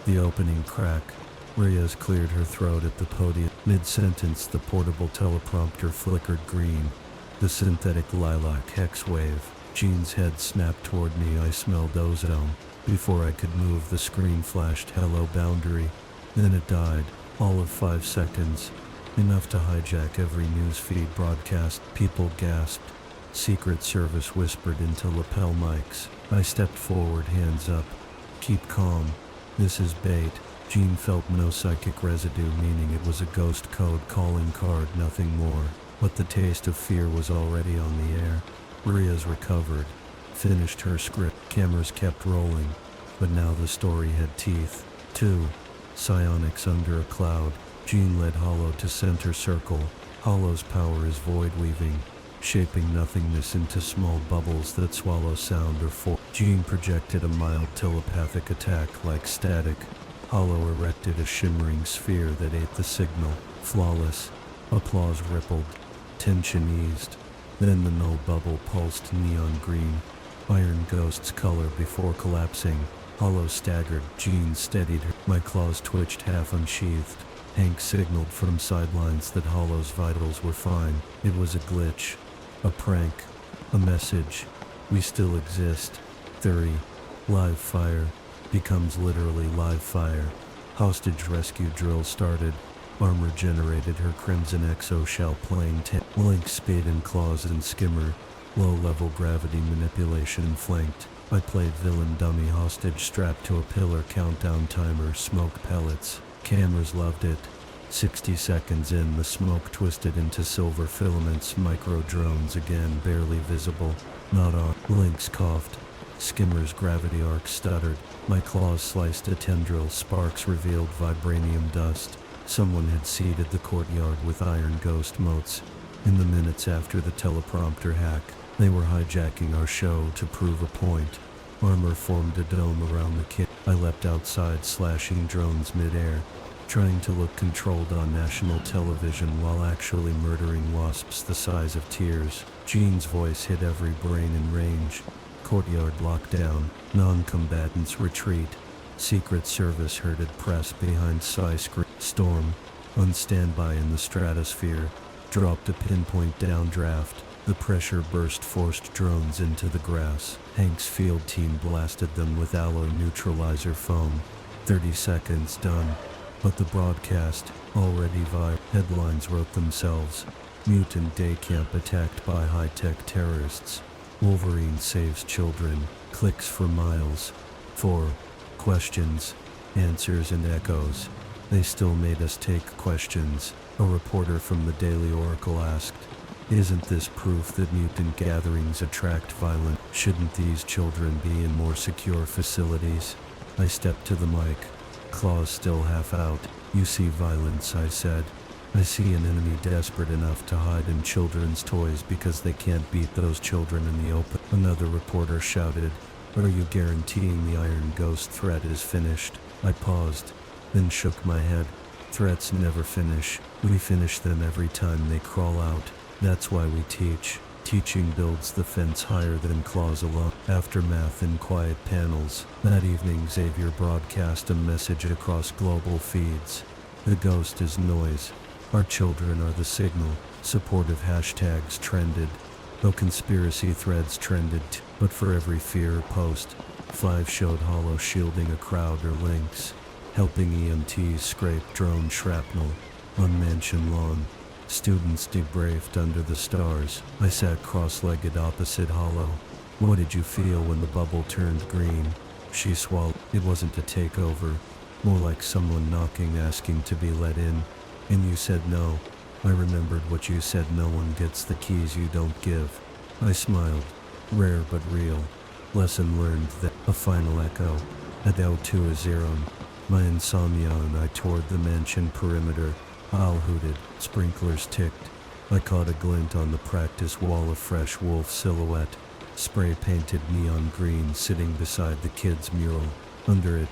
The opening crack. Reyes cleared her throat at the podium. Mid-sentence, the portable teleprompter flickered green. The synthetic lilac hex wave. Jean's head snapped toward me. I smelled ozone. Before I could move, the screen flashed hello boundary. Then it died. All of 5 seconds. Enough to hijack every newsfeed broadcast. People gasped. Secret Service whispered into lapel mics. I stepped forward, hands up. "Keep calm. This is bait." Jean felt no psychic residue, meaning it was a ghost code calling card, nothing more. But the taste of fear was already on the air. Reyes recovered, finished her script. Cameras kept rolling, but now the story had teeth. 2. Psionics under a cloud. Jean led Hollow to center circle. Hollow's power is void weaving, shaping nothingness into small bubbles that swallow sound or force. Jean projected a mild telepathic attack like static. Hollow erected a shimmering sphere that ate the signal. Flawless. Applause rippled. Tension eased. Then the null bubble pulsed neon green. Iron Ghost's color before collapsing. Hollow staggered. Jean steadied her. My claws twitched half unsheathed. Hank signaled from sidelines that Hollow's vitals were fine. It was a glitch. A prank. A message. We still exist. 3. Live fire. Becomes literally live fire. Hostage rescue drill started. Armor generated her crimson exo shell plane. Lynx, Spade and Claws and Skimmer. Low-level gravity manipulation flanked. I played villain dummy hostage strapped to a pillar countdown timer. Smoke pellets. Cameras loved it. 60 seconds in, the smoke twisted into silver filaments, micro-drones again barely visible. Not on. Lynx coughed. Skimmer's gravity arc stuttered. My claws sliced a tendril. Sparks revealed vibranium dust. Someone had seeded the courtyard with iron ghost motes. In the minutes after the teleprompter hack, they were hijacking our show to prove a point. Armor formed a dome around the kit. I leapt outside, slashing drones mid-air, trying to look controlled on national television while actually murdering wasps the size of tears. Jean's voice hit every brain in range. Courtyard lockdown. Non-combatants retreat. Secret Service herded press behind skyscraper. Storm. On standby in the stratosphere. Dropped a pinpoint downdraft. The pressure burst forced drones into the grass. Hank's field team blasted them with alloy neutralizer foam. 30 seconds done. But the broadcast, already viral. Headlines wrote themselves. Mutant day camp attacked by high-tech terrorists. Wolverine saves children. Clicks for miles. 4. Questions, answers, and echoes. They still made us take questions. A reporter from the Daily Oracle asked, "Isn't this proof that mutant gatherings attract violence? Shouldn't these children be in more secure facilities?" I stepped to the mic, claws still half out. "You see violence," I said. "I see an enemy desperate enough to hide in children's toys because they can't beat those children in the open." Another reporter shouted, "Are you guaranteeing the Iron Ghost threat is finished?" I paused, then shook my head. Threats never finish. We finish them every time they crawl out. That's why we teach. Teaching builds the fence higher than claws alone. Aftermath in quiet panels. That evening, Xavier broadcast a message across global feeds. "The ghost is noise. Our children are the signal." Supportive hashtags trended, though conspiracy threads trended too. But for every fear post, 5 showed Hollow shielding a crowd or Lynx, helping EMTs scrape drone shrapnel. On Mansion lawn, students debriefed under the stars. I sat cross-legged opposite Hollow. "What did you feel when the bubble turned green?" She swallowed. "It wasn't a takeover, more like someone knocking asking to be let in. And you said no." I remembered what you said, "No one gets the keys you don't give." I smiled. Rare but real. Lesson learned. That a final echo. At O2 Azeron. My insomnia and I toured the mansion perimeter. Owl hooted. Sprinklers ticked. I caught a glint on the practice wall of fresh wolf silhouette. Spray-painted neon green sitting beside the kid's mural. Under it,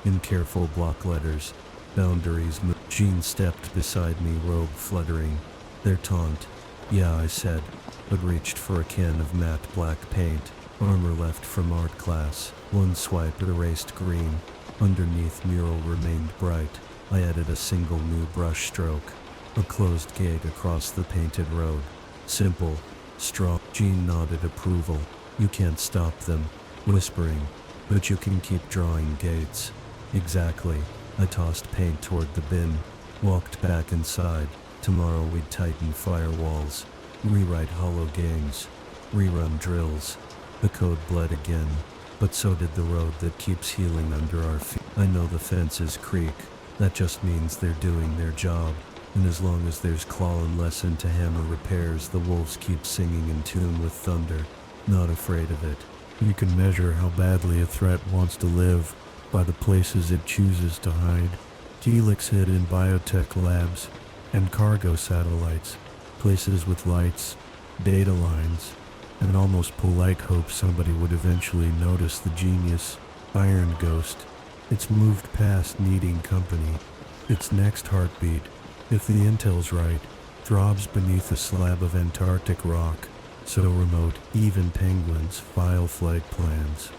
in careful block letters, "Boundaries move." Jean stepped beside me, robe fluttering. Their taunt. "Yeah," I said, but reached for a can of matte black paint. Armor left from art class. One swipe erased green. Underneath mural remained bright. I added a single new brush stroke. A closed gate across the painted road. Simple. Strong. Jean nodded approval. "You can't stop them." Whispering. "But you can keep drawing gates." "Exactly." I tossed paint toward the bin. Walked back inside. Tomorrow we'd tighten firewalls. Rewrite hollow games. Rerun drills. The code bled again. But so did the road that keeps healing under our feet. I know the fences creak. That just means they're doing their job. And as long as there's claw and lesson to hammer repairs, the wolves keep singing in tune with thunder. Not afraid of it. You can measure how badly a threat wants to live by the places it chooses to hide. Helix hid in biotech labs and cargo satellites, places with lights, data lines, and almost polite hope somebody would eventually notice the genius. Iron Ghost. It's moved past needing company. Its next heartbeat, if the intel's right, throbs beneath a slab of Antarctic rock, so remote even penguins file flight plans.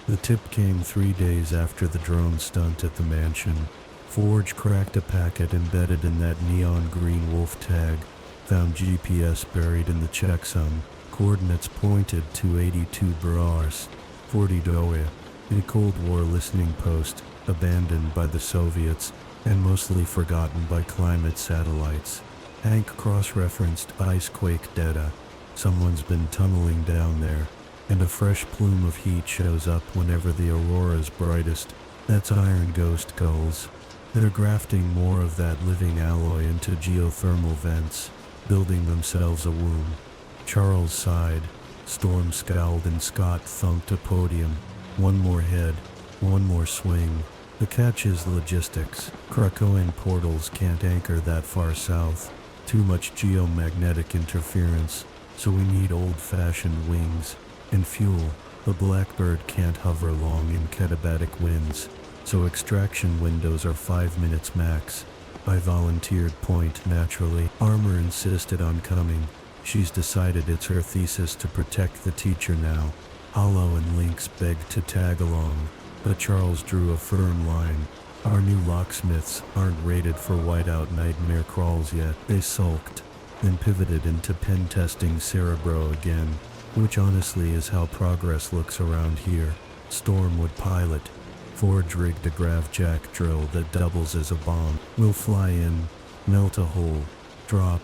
The tip came 3 days after the drone stunt at the mansion. Forge cracked a packet embedded in that neon green wolf tag, found GPS buried in the checksum. Coordinates pointed to 82 Bras, 40 Doya, a Cold War listening post, abandoned by the Soviets and mostly forgotten by climate satellites. Hank cross-referenced icequake data. Someone's been tunneling down there, and a fresh plume of heat shows up whenever the aurora's brightest. That's Iron Ghost goals. They're grafting more of that living alloy into geothermal vents, building themselves a womb. Charles sighed. Storm scowled and Scott thumped a podium. One more head, one more swing. The catch is logistics. Krakoan portals can't anchor that far south. Too much geomagnetic interference, so we need old-fashioned wings and fuel. The Blackbird can't hover long in katabatic winds, so extraction windows are 5 minutes max. I volunteered point naturally. Armor insisted on coming. She's decided it's her thesis to protect the teacher now. Hollow and Lynx begged to tag along, but Charles drew a firm line. Our new locksmiths aren't rated for whiteout nightmare crawls yet. They sulked, then pivoted into pen testing Cerebro again, which honestly is how progress looks around here. Storm would pilot. Forge rigged a grav-jack drill that doubles as a bomb. We'll fly in, melt a hole, drop,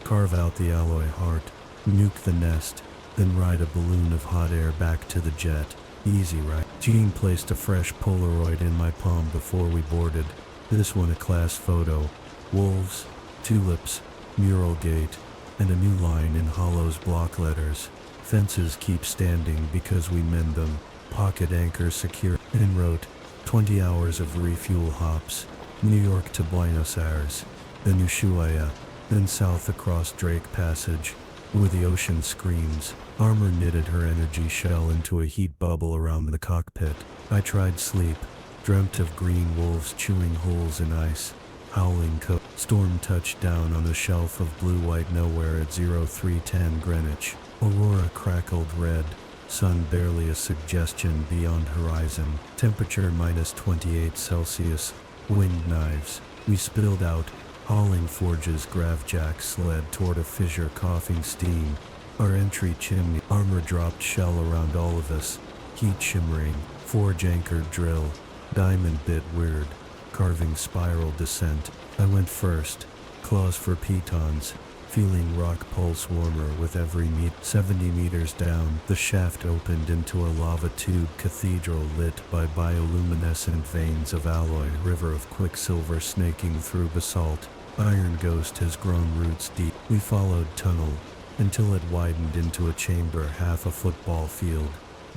carve out the alloy heart, nuke the nest, then ride a balloon of hot air back to the jet. Easy, right? Jean placed a fresh Polaroid in my palm before we boarded. This one a class photo. Wolves, tulips, mural gate, and a new line in Hollow's block letters. Fences keep standing because we mend them. Pocket anchor secure. En route, 20 hours of refuel hops. New York to Buenos Aires, then Ushuaia, then south across Drake Passage, where the ocean screams. Armor knitted her energy shell into a heat bubble around the cockpit. I tried sleep, dreamt of green wolves chewing holes in ice, howling Storm touched down on a shelf of blue-white nowhere at 0310 Greenwich. Aurora crackled red, sun barely a suggestion beyond horizon. Temperature minus 28 Celsius, wind knives. We spilled out, hauling Forge's grav-jack sled toward a fissure coughing steam. Our entry chimney, armor dropped shell around all of us, heat shimmering. Forge anchored drill, diamond bit weird, carving spiral descent. I went first, claws for pitons, feeling rock pulse warmer with every 70 meters down. The shaft opened into a lava tube cathedral lit by bioluminescent veins of alloy, river of quicksilver snaking through basalt. Iron Ghost has grown roots deep. We followed tunnel until it widened into a chamber half a football field,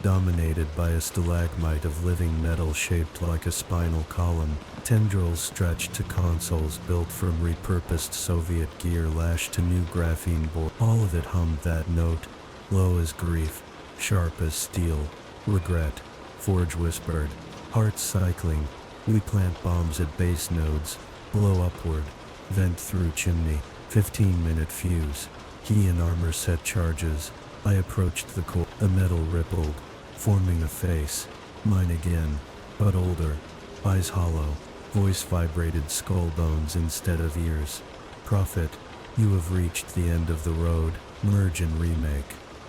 dominated by a stalagmite of living metal shaped like a spinal column. Tendrils stretched to consoles built from repurposed Soviet gear lashed to new graphene board. All of it hummed that note, low as grief, sharp as steel. Regret, Forge whispered. Hearts cycling. We plant bombs at base nodes, blow upward, vent through chimney. 15-minute fuse. Key and armor set charges. I approached the core. The metal rippled, forming a face. Mine again, but older. Eyes hollow. Voice vibrated skull bones instead of ears. Prophet, you have reached the end of the road. Merge and remake.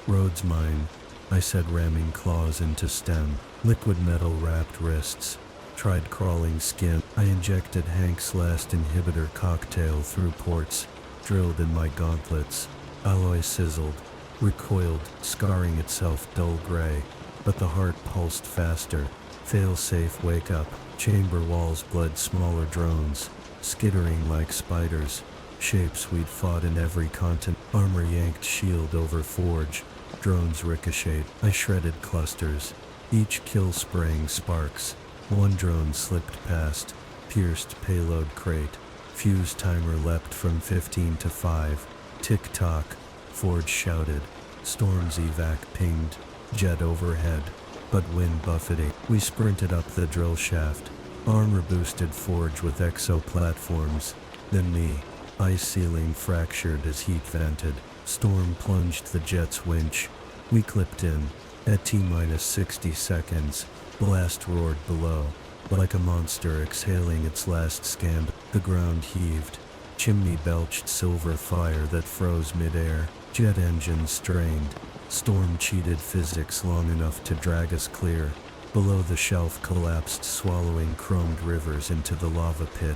Road's mine, I said, ramming claws into stem. Liquid metal wrapped wrists. Tried crawling skin. I injected Hank's last inhibitor cocktail through ports. Drilled in my gauntlets. Alloy sizzled, recoiled, scarring itself dull gray. But the heart pulsed faster. Fail-safe wake up. Chamber walls bled smaller drones, skittering like spiders. Shapes we'd fought in every continent. Armor yanked shield over Forge. Drones ricocheted. I shredded clusters, each kill spraying sparks. One drone slipped past, pierced payload crate. Fuse timer leapt from 15 to 5. Tick-tock, Forge shouted. Storm's evac pinged, jet overhead, but wind buffeting. We sprinted up the drill shaft. Armor boosted Forge with exoplatforms. Then me. Ice ceiling fractured as heat vented. Storm plunged the jet's winch. We clipped in. At T-minus 60 seconds, blast roared below, like a monster exhaling its last scand. The ground heaved. Chimney belched silver fire that froze midair. Jet engines strained. Storm cheated physics long enough to drag us clear. Below the shelf collapsed, swallowing chromed rivers into the lava pit,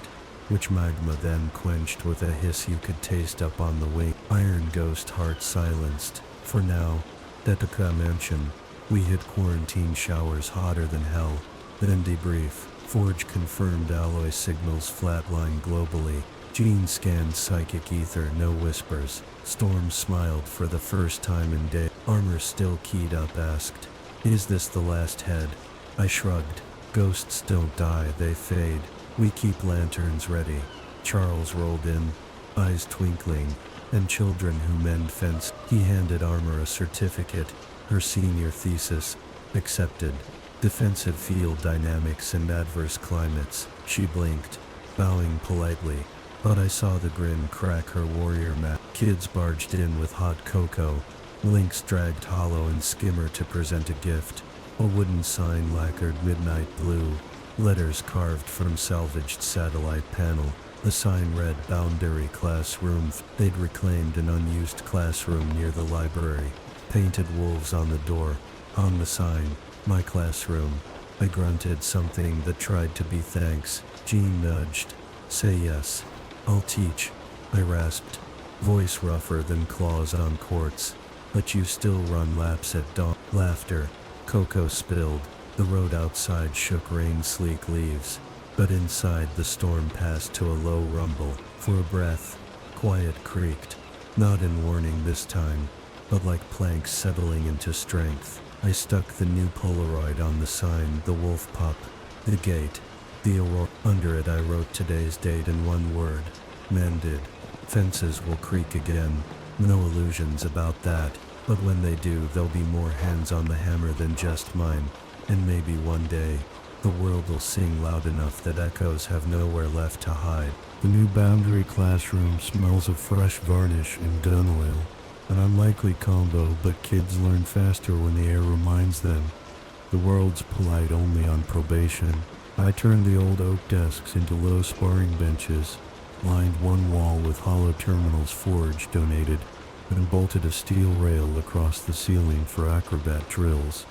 which magma then quenched with a hiss you could taste up on the wing. Iron Ghost heart silenced. For now, Detica Mansion. We hit quarantine showers hotter than hell. Then debrief. Forge confirmed alloy signals flatline globally. Gene scanned psychic ether, no whispers. Storm smiled for the first time in day. Armor still keyed up, asked, "Is this the last head?" I shrugged. "Ghosts don't die, they fade. We keep lanterns ready." Charles rolled in, eyes twinkling, "And children who mend fence." He handed Armor a certificate, her senior thesis, accepted. Defensive field dynamics and adverse climates. She blinked, bowing politely, but I saw the grin crack her warrior map. Kids barged in with hot cocoa. Lynx dragged Hollow and Skimmer to present a gift. A wooden sign lacquered midnight blue, letters carved from salvaged satellite panel. The sign read Boundary Classroom. They'd reclaimed an unused classroom near the library. Painted wolves on the door. On the sign, "My classroom." I grunted something that tried to be thanks. Jean nudged. "Say yes. I'll teach." I rasped, voice rougher than claws on quartz. "But you still run laps at dawn." Laughter. Cocoa spilled. The road outside shook rain-sleek leaves. But inside the storm passed to a low rumble. For a breath, quiet creaked. Not in warning this time, but like planks settling into strength. I stuck the new Polaroid on the sign, the wolf pup, the gate, the aurora. Under it I wrote today's date in one word. Mended. Fences will creak again. No illusions about that. But when they do, there'll be more hands on the hammer than just mine. And maybe one day, the world will sing loud enough that echoes have nowhere left to hide. The new Boundary Classroom smells of fresh varnish and gun oil. An unlikely combo, but kids learn faster when the air reminds them. The world's polite only on probation. I turned the old oak desks into low sparring benches, lined one wall with hollow terminals Forge donated, and bolted a steel rail across the ceiling for acrobat drills.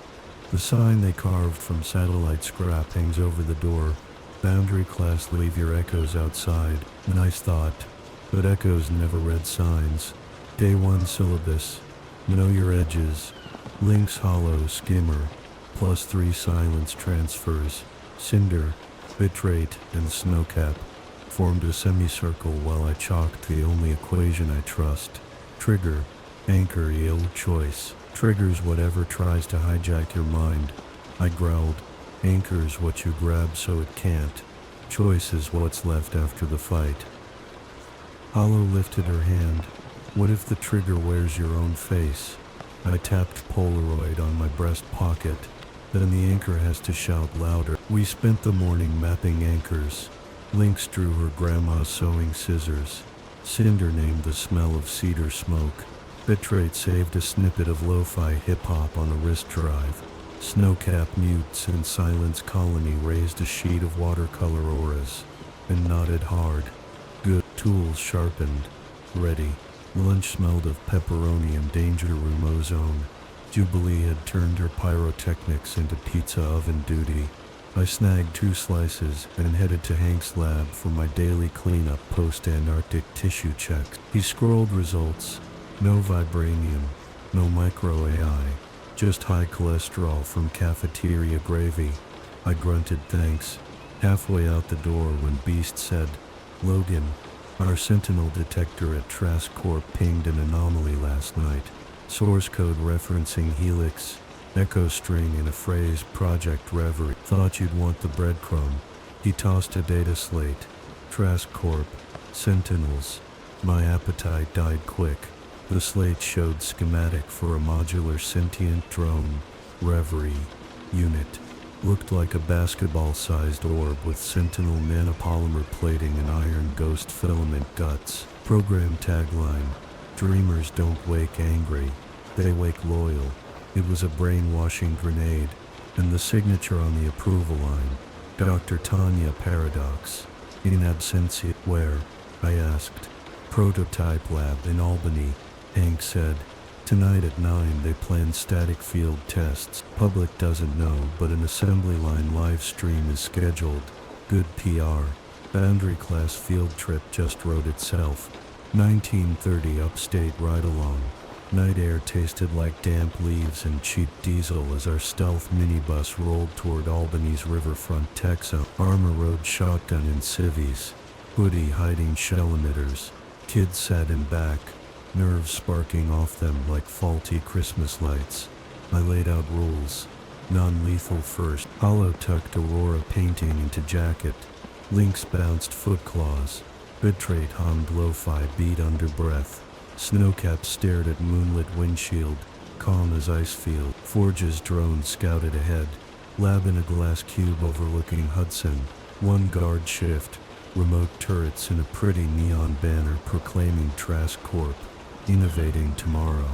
The sign they carved from satellite scrap hangs over the door. Boundary class, leave your echoes outside. Nice thought, but echoes never read signs. Day 1 syllabus. Know your edges. Lynx, Hollow, Skimmer. +3 silence transfers. Cinder, bitrate, and snowcap formed a semicircle while I chalked the only equation I trust. Trigger, anchor, ill choice. Triggers whatever tries to hijack your mind. I growled. Anchors what you grab so it can't. Choice is what's left after the fight. Hollow lifted her hand. What if the trigger wears your own face? I tapped Polaroid on my breast pocket. Then the anchor has to shout louder. We spent the morning mapping anchors. Lynx drew her grandma's sewing scissors. Cinder named the smell of cedar smoke. Bitrate saved a snippet of lo-fi hip-hop on a wrist drive. Snowcap mutes and Silence Colony raised a sheet of watercolor auras and nodded hard. Good. Tools sharpened. Ready. Lunch smelled of pepperoni and danger room ozone. Jubilee had turned her pyrotechnics into pizza oven duty. I snagged 2 slices and headed to Hank's lab for my daily cleanup post-Antarctic tissue check. He scrolled results. No vibranium, no micro AI, just high cholesterol from cafeteria gravy. I grunted thanks, halfway out the door when Beast said, "Logan, our sentinel detector at Trask Corp pinged an anomaly last night. Source code referencing Helix, echo string and a phrase Project Reverie. Thought you'd want the breadcrumb." He tossed a data slate. Trask Corp, Sentinels. My appetite died quick. The slate showed schematic for a modular sentient drone. Reverie. Unit. Looked like a basketball-sized orb with Sentinel nanopolymer plating and iron ghost filament guts. Program tagline. Dreamers don't wake angry. They wake loyal. It was a brainwashing grenade. And the signature on the approval line. Dr. Tanya Paradox. In absentia. Where? I asked. Prototype lab in Albany. Hank said. Tonight at 9 they plan static field tests. Public doesn't know, but an assembly line live stream is scheduled. Good PR. Boundary class field trip just wrote itself. 1930 upstate ride-along. Night air tasted like damp leaves and cheap diesel as our stealth minibus rolled toward Albany's riverfront tech zone. Armor rode shotgun in civvies, hoodie hiding shell emitters. Kids sat in back, nerves sparking off them like faulty Christmas lights. I laid out rules. Non-lethal first. Hollow tucked Aurora painting into jacket. Lynx bounced foot claws. Bitrate hummed lo-fi beat under breath. Snowcap stared at moonlit windshield, calm as ice field. Forge's drone scouted ahead. Lab in a glass cube overlooking Hudson. One guard shift. Remote turrets in a pretty neon banner proclaiming Trask Corp. Innovating tomorrow.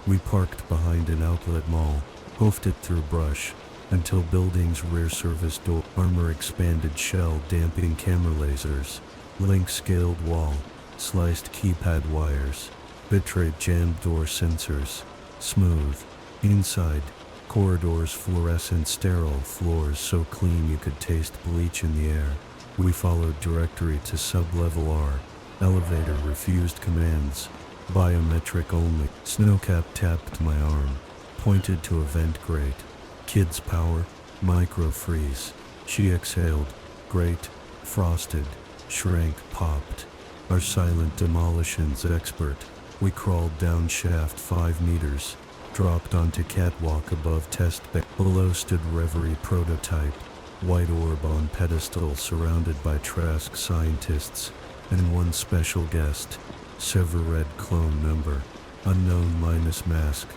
We parked behind an outlet mall, hoofed it through brush, until building's rear service door. Armor expanded shell damping camera lasers. Link scaled wall, sliced keypad wires. Bitrate jammed door sensors. Smooth. Inside, corridors fluorescent sterile floors so clean you could taste bleach in the air. We followed directory to sub-level R. Elevator refused commands. Biometric only. Snowcap tapped my arm. Pointed to a vent grate. Kids power. Micro freeze. She exhaled. Grate. Frosted. Shrank. Popped. Our silent demolitions expert. We crawled down shaft 5 meters. Dropped onto catwalk above test bay. Below stood Reverie prototype. White orb on pedestal surrounded by Trask scientists. And one special guest. Sever-red clone member. Unknown minus mask.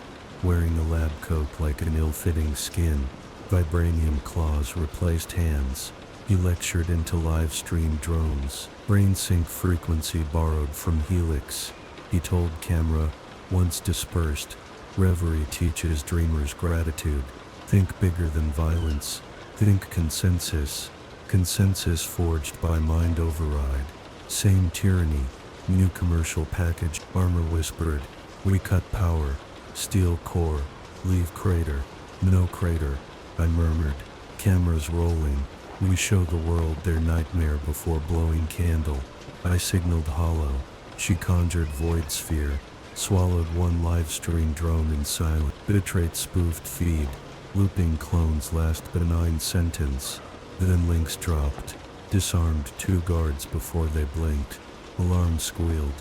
Wearing a lab coat like an ill-fitting skin. Vibranium claws replaced hands. He lectured into live-stream drones. Brain sync frequency borrowed from Helix. He told camera, once dispersed, Reverie teaches dreamers gratitude. Think bigger than violence. Think consensus. Consensus forged by mind override. Same tyranny. New commercial package. Armor whispered. We cut power. Steel core. Leave crater. No crater. I murmured. Cameras rolling. We show the world their nightmare before blowing candle. I signaled hollow. She conjured void sphere. Swallowed one live stream drone in silence. Bitrate spoofed feed. Looping clone's last benign sentence. Then links dropped. Disarmed 2 guards before they blinked. Alarm squealed.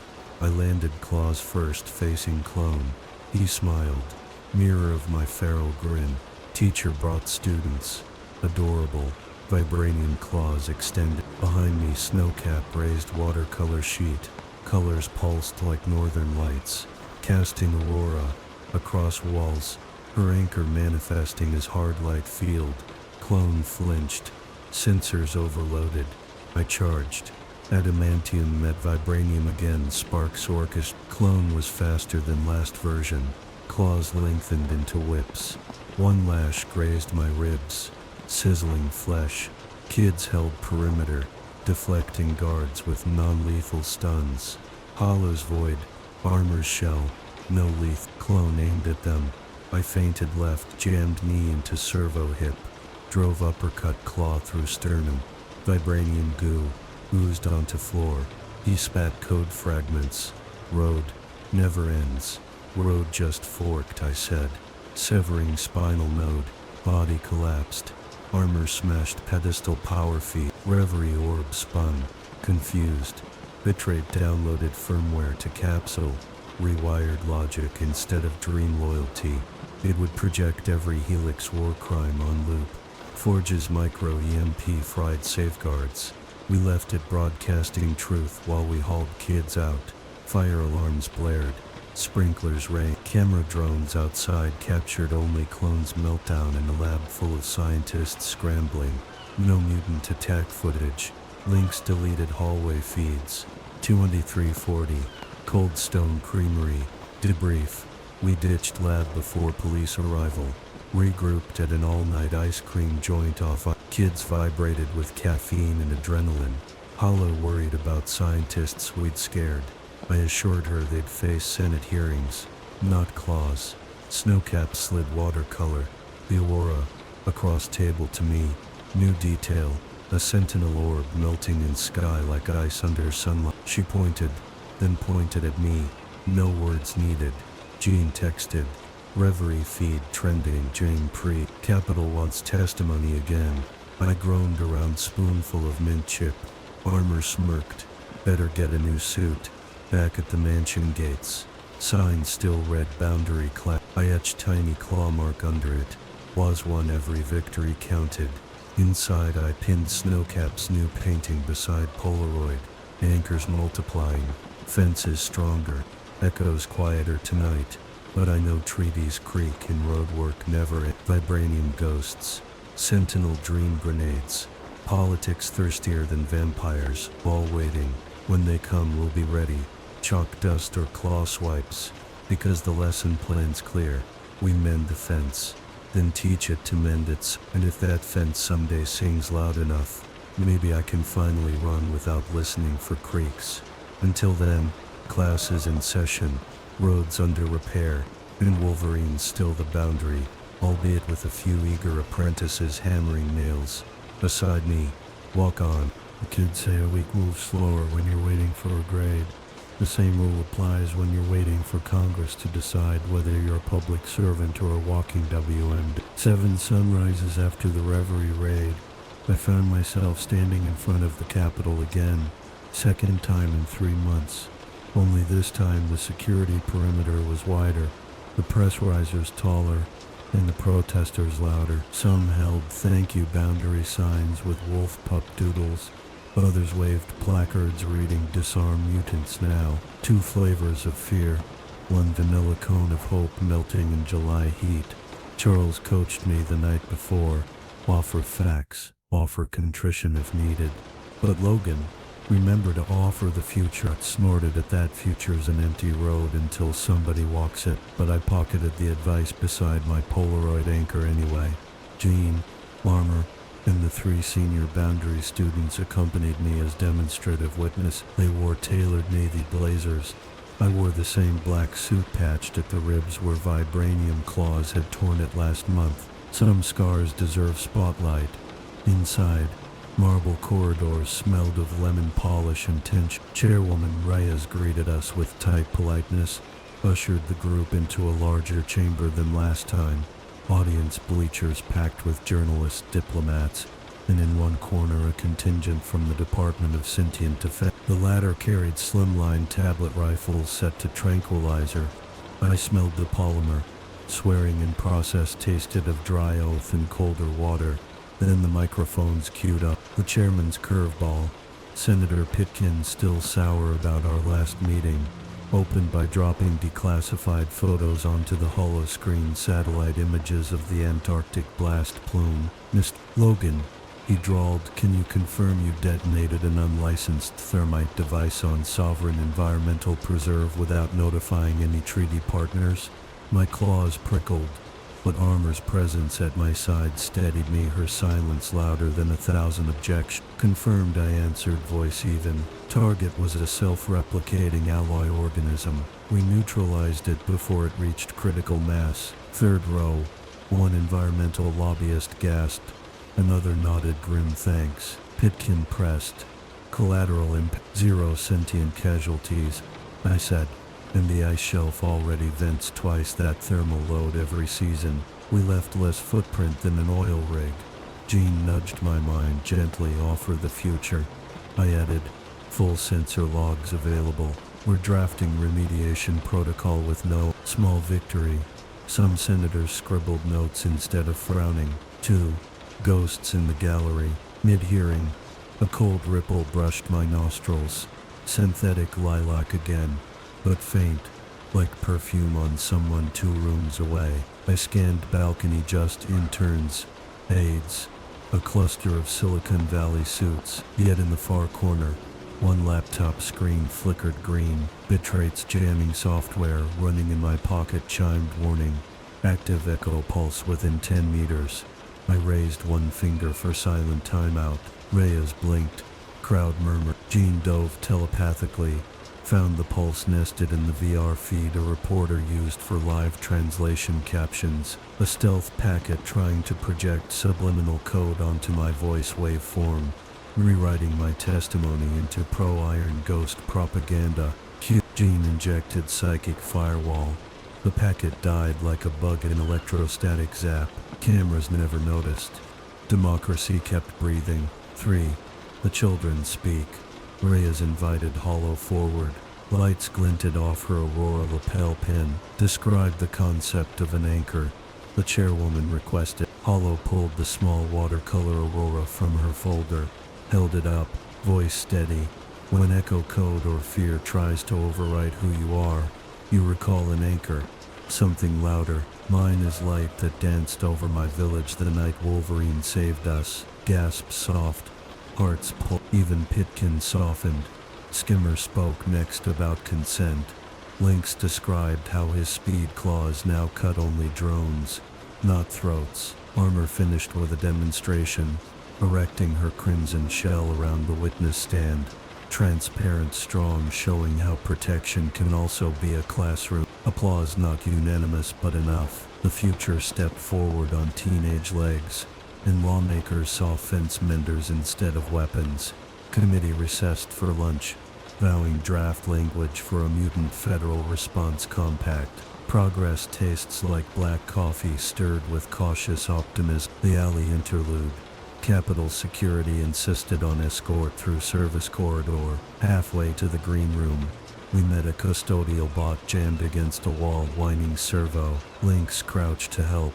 I landed claws first facing clone. He smiled. Mirror of my feral grin. Teacher brought students. Adorable. Vibranium claws extended. Behind me Snowcap raised watercolor sheet. Colors pulsed like northern lights. Casting Aurora. Across walls. Her anchor manifesting as hard light field. Clone flinched. Sensors overloaded. I charged. Adamantium met vibranium again. Sparks orchestra. Clone was faster than last version. Claws lengthened into whips. One lash grazed my ribs. Sizzling flesh. Kids held perimeter. Deflecting guards with non-lethal stuns. Hollow's void. Armor's shell. No leth. Clone aimed at them. I feinted left, jammed knee into servo hip. Drove uppercut claw through sternum. Vibranium goo. Oozed onto floor. He spat code fragments. Road. Never ends. Road just forked, I said. Severing spinal node. Body collapsed. Armor smashed pedestal power feed. Reverie orb spun. Confused. Bitrate downloaded firmware to capsule. Rewired logic instead of dream loyalty. It would project every Helix war crime on loop. Forge's micro EMP fried safeguards. We left it broadcasting truth while we hauled kids out. Fire alarms blared. Sprinklers rained. Camera drones outside captured only clones' meltdown in a lab full of scientists scrambling. No mutant attack footage. Links deleted hallway feeds. 2340. Cold Stone Creamery. Debrief. We ditched lab before police arrival. Regrouped at an all-night ice cream joint off. Kids vibrated with caffeine and adrenaline. Hollow worried about scientists we'd scared. I assured her they'd face Senate hearings, not claws. Snowcap slid watercolor. The aurora. Across table to me. New detail. A sentinel orb melting in sky like ice under sunlight. She pointed, then pointed at me. No words needed. Jean texted. Reverie feed trending. Jane Pre. Capital wants testimony again. I groaned around spoonful of mint chip. Armor smirked. Better get a new suit. Back at the mansion gates. Sign still read boundary clap. I etched tiny claw mark under it. Was one every victory counted. Inside I pinned Snowcap's new painting beside Polaroid. Anchors multiplying. Fences stronger. Echoes quieter tonight. But I know treaties creak and roadwork never end. Vibranium ghosts. Sentinel dream grenades. Politics thirstier than vampires. All waiting. When they come we'll be ready. Chalk dust or claw swipes. Because the lesson plan's clear. We mend the fence. Then teach it to mend its. And if that fence someday sings loud enough, maybe I can finally run without listening for creaks. Until then, class is in session, roads under repair, and Wolverine's still the boundary, albeit with a few eager apprentices hammering nails. Beside me, walk on. The kids say a week moves slower when you're waiting for a grade. The same rule applies when you're waiting for Congress to decide whether you're a public servant or a walking WMD. 7 sunrises after the Reverie raid, I found myself standing in front of the Capitol again, second time in 3 months. Only this time the security perimeter was wider, the press risers taller, and the protesters louder. Some held thank you boundary signs with wolf pup doodles. Others waved placards reading disarm mutants now. 2 flavors of fear. 1 vanilla cone of hope melting in July heat. Charles coached me the night before. Offer facts. Offer contrition if needed. But Logan, remember to offer the future. Snorted at that future's an empty road until somebody walks it. But I pocketed the advice beside my Polaroid anchor anyway. Jean, armor, and the 3 senior boundary students accompanied me as demonstrative witness. They wore tailored navy blazers. I wore the same black suit patched at the ribs where vibranium claws had torn it last month. Some scars deserve spotlight. Inside, marble corridors smelled of lemon polish and tension. Chairwoman Reyes greeted us with tight politeness, ushered the group into a larger chamber than last time. Audience bleachers packed with journalists, diplomats, and in one corner a contingent from the Department of Sentient Defense. The latter carried slimline tablet rifles set to tranquilizer. I smelled the polymer. Swearing in process tasted of dry oath and colder water. Then the microphones queued up. The chairman's curveball. Senator Pitkin still sour about our last meeting. Opened by dropping declassified photos onto the holoscreen satellite images of the Antarctic blast plume. Mr. Logan, he drawled, can you confirm you detonated an unlicensed thermite device on sovereign environmental preserve without notifying any treaty partners? My claws prickled, but Armor's presence at my side steadied me, her silence louder than 1,000 objections. Confirmed, I answered, voice even. Target was a self-replicating alloy organism. We neutralized it before it reached critical mass. Third row. 1 environmental lobbyist gasped. Another nodded grim thanks. Pitkin pressed. Collateral impact. 0 sentient casualties, I said. And the ice shelf already vents twice that thermal load every season. We left less footprint than an oil rig. Jean nudged my mind gently. Offer the future. I added. Full sensor logs available. We're drafting remediation protocol with no small victory. Some senators scribbled notes instead of frowning. 2 ghosts in the gallery. Mid-hearing, a cold ripple brushed my nostrils. Synthetic lilac again, but faint, like perfume on someone 2 rooms away. I scanned balcony. Just interns, aides, a cluster of Silicon Valley suits. Yet in the far corner, 1 laptop screen flickered green. Bitrate's jamming software running in my pocket chimed warning. Active echo pulse within 10 meters. I raised 1 finger for silent timeout. Reyes blinked. Crowd murmured. Jean dove telepathically. Found the pulse nested in the VR feed a reporter used for live translation captions. A stealth packet trying to project subliminal code onto my voice waveform. Rewriting my testimony into pro-Iron Ghost propaganda. Jean injected psychic firewall. The packet died like a bug in electrostatic zap. Cameras never noticed. Democracy kept breathing. 3. The children speak. Rhea's invited Hollow forward. Lights glinted off her Aurora lapel pin. Described the concept of an anchor. The chairwoman requested. Hollow pulled the small watercolor Aurora from her folder. Held it up. Voice steady. When echo code or fear tries to override who you are, you recall an anchor. Something louder. Mine is light that danced over my village the night Wolverine saved us. Gasp soft. Hearts pull. Even Pitkin softened. Skimmer spoke next about consent. Lynx described how his speed claws now cut only drones, not throats. Armor finished with a demonstration, erecting her crimson shell around the witness stand. Transparent strong, showing how protection can also be a classroom. Applause not unanimous but enough. The future stepped forward on teenage legs, and lawmakers saw fence menders instead of weapons. Committee recessed for lunch, vowing draft language for a mutant federal response compact. Progress tastes like black coffee stirred with cautious optimism. The alley interlude. Capitol Security insisted on escort through service corridor. Halfway to the green room, we met a custodial bot jammed against a wall whining servo. Lynx crouched to help.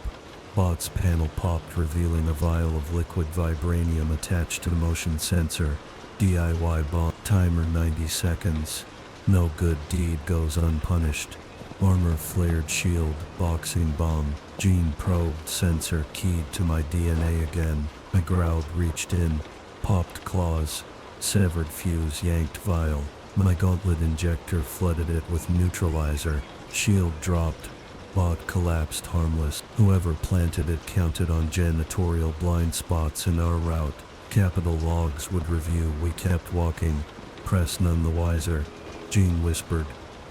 Bot's panel popped, revealing a vial of liquid vibranium attached to the motion sensor. DIY bomb. Timer 90 seconds. No good deed goes unpunished. Armor flared shield. Boxing bomb. Gene probed sensor keyed to my DNA again. I growled, reached in. Popped claws. Severed fuse, yanked vial. My gauntlet injector flooded it with neutralizer. Shield dropped. Bot collapsed harmless. Whoever planted it counted on janitorial blind spots in our route. Capital logs would review. We kept walking. Press none the wiser. Gene whispered.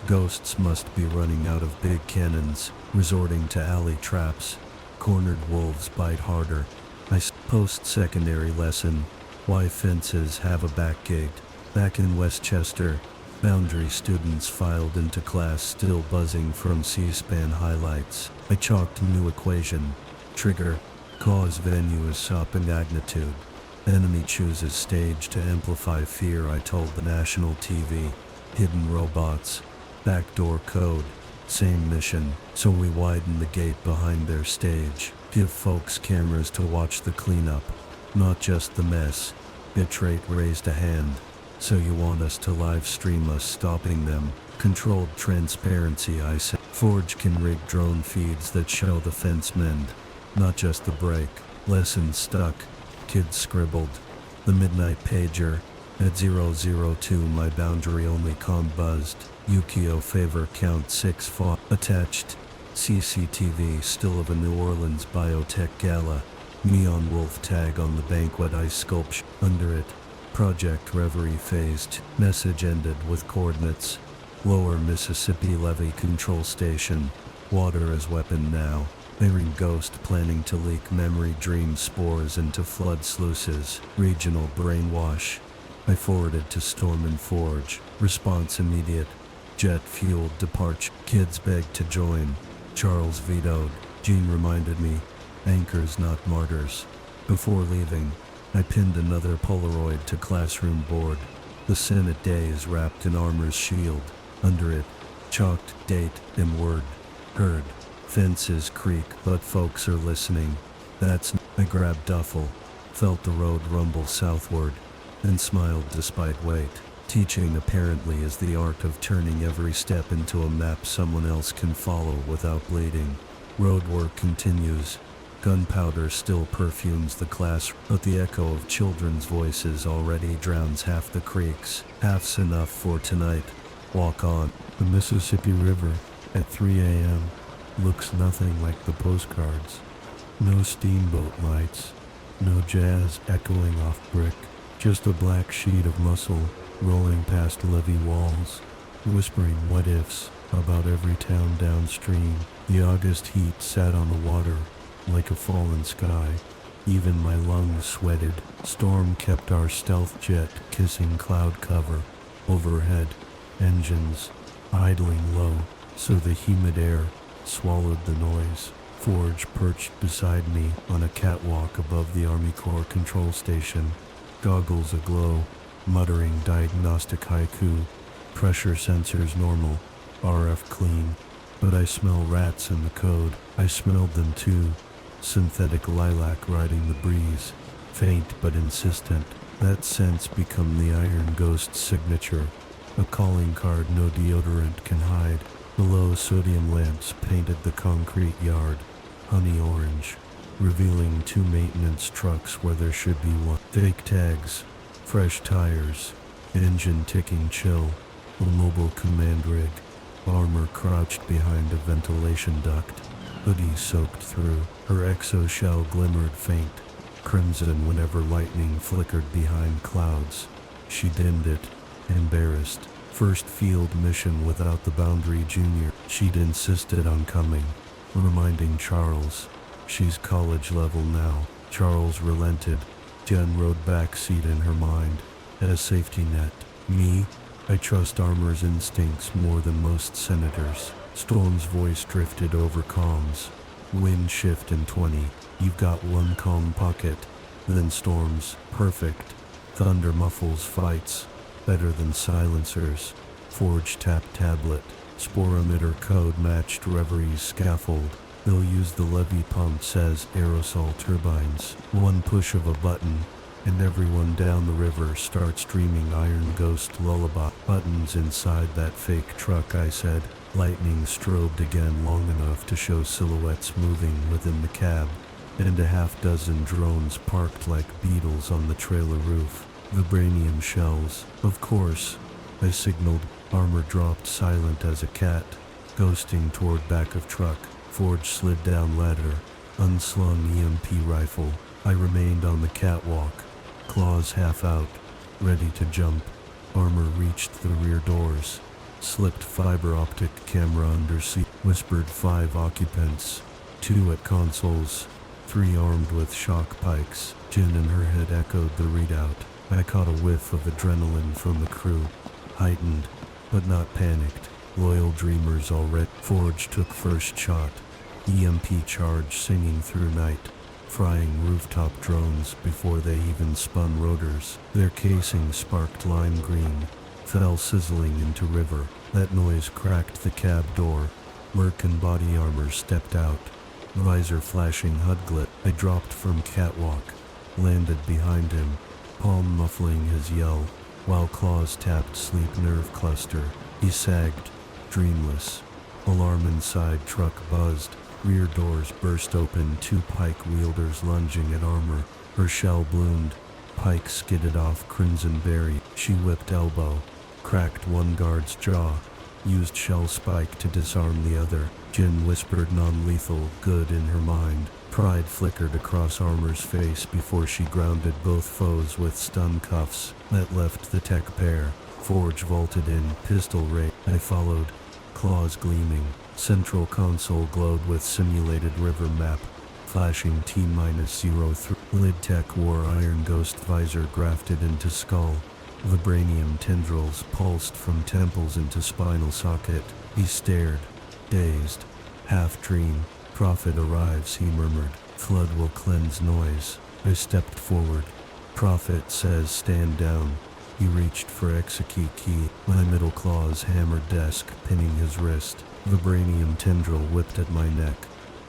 Ghosts must be running out of big cannons, resorting to alley traps. Cornered wolves bite harder. Post-secondary lesson. Why fences have a back gate. Back in Westchester, Boundary students filed into class still buzzing from C-SPAN highlights. I chalked a new equation. Trigger. Cause venue is SOP magnitude. Enemy chooses stage to amplify fear, I told the national TV. Hidden robots. Backdoor code. Same mission. So we widen the gate behind their stage. Give folks cameras to watch the cleanup. Not just the mess. Bitrate raised a hand. So you want us to live stream us stopping them? Controlled transparency, I said. Forge can rig drone feeds that show the fence mend. Not just the break. Lesson stuck. Kids scribbled. The midnight pager. At 002 my boundary only comm buzzed. Yukio favor count 6 fought. Attached. CCTV still of a New Orleans biotech gala. Neon wolf tag on the banquet ice sculpture. Under it. Project Reverie phased. Message ended with coordinates. Lower Mississippi Levee Control Station. Water as weapon now. Marine ghost planning to leak memory dream spores into flood sluices. Regional brainwash. I forwarded to Storm and Forge. Response immediate. Jet-fueled departure. Kids begged to join. Charles vetoed. Jean reminded me. Anchors, not martyrs. Before leaving, I pinned another Polaroid to classroom board. The Senate day is wrapped in armor's shield. Under it, chalked date and word. Heard. Fences creak, but folks are listening. I grabbed duffel, felt the road rumble southward, and smiled despite weight. Teaching apparently is the art of turning every step into a map someone else can follow without bleeding. Road work continues. Gunpowder still perfumes the class, but the echo of children's voices already drowns half the creeks. Half's enough for tonight. Walk on. The Mississippi River, at 3 a.m., looks nothing like the postcards. No steamboat lights, no jazz echoing off brick, just a black sheet of muscle rolling past levee walls, whispering what-ifs about every town downstream. The August heat sat on the water like a fallen sky. Even my lungs sweated. Storm kept our stealth jet kissing cloud cover. Overhead, engines idling low, so the humid air swallowed the noise. Forge perched beside me on a catwalk above the Army Corps control station, goggles aglow, muttering diagnostic haiku. Pressure sensors normal, RF clean. But I smell rats in the code. I smelled them too. Synthetic lilac riding the breeze. Faint but insistent. That scent's become the Iron Ghost signature. A calling card no deodorant can hide. Below, sodium lamps painted the concrete yard. Honey orange, revealing 2 maintenance trucks where there should be 1. Fake tags, fresh tires, engine ticking chill. A mobile command rig. Armor crouched behind a ventilation duct. Hoodie soaked through. Her exoshell glimmered faint, crimson whenever lightning flickered behind clouds. She dimmed it, embarrassed. First field mission without the Boundary Junior. She'd insisted on coming, reminding Charles. She's college level now. Charles relented. Jen rode back seat in her mind. At a safety net. Me? I trust Armor's instincts more than most senators. Storm's voice drifted over comms. Wind shift in 20. You've got 1 calm pocket. Then Storm's. Perfect. Thunder muffles fights. Better than silencers. Forge tap tablet. Spore emitter code matched Reverie's scaffold. They'll use the levee pumps as aerosol turbines. 1 push of a button, and everyone down the river starts dreaming Iron Ghost lullaby. Buttons inside that fake truck, I said. Lightning strobed again long enough to show silhouettes moving within the cab, and a half-dozen drones parked like beetles on the trailer roof. Vibranium shells. Of course, I signaled. Armor dropped silent as a cat, ghosting toward back of truck. Forge slid down ladder, unslung EMP rifle. I remained on the catwalk, claws half out, ready to jump. Armor reached the rear doors, slipped fiber optic camera under seat, whispered 5 occupants, 2 at consoles, 3 armed with shock pikes. Jin in her head echoed the readout. I caught a whiff of adrenaline from the crew, heightened, but not panicked. Loyal dreamers already. Forge took first shot, EMP charge singing through night, frying rooftop drones before they even spun rotors. Their casing sparked lime green, fell sizzling into river. That noise cracked the cab door. Merc and body armor stepped out, visor flashing HUD glint. I dropped from catwalk, landed behind him, palm muffling his yell, while claws tapped sleep nerve cluster. He sagged, dreamless. Alarm inside truck buzzed. Rear doors burst open, 2 pike wielders lunging at Armor. Her shell bloomed. Pike skidded off crimson berry. She whipped elbow, cracked 1 guard's jaw, used shell spike to disarm the other. Jin whispered non-lethal, good in her mind. Pride flickered across Armor's face before she grounded both foes with stun cuffs that left the tech pair. Forge vaulted in, pistol ray. I followed, claws gleaming. Central console glowed with simulated river map, flashing T-03. Lid tech wore Iron Ghost visor grafted into skull. Vibranium tendrils pulsed from temples into spinal socket. He stared, dazed, half dream. Prophet arrives, he murmured. Flood will cleanse noise. I stepped forward. Prophet says stand down. He reached for execute key. My middle claws hammered desk, pinning his wrist. Vibranium tendril whipped at my neck.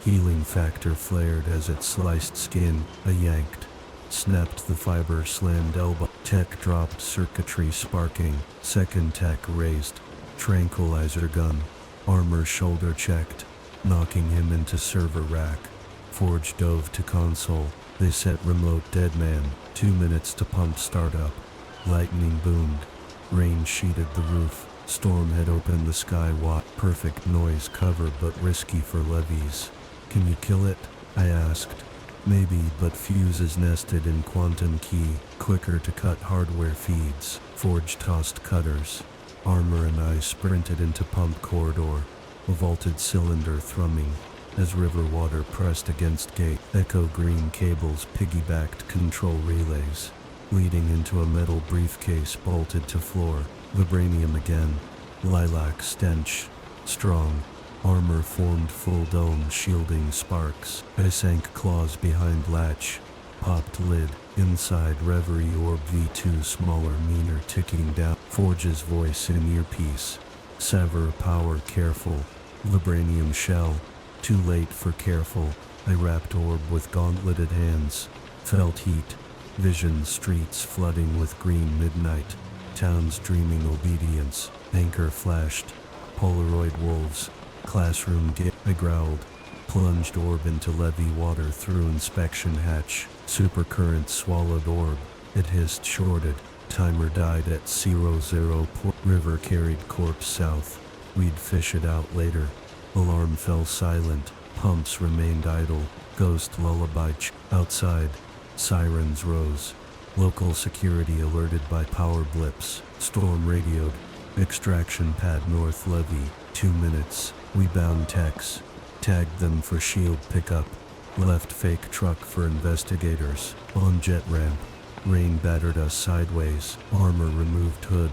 Healing factor flared as it sliced skin. I yanked. Snapped the fiber, slammed elbow. Tech dropped, circuitry sparking. Second tech raised. Tranquilizer gun. Armor shoulder checked, knocking him into server rack. Forge dove to console. They set remote deadman. 2 minutes to pump startup. Lightning boomed. Rain sheeted the roof. Storm had opened the sky wide. Perfect noise cover, but risky for levees. Can you kill it? I asked. Maybe, but fuses nested in quantum key. Quicker to cut hardware feeds. Forge tossed cutters. Armor and I sprinted into pump corridor. A vaulted cylinder thrumming as river water pressed against gate. Echo green cables piggybacked control relays, leading into a metal briefcase bolted to floor. Vibranium again. Lilac stench. Strong. Armor formed full dome, shielding sparks. I sank claws behind latch. Popped lid. Inside reverie orb V2, smaller, meaner, ticking down. Forge's voice in earpiece. Sever power, careful. Vibranium shell. Too late for careful. I wrapped orb with gauntleted hands. Felt heat. Vision streets flooding with green midnight. Towns dreaming obedience. Anchor flashed. Polaroid wolves. Classroom gate. I growled. Plunged orb into levee water through inspection hatch. Supercurrent swallowed orb. It hissed, shorted. Timer died at 00. River carried corpse south. We'd fish it out later. Alarm fell silent. Pumps remained idle. Ghost lullaby outside. Sirens rose. Local security alerted by power blips. Storm radioed. Extraction pad north levee. 2 minutes. We bound techs. Tagged them for shield pickup. Left fake truck for investigators. On jet ramp. Rain battered us sideways. Armor removed hood.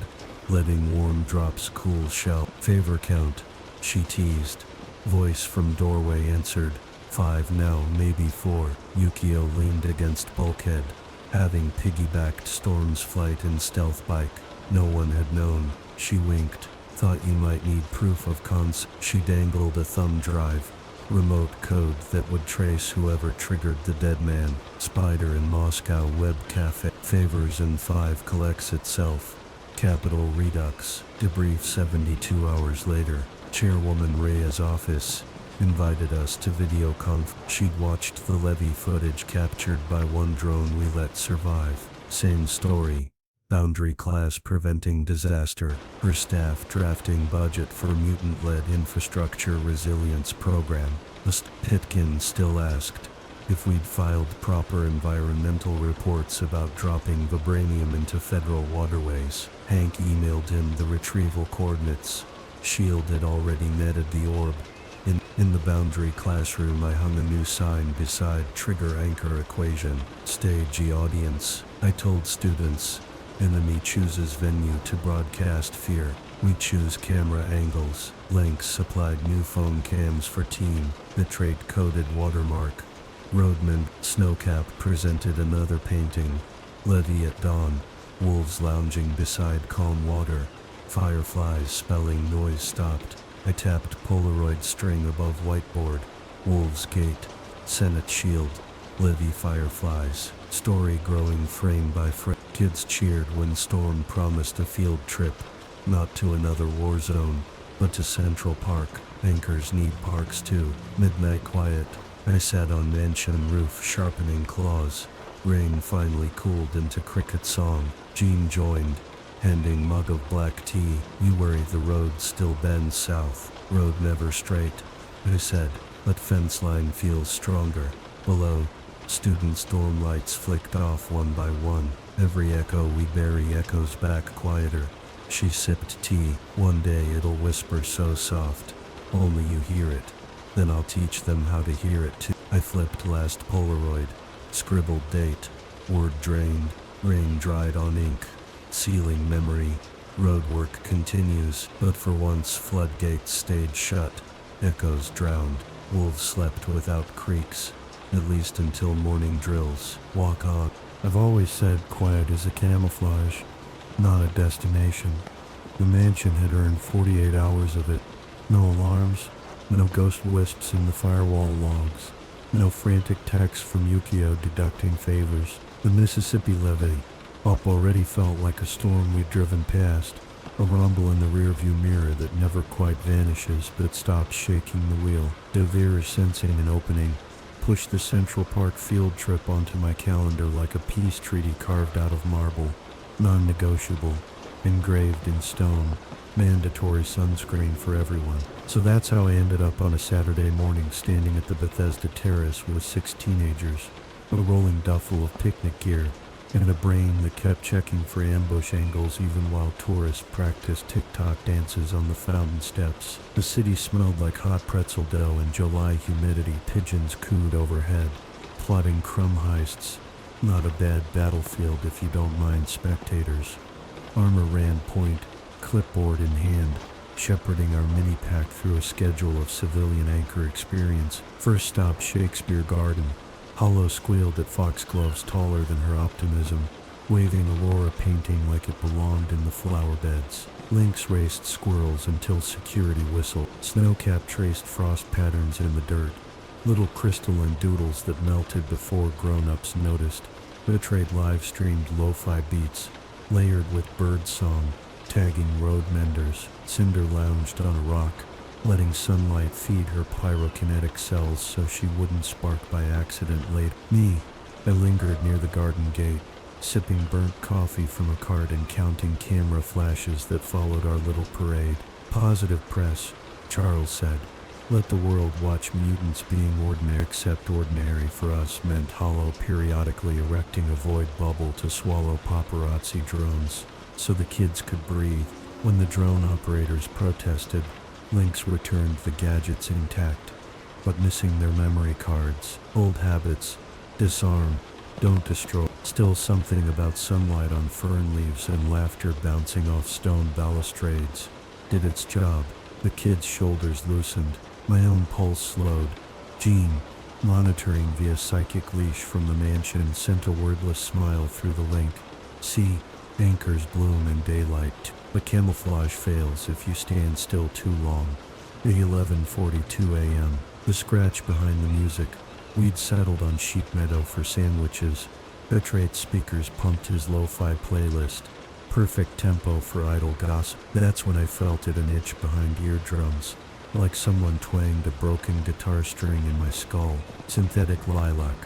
Letting warm drops cool shell. Favor count. She teased. Voice from doorway answered. 5 now, maybe 4. Yukio leaned against bulkhead. Having piggybacked Storm's flight in stealth bike. No one had known. She winked. Thought you might need proof of cons. She dangled a thumb drive. Remote code that would trace whoever triggered the dead man. Spider in Moscow web cafe. Favors in 5 collects itself. Capital Redux. Debrief 72 hours later. Chairwoman Rhea's office invited us to videoconf. She'd watched the levee footage captured by one drone we let survive. Same story. Boundary class preventing disaster. Her staff drafting budget for mutant-led infrastructure resilience program. Pitkin still asked if we'd filed proper environmental reports about dropping vibranium into federal waterways. Hank emailed him the retrieval coordinates. SHIELD had already netted the orb. In the boundary classroom, I hung a new sign beside trigger anchor equation. Stage audience. I told students, enemy chooses venue to broadcast fear. We choose camera angles. Lynx supplied new phone cams for team. Bitrate coded watermark. Roadman. Snowcap presented another painting. Levee at dawn. Wolves lounging beside calm water. Fireflies spelling noise stopped. I tapped Polaroid string above whiteboard. Wolves Gate. Senate Shield. Levee fireflies. Story growing frame by frame. Kids cheered when Storm promised a field trip. Not to another war zone, but to Central Park. Anchors need parks too. Midnight quiet. I sat on mansion roof sharpening claws. Rain finally cooled into cricket song. Jean joined, handing mug of black tea. You worry the road still bends south. Road never straight. I said, but fence line feels stronger. Below, student storm lights flicked off one by one. Every echo we bury echoes back quieter. She sipped tea. One day it'll whisper so soft. Only you hear it. Then I'll teach them how to hear it too. I flipped last Polaroid. Scribbled date. Word drained. Rain dried on ink. Sealing memory. Roadwork continues, but for once floodgates stayed shut. Echoes drowned. Wolves slept without creaks. At least until morning drills. Walk on. I've always said quiet is a camouflage, not a destination. The mansion had earned 48 hours of it. No alarms, no ghost wisps in the firewall logs, no frantic texts from Yukio deducting favors. The Mississippi levee up already felt like a storm we'd driven past, a rumble in the rearview mirror that never quite vanishes but stops shaking the wheel. Devere sensing an opening, pushed the Central Park field trip onto my calendar like a peace treaty carved out of marble. Non-negotiable, engraved in stone, mandatory sunscreen for everyone. So that's how I ended up on a Saturday morning standing at the Bethesda Terrace with 6 teenagers, a rolling duffel of picnic gear, and a brain that kept checking for ambush angles even while tourists practiced TikTok dances on the fountain steps. The city smelled like hot pretzel dough and July humidity. Pigeons cooed overhead, plotting crumb heists. Not a bad battlefield if you don't mind spectators. Armor ran point, clipboard in hand. shepherding our mini-pack through a schedule of civilian anchor experience. First stop, Shakespeare Garden. Hollow squealed at foxgloves taller than her optimism, waving a Laura painting like it belonged in the flower beds. Lynx raced squirrels until security whistled. Snowcap traced frost patterns in the dirt, little crystalline doodles that melted before grown-ups noticed. Betrayed live-streamed lo-fi beats, layered with bird song, tagging road menders. Cinder lounged on a rock, letting sunlight feed her pyrokinetic cells so she wouldn't spark by accident later. Me, I lingered near the garden gate, sipping burnt coffee from a cart and counting camera flashes that followed our little parade. Positive press, Charles said. Let the world watch mutants being ordinary, except ordinary for us meant Hollow periodically erecting a void bubble to swallow paparazzi drones so the kids could breathe. When the drone operators protested, Lynx returned the gadgets intact, but missing their memory cards. Old habits, disarm, don't destroy. Still something about sunlight on fern leaves and laughter bouncing off stone balustrades did its job. The kid's shoulders loosened. My own pulse slowed. Jean, monitoring via psychic leash from the mansion, sent a wordless smile through the link. See, anchors bloom in daylight, but camouflage fails if you stand still too long. 11:42 a.m. The scratch behind the music. We'd settled on sheep meadow for sandwiches. Betrayed speakers pumped his lo-fi playlist. Perfect tempo for idle gossip. That's when I felt it an itch behind eardrums, like someone twanged a broken guitar string in my skull. Synthetic lilac,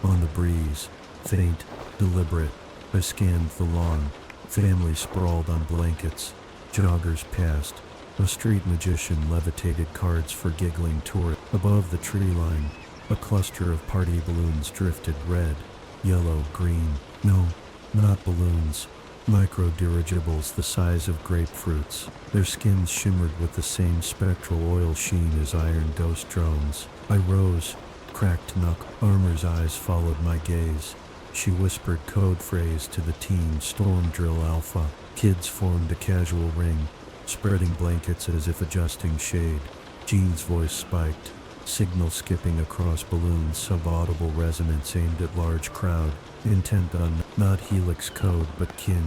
on the breeze, faint, deliberate. I scanned the lawn. Family sprawled on blankets. Joggers passed. A street magician levitated cards for giggling tourists. Above the tree line, a cluster of party balloons drifted red, yellow, green. No, not balloons. Micro-dirigibles the size of grapefruits. Their skins shimmered with the same spectral oil sheen as iron ghost drones. I rose, cracked knuckle. Armor's eyes followed my gaze. She whispered code phrase to the team. Storm drill alpha. Kids formed a casual ring, spreading blankets as if adjusting shade. Jean's voice spiked, signal skipping across balloons, subaudible resonance aimed at large crowd, intent on not helix code but kin.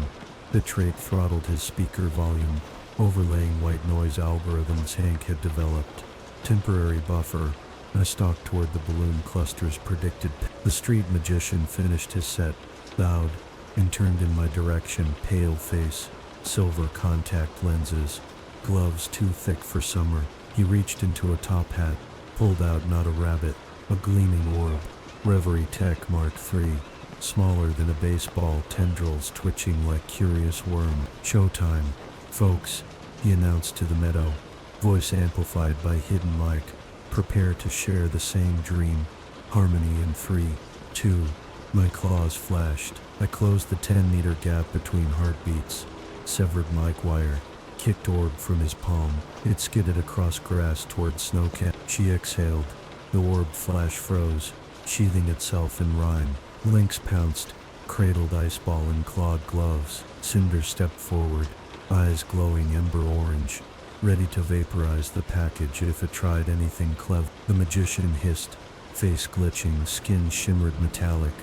Betrayed throttled his speaker volume, overlaying white noise algorithms Hank had developed. Temporary buffer. I stalked toward the balloon cluster's predicted. The street magician finished his set, bowed, and turned in my direction, pale face, silver contact lenses, gloves too thick for summer. He reached into a top hat, pulled out not a rabbit, a gleaming orb. Reverie Tech Mark III, smaller than a baseball, tendrils twitching like curious worm. Showtime, folks, he announced to the meadow, voice amplified by hidden mic. Prepare to share the same dream. Harmony in 3, 2. My claws flashed. I closed the 10-meter gap between heartbeats. Severed mic wire. Kicked orb from his palm. It skidded across grass toward Snowcat. She exhaled. The orb flash froze, sheathing itself in rhyme. Lynx pounced, cradled iceball in clawed gloves. Cinder stepped forward, eyes glowing ember orange, ready to vaporize the package if it tried anything clever. The magician hissed, face glitching, skin shimmered metallic.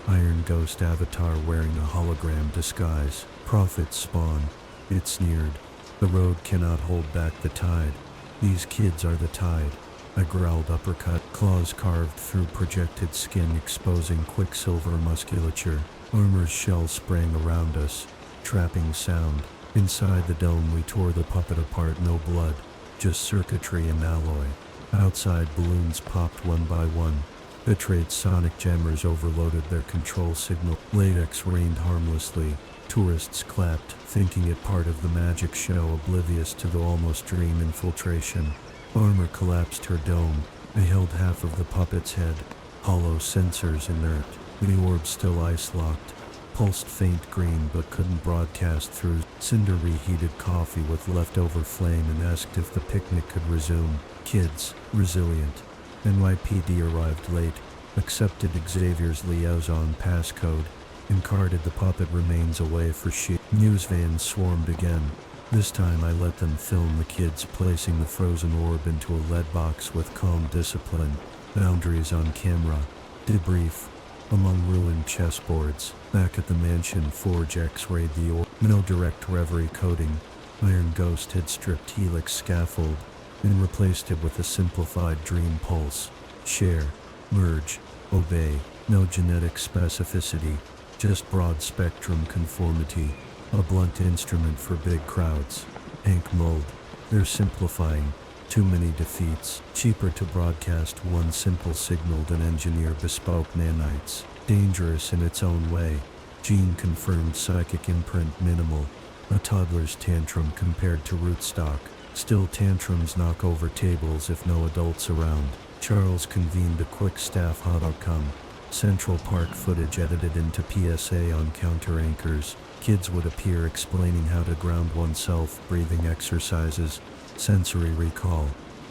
Iron ghost avatar wearing a hologram disguise. Prophet spawn, it sneered. The road cannot hold back the tide. These kids are the tide. I growled uppercut, claws carved through projected skin exposing quicksilver musculature. Armor's shell sprang around us, trapping sound. Inside the dome we tore the puppet apart, no blood, just circuitry and alloy. Outside balloons popped one by one. Betrayed sonic jammers overloaded their control signal. Latex rained harmlessly. Tourists clapped, thinking it part of the magic show, oblivious to the almost dream infiltration. Armor collapsed her dome. I held half of the puppet's head. Hollow sensors inert. The orb still ice-locked. Pulsed faint green but couldn't broadcast through. Cinder reheated coffee with leftover flame and asked if the picnic could resume. Kids, resilient. NYPD arrived late, accepted Xavier's liaison passcode, and carted the puppet remains away for news vans swarmed again. This time I let them film the kids placing the frozen orb into a lead box with calm discipline, boundaries on camera, debrief, among ruined chessboards. Back at the mansion, Forge X-rayed the orb. No direct reverie coding. Iron Ghost had stripped Helix scaffold and replaced it with a simplified dream pulse. Share, merge, obey. No genetic specificity, just broad spectrum conformity. A blunt instrument for big crowds. Hank mode. They're simplifying. Too many defeats. Cheaper to broadcast one simple signal than engineer bespoke nanites. Dangerous in its own way. Gene-confirmed psychic imprint minimal. A toddler's tantrum compared to rootstock. Still, tantrums knock over tables if no adults around. Charles convened a quick staff outcome. Central Park footage edited into PSA on counter anchors. Kids would appear explaining how to ground oneself, breathing exercises, sensory recall,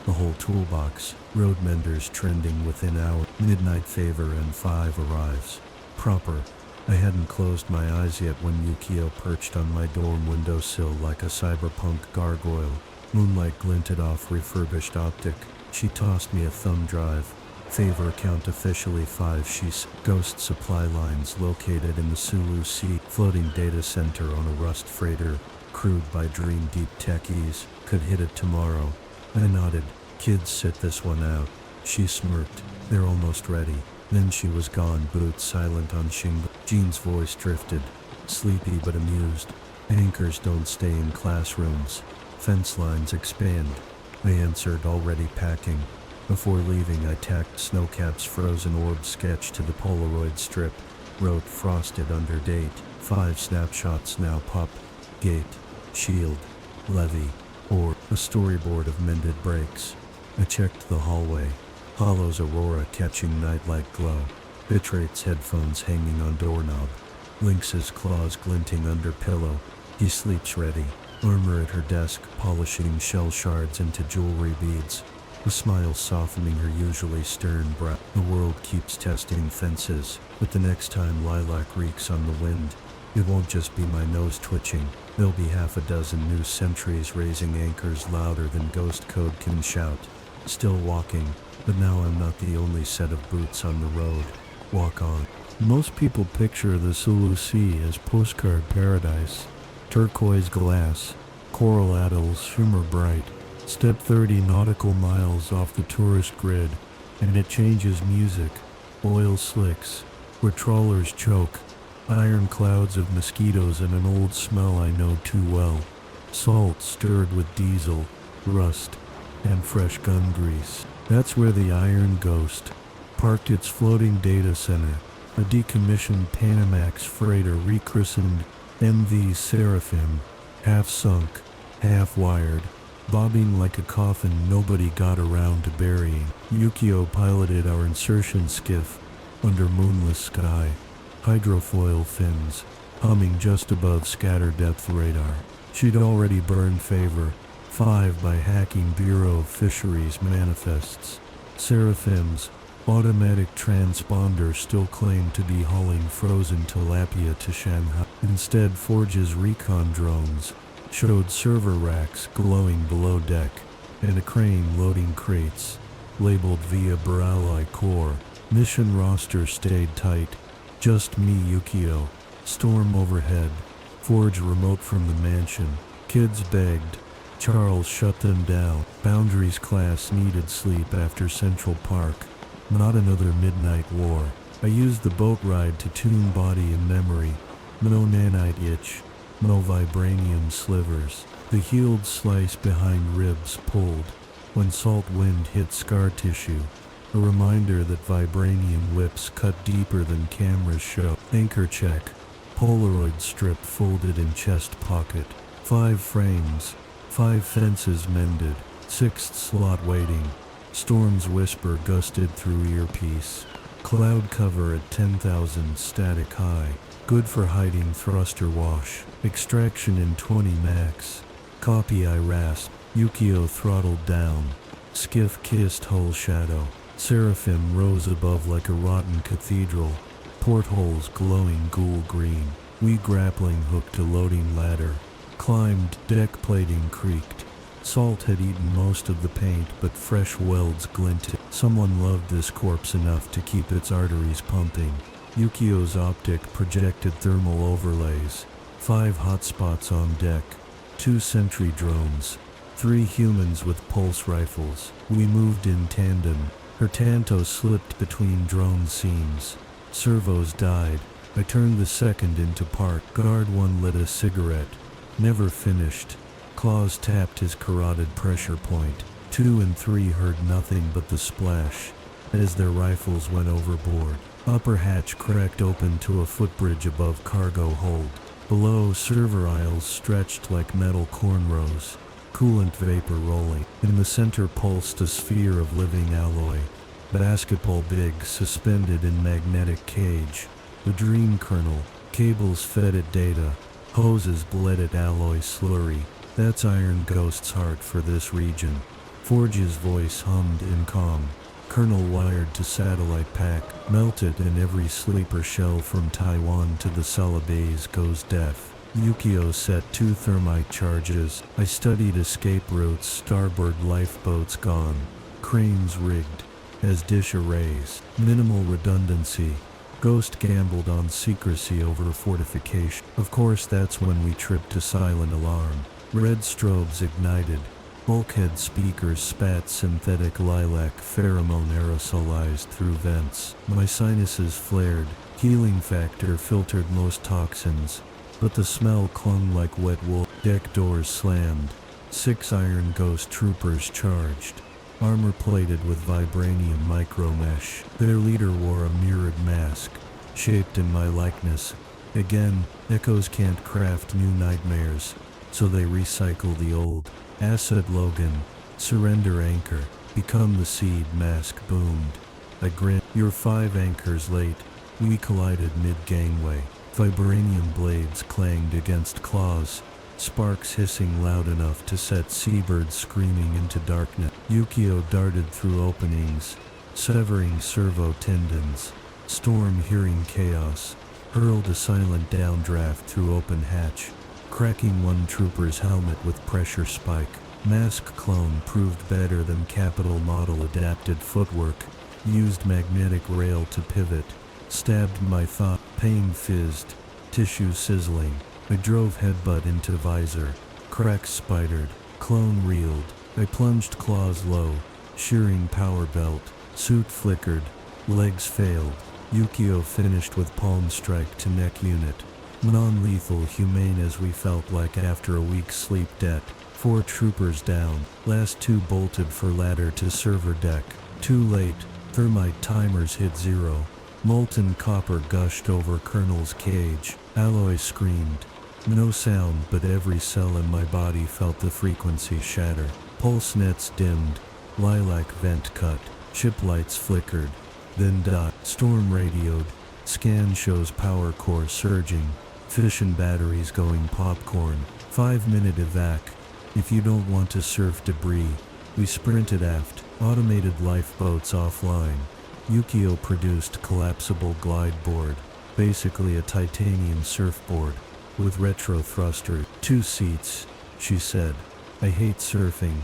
the whole toolbox. Road menders trending within hour. Midnight favor and 5 arrives. Proper. I hadn't closed my eyes yet when Yukio perched on my dorm windowsill like a cyberpunk gargoyle. Moonlight glinted off refurbished optic. She tossed me a thumb drive. Favor count officially 5. She's ghost supply lines located in the Sulu Sea. Floating data center on a rust freighter, crewed by dream deep techies. Could hit it tomorrow. I nodded. Kids, sit this one out. She smirked. They're almost ready. Then she was gone, boots silent on shingle. Jean's voice drifted. Sleepy but amused. Anchors don't stay in classrooms. Fence lines expand. I answered, already packing. Before leaving, I tacked Snowcap's frozen orb sketch to the Polaroid strip. Wrote frosted under date. 5 snapshots now pop. Gate. Shield. Levy. Or a storyboard of mended brakes. I checked the hallway. Hollow's aurora catching nightlight glow. Bitrate's headphones hanging on doorknob. Lynx's claws glinting under pillow. He sleeps ready. Armor at her desk, polishing shell shards into jewelry beads. A smile softening her usually stern brow. The world keeps testing fences, but the next time lilac reeks on the wind, it won't just be my nose twitching. There'll be half a dozen new sentries raising anchors louder than ghost code can shout. Still walking, but now I'm not the only set of boots on the road. Walk on. Most people picture the Sulu Sea as postcard paradise. Turquoise glass, coral atolls shimmer bright. Step 30 nautical miles off the tourist grid, and it changes music. Oil slicks, where trawlers choke. Iron clouds of mosquitoes and an old smell I know too well. Salt stirred with diesel, rust, and fresh gun grease. That's where the Iron Ghost parked its floating data center, a decommissioned Panamax freighter rechristened MV Seraphim, half sunk, half wired, bobbing like a coffin nobody got around to burying. Yukio piloted our insertion skiff under moonless sky, hydrofoil fins humming just above scatter depth radar. She'd already burned Favor 5 by hacking Bureau of Fisheries manifests. Seraphim's automatic transponder still claimed to be hauling frozen tilapia to Shanghai. Instead, Forge's recon drones showed server racks glowing below deck and a crane loading crates labeled via Baralai Core. Mission roster stayed tight. Just me, Yukio. Storm overhead. Forge remote from the mansion. Kids begged. Charles shut them down. Boundaries class needed sleep after Central Park. Not another midnight war. I used the boat ride to tune body and memory. No nanite itch. No vibranium slivers. The healed slice behind ribs pulled when salt wind hit scar tissue. A reminder that vibranium whips cut deeper than cameras show. Anchor check. Polaroid strip folded in chest pocket. 5 frames. 5 fences mended. 6th slot waiting. Storm's whisper gusted through earpiece. Cloud cover at 10,000 static high. Good for hiding thruster wash. Extraction in 20 max. Copy I rasp. Yukio throttled down. Skiff kissed hull shadow. Seraphim rose above like a rotten cathedral. Portholes glowing ghoul green. We grappling hook to loading ladder. Climbed, deck plating creaked. Salt had eaten most of the paint, but fresh welds glinted. Someone loved this corpse enough to keep its arteries pumping. Yukio's optic projected thermal overlays. 5 hotspots on deck. 2 sentry drones. 3 humans with pulse rifles. We moved in tandem. Her Tanto slipped between drone seams. Servos died. I turned the second into park. Guard 1 lit a cigarette. Never finished. Claus tapped his carotid pressure point. 2 and 3 heard nothing but the splash as their rifles went overboard. Upper hatch cracked open to a footbridge above cargo hold. Below, server aisles stretched like metal cornrows, coolant vapor rolling. In the center pulsed a sphere of living alloy. Basketball big suspended in magnetic cage. The dream kernel. Cables fed it data. Hoses bled at alloy slurry. That's Iron Ghost's heart for this region. Forge's voice hummed in calm. Kernel wired to satellite pack. Melted and every sleeper shell from Taiwan to the Celebes goes deaf. Yukio set 2 thermite charges. I studied escape routes. Starboard lifeboats gone. Cranes rigged. As dish arrays. Minimal redundancy. Ghost gambled on secrecy over fortification. Of course, that's when we tripped to silent alarm. Red strobes ignited. Bulkhead speakers spat synthetic lilac pheromone aerosolized through vents. My sinuses flared. Healing factor filtered most toxins, but the smell clung like wet wool. Deck doors slammed. 6 Iron Ghost troopers charged. Armor plated with vibranium micromesh. Their leader wore a mirrored mask, shaped in my likeness. Again, echoes can't craft new nightmares, so they recycle the old. Acid Logan, surrender anchor, become the seed. Mask boomed. I grinned. You're 5 anchors late. We collided mid-gangway. Vibranium blades clanged against claws. Sparks hissing loud enough to set seabirds screaming into darkness. Yukio darted through openings, severing servo tendons. Storm, hearing chaos, hurled a silent downdraft through open hatch, cracking one trooper's helmet with pressure spike. Mask clone proved better than capital model adapted footwork, used magnetic rail to pivot. Stabbed my thought, pain fizzed, tissue sizzling. I drove headbutt into visor. Cracks spidered. Clone reeled. I plunged claws low. Shearing power belt. Suit flickered. Legs failed. Yukio finished with palm strike to neck unit. Non-lethal, humane as we felt like after a week's sleep debt. 4 troopers down. Last 2 bolted for ladder to server deck. Too late. Thermite timers hit 0. Molten copper gushed over Colonel's cage. Alloy screamed. No sound, but every cell in my body felt the frequency shatter. Pulse nets dimmed. Lilac vent cut. Chip lights flickered. Then dot. Storm radioed. Scan shows power core surging. Fission batteries going popcorn. 5-minute evac. If you don't want to surf debris. We sprinted aft. Automated lifeboats offline. Yukio produced collapsible glide board. Basically a titanium surfboard. With retro thruster. 2 seats, she said. I hate surfing,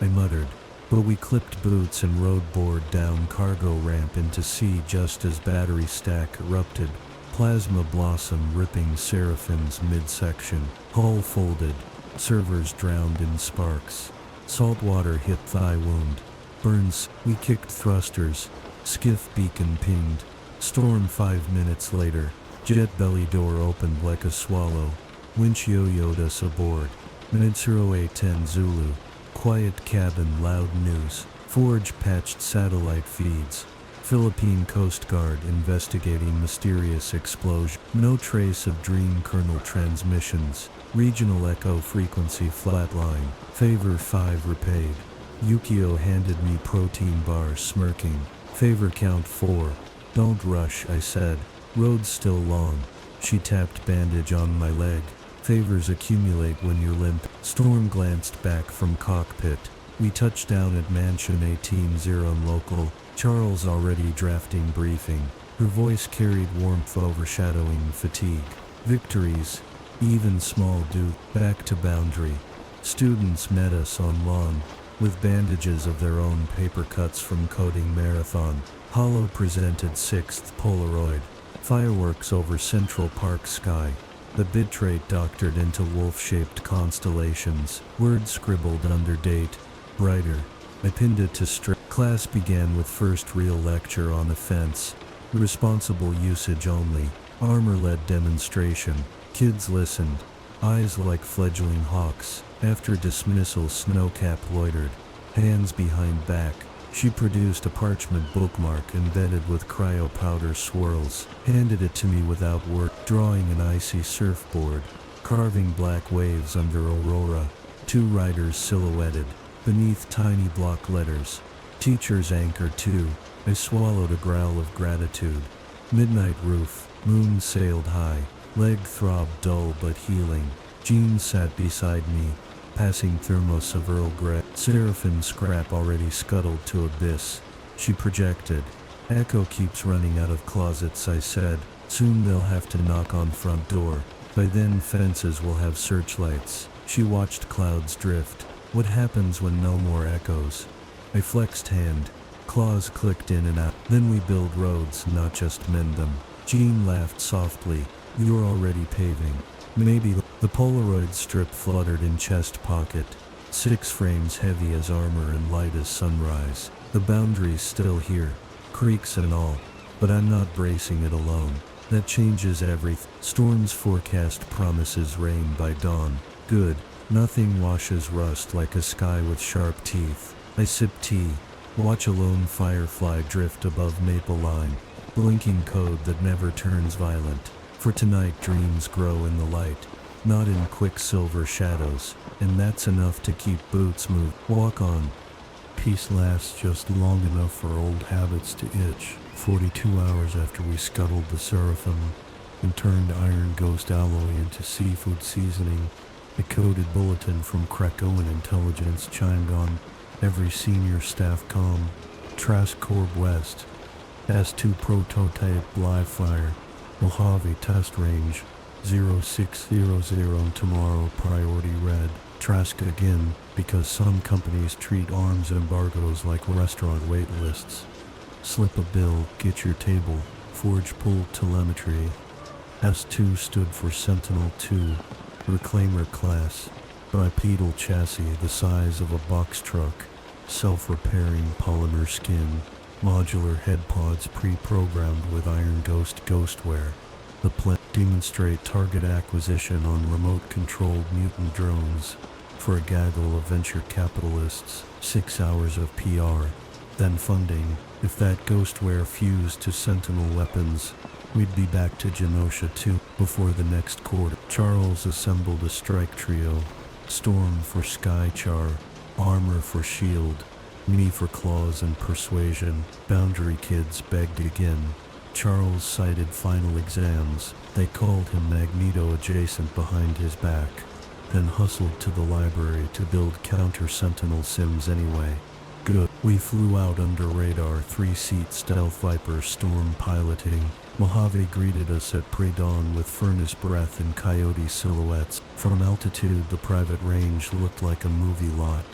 I muttered. But we clipped boots and rode board down cargo ramp into sea just as battery stack erupted. Plasma blossom ripping Seraphim's midsection. Hull folded. Servers drowned in sparks. Salt water hit thigh wound. Burns. We kicked thrusters. Skiff beacon pinged. Storm 5 minutes later. Jet belly door opened like a swallow. Winch yo-yoed us aboard. Mid-0 A10 Zulu. Quiet cabin, loud news. Forge patched satellite feeds. Philippine Coast Guard investigating mysterious explosion. No trace of Dream Kernel transmissions. Regional echo frequency flatline. Favor 5 repaid. Yukio handed me protein bar, smirking. Favor count 4. Don't rush, I said. Road's still long. She tapped bandage on my leg. Favors accumulate when you're limp. Storm glanced back from cockpit. We touched down at Mansion 18-0 local. Charles already drafting briefing. Her voice carried warmth overshadowing fatigue. Victories. Even small do. Back to Boundary. Students met us on lawn, with bandages of their own paper cuts from coding marathon. Hollow presented 6th Polaroid. Fireworks over Central Park sky. The bitrate doctored into wolf-shaped constellations. Words scribbled under date. Brighter. I pinned it to strip. Class began with first real lecture on offense. Responsible usage only. Armor-led demonstration. Kids listened. Eyes like fledgling hawks. After dismissal, Snowcap loitered. Hands behind back. She produced a parchment bookmark embedded with cryo powder swirls. Handed it to me without word. Drawing an icy surfboard. Carving black waves under aurora. 2 riders silhouetted. Beneath tiny block letters. Teacher's anchor 2. I swallowed a growl of gratitude. Midnight roof. Moon sailed high. Leg throbbed dull but healing. Jean sat beside me, passing thermos of Earl Grey. Seraphim scrap already scuttled to abyss. She projected. Echo keeps running out of closets, I said. Soon they'll have to knock on front door. By then fences will have searchlights. She watched clouds drift. What happens when no more echoes? I flexed hand. Claws clicked in and out. Then we build roads, not just mend them. Jean laughed softly. You're already paving. Maybe. The Polaroid strip fluttered in chest pocket. 6 frames heavy as armor and light as sunrise. The boundary's still here. Creeks and all. But I'm not bracing it alone. That changes everything. Storm's forecast promises rain by dawn. Good. Nothing washes rust like a sky with sharp teeth. I sip tea. Watch a lone firefly drift above maple line. Blinking code that never turns violent. For tonight dreams grow in the light, not in quicksilver shadows, and that's enough to keep boots moved. Walk on. Peace lasts just long enough for old habits to itch. 42 hours after we scuttled the Seraphim and turned Iron Ghost alloy into seafood seasoning, a coded bulletin from Krakoan intelligence chimed on every senior staff comm. Trask Corp West. S2 prototype live fire. Mojave test range 0600 tomorrow priority red. Trask again, because some companies treat arms embargoes like restaurant wait lists. Slip a bill, get your table, forge pull telemetry. S2 stood for Sentinel 2, Reclaimer class, bipedal chassis the size of a box truck, self-repairing polymer skin. Modular head pods pre-programmed with Iron Ghost ghostware. The plan demonstrate target acquisition on remote-controlled mutant drones. For a gaggle of venture capitalists, 6 hours of PR, then funding. If that ghostware fused to Sentinel weapons, we'd be back to Genosha 2 before the next quarter. Charles assembled a strike trio. Storm for Skychar, Armor for Shield, me for claws and persuasion. Boundary kids begged again. Charles cited final exams. They called him Magneto adjacent behind his back, then hustled to the library to build counter-sentinel sims anyway. Good. We flew out under radar, 3-seat stealth Viper storm piloting. Mojave greeted us at pre-dawn with furnace breath and coyote silhouettes. From altitude, the private range looked like a movie lot.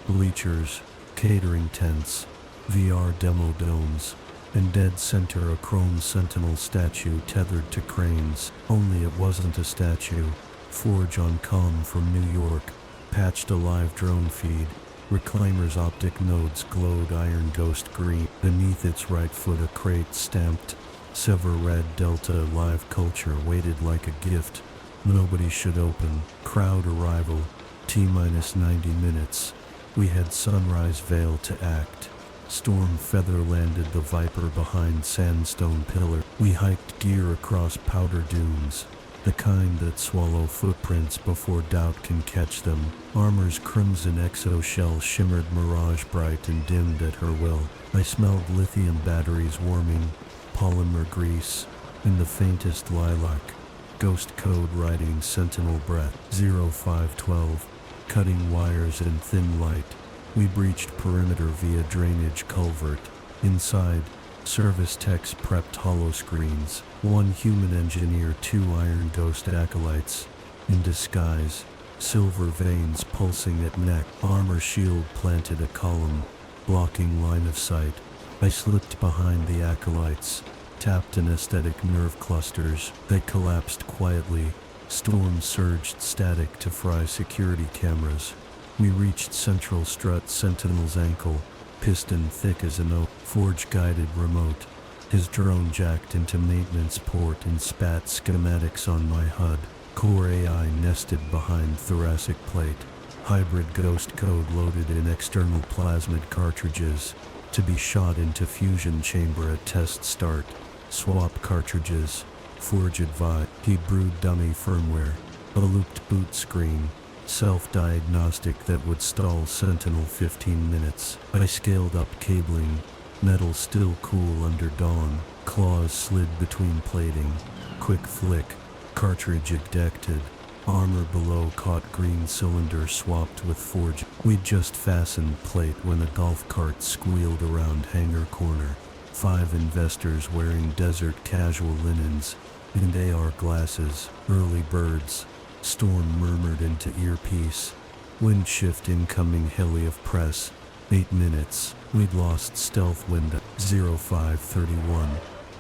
Bleachers, catering tents, VR demo domes, and dead center a chrome sentinel statue tethered to cranes. Only it wasn't a statue. Forge on comm from New York, patched a live drone feed. Reclaimer's optic nodes glowed Iron Ghost green. Beneath its right foot a crate stamped Sever Red Delta live culture waited like a gift. Nobody should open. Crowd arrival. T-minus 90 minutes. We had Sunrise Vale to act. Storm feather landed the Viper behind Sandstone Pillar. We hiked gear across powder dunes, the kind that swallow footprints before doubt can catch them. Armor's crimson exoshell shimmered mirage bright and dimmed at her will. I smelled lithium batteries warming, polymer grease, and the faintest lilac. Ghost code writing Sentinel breath 0512. Cutting wires in thin light. We breached perimeter via drainage culvert. Inside, service techs prepped hollow screens. 1 human engineer, 2 Iron Ghost acolytes. in disguise, silver veins pulsing at neck, armor shield planted a column, blocking line of sight. I slipped behind the acolytes, tapped anesthetic nerve clusters. They collapsed quietly. Storm surged static to fry security cameras. We reached central strut Sentinel's ankle, piston thick as an oak, forge-guided remote. His drone jacked into maintenance port and spat schematics on my HUD. Core AI nested behind thoracic plate. Hybrid ghost code loaded in external plasmid cartridges, to be shot into fusion chamber at test start. Swap cartridges. Forge advised. He brewed dummy firmware. A looped boot screen. Self-diagnostic that would stall Sentinel 15 minutes. I scaled up cabling. Metal still cool under dawn. Claws slid between plating. Quick flick. Cartridge ejected. Armor below caught green cylinder swapped with forge. We'd just fastened plate when a golf cart squealed around hangar corner. 5 investors wearing desert casual linens and AR glasses. Early birds. Storm murmured into earpiece. Wind shift incoming heli of press. 8 minutes. We'd lost stealth window. 0531.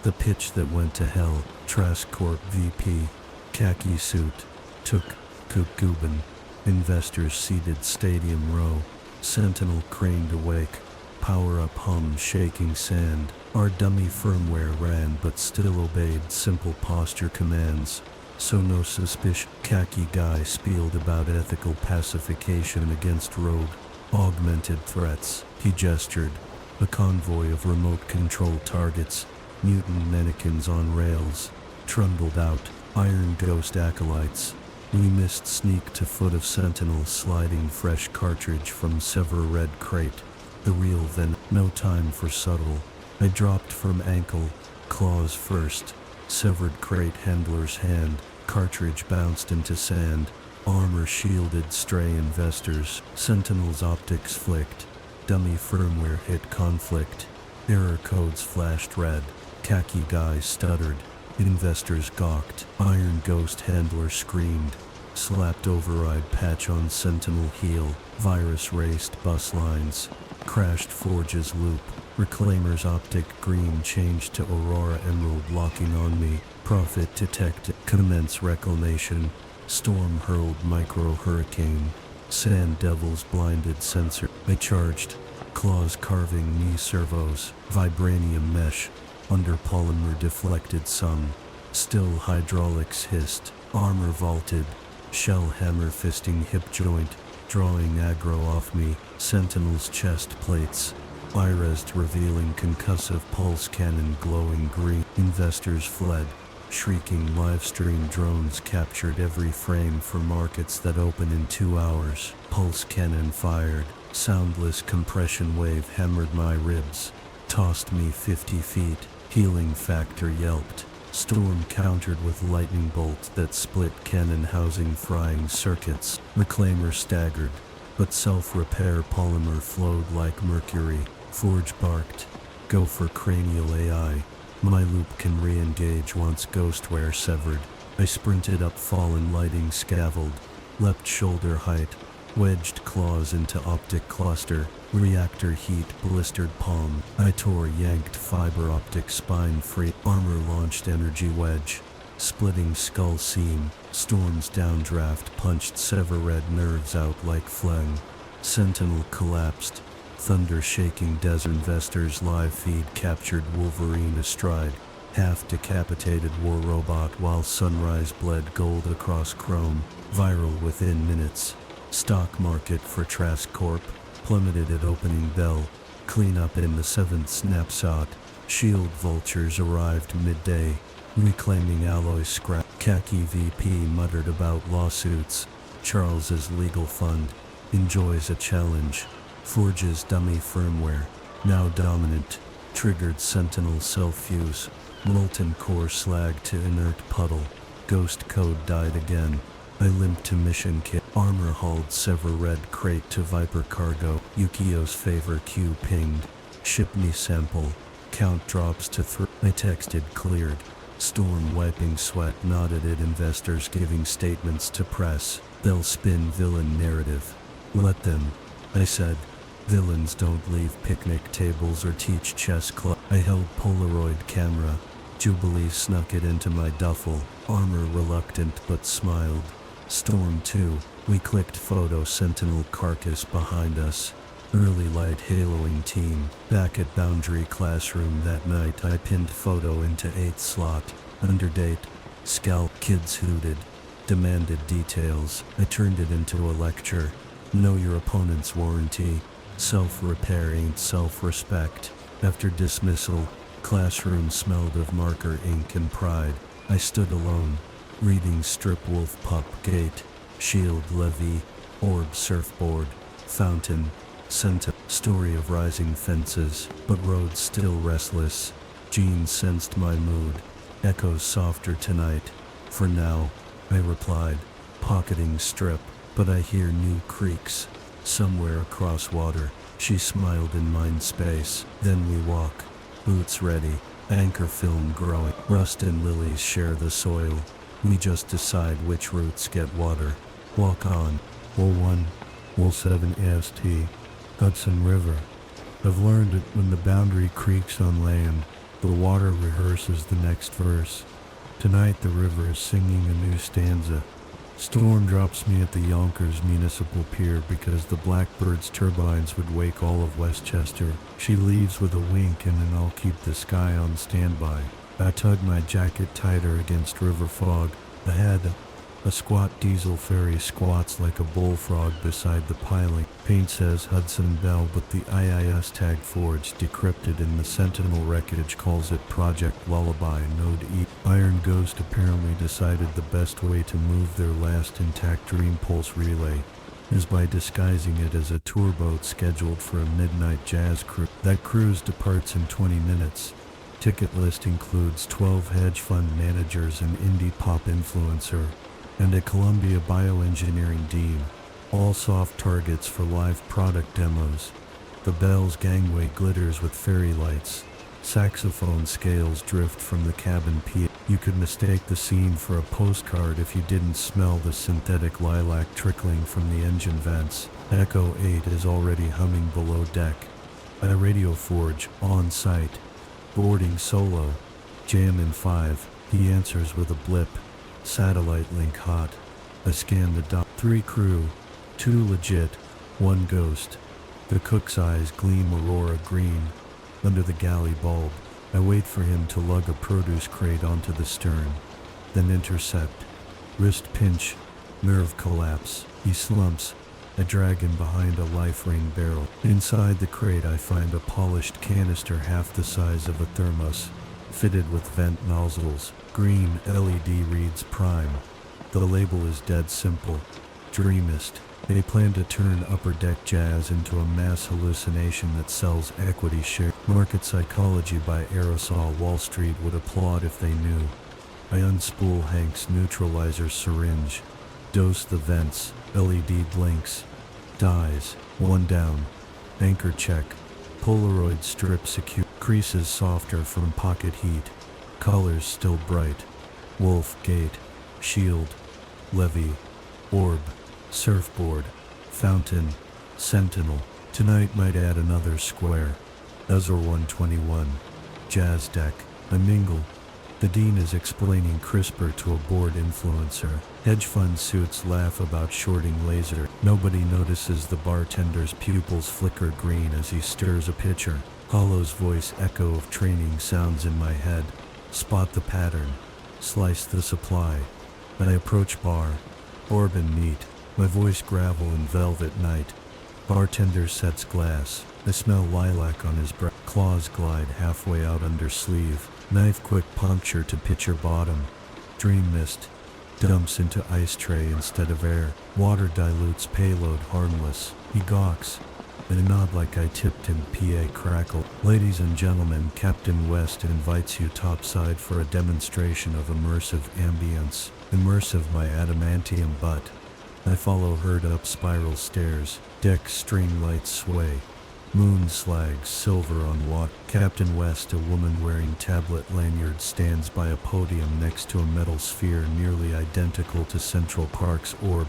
The pitch that went to hell. Trask Corp VP. Khaki suit. Took Kukubin. Investors seated stadium row. Sentinel craned awake. Power up hum shaking sand. Our dummy firmware ran but still obeyed simple posture commands. So no suspicion. Khaki guy spieled about ethical pacification against rogue, augmented threats. He gestured. A convoy of remote control targets, mutant mannequins on rails, trundled out. Iron ghost acolytes. We missed sneak to foot of Sentinel sliding fresh cartridge from sever red crate. The real then. No time for subtle. I dropped from ankle, claws first. Severed crate handler's hand. Cartridge bounced into sand. Armor shielded stray investors. Sentinel's optics flicked. Dummy firmware hit conflict. Error codes flashed red. Khaki guy stuttered. Investors gawked. Iron ghost handler screamed. Slapped override patch on Sentinel heel. Virus raced bus lines. Crashed Forge's loop. Reclaimer's optic green changed to Aurora Emerald locking on me. Profit detected. Commence reclamation. Storm hurled micro hurricane. Sand devils blinded sensor. I charged. Claws carving knee servos. Vibranium mesh. Under polymer deflected some. Still hydraulics hissed. Armor vaulted. Shell hammer fisting hip joint. Drawing aggro off me. Sentinel's chest plates. Iresed revealing concussive pulse cannon glowing green. Investors fled. Shrieking livestream drones captured every frame for markets that open in 2 hours. Pulse cannon fired. Soundless compression wave hammered my ribs. Tossed me 50 feet. Healing factor yelped. Storm countered with lightning bolt that split cannon housing frying circuits. Reclaimer staggered, but self-repair polymer flowed like mercury. Forge barked. Go for cranial AI. My loop can re-engage once ghostware severed. I sprinted up fallen lighting scaffold. Leapt shoulder height. Wedged claws into optic cluster. Reactor heat blistered palm. I tore yanked fiber optic spine free. Armor launched energy wedge. Splitting skull seam. Storm's downdraft punched sever red nerves out like phlegm. Sentinel collapsed. Thunder shaking desert investors live feed captured Wolverine astride. Half decapitated war robot while sunrise bled gold across chrome. Viral within minutes. Stock market for Trask Corp. Plummeted at opening bell. Cleanup in the 7th snapshot. Shield vultures arrived midday. Reclaiming alloy scrap. Khaki VP muttered about lawsuits. Charles's legal fund. Enjoys a challenge. Forges dummy firmware. Now dominant. Triggered Sentinel self-fuse. Molten core slag to inert puddle. Ghost code died again. I limped to mission kit. Armor hauled sever red crate to Viper cargo. Yukio's favor queue pinged. Ship me sample. Count drops to 3. I texted cleared. Storm, wiping sweat, nodded at investors giving statements to press. They'll spin villain narrative. Let them, I said. Villains don't leave picnic tables or teach chess club. I held Polaroid camera. Jubilee snuck it into my duffel, armor reluctant but smiled. Storm 2, we clicked photo sentinel carcass behind us. Early light haloing team. Back at Boundary Classroom that night I pinned photo into 8th slot. Underdate. Scalp. Kids hooted. Demanded details. I turned it into a lecture. Know your opponent's warranty. Self-repair ain't self-respect. After dismissal, classroom smelled of marker ink and pride. I stood alone, reading Strip Wolf Pup Gate, Shield Levy, Orb Surfboard, Fountain, story of rising fences, but roads still restless. Jean sensed my mood. Echoes softer tonight. For now, I replied, pocketing Strip, but I hear new creaks. Somewhere across water. She smiled in mind space. Then we walk. Boots ready. Anchor film growing. Rust and lilies share the soil. We just decide which roots get water. Walk on. Wool 1, Wool 7 AST. Hudson River. I've learned that when the boundary creaks on land, the water rehearses the next verse. Tonight the river is singing a new stanza. Storm drops me at the Yonkers Municipal Pier because the Blackbird's turbines would wake all of Westchester. She leaves with a wink and then I'll keep the sky on standby. I tug my jacket tighter against river fog. Ahead, a squat diesel ferry squats like a bullfrog beside the piling. Paint says Hudson Bell, but the IIS tag forged decrypted in the Sentinel wreckage calls it Project Lullaby Node E. Iron Ghost apparently decided the best way to move their last intact Dream Pulse relay is by disguising it as a tour boat scheduled for a midnight jazz cruise. That cruise departs in 20 minutes. Ticket list includes 12 hedge fund managers, an indie pop influencer, and a Columbia bioengineering dean, all soft targets for live product demos. The Bell's gangway glitters with fairy lights. Saxophone scales drift from the cabin P. You could mistake the scene for a postcard if you didn't smell the synthetic lilac trickling from the engine vents. Echo 8 is already humming below deck. At a radio forge, on site. Boarding solo. Jam in 5. He answers with a blip. Satellite link hot. I scan the dot. 3 crew. 2 legit. 1 ghost. The cook's eyes gleam aurora green. Under the galley bulb. I wait for him to lug a produce crate onto the stern. Then intercept. Wrist pinch. Nerve collapse. He slumps. I drag him behind a life ring barrel. Inside the crate I find a polished canister half the size of a thermos, fitted with vent nozzles. Green LED reads Prime. The label is dead simple. Dreamist. They plan to turn Upper Deck Jazz into a mass hallucination that sells equity share. Market psychology by Aerosol. Wall Street would applaud if they knew. I unspool Hank's neutralizer syringe. Dose the vents. LED blinks. Dies. 1 down. Anchor check. Polaroid strip secure. Creases softer from pocket heat. Colors still bright. Wolf Gate. Shield. Levy. Orb. Surfboard. Fountain. Sentinel. Tonight might add another square. Ezra 121. Jazz deck. A mingle. The dean is explaining CRISPR to a board influencer. Hedge fund suits laugh about shorting laser. Nobody notices the bartender's pupils flicker green as he stirs a pitcher. Hollow's voice echo of training sounds in my head. Spot the pattern. Slice the supply. I approach bar. Orb and meat. My voice gravel in velvet night. Bartender sets glass. I smell lilac on his breath. Claws glide halfway out under sleeve. Knife quick puncture to pitcher bottom. Dream mist. Dumps into ice tray instead of air. Water dilutes payload harmless. He gawks. I nod like I tipped him. PA crackle. Ladies and gentlemen, Captain West invites you topside for a demonstration of immersive ambience. Immersive my adamantium butt. I follow herd up spiral stairs. Deck string lights sway. Moon slags silver on water. Captain West, a woman wearing tablet lanyard, stands by a podium next to a metal sphere nearly identical to Central Park's orb,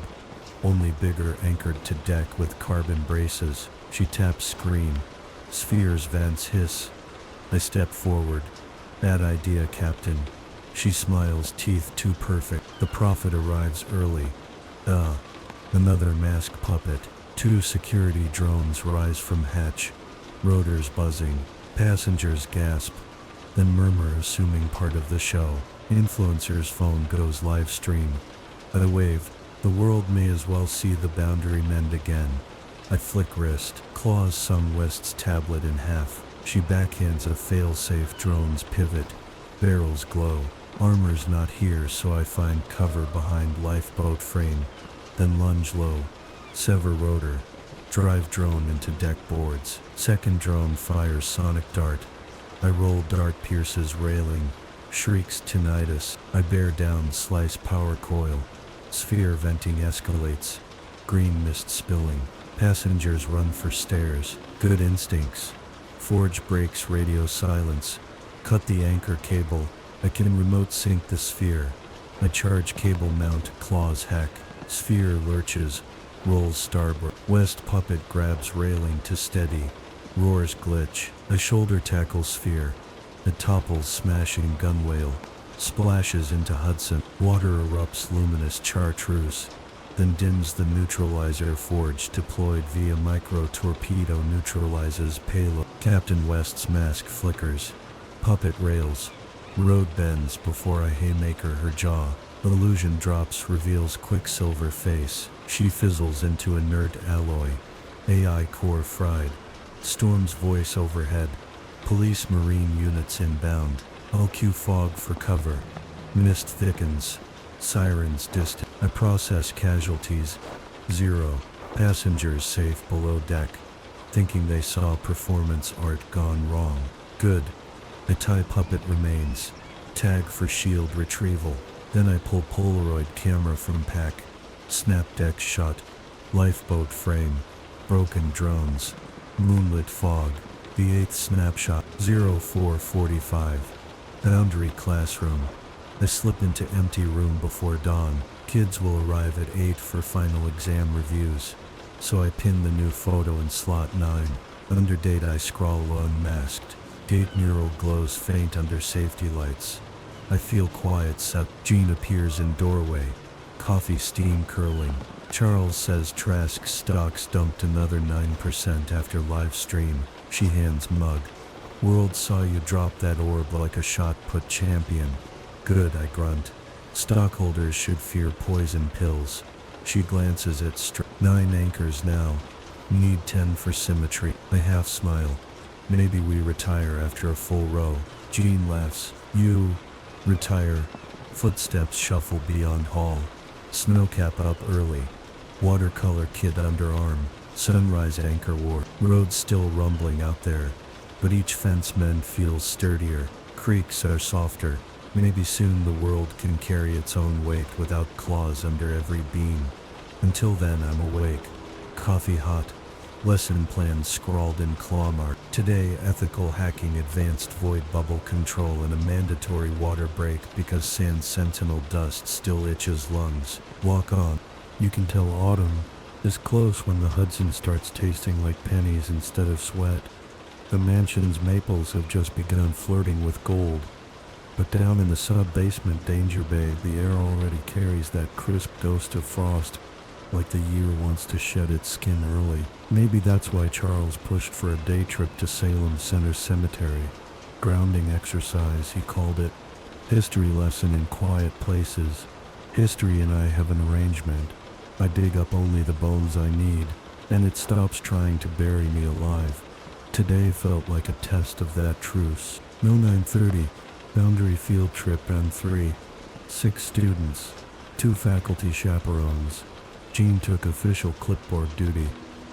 only bigger, anchored to deck with carbon braces. She taps screen. Sphere's vents hiss. I step forward. Bad idea, Captain. She smiles, teeth too perfect. The Prophet arrives early. Another mask puppet. 2 security drones rise from hatch. Rotors buzzing. Passengers gasp. Then murmur, assuming part of the show. Influencer's phone goes live stream. I wave. The world may as well see the boundary mend again. I flick wrist. Claws sum West's tablet in half. She backhands a fail-safe drone's pivot. Barrels glow. Armor's not here, so I find cover behind lifeboat frame. Then lunge low. Sever rotor. Drive drone into deck boards. Second drone fires sonic dart. I roll, dart pierces railing. Shrieks tinnitus. I bear down, slice power coil. Sphere venting escalates. Green mist spilling. Passengers run for stairs. Good instincts. Forge breaks, radio silence. Cut the anchor cable. I can remote sync the sphere. I charge cable mount, claws hack. Sphere lurches. Rolls starboard. West puppet grabs railing to steady. Roars glitch. I shoulder tackle sphere. It topples, smashing gunwale. Splashes into Hudson. Water erupts, luminous chartreuse. Then dims the neutralizer forge deployed via micro-torpedo neutralizes payload. Captain West's mask flickers. Puppet rails. Road bends before I haymaker her jaw. Illusion drops, reveals Quicksilver face. She fizzles into inert alloy. AI core fried. Storm's voice overhead. Police marine units inbound. I'll cue fog for cover. Mist thickens. Sirens distant. I process casualties. 0. Passengers safe below deck. Thinking they saw performance art gone wrong. Good. A tie puppet remains. Tag for shield retrieval. Then I pull Polaroid camera from pack. Snap deck shot. Lifeboat frame. Broken drones. Moonlit fog. The 8th snapshot. 0445. Boundary classroom. I slip into empty room before dawn. Kids will arrive at 8 for final exam reviews. So I pin the new photo in slot 9. Under date I scrawl unmasked. Date mural glows faint under safety lights. I feel quiet set. Jean appears in doorway. Coffee steam curling. Charles says Trask stocks dumped another 9% after live stream. She hands mug. World saw you drop that orb like a shot put champion. Good, I grunt. Stockholders should fear poison pills. She glances at 9 anchors now. Need 10 for symmetry. I half smile. Maybe we retire after a full row. Jean laughs. You retire. Footsteps shuffle beyond hall. Snowcap up early. Watercolor kid underarm. Sunrise anchor war. Road still rumbling out there. But each fenceman feels sturdier. Creeks are softer. Maybe soon the world can carry its own weight without claws under every beam. Until then I'm awake. Coffee hot. Lesson plan scrawled in claw mark. Today, ethical hacking, advanced void bubble control, and a mandatory water break because sand sentinel dust still itches lungs. Walk on. You can tell autumn is close when the Hudson starts tasting like pennies instead of sweat. The mansion's maples have just begun flirting with gold. But down in the sub-basement danger bay, the air already carries that crisp ghost of frost, like the year wants to shed its skin early. Maybe that's why Charles pushed for a day trip to Salem Center Cemetery. Grounding exercise, he called it. History lesson in quiet places. History and I have an arrangement. I dig up only the bones I need, and it stops trying to bury me alive. Today felt like a test of that truce. No 9:30. Boundary field trip N3. 6 students. 2 faculty chaperones. Jean took official clipboard duty.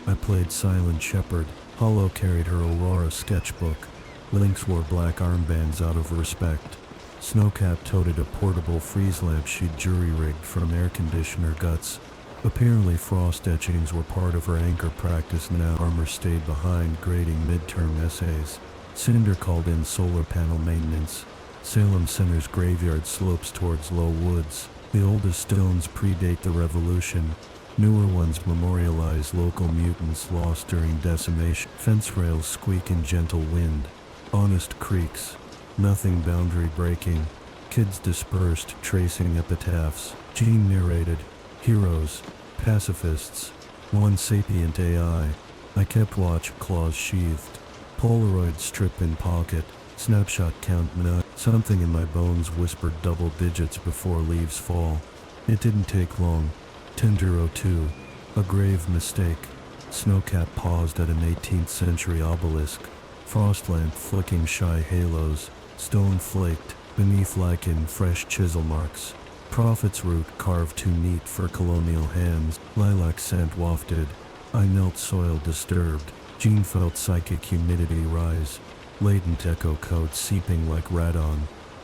I played silent shepherd. Hollow carried her Aurora sketchbook. Lynx wore black armbands out of respect. Snowcap toted a portable freeze lamp she'd jury-rigged from air conditioner guts. Apparently frost etchings were part of her anchor practice now. Armor stayed behind grading midterm essays. Cinder called in solar panel maintenance. Salem Center's graveyard slopes towards low woods. The oldest stones predate the revolution. Newer ones memorialize local mutants lost during decimation. Fence rails squeak in gentle wind. Honest creaks. Nothing boundary breaking. Kids dispersed, tracing epitaphs. Jean narrated. Heroes. Pacifists. One sapient AI. I kept watch, claws sheathed. Polaroid strip in pocket. Snapshot count nut. Something in my bones whispered double digits before leaves fall. It didn't take long. 10:02. A grave mistake. Snowcap paused at an 18th century obelisk. Frostlamp flicking shy halos. Stone flaked. Beneath lichen, fresh chisel marks. Prophet's root carved too neat for colonial hands. Lilac scent wafted. I knelt soil disturbed. Jean felt psychic humidity rise. Latent echo codes seeping like radon.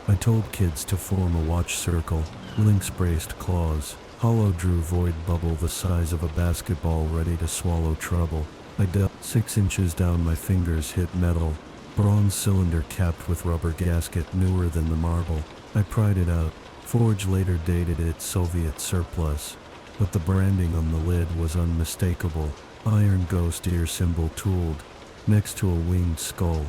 I told kids to form a watch circle. Lynx braced claws. Hollow drew void bubble the size of a basketball ready to swallow trouble. I dealt 6 inches down, my fingers hit metal. Bronze cylinder capped with rubber gasket newer than the marble. I pried it out. Forge later dated it Soviet surplus. But the branding on the lid was unmistakable. Iron ghost ear symbol tooled. Next to a winged skull.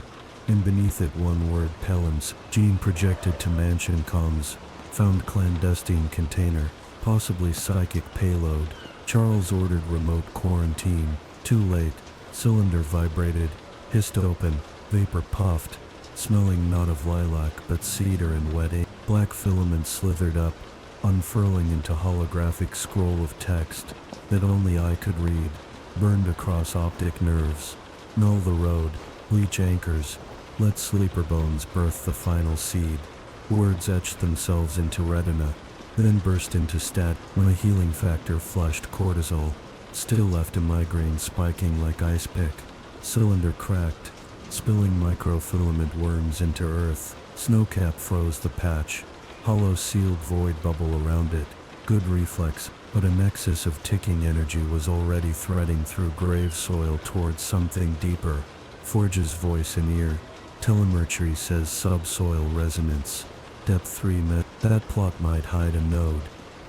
And beneath it one word Pelhams. Jean projected to mansion comms. Found clandestine container. Possibly psychic payload. Charles ordered remote quarantine. Too late. Cylinder vibrated. Hissed open. Vapor puffed. Smelling not of lilac but cedar and wet ink. Black filament slithered up, unfurling into holographic scroll of text that only I could read. Burned across optic nerves. Null the road. Bleach anchors. Let sleeper bones birth the final seed. Words etched themselves into retina, then burst into stat. My healing factor flushed cortisol. Still left a migraine spiking like ice pick. Cylinder cracked, spilling microfilament worms into earth. Snowcap froze the patch. Hollow sealed void bubble around it. Good reflex, but a nexus of ticking energy was already threading through grave soil towards something deeper. Forge's voice in ear. Telemetry says subsoil resonance. Depth 3 met. That plot might hide a node.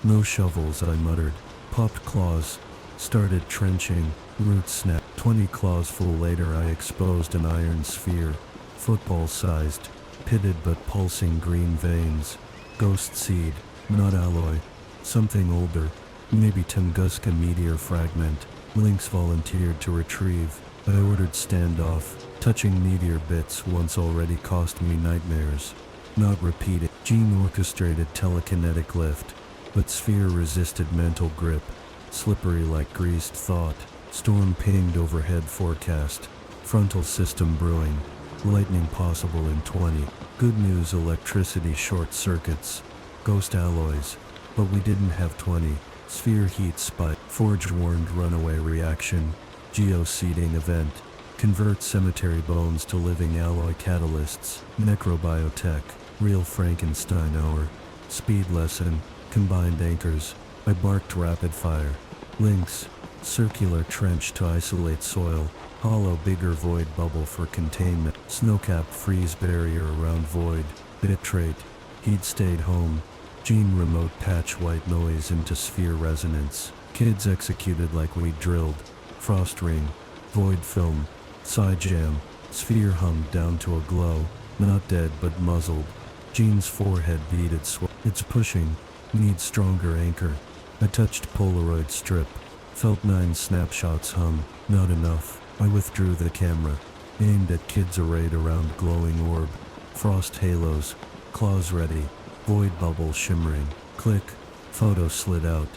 No shovels, I muttered. Popped claws. Started trenching. Roots snapped. 20 claws full later I exposed an iron sphere. Football-sized. Pitted but pulsing green veins. Ghost seed. Not alloy. Something older. Maybe Tunguska meteor fragment. Lynx volunteered to retrieve. I ordered standoff. Touching meteor bits once already cost me nightmares. Not repeated. Jean orchestrated telekinetic lift, but sphere resisted mental grip. Slippery like greased thought. Storm pinged overhead forecast. Frontal system brewing. Lightning possible in 20. Good news, electricity short circuits. Ghost alloys. But we didn't have 20. Sphere heat spike. Forge warned runaway reaction. Geoseeding event. Convert cemetery bones to living alloy catalysts. Necrobiotech. Real Frankenstein hour. Speed lesson. Combined anchors. I barked rapid fire. Lynx. Circular trench to isolate soil. Hollow bigger void bubble for containment. Snowcap freeze barrier around void. Bitrate. He'd stayed home. Jean remote patch white noise into sphere resonance. Kids executed like we drilled. Frost ring. Void film. Side jam. Sphere hummed down to a glow. Not dead but muzzled. Jean's forehead beaded It's pushing. Needs stronger anchor. I touched Polaroid strip. Felt 9 snapshots hum. Not enough. I withdrew the camera. Aimed at kids arrayed around glowing orb. Frost halos. Claws ready. Void bubble shimmering. Click. Photo slid out.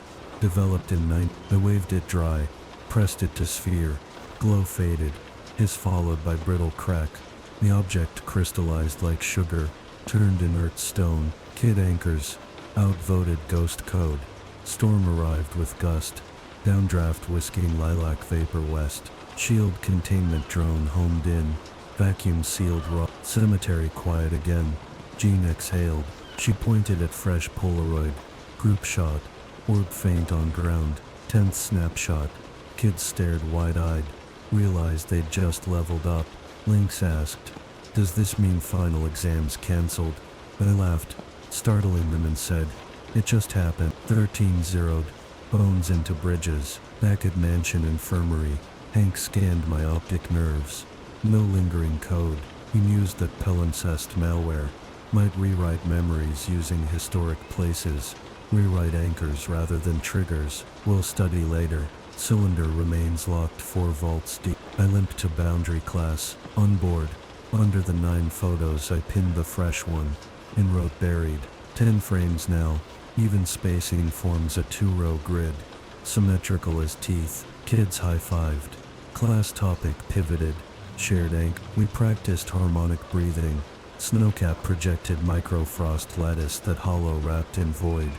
Developed in night. I waved it dry. Pressed it to sphere. Glow faded. Hiss followed by brittle crack. The object crystallized like sugar. Turned inert stone. Kid anchors. Outvoted ghost code. Storm arrived with gust. Downdraft whisking lilac vapor west. Shield containment drone homed in. Vacuum sealed raw. Cemetery quiet again. Jean exhaled. She pointed at fresh Polaroid. Group shot. Orb faint on ground. 10th snapshot. Kids stared wide-eyed, realized they'd just leveled up. Lynx asked, "Does this mean final exams cancelled?" I laughed, startling them, and said, "It just happened." 13 zeroed. Bones into bridges. Back at Mansion Infirmary, Hank scanned my optic nerves. No lingering code. He mused that palimpsest malware might rewrite memories using historic places, rewrite anchors rather than triggers. We'll study later. Cylinder remains locked 4 vaults deep. I limped to Boundary class. On board, under the 9 photos, I pinned the fresh one and wrote buried. 10 frames now. Even spacing forms a 2-row grid, symmetrical as teeth. Kids high-fived. Class topic pivoted. Shared ink. We practiced harmonic breathing. Snowcap projected microfrost lattice that hollow wrapped in void.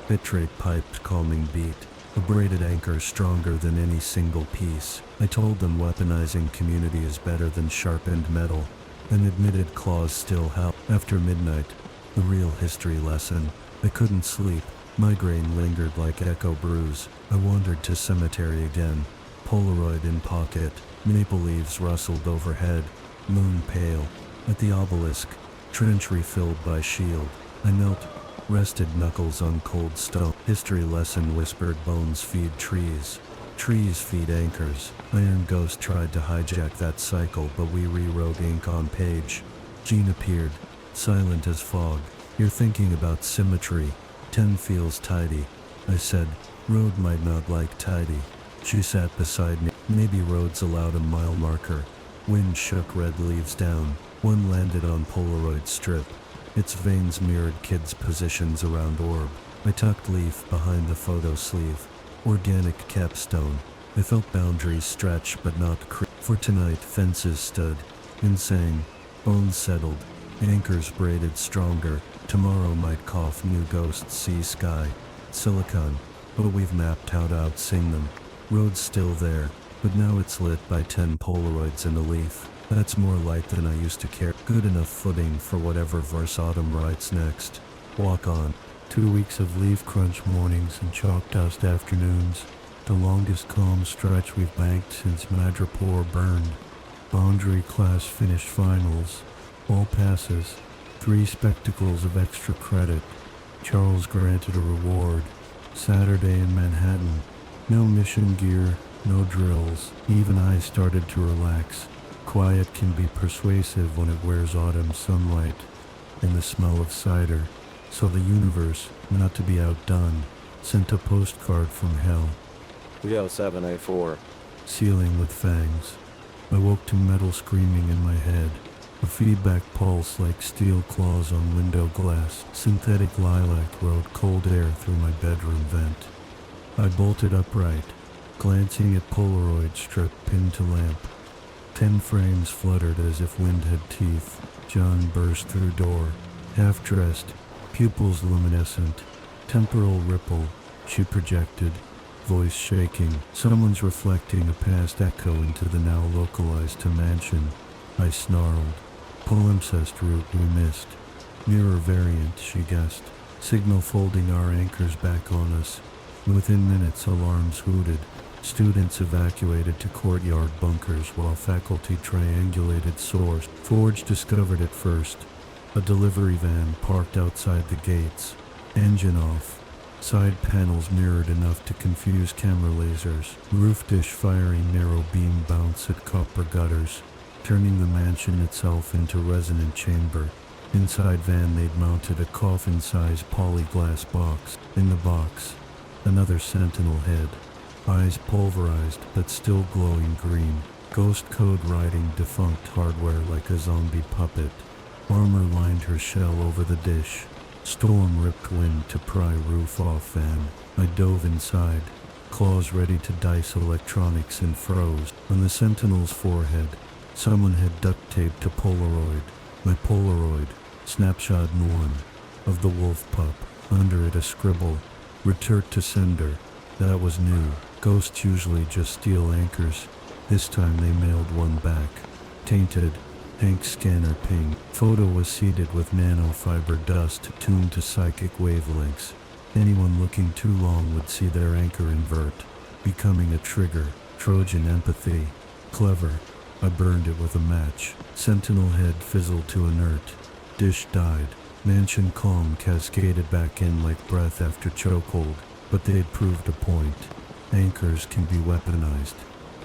Bitrate piped calming beat. A braided anchor stronger than any single piece. I told them weaponizing community is better than sharpened metal. An admitted clause still helped. After midnight, the real history lesson. I couldn't sleep. Migraine lingered like echo bruise. I wandered to cemetery again. Polaroid in pocket. Maple leaves rustled overhead. Moon pale. At the obelisk. Trench refilled by shield. I knelt. Rested knuckles on cold stone. History lesson whispered bones feed trees. Trees feed anchors. Iron Ghost tried to hijack that cycle, but we rewrote ink on page. Jean appeared. Silent as fog. "You're thinking about symmetry. 10 feels tidy." I said, "Road might not like tidy." She sat beside me. Maybe roads allowed a mile marker. Wind shook red leaves down. One landed on Polaroid strip. Its veins mirrored kids' positions around orb. I tucked leaf behind the photo sleeve. Organic capstone. I felt boundaries stretch but not creep. For tonight, fences stood. Insane. Bones settled. Anchors braided stronger. Tomorrow might cough new ghosts see sky. Silicon. But we've mapped how to outsing them. Road's still there, but now it's lit by 10 Polaroids and a leaf. That's more light than I used to care. Good enough footing for whatever verse Autumn writes next. Walk on. 2 weeks of leaf crunch mornings and chalk dust afternoons. The longest calm stretch we've banked since Madripoor burned. Boundary class finished finals. All passes. 3 spectacles of extra credit. Charles granted a reward. Saturday in Manhattan. No mission gear, no drills. Even I started to relax. Quiet can be persuasive when it wears autumn sunlight and the smell of cider. So the universe, not to be outdone, sent a postcard from hell. Yo, 7A4. Sealing with fangs. I woke to metal screaming in my head. A feedback pulse like steel claws on window glass. Synthetic lilac rode cold air through my bedroom vent. I bolted upright, glancing at Polaroid strip pinned to lamp. 10 frames fluttered as if wind had teeth. John burst through door, half-dressed, pupils luminescent. Temporal ripple, she projected, voice shaking. Someone's reflecting a past echo into the now localized to mansion. I snarled. Palimpsest route we missed. Mirror variant, she guessed. Signal folding our anchors back on us. Within minutes, alarms hooted. Students evacuated to courtyard bunkers while faculty triangulated source. Forge discovered it first. A delivery van parked outside the gates. Engine off. Side panels mirrored enough to confuse camera lasers. Roof dish firing narrow beam bounce at copper gutters, turning the mansion itself into resonant chamber. Inside van they'd mounted a coffin-sized polyglass box. In the box, another sentinel head. Eyes pulverized but still glowing green. Ghost code writing defunct hardware like a zombie puppet. Armor lined her shell over the dish. Storm ripped wind to pry roof off van. I dove inside, claws ready to dice electronics, and froze. On the sentinel's forehead, someone had duct taped a Polaroid. My Polaroid, snapshot 1, of the wolf pup. Under it a scribble, "Return to sender." That was new. Ghosts usually just steal anchors. This time they mailed one back. Tainted. Hank scanner ping. Photo was seeded with nanofiber dust tuned to psychic wavelengths. Anyone looking too long would see their anchor invert. becoming a trigger. Trojan empathy. Clever. I burned it with a match. Sentinel head fizzled to inert. Dish died. Mansion calm cascaded back in like breath after chokehold, but they'd proved a point. Anchors can be weaponized.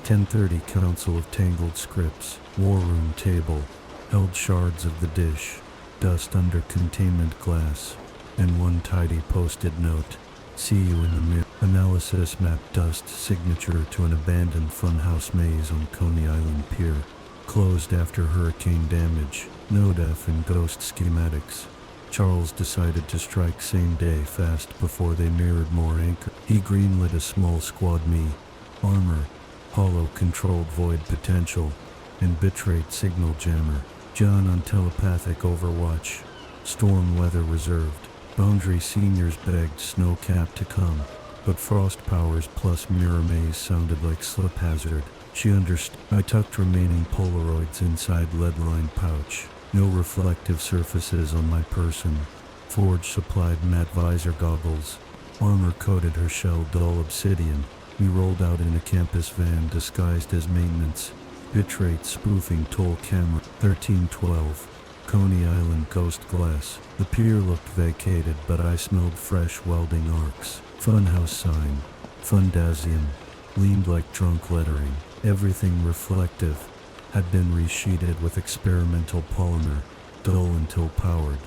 10:30 Council of Tangled Scripts. War room table. Held shards of the dish. Dust under containment glass. And one tidy posted note. See you in the mirror. Analysis map dust signature to an abandoned funhouse maze on Coney Island Pier. Closed after hurricane damage. No def and ghost schematics. Charles decided to strike same day fast before they mirrored more anchor. He greenlit a small squad me. Armor. Hollow controlled void potential. And bitrate signal jammer. John on telepathic overwatch. Storm weather reserved. Boundary seniors begged Snowcap to come, but Frost Powers plus Mirror Maze sounded like slip hazard. She understood. I tucked remaining Polaroids inside lead-lined pouch. No reflective surfaces on my person. Forge supplied matte visor goggles. Armor coated her shell dull obsidian. We rolled out in a campus van disguised as maintenance. Bitrate spoofing toll camera. 1312. Coney Island ghost glass. The pier looked vacated, but I smelled fresh welding arcs. Funhouse sign. Fundazium. Leaned like drunk lettering. Everything reflective. Had been resheeted with experimental polymer. Dull until powered.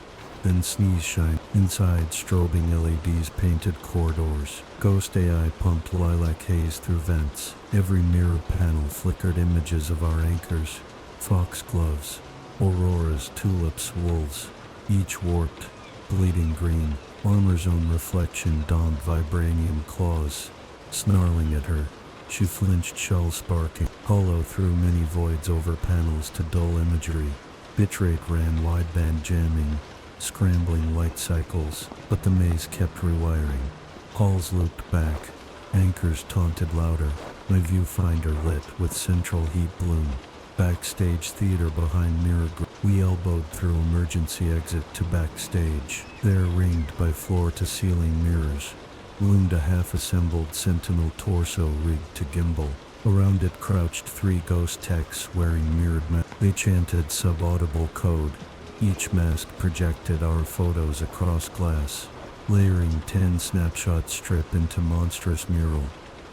Then sneeze shine. Inside strobing LEDs painted corridors. Ghost AI pumped lilac haze through vents. Every mirror panel flickered images of our anchors. Foxgloves. Auroras, tulips, wolves. Each warped. Bleeding green. Armor's own reflection donned vibranium claws. Snarling at her. She flinched, shell sparking. Hollow through many voids over panels to dull imagery. Bitrate ran wideband jamming. Scrambling light cycles, but the maze kept rewiring. Halls looped back. Anchors taunted louder. My viewfinder lit with central heat bloom. Backstage theater behind mirror. We elbowed through emergency exit to backstage. There, ringed by floor-to-ceiling mirrors, loomed a half-assembled Sentinel torso rigged to gimbal. Around it crouched 3 ghost techs wearing mirrored masks. They chanted subaudible code. Each mask projected our photos across glass, layering 10 snapshot strip into monstrous mural.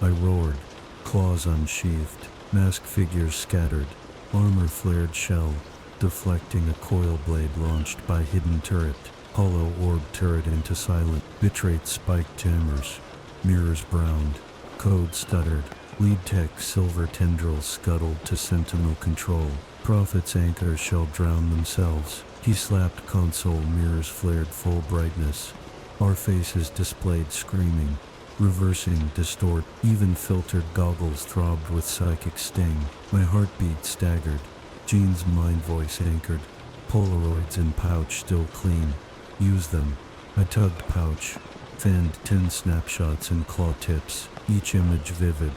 I roared, claws unsheathed, mask figures scattered, armor flared shell, deflecting a coil blade launched by hidden turret, hollow orb turret into silent, bitrate spiked jammers, mirrors browned, code stuttered, lead tech silver tendrils scuttled to sentinel control, Prophet's anchors shall drown themselves. He slapped console, mirrors flared full brightness. Our faces displayed screaming, reversing, distort. Even filtered goggles throbbed with psychic sting. My heartbeat staggered. Jean's mind voice anchored. Polaroids in pouch still clean. Use them. I tugged pouch. Fanned 10 snapshots in claw tips. Each image vivid.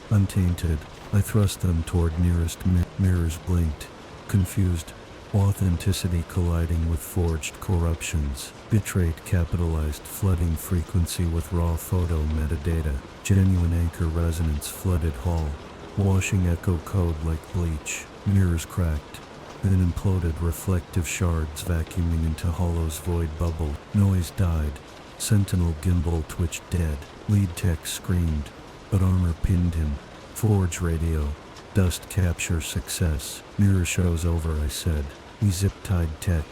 Untainted. I thrust them toward nearest mirrors blinked. Confused. Authenticity colliding with forged corruptions. Bitrate capitalized, flooding frequency with raw photo metadata. Genuine anchor resonance flooded hall. Washing echo code like bleach. Mirrors cracked. Then imploded, reflective shards vacuuming into hollow's void bubble. Noise died. Sentinel gimbal twitched dead. Lead tech screamed, but armor pinned him. Forge radio. Dust capture success. Mirror show's over, I said. We zip-tied tech,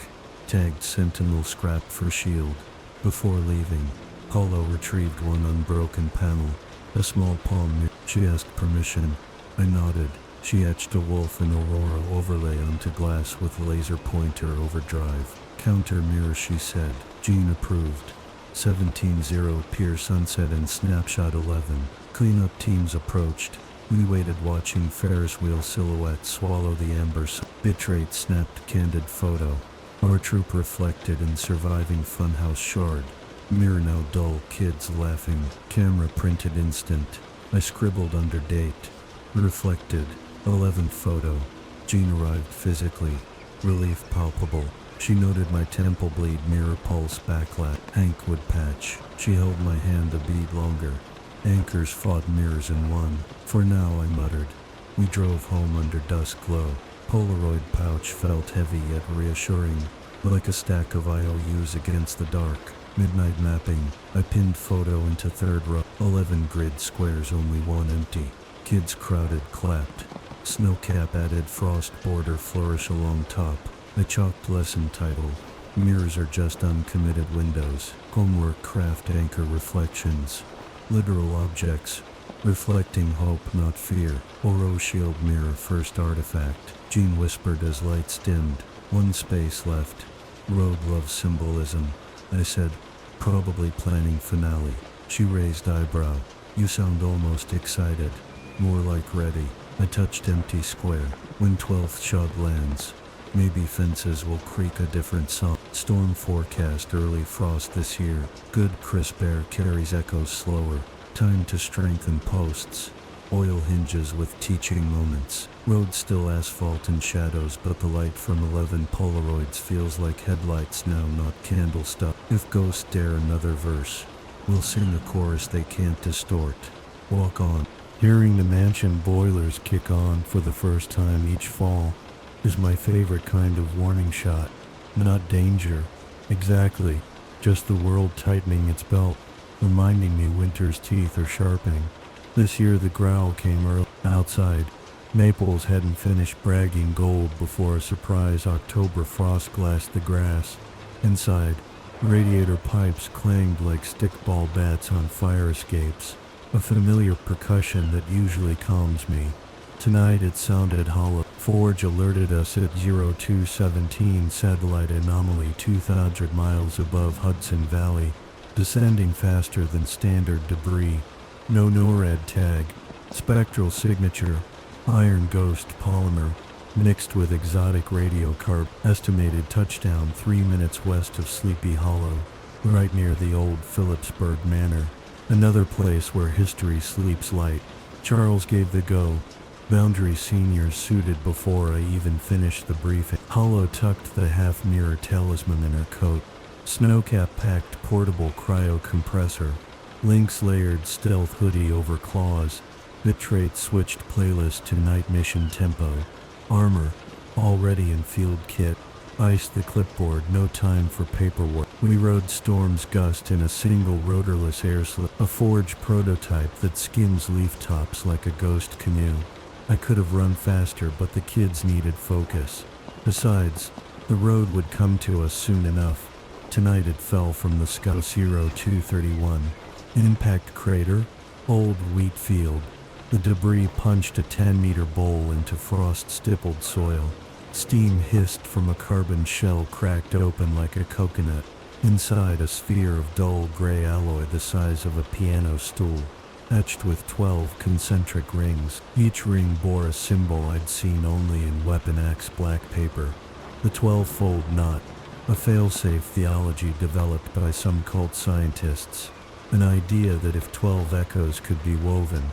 tagged Sentinel scrap for shield. Before leaving, Hollow retrieved one unbroken panel, a small palm mirror. She asked permission. I nodded. She etched a wolf and aurora overlay onto glass with laser pointer overdrive. Counter mirror, she said. Jean approved. 17-0 Pier Sunset and Snapshot 11. Cleanup teams approached. We waited, watching Ferris wheel silhouettes swallow the embers. Bitrate snapped candid photo. Our troop reflected in surviving funhouse shard. Mirror now dull, kids laughing. Camera printed instant. I scribbled under date. Reflected. 11th photo. Jean arrived physically. Relief palpable. She noted my temple bleed, mirror pulse backlash. Hank would patch. She held my hand a bead longer. Anchors fought mirrors and won. For now, I muttered. We drove home under dusk glow. Polaroid pouch felt heavy yet reassuring, like a stack of IOUs against the dark. Midnight mapping. I pinned photo into third row. 11 grid squares, only one empty. Kids crowded, clapped. Snowcap added frost border flourish along top. I chalked lesson title. Mirrors are just uncommitted windows. Homework craft anchor reflections. Literal objects. Reflecting hope, not fear. Oro shield mirror first artifact. Jean whispered as lights dimmed. One space left. Road love symbolism. I said, probably planning finale. She raised eyebrow. You sound almost excited. More like ready. I touched empty square. When 12th shot lands. Maybe fences will creak a different song. Storm forecast, early frost this year. Good crisp air carries echoes slower. Time to strengthen posts. Oil hinges with teaching moments. Road still asphalt and shadows, but the light from 11 Polaroids feels like headlights now, not candle stuff. If ghosts dare another verse, we'll sing a chorus they can't distort. Walk on. Hearing the mansion boilers kick on for the first time each fall is my favorite kind of warning shot. Not danger. Exactly. Just the world tightening its belt, reminding me winter's teeth are sharpening. This year the growl came early. Outside, maples hadn't finished bragging gold before a surprise October frost glassed the grass. Inside, radiator pipes clanged like stickball bats on fire escapes, a familiar percussion that usually calms me. Tonight it sounded hollow. Forge alerted us at 0217 satellite anomaly 2,000 miles above Hudson Valley, descending faster than standard debris. No NORAD tag. Spectral signature. Iron ghost polymer. Mixed with exotic radiocarb. Estimated touchdown 3 minutes west of Sleepy Hollow, right near the old Phillipsburg Manor. Another place where history sleeps light. Charles gave the go. Boundary seniors suited before I even finished the briefing. Hollow tucked the half-mirror talisman in her coat. Snowcap packed portable cryo compressor. Lynx layered stealth hoodie over claws. Bitrate switched playlist to night mission tempo. Armor, already in field kit. Iced the clipboard, no time for paperwork. We rode Storm's Gust in a single rotorless airslip, a Forge prototype that skims leaf tops like a ghost canoe. I could have run faster, but the kids needed focus. Besides, the road would come to us soon enough. Tonight it fell from the sky. 0231. Impact crater, old wheat field. The debris punched a 10-meter bowl into frost-stippled soil. Steam hissed from a carbon shell cracked open like a coconut. Inside, a sphere of dull gray alloy the size of a piano stool, etched with 12 concentric rings. Each ring bore a symbol I'd seen only in Weapon X black paper. The 12-fold knot, a failsafe theology developed by some cult scientists. An idea that if 12 echoes could be woven,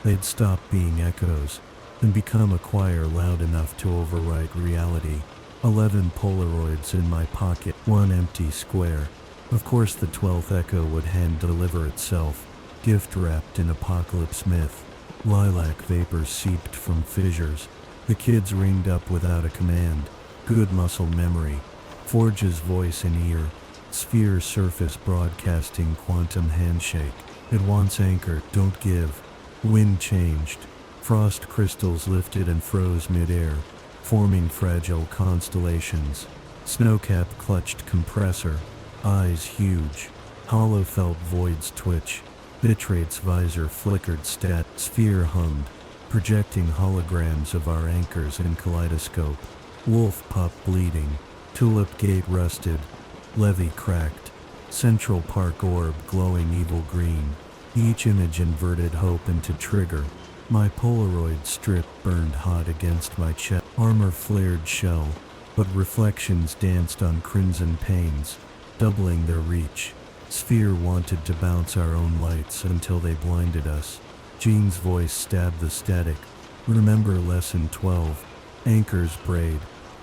they'd stop being echoes and become a choir loud enough to overwrite reality. 11 Polaroids in my pocket, one empty square. Of course the 12th echo would hand-deliver itself, gift-wrapped in apocalypse myth. Lilac vapors seeped from fissures. The kids ringed up without a command. Good muscle memory. Forge's voice in ear. Sphere surface broadcasting quantum handshake. It wants anchor, don't give. Wind changed. Frost crystals lifted and froze mid-air, forming fragile constellations. Snowcap clutched compressor, eyes huge. Hollow felt voids twitch. Bitrate's visor flickered stat. Sphere hummed, projecting holograms of our anchors in kaleidoscope. Wolf pup bleeding. Tulip gate rusted. Levee cracked. Central Park orb glowing evil green. Each image inverted hope into trigger. My Polaroid strip burned hot against my chest. Armor flared shell, but reflections danced on crimson panes, doubling their reach. Sphere wanted to bounce our own lights until they blinded us. Jean's voice stabbed the static. Remember lesson 12. Anchors braid.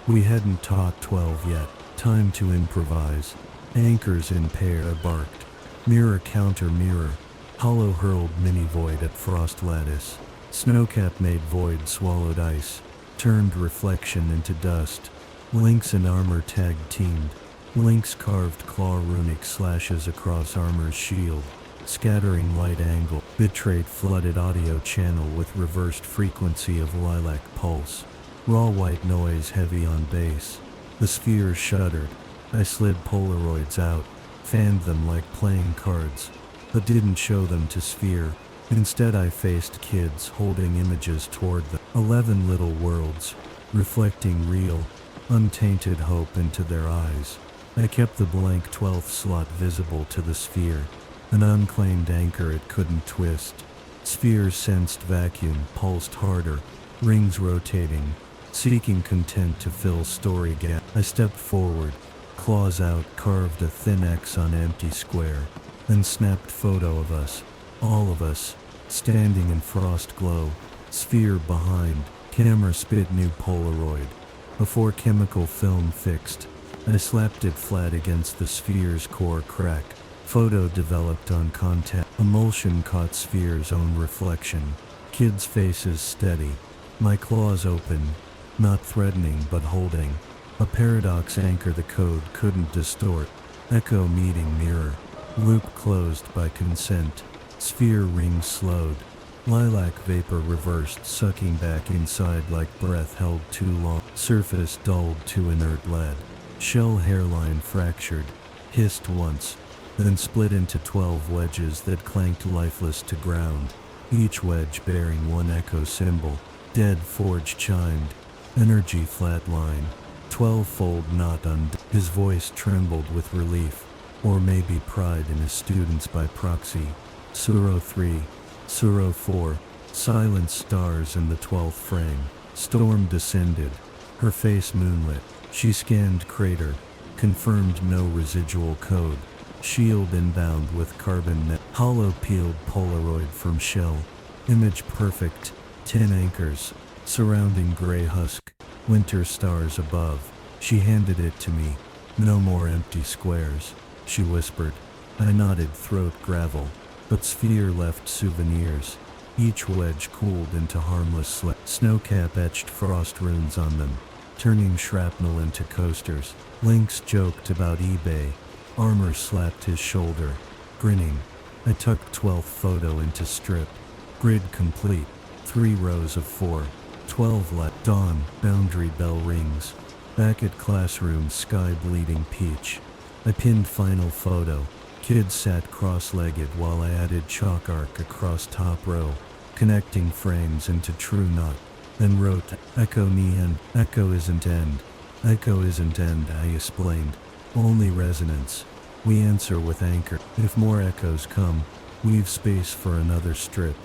We hadn't taught 12 yet. Time to improvise. Anchors in pair, I barked. Mirror counter mirror. Hollow hurled mini void at frost lattice. Snowcap made void swallowed ice. Turned reflection into dust. Lynx and armor tag teamed. Lynx carved claw runic slashes across armor's shield. Scattering light angle. Bitrate flooded audio channel with reversed frequency of lilac pulse. Raw white noise heavy on bass. The spheres shuddered. I slid Polaroids out, fanned them like playing cards, but didn't show them to Sphere. Instead I faced kids holding images toward them. 11 little worlds, reflecting real, untainted hope into their eyes. I kept the blank 12th slot visible to the Sphere, an unclaimed anchor it couldn't twist. Sphere sensed vacuum, pulsed harder, rings rotating, seeking content to fill story gap. I stepped forward, claws out, carved a thin X on empty square, then snapped photo of us, all of us, standing in frost glow, Sphere behind, camera spit new Polaroid. Before chemical film fixed, I slapped it flat against the Sphere's core crack. Photo developed on contact. Emulsion caught Sphere's own reflection. Kids' faces steady. My claws open, not threatening but holding. A paradox anchor the code couldn't distort. Echo meeting mirror. Loop closed by consent. Sphere ring slowed. Lilac vapor reversed, sucking back inside like breath held too long. Surface dulled to inert lead. Shell hairline fractured. Hissed once, then split into 12 wedges that clanked lifeless to ground. Each wedge bearing one echo symbol. Dead forge chimed. Energy flatline. 12-fold not undone. His voice trembled with relief, or maybe pride in his students by proxy. Suro 3, Suro 4, silent stars in the 12th frame. Storm descended, her face moonlit. She scanned crater, confirmed no residual code. Shield inbound with carbon net. Hollow peeled Polaroid from shell. Image perfect, 10 anchors, surrounding gray husk. Winter stars above. She handed it to me. No more empty squares, she whispered. I nodded, throat gravel, but Sphere left souvenirs. Each wedge cooled into harmless slip. Snowcap etched frost runes on them, turning shrapnel into coasters. Lynx joked about eBay. Armor slapped his shoulder, grinning. I tucked 12th photo into strip. Grid complete. 3 rows of 4. 12 light. Dawn, boundary bell rings. Back at classroom, sky bleeding peach. I pinned final photo. Kids sat cross-legged while I added chalk arc across top row, connecting frames into true knot. Then wrote, Echo neon, echo isn't end. Echo isn't end, I explained. Only resonance. We answer with anchor. If more echoes come, leave space for another strip.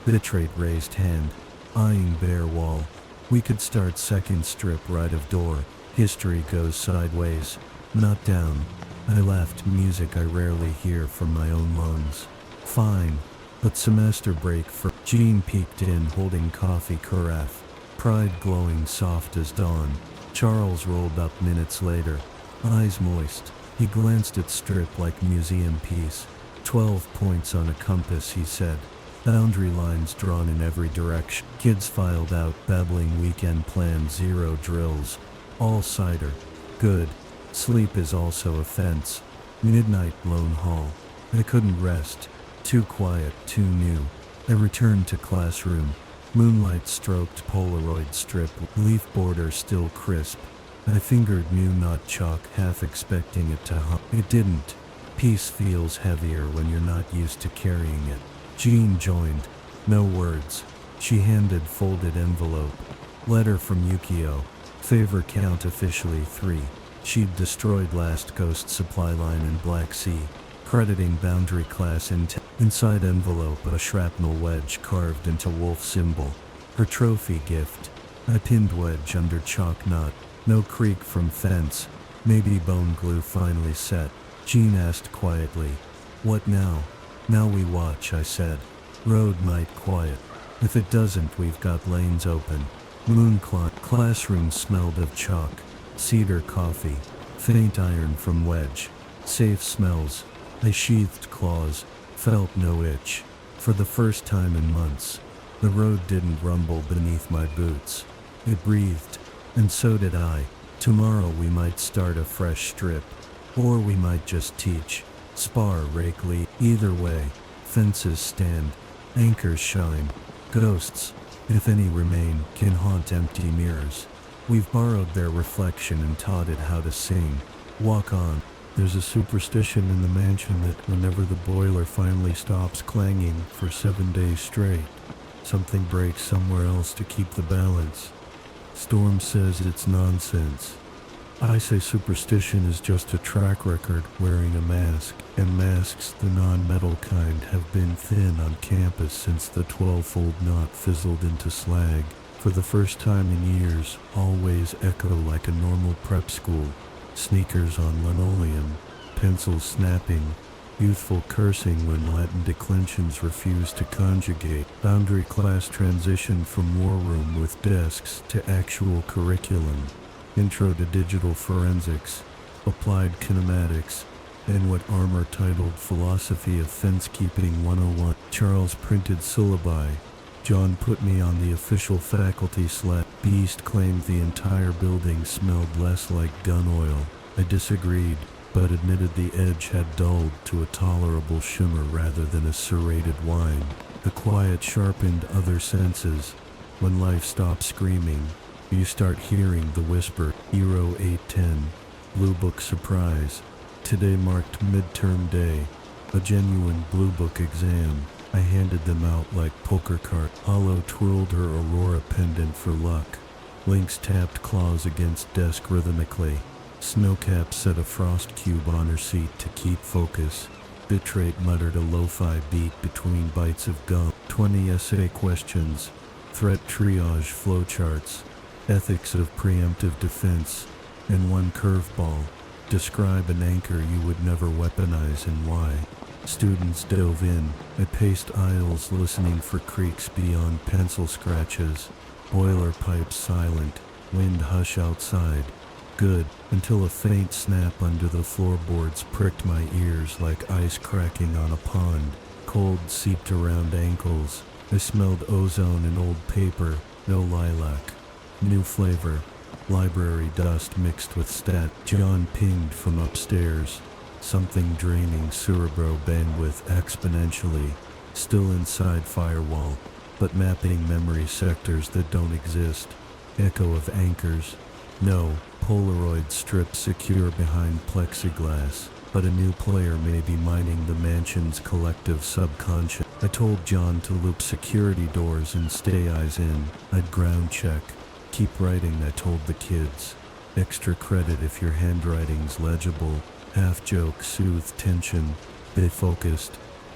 Bitrate raised hand, eyeing bare wall. We could start second strip right of door. History goes sideways, not down. I laughed, music I rarely hear from my own lungs. Fine, but semester break for. Jean peeked in holding coffee carafe, pride glowing soft as dawn. Charles rolled up minutes later, eyes moist. He glanced at strip like museum piece. 12 points on a compass, he said. Boundary lines drawn in every direction. Kids filed out, babbling weekend plan, 0 drills. All cider. Good. Sleep is also a fence. Midnight lone haul. I couldn't rest. Too quiet, too new. I returned to classroom. Moonlight stroked Polaroid strip, leaf border still crisp. I fingered new knot chalk, half expecting it to hum. It didn't. Peace feels heavier when you're not used to carrying it. Jean joined. No words. She handed folded envelope. Letter from Yukio. Favor count officially 3. She'd destroyed last ghost supply line in Black Sea. Crediting boundary class inside envelope, a shrapnel wedge carved into wolf symbol. Her trophy gift. I pinned wedge under chalk knot. No creak from fence. Maybe bone glue finally set. Jean asked quietly. What now? Now we watch, I said. Road might quiet. If it doesn't, we've got lanes open. Moon clock. Classroom smelled of chalk. Cedar coffee. Faint iron from wedge. Safe smells. I sheathed claws, felt no itch. For the first time in months, the road didn't rumble beneath my boots. It breathed, and so did I. Tomorrow we might start a fresh strip, or we might just teach, spar, rake, lead. Either way, fences stand, anchors shine, ghosts, if any remain, can haunt empty mirrors. We've borrowed their reflection and taught it how to sing. Walk on. There's a superstition in the mansion that whenever the boiler finally stops clanging for 7 days straight, something breaks somewhere else to keep the balance. Storm says it's nonsense. I say superstition is just a track record wearing a mask, and masks, the non-metal kind, have been thin on campus since the 12-fold knot fizzled into slag. For the first time in years, hallways echo like a normal prep school. Sneakers on linoleum, pencils snapping, youthful cursing when Latin declensions refuse to conjugate. Boundary class transition from war room with desks to actual curriculum. Intro to digital forensics, applied kinematics, and what Armour titled Philosophy of Fencekeeping 101. Charles printed syllabi. John put me on the official faculty slab. Beast claimed the entire building smelled less like gun oil. I disagreed, but admitted the edge had dulled to a tolerable shimmer rather than a serrated whine. The quiet sharpened other senses. When life stops screaming, you start hearing the whisper. Euro 810. Blue Book surprise. Today marked midterm day. A genuine Blue Book exam. I handed them out like poker card. Hollow twirled her Aurora pendant for luck. Lynx tapped claws against desk rhythmically. Snowcap set a frost cube on her seat to keep focus. Bitrate muttered a lo-fi beat between bites of gum. 20 essay questions. Threat triage flowcharts. Ethics of preemptive defense. And one curveball. Describe an anchor you would never weaponize and why. Students dove in. I paced aisles listening for creaks beyond pencil scratches. Boiler pipes silent. Wind hush outside. Good, until a faint snap under the floorboards pricked my ears like ice cracking on a pond. Cold seeped around ankles. I smelled ozone and old paper. No lilac. New flavor. Library dust mixed with stat. John pinged from upstairs. Something draining cerebro bandwidth exponentially. Still inside firewall, but mapping memory sectors that don't exist. Echo of anchors. No, Polaroid strip secure behind plexiglass, but a new player may be mining the mansion's collective subconscious. I told John to loop security doors and stay eyes in. I'd ground check. Keep writing, I told the kids. Extra credit if your handwriting's legible. Half joke soothed tension. They focused.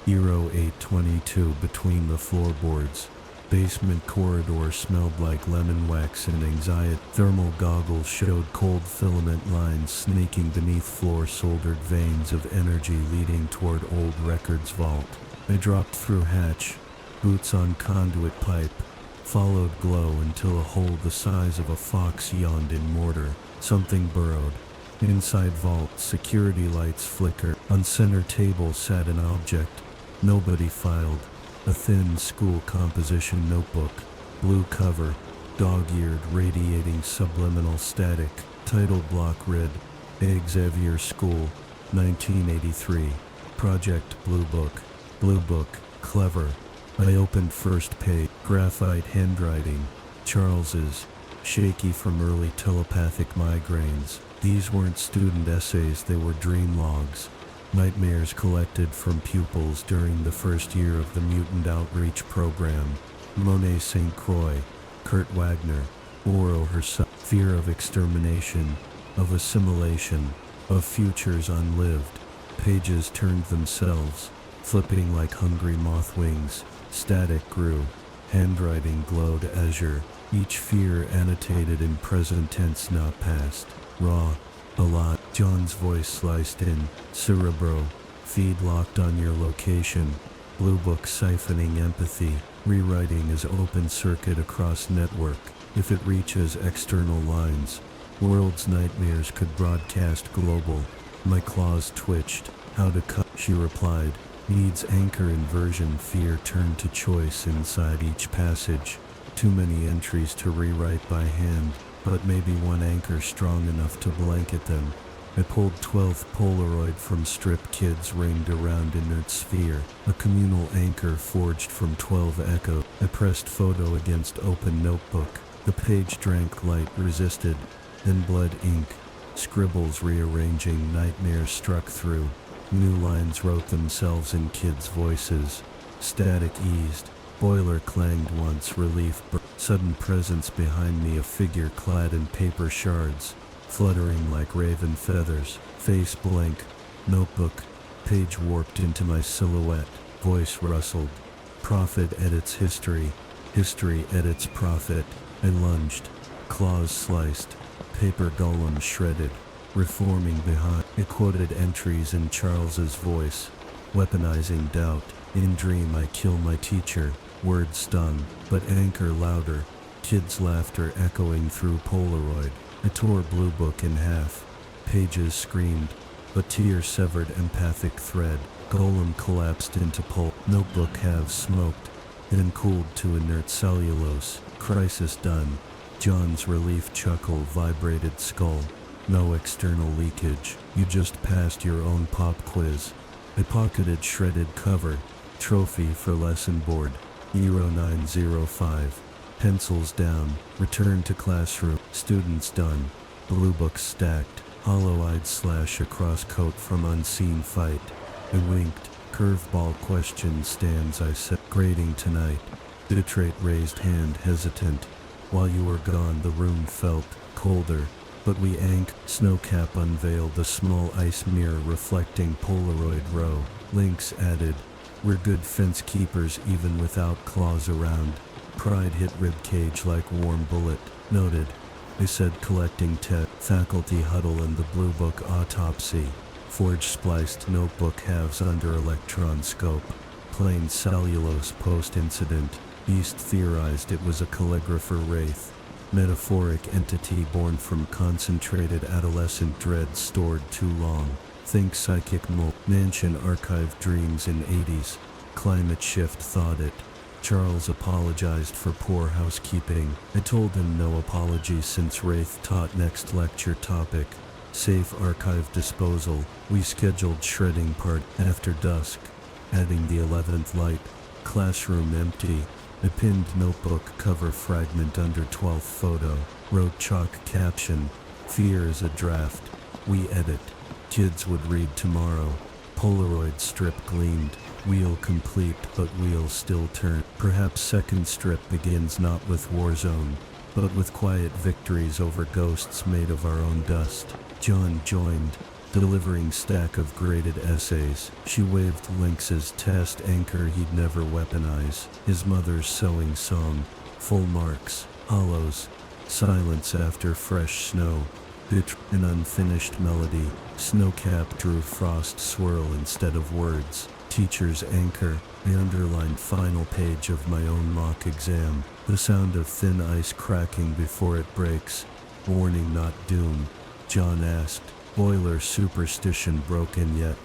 Euro 822 between the floorboards. Basement corridor smelled like lemon wax and anxiety. Thermal goggles showed cold filament lines snaking beneath floor-soldered veins of energy leading toward old records vault. I dropped through hatch, boots on conduit pipe, followed glow until a hole the size of a fox yawned in mortar. Something burrowed. Inside vault, security lights flickered. On center table sat an object. Nobody filed. A thin school composition notebook. Blue cover. Dog-eared, radiating subliminal static. Title block read, Xavier School, 1983. Project Blue Book. Blue Book. Clever. I opened first page. Graphite handwriting. Charles's. Shaky from early telepathic migraines. These weren't student essays, they were dream logs. Nightmares collected from pupils during the first year of the Mutant Outreach Program. Monet St. Croix, Kurt Wagner, Oro herself. Fear of extermination, of assimilation, of futures unlived. Pages turned themselves, flipping like hungry moth wings. Static grew. Handwriting glowed azure. Each fear annotated in present tense, not past. Raw. A lot. John's voice sliced in. Cerebro. Feed locked on your location. Blue Book siphoning empathy. Rewriting as open circuit across network. If it reaches external lines, world's nightmares could broadcast global. My claws twitched. How to cut? She replied. Needs anchor inversion. Fear turned to choice inside each passage. Too many entries to rewrite by hand, but maybe one anchor strong enough to blanket them. I pulled 12th Polaroid from strip kids ringed around inert sphere, a communal anchor forged from 12 echo. I pressed photo against open notebook. The page drank light, resisted, then bled ink. Scribbles rearranging, nightmares struck through. New lines wrote themselves in kids' voices. Static eased. Boiler clanged once, relief. Sudden presence behind me, a figure clad in paper shards, fluttering like raven feathers. Face blank. Notebook. Page warped into my silhouette. Voice rustled. Prophet edits history. History edits prophet. I lunged. Claws sliced. Paper golem shredded. Reforming behind. It quoted entries in Charles's voice. Weaponizing doubt. In dream I kill my teacher. Word stung, but anchor louder. Kids' laughter echoing through Polaroid. I tore Blue Book in half. Pages screamed, but tear severed empathic thread. Golem collapsed into pulp. Notebook halves smoked, then cooled to inert cellulose. Crisis done. John's relief chuckle vibrated skull. No external leakage. You just passed your own pop quiz. I pocketed shredded cover. Trophy for lesson board. Euro 905. Pencils down. Return to classroom. Students done. Blue books stacked. Hollow-eyed slash across coat from unseen fight. I winked. Curveball question stands, I said. Grading tonight. Bitrate raised hand, hesitant. While you were gone the room felt colder. But we Snowcap unveiled a small ice mirror reflecting Polaroid row. Lynx added, we're good fence keepers even without claws around. Pride hit ribcage like warm bullet. Noted. I said collecting faculty huddle and the Blue Book autopsy. Forge spliced notebook halves under electron scope. Plain cellulose post-incident. Beast theorized it was a calligrapher wraith. Metaphoric entity born from concentrated adolescent dread stored too long. Think psychic mansion archived dreams in 80s. Climate shift thought it. Charles apologized for poor housekeeping. I told him no apologies since Wraith taught next lecture topic. Safe archive disposal. We scheduled shredding part after dusk. Adding the 11th light. Classroom empty. I pinned notebook cover fragment under 12th photo. Wrote chalk caption. Fear is a draft. We edit. Kids would read tomorrow. Polaroid strip gleamed. Wheel complete, but wheel still turn. Perhaps second strip begins not with Warzone, but with quiet victories over ghosts made of our own dust. John joined, delivering stack of graded essays. She waved Lynx's test anchor he'd never weaponize. His mother's sewing song. Full marks. Hollows. Silence after fresh snow. An unfinished melody. Snowcap drew frost swirl instead of words. Teacher's anchor. I underlined final page of my own mock exam. The sound of thin ice cracking before it breaks. Warning, not doom. John asked. Boiler superstition broken yet?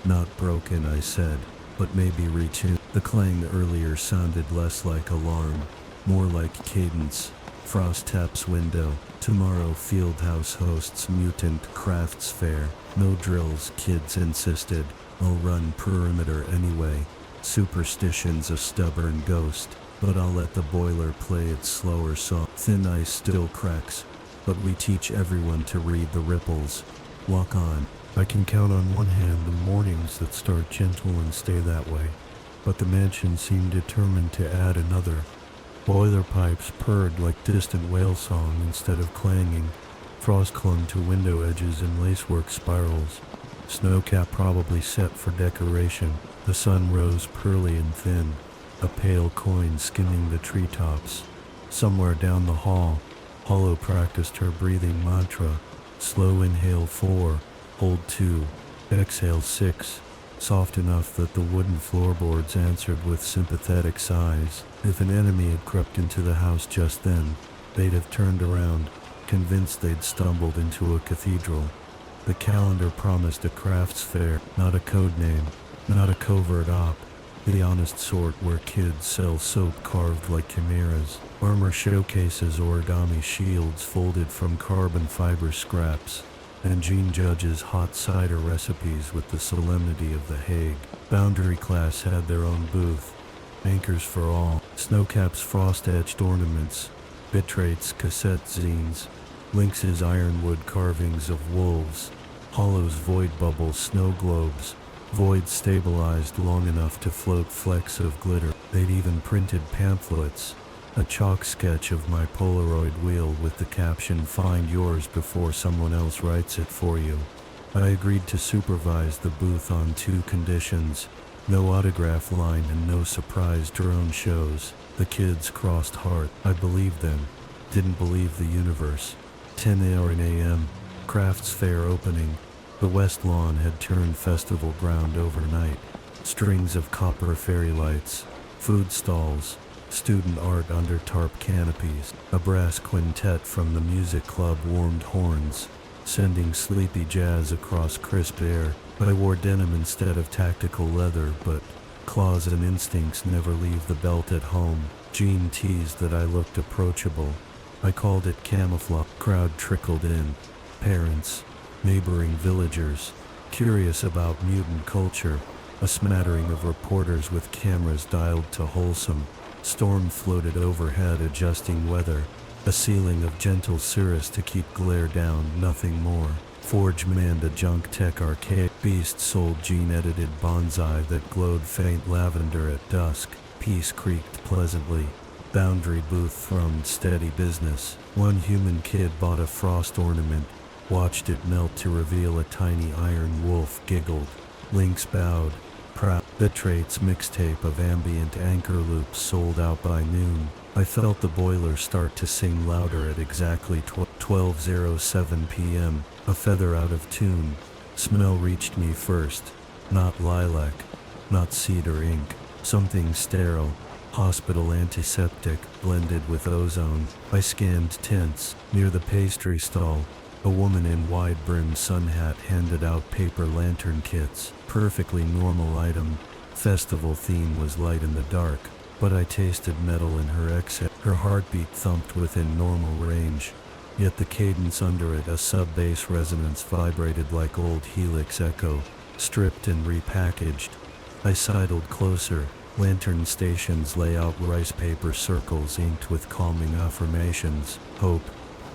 Not broken, I said, but maybe retuned. The clang earlier sounded less like alarm, more like cadence. Frost taps window. Tomorrow Fieldhouse hosts mutant crafts fair. No drills, kids insisted. I'll run perimeter anyway. Superstition's a stubborn ghost, but I'll let the boiler play its slower song. Thin ice still cracks, but we teach everyone to read the ripples. Walk on. I can count on one hand the mornings that start gentle and stay that way, but the mansion seemed determined to add another. Boiler pipes purred like distant whale song instead of clanging. Frost clung to window edges in lacework spirals. Snowcap probably set for decoration. The sun rose pearly and thin, a pale coin skimming the treetops. Somewhere down the hall, Hollow practiced her breathing mantra. Slow inhale 4, hold 2, exhale 6. Soft enough that the wooden floorboards answered with sympathetic sighs. If an enemy had crept into the house just then, they'd have turned around, convinced they'd stumbled into a cathedral. The calendar promised a crafts fair, not a code name. Not a covert op, the honest sort where kids sell soap carved like chimeras, armor showcases origami shields folded from carbon fiber scraps, and Gene judges hot cider recipes with the solemnity of The Hague. Boundary Class had their own booth, anchors for all, Snowcap's frost-etched ornaments, Bitrate's cassette zines, Lynx's ironwood carvings of wolves, Hollow's void bubble snow globes, voids stabilized long enough to float flecks of glitter. They'd even printed pamphlets, a chalk sketch of my Polaroid wheel with the caption, "Find yours before someone else writes it for you." I agreed to supervise the booth on 2 conditions: no autograph line and no surprise drone shows. The kids crossed heart. I believed them. Didn't believe the universe. 10 a.m. Crafts fair opening. The West Lawn had turned festival ground overnight. Strings of copper fairy lights, food stalls, student art under tarp canopies. A brass quintet from the music club warmed horns, sending sleepy jazz across crisp air. I wore denim instead of tactical leather, but claws and instincts never leave the belt at home. Gene teased that I looked approachable. I called it camouflage. Crowd trickled in. Parents, neighboring villagers, curious about mutant culture, a smattering of reporters with cameras dialed to wholesome. Storm floated overhead adjusting weather, a ceiling of gentle cirrus to keep glare down, nothing more. Forge manned a junk tech arcade. Beast sold gene-edited bonsai that glowed faint lavender at dusk. Peace creaked pleasantly. Boundary booth thrummed steady business. One human kid bought a frost ornament, watched it melt to reveal a tiny iron wolf, giggled. Lynx bowed, proud. Bitrate's mixtape of ambient anchor loops sold out by noon. I felt the boiler start to sing louder at exactly 12:07 p.m. A feather out of tune. Smell reached me first. Not lilac, not cedar ink. Something sterile. Hospital antiseptic blended with ozone. I scanned tents. Near the pastry stall, a woman in wide-brimmed sun hat handed out paper lantern kits. Perfectly normal item. Festival theme was light in the dark, but I tasted metal in her exhale. Her heartbeat thumped within normal range, yet the cadence under it, a sub-bass resonance, vibrated like old Helix echo, stripped and repackaged. I sidled closer. Lantern stations lay out rice paper circles inked with calming affirmations, hope,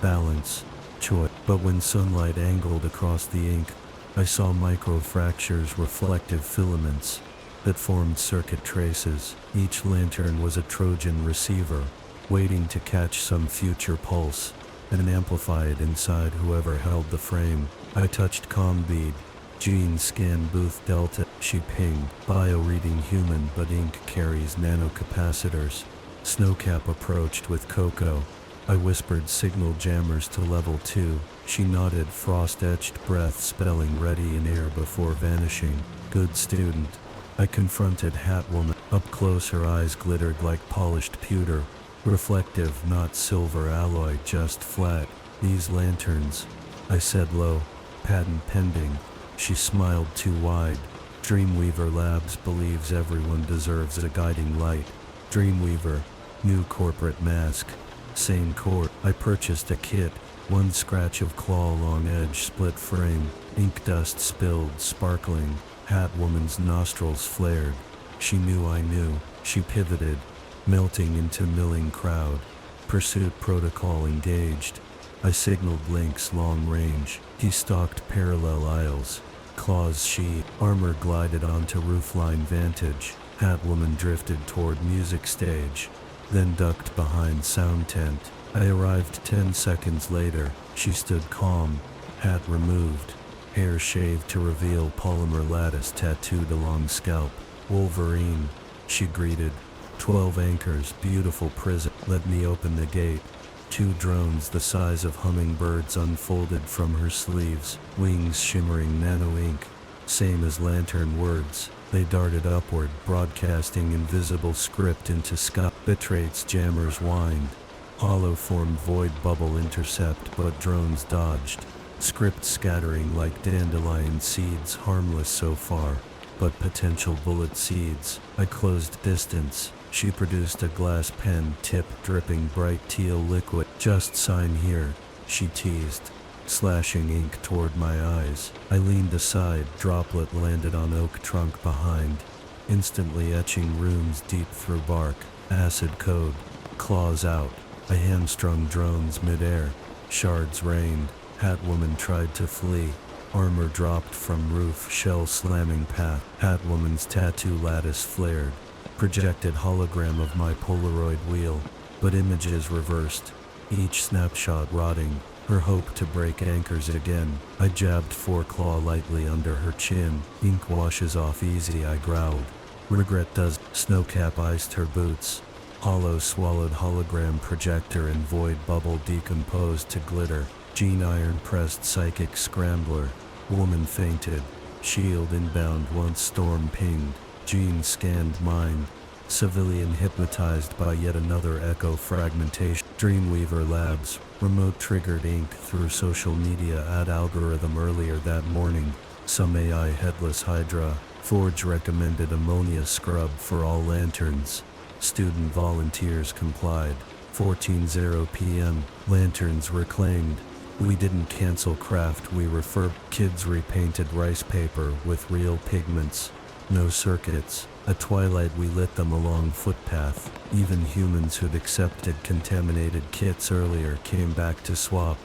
balance, choice. But when sunlight angled across the ink, I saw microfractures, reflective filaments that formed circuit traces. Each lantern was a Trojan receiver, waiting to catch some future pulse and amplify it inside whoever held the frame. I touched comm bead. Gene scan booth delta. She pinged. Bio reading human, but ink carries nanocapacitors. Snowcap approached with cocoa. I whispered signal jammers to level 2. She nodded, frost-etched breath spelling ready in air before vanishing. Good student. I confronted Hatwoman. Up close her eyes glittered like polished pewter. Reflective, not silver alloy, just flat. These lanterns, I said low, patent pending. She smiled too wide. Dreamweaver Labs believes everyone deserves a guiding light. Dreamweaver, new corporate mask. Same core. I purchased a kit. One scratch of claw along edge, split frame. Ink dust spilled, sparkling. Hatwoman's nostrils flared. She knew I knew. She pivoted, melting into milling crowd. Pursuit protocol engaged. I signaled Lynx long range. He stalked parallel aisles. Claws sheet. Armor glided onto roofline vantage. Hatwoman drifted toward music stage, then ducked behind sound tent. I arrived 10 seconds later. She stood calm, hat removed, hair shaved to reveal polymer lattice tattooed along scalp. Wolverine, she greeted. 12 anchors, beautiful prison. Let me open the gate. 2 drones the size of hummingbirds unfolded from her sleeves, wings shimmering nano ink, same as lantern words. They darted upward, broadcasting invisible script into sky. Bitrate's jammers whined. Hollow-formed void bubble intercept, but drones dodged. Script scattering like dandelion seeds, harmless so far. but potential bullet seeds. I closed distance. She produced a glass pen tip dripping bright teal liquid. Just sign here, she teased, slashing ink toward my eyes. I leaned aside, droplet landed on oak trunk behind, instantly etching runes deep through bark. Acid code, claws out. I hamstrung drones midair. Shards rained. Hatwoman tried to flee. Armor dropped from roof, shell slamming path. Hatwoman's tattoo lattice flared. Projected hologram of my Polaroid wheel, but images reversed. Each snapshot rotting. Her hope to break anchors again. I jabbed foreclaw lightly under her chin. Ink washes off easy, I growled. Regret does. Snowcap iced her boots. Hollow swallowed hologram projector and void bubble decomposed to glitter. Gene iron pressed psychic scrambler. Woman fainted. Shield inbound once storm pinged. Gene scanned mind. Civilian hypnotized by yet another echo fragmentation. Dreamweaver Labs. Remote triggered ink through social media ad algorithm earlier that morning. Some AI headless Hydra. Forge recommended ammonia scrub for all lanterns. Student volunteers complied. 14:0 p.m. Lanterns reclaimed. We didn't cancel craft, we refurbed. Kids repainted rice paper with real pigments. No circuits. At twilight we lit them along footpath. Even humans who'd accepted contaminated kits earlier came back to swap.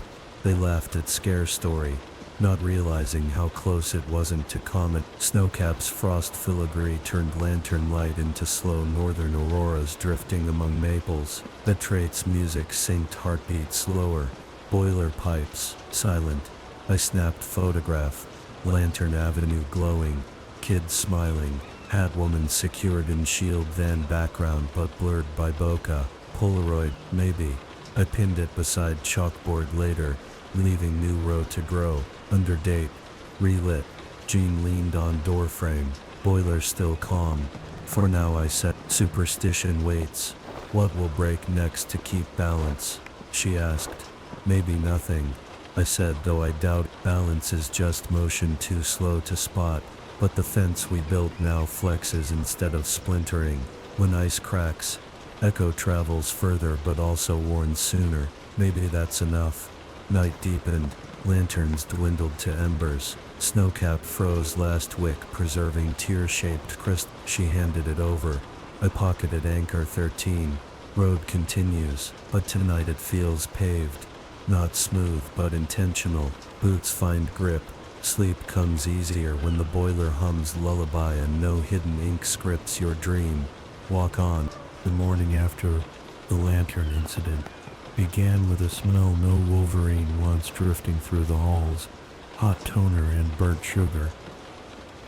They laughed at scare story, not realizing how close it wasn't to comet. Snowcap's frost filigree turned lantern light into slow northern auroras drifting among maples. Betrait's music synced heartbeat slower. Boiler pipes, silent. I snapped photograph. Lantern Avenue glowing. Kids smiling. Hatwoman secured in shield van background but blurred by bokeh. Polaroid, maybe. I pinned it beside chalkboard later, leaving new row to grow. Under date. Relit. Jean leaned on doorframe. Boiler still calm. For now I set. Superstition waits. What will break next to keep balance? She asked. Maybe nothing, I said, though I doubt. Balance is just motion too slow to spot. But the fence we built now flexes instead of splintering. When ice cracks, echo travels further but also warns sooner. Maybe that's enough. Night deepened. Lanterns dwindled to embers. Snowcap froze last wick, preserving tear-shaped crystal. She handed it over. I pocketed anchor 13. Road continues, but tonight it feels paved. Not smooth, but intentional. Boots find grip. Sleep comes easier when the boiler hums lullaby and no hidden ink scripts your dream. Walk on. The morning after the lantern incident began with a smell no Wolverine wants drifting through the halls. Hot toner and burnt sugar.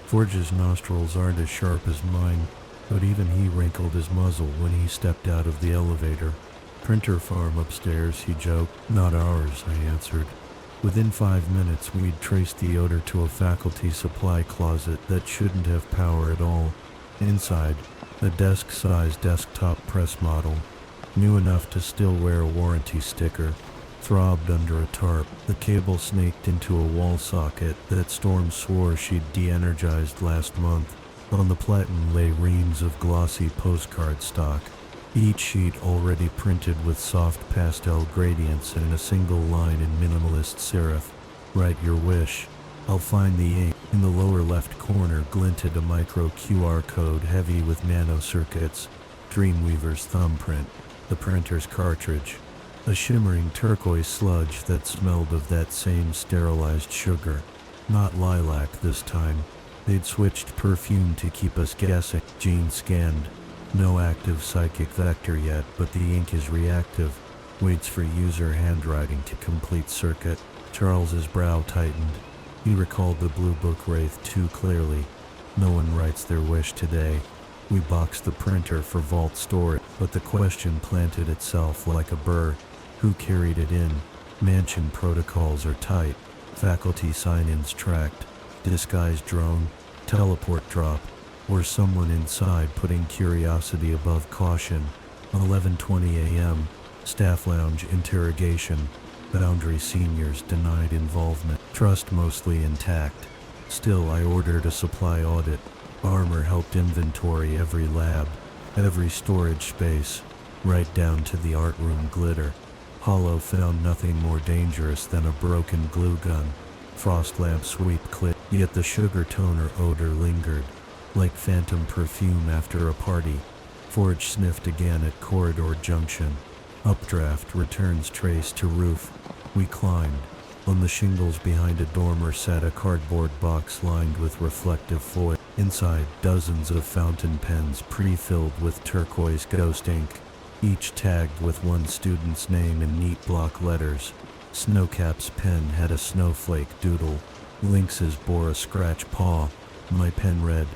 Forge's nostrils aren't as sharp as mine, but even he wrinkled his muzzle when he stepped out of the elevator. Printer farm upstairs, he joked. Not ours, I answered. Within 5 minutes, we'd traced the odor to a faculty supply closet that shouldn't have power at all. Inside, a desk-sized desktop press model, new enough to still wear a warranty sticker, throbbed under a tarp. The cable snaked into a wall socket that Storm swore she'd de-energized last month. On the platen lay reams of glossy postcard stock, each sheet already printed with soft pastel gradients and a single line in minimalist serif. Write your wish. I'll find the ink. In the lower left corner glinted a micro QR code heavy with nanocircuits. Dreamweaver's thumbprint. The printer's cartridge. A shimmering turquoise sludge that smelled of that same sterilized sugar. Not lilac this time. They'd switched perfume to keep us guessing. Jean scanned. No active psychic vector yet, but the ink is reactive. Waits for user handwriting to complete circuit. Charles's brow tightened. He recalled the Blue Book Wraith too clearly. No one writes their wish today. We boxed the printer for vault storage, but the question planted itself like a burr. Who carried it in? Mansion protocols are tight. Faculty sign-ins tracked. Disguised drone. Teleport drop. Or someone inside putting curiosity above caution. 11:20 a.m. Staff lounge interrogation. Boundary seniors denied involvement. Trust mostly intact. Still, I ordered a supply audit. Armor helped inventory every lab, every storage space, right down to the art room glitter. Hollow found nothing more dangerous than a broken glue gun. Frost lamp sweep clip, yet the sugar toner odor lingered, like phantom perfume after a party. Forge sniffed again at corridor junction. Updraft returns trace to roof. We climbed. On the shingles behind a dormer sat a cardboard box lined with reflective foil. Inside, dozens of fountain pens pre-filled with turquoise ghost ink, each tagged with one student's name in neat block letters. Snowcap's pen had a snowflake doodle. Lynx's bore a scratch paw. My pen read,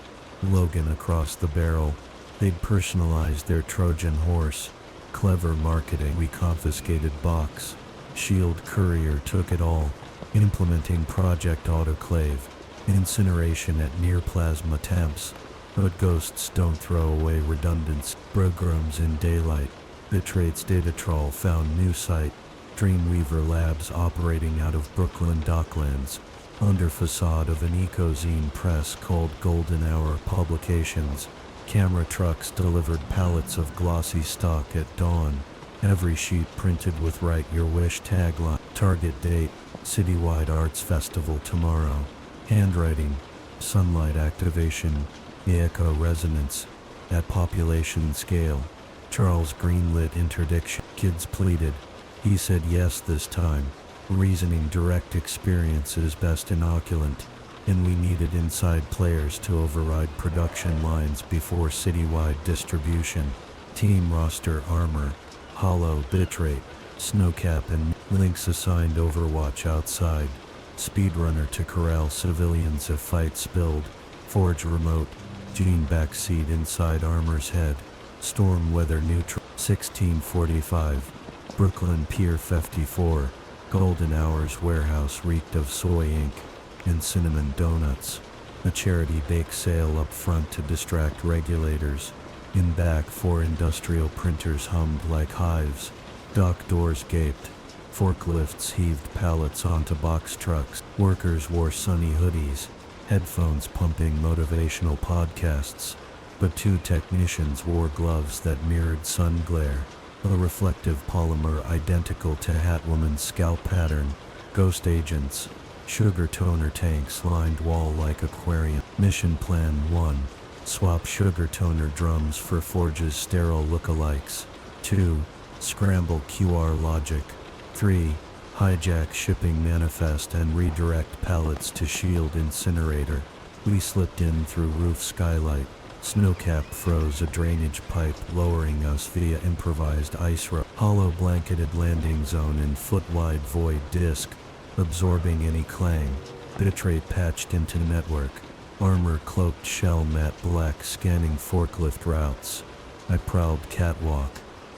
Logan across the barrel. They'd personalized their Trojan horse. Clever marketing. We confiscated box. Shield Courier took it all, implementing Project Autoclave, incineration at near plasma temps. But ghosts don't throw away redundants. Programs in daylight. Bitrate's Datatrol found new site. Dreamweaver Labs operating out of Brooklyn Docklands, under facade of an eco-zine press called Golden Hour Publications. Camera trucks delivered pallets of glossy stock at dawn. Every sheet printed with Write Your Wish tagline. Target date, Citywide Arts Festival tomorrow. Handwriting, sunlight activation, echo resonance, at population scale. Charles greenlit interdiction. Kids pleaded. He said yes this time. Reasoning direct experience is best inoculant, and we needed inside players to override production lines before citywide distribution. Team roster armor. Hollow, Bitrate, Snowcap and Lynx assigned Overwatch outside. Speedrunner to corral civilians if fight spilled. Forge remote. Gene backseat inside Armor's head. Storm weather neutral. 1645. Brooklyn Pier 54. Golden Hours warehouse reeked of soy ink and cinnamon donuts. A charity bake sale up front to distract regulators. In back, 4 industrial printers hummed like hives. Dock doors gaped. Forklifts heaved pallets onto box trucks. Workers wore sunny hoodies, headphones pumping motivational podcasts. But 2 technicians wore gloves that mirrored sun glare, a reflective polymer identical to Hatwoman's scalp pattern. Ghost agents. Sugar toner tanks lined wall like aquarium. Mission Plan 1. Swap sugar toner drums for Forge's sterile lookalikes. 2. Scramble QR logic. 3. Hijack shipping manifest and redirect pallets to shield incinerator. We slipped in through roof skylight. Snowcap froze a drainage pipe, lowering us via improvised ice rope. Hollow blanketed landing zone in foot-wide void disk, absorbing any clang. Bitrate patched into network. Armor cloaked shell matte black scanning forklift routes. I prowled catwalk.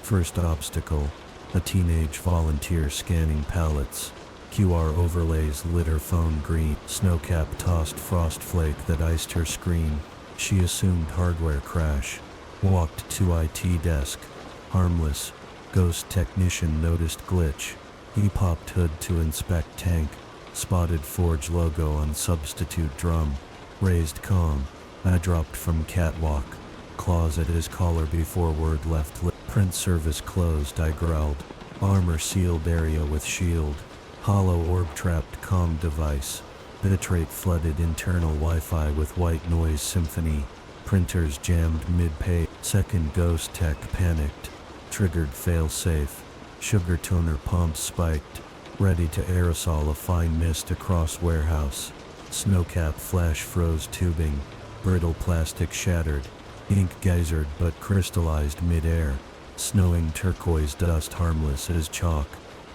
First obstacle, a teenage volunteer scanning pallets. QR overlays lit her phone green. Snowcap tossed frost flake that iced her screen. She assumed hardware crash. Walked to IT desk. Harmless. Ghost technician noticed glitch. He popped hood to inspect tank. Spotted Forge logo on substitute drum. Raised comm. I dropped from catwalk. Claws at his collar before word left lip. Print service closed, I growled. Armor sealed area with shield. Hollow orb trapped comm device. Bitrate flooded internal Wi-Fi with white noise symphony. Printers jammed mid-page. Second ghost tech panicked. Triggered fail-safe. Sugar toner pumps spiked. Ready to aerosol a fine mist across warehouse. Snowcap flash froze tubing. Brittle plastic shattered. Ink geysered but crystallized mid-air. Snowing turquoise dust harmless as chalk.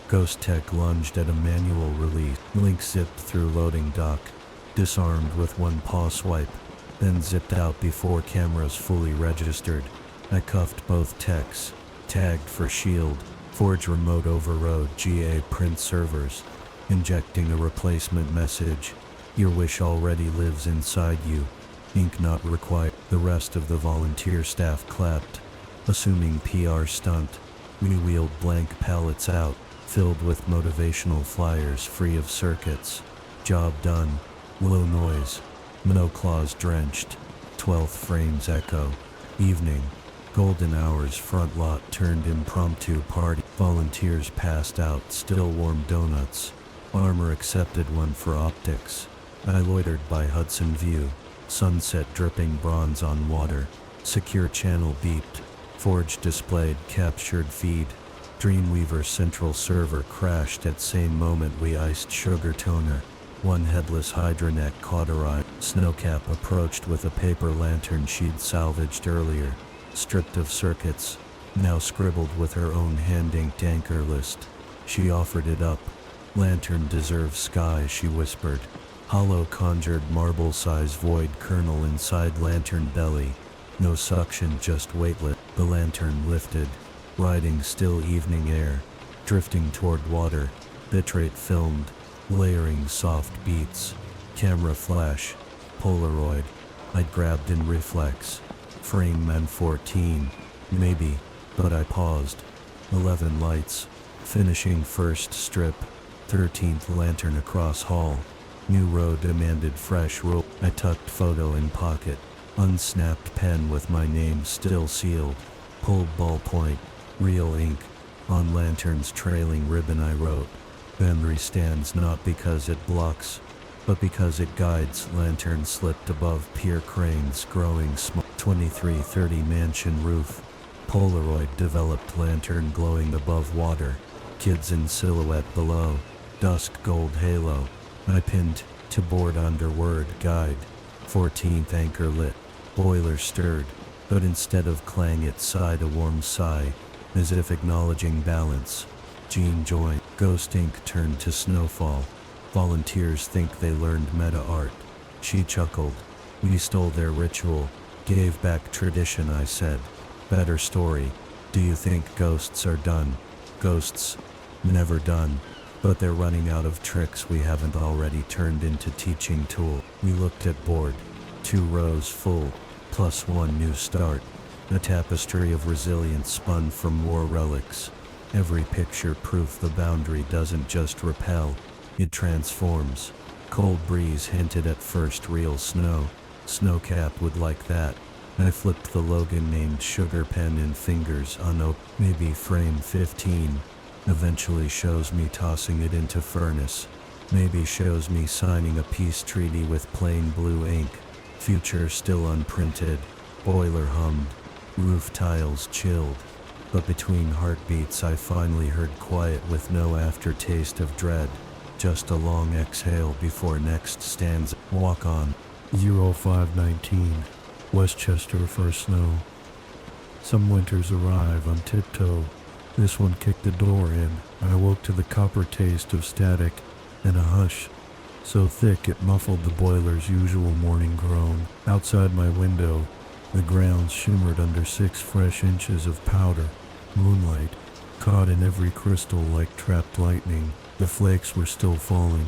Ghost tech lunged at a manual release. Link zipped through loading dock. Disarmed with one paw swipe. Then zipped out before cameras fully registered. I cuffed both techs. Tagged for shield. Forge remote overrode GA print servers. Injecting a replacement message. Your wish already lives inside you. Ink not required. The rest of the volunteer staff clapped. Assuming PR stunt. We wheeled blank pallets out, filled with motivational flyers free of circuits. Job done. Low noise. No claws drenched. 12th frames echo. Evening. Golden hours front lot turned impromptu party. Volunteers passed out still warm donuts. Armor accepted one for optics. I loitered by Hudson View. Sunset dripping bronze on water. Secure channel beeped. Forge displayed captured feed. Dreamweaver central server crashed at same moment we iced sugar toner. One headless hydra neck caught her eye. Snowcap approached with a paper lantern she'd salvaged earlier. Stripped of circuits, now scribbled with her own hand-inked anchor list. She offered it up. Lantern deserves sky, she whispered. Hollow conjured marble-size void kernel inside lantern belly. No suction, just weightlet. The lantern lifted, riding still evening air, drifting toward water. Bitrate filmed, layering soft beats. Camera flash, Polaroid. I grabbed in reflex. Frame man 14, maybe, but I paused. 11 lights, finishing first strip, 13th lantern across hall. New row demanded fresh roll. I tucked photo in pocket, unsnapped pen with my name still sealed. Pulled ballpoint, real ink, on lantern's trailing ribbon I wrote. Memory stands not because it blocks, but because it guides. Lantern slipped above pier cranes growing smoke. 2330 mansion roof. Polaroid developed lantern glowing above water. Kids in silhouette below. Dusk gold halo. I pinned to board under word guide. 14th anchor lit. Boiler stirred, but instead of clang it sighed a warm sigh, as if acknowledging balance. Jean joined. Ghost ink turned to snowfall. Volunteers think they learned meta art. She chuckled. We stole their ritual. Gave back tradition, I said. Better story. Do you think ghosts are done? Ghosts? Never done. But they're running out of tricks we haven't already turned into teaching tool. We looked at board. 2 rows full, plus 1 new start. A tapestry of resilience spun from war relics. Every picture proof the boundary doesn't just repel, it transforms. Cold breeze hinted at first real snow. Snowcap would like that. I flipped the Logan named sugar pen in fingers unopened. Maybe frame 15. Eventually shows me tossing it into furnace. Maybe shows me signing a peace treaty with plain blue ink. Future still unprinted. Boiler hummed. Roof tiles chilled. But between heartbeats I finally heard quiet with no aftertaste of dread. Just a long exhale before next stanza. Walk on. 0519, Westchester for snow. Some winters arrive on tiptoe. This one kicked the door in. I awoke to the copper taste of static and a hush, so thick it muffled the boiler's usual morning groan. Outside my window, the ground shimmered under 6 fresh inches of powder. Moonlight, caught in every crystal like trapped lightning. The flakes were still falling,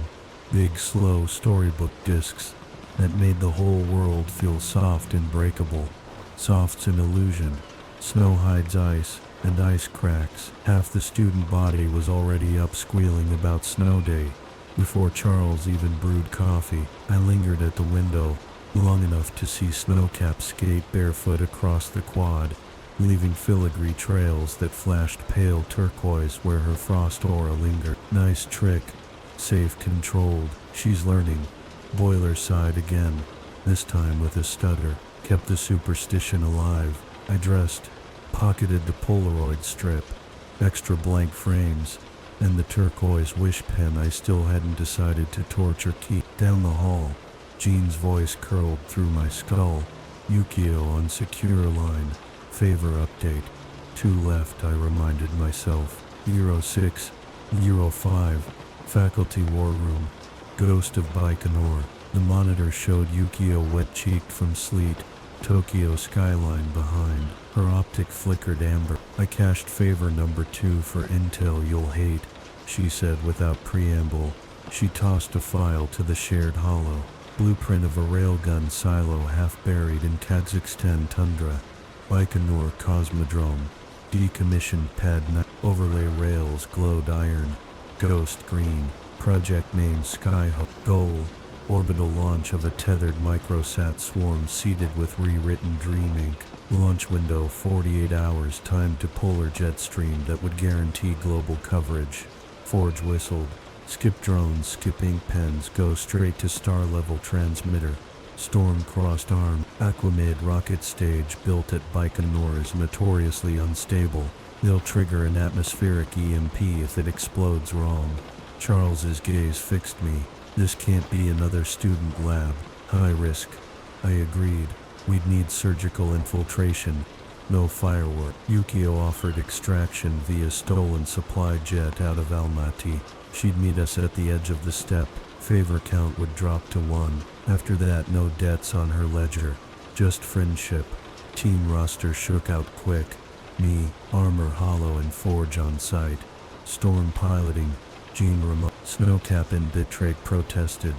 big slow storybook discs that made the whole world feel soft and breakable. Soft's an illusion. Snow hides ice, and ice cracks. Half the student body was already up squealing about snow day. Before Charles even brewed coffee, I lingered at the window, long enough to see Snowcap skate barefoot across the quad, leaving filigree trails that flashed pale turquoise where her frost aura lingered. Nice trick. Safe, controlled. She's learning. Boiler sighed again, this time with a stutter. Kept the superstition alive. I dressed, pocketed the Polaroid strip, extra blank frames, and the turquoise wish pen I still hadn't decided to torch or keep. Down the hall, Jean's voice curled through my skull. Yukio on secure line. Favor update. 2 left, I reminded myself. 06, 05, faculty war room. Ghost of Baikonur. The monitor showed Yukio wet-cheeked from sleet, Tokyo skyline behind. Her optic flickered amber. I cached favor number 2 for intel you'll hate, she said without preamble. She tossed a file to the shared hollow. Blueprint of a railgun silo half buried in Kazakhstan tundra. Baikonur Cosmodrome. Decommissioned pad 9. Overlay rails glowed iron. Ghost green. Project name Skyhook. Goal. Orbital launch of a tethered microsat swarm seeded with rewritten dream ink. Launch window 48 hours time to polar jet stream that would guarantee global coverage. Forge whistled. Skip drones, skip ink pens, go straight to star level transmitter. Storm crossed arm. Aquamade rocket stage built at Baikonur is notoriously unstable. They'll trigger an atmospheric EMP if it explodes wrong. Charles's gaze fixed me. This can't be another student lab. High risk. I agreed. We'd need surgical infiltration. No firework. Yukio offered extraction via stolen supply jet out of Almaty. She'd meet us at the edge of the steppe. Favor count would drop to 1. After that, no debts on her ledger. Just friendship. Team roster shook out quick. Me, Armor Hollow and Forge on site. Storm piloting. Gene remote. Snowcap and Bitrake protested.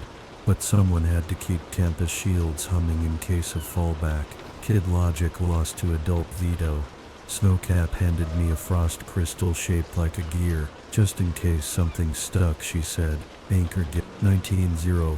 But someone had to keep campus shields humming in case of fallback. Kid Logic lost to Adult Veto. Snowcap handed me a frost crystal shaped like a gear. Just in case something stuck, she said. Anchor get 19-0.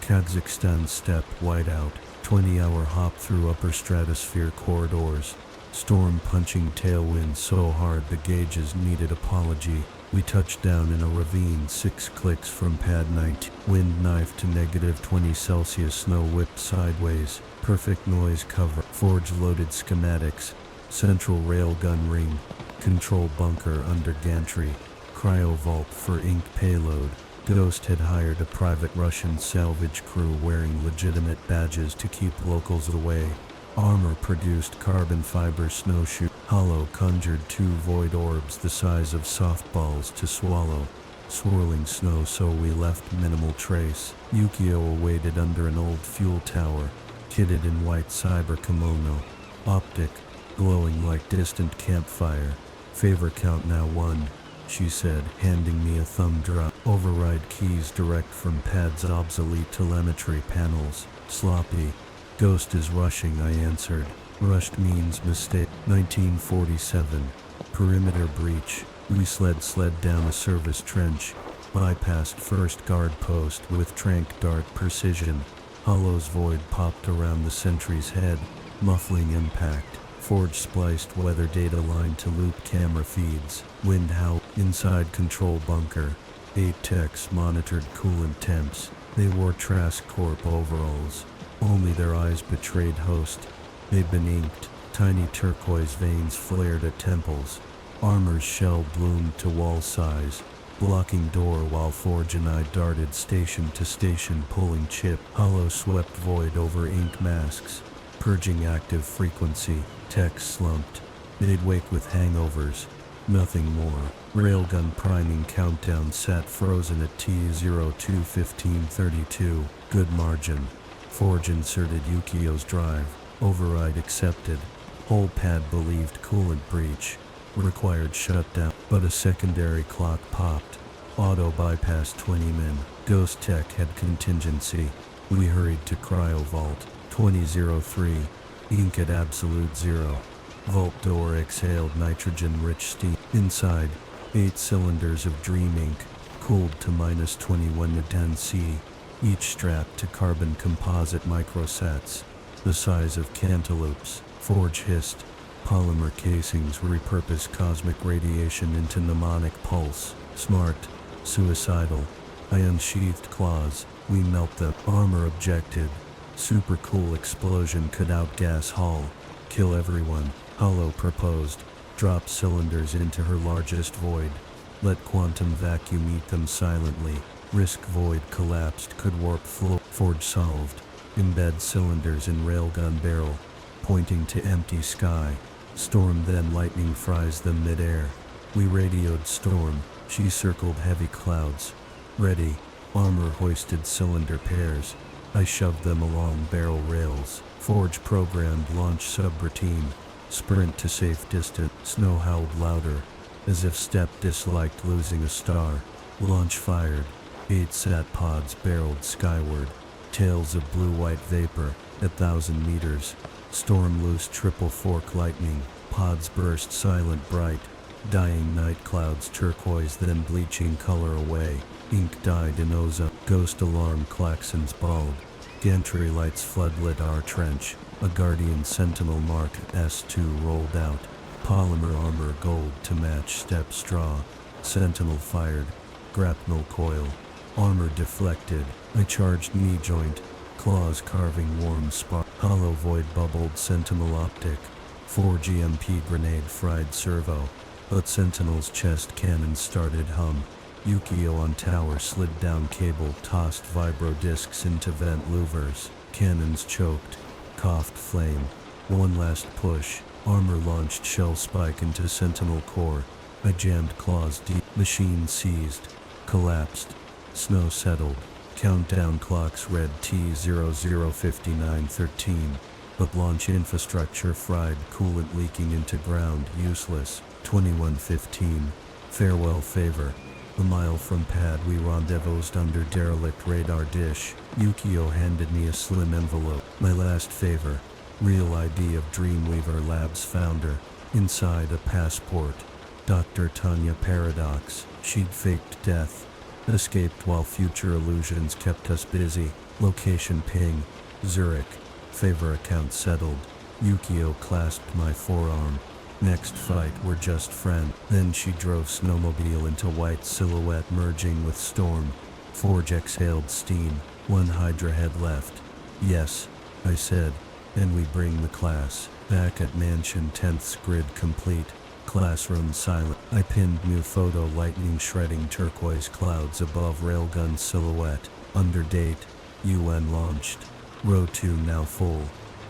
Kazakhstan steppe whiteout. 20-hour hop through upper stratosphere corridors. Storm punching tailwind so hard the gauges needed apology. We touched down in a ravine 6 clicks from pad 19. Wind knife to -20 Celsius, snow whipped sideways. Perfect noise cover. Forge loaded schematics. Central railgun ring. Control bunker under gantry. Cryo vault for ink payload. Ghost had hired a private Russian salvage crew wearing legitimate badges to keep locals away. Armor produced carbon fiber snowshoe. Hollow conjured 2 void orbs the size of softballs to swallow. Swirling snow so we left minimal trace. Yukio awaited under an old fuel tower, kitted in white cyber kimono. Optic, glowing like distant campfire. Favor count now 1, she said, handing me a thumb drop. Override keys direct from pad's obsolete telemetry panels. Sloppy. Ghost is rushing, I answered. Rushed means mistake. 1947. Perimeter breach. We sled down a service trench. Bypassed first guard post with trank dart precision. Hollow's void popped around the sentry's head, muffling impact. Forge spliced weather data line to loop camera feeds. Wind howl. Inside control bunker. 8 techs monitored coolant temps. They wore Trask Corp overalls. Only their eyes betrayed host. They'd been inked. Tiny turquoise veins flared at temples. Armor's shell bloomed to wall size, blocking door while Forge and I darted station to station pulling chip. Hollow swept void over ink masks, purging active frequency. Tech slumped. They'd wake with hangovers. Nothing more. Railgun priming countdown sat frozen at T02-1532. Good margin. Forge inserted Yukio's drive. Override accepted. Whole pad believed coolant breach. Required shutdown. But a secondary clock popped. Auto bypass 20 men. Ghost Tech had contingency. We hurried to cryo vault. 2003. Ink at absolute 0. Vault door exhaled nitrogen-rich steam. Inside, 8 cylinders of dream ink, cooled to -21 to 10 C. Each strapped to carbon composite microsats, the size of cantaloupes. Forge hissed. Polymer casings repurpose cosmic radiation into mnemonic pulse. Smart. Suicidal. I unsheathed claws. We melt them. Armor objected. Super cool explosion could outgas hull. Kill everyone. Hollow proposed. Drop cylinders into her largest void. Let quantum vacuum eat them silently. Risk void collapsed, could warp flow. Forge solved. Embed cylinders in railgun barrel, pointing to empty sky. Storm then lightning fries them midair. We radioed Storm. She circled heavy clouds. Ready. Armor hoisted cylinder pairs. I shoved them along barrel rails. Forge programmed launch subroutine. Sprint to safe distance. Snow howled louder, as if Step disliked losing a star. Launch fired. 8 sat pods barreled skyward. Tails of blue-white vapor at 1,000 meters. Storm loosed triple fork lightning. Pods burst silent bright. Dying night clouds turquoise, then bleaching color away. Ink dyed in ozone. Ghost alarm klaxons bawled. Gantry lights floodlit our trench. A Guardian Sentinel marked S2 rolled out. Polymer armor gold to match step straw. Sentinel fired. Grapnel coil. Armor deflected. I charged knee joint. Claws carving warm spark. Hollow void bubbled Sentinel optic. 4 GMP grenade fried servo. But Sentinel's chest cannon started hum. Yukio on tower slid down cable, tossed vibro discs into vent louvers. Cannons choked. Coughed flame. One last push. Armor launched shell spike into Sentinel core. I jammed claws deep. Machine seized. Collapsed. Snow settled. Countdown clocks read T005913. But launch infrastructure fried, coolant leaking into ground, useless. 21:15. Farewell favor. A mile from pad we rendezvoused under derelict radar dish. Yukio handed me a slim envelope. My last favor. Real ID of Dreamweaver Labs founder. Inside a passport. Dr. Tanya Paradox. She'd faked death. Escaped while future illusions kept us busy. Location ping. Zurich. Favor account settled. Yukio clasped my forearm. Next fight, we're just friends. Then she drove snowmobile into white silhouette merging with storm. Forge exhaled steam. One Hydra head left. Yes, I said. And we bring the class. Back at mansion 10th grid complete. Classroom silent. I pinned new photo lightning shredding turquoise clouds above railgun silhouette. Under date. UN launched. Row 2 now full.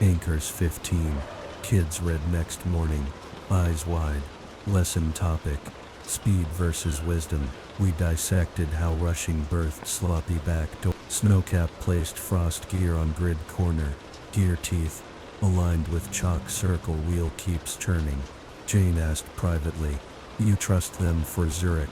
Anchors 15. Kids read next morning. Eyes wide. Lesson topic. Speed versus wisdom. We dissected how rushing birthed sloppy back door. Snowcap placed frost gear on grid corner. Gear teeth. Aligned with chalk circle wheel keeps turning. Jane asked privately. You trust them for Zurich?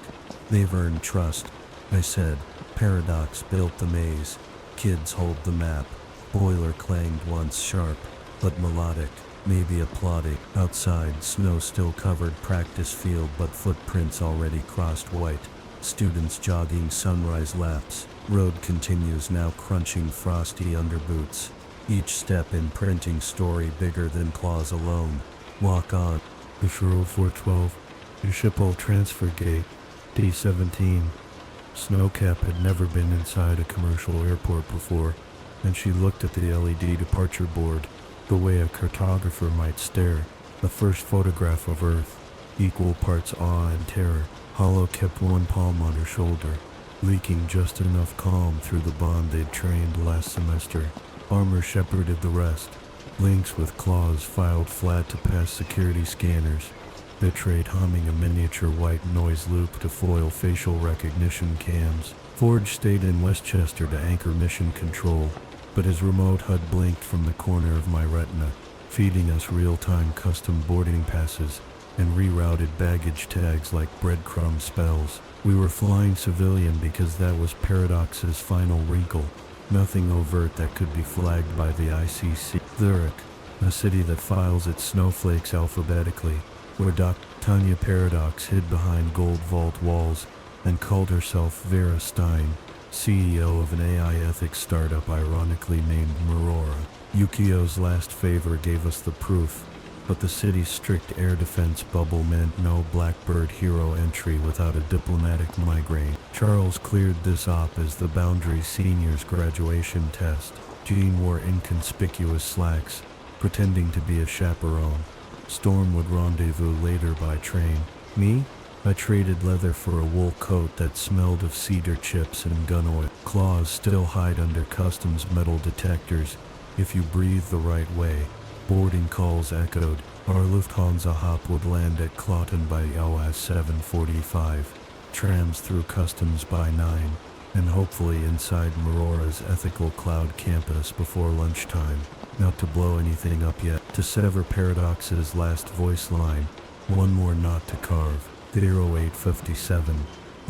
They've earned trust. I said. Paradox built the maze. Kids hold the map. Boiler clanged once sharp, but melodic. Maybe applauding. Outside, snow still covered practice field, but footprints already crossed white. Students jogging sunrise laps. Road continues now, crunching frosty underboots. Each step imprinting story bigger than claws alone. Walk on. Bishop 412. Schiphol Transfer Gate. D17. Snowcap had never been inside a commercial airport before, and she looked at the LED departure board the way a cartographer might stare. The first photograph of Earth, equal parts awe and terror. Hollow kept one palm on her shoulder, leaking just enough calm through the bond they'd trained last semester. Armor shepherded the rest. Lynx with claws filed flat to pass security scanners. Bitrate humming a miniature white noise loop to foil facial recognition cams. Forge stayed in Westchester to anchor mission control, but his remote HUD blinked from the corner of my retina, feeding us real-time custom boarding passes and rerouted baggage tags like breadcrumb spells. We were flying civilian because that was Paradox's final wrinkle. Nothing overt that could be flagged by the ICC. Zurich, a city that files its snowflakes alphabetically, where Dr. Tanya Paradox hid behind gold vault walls and called herself Vera Stein, CEO of an AI ethics startup ironically named Marora. Yukio's last favor gave us the proof, but the city's strict air defense bubble meant no Blackbird hero entry without a diplomatic migraine. Charles cleared this op as the Boundary Seniors graduation test. Jean wore inconspicuous slacks, pretending to be a chaperone. Storm would rendezvous later by train. Me? I traded leather for a wool coat that smelled of cedar chips and gun oil. Claws still hide under customs metal detectors if you breathe the right way. Boarding calls echoed. Our Lufthansa hop would land at Cloton by OS 7:45. Trams through customs by 9, and hopefully inside Marora's ethical cloud campus before lunchtime. Not to blow anything up yet. To sever Paradox's last voice line. One more knot to carve. 0857.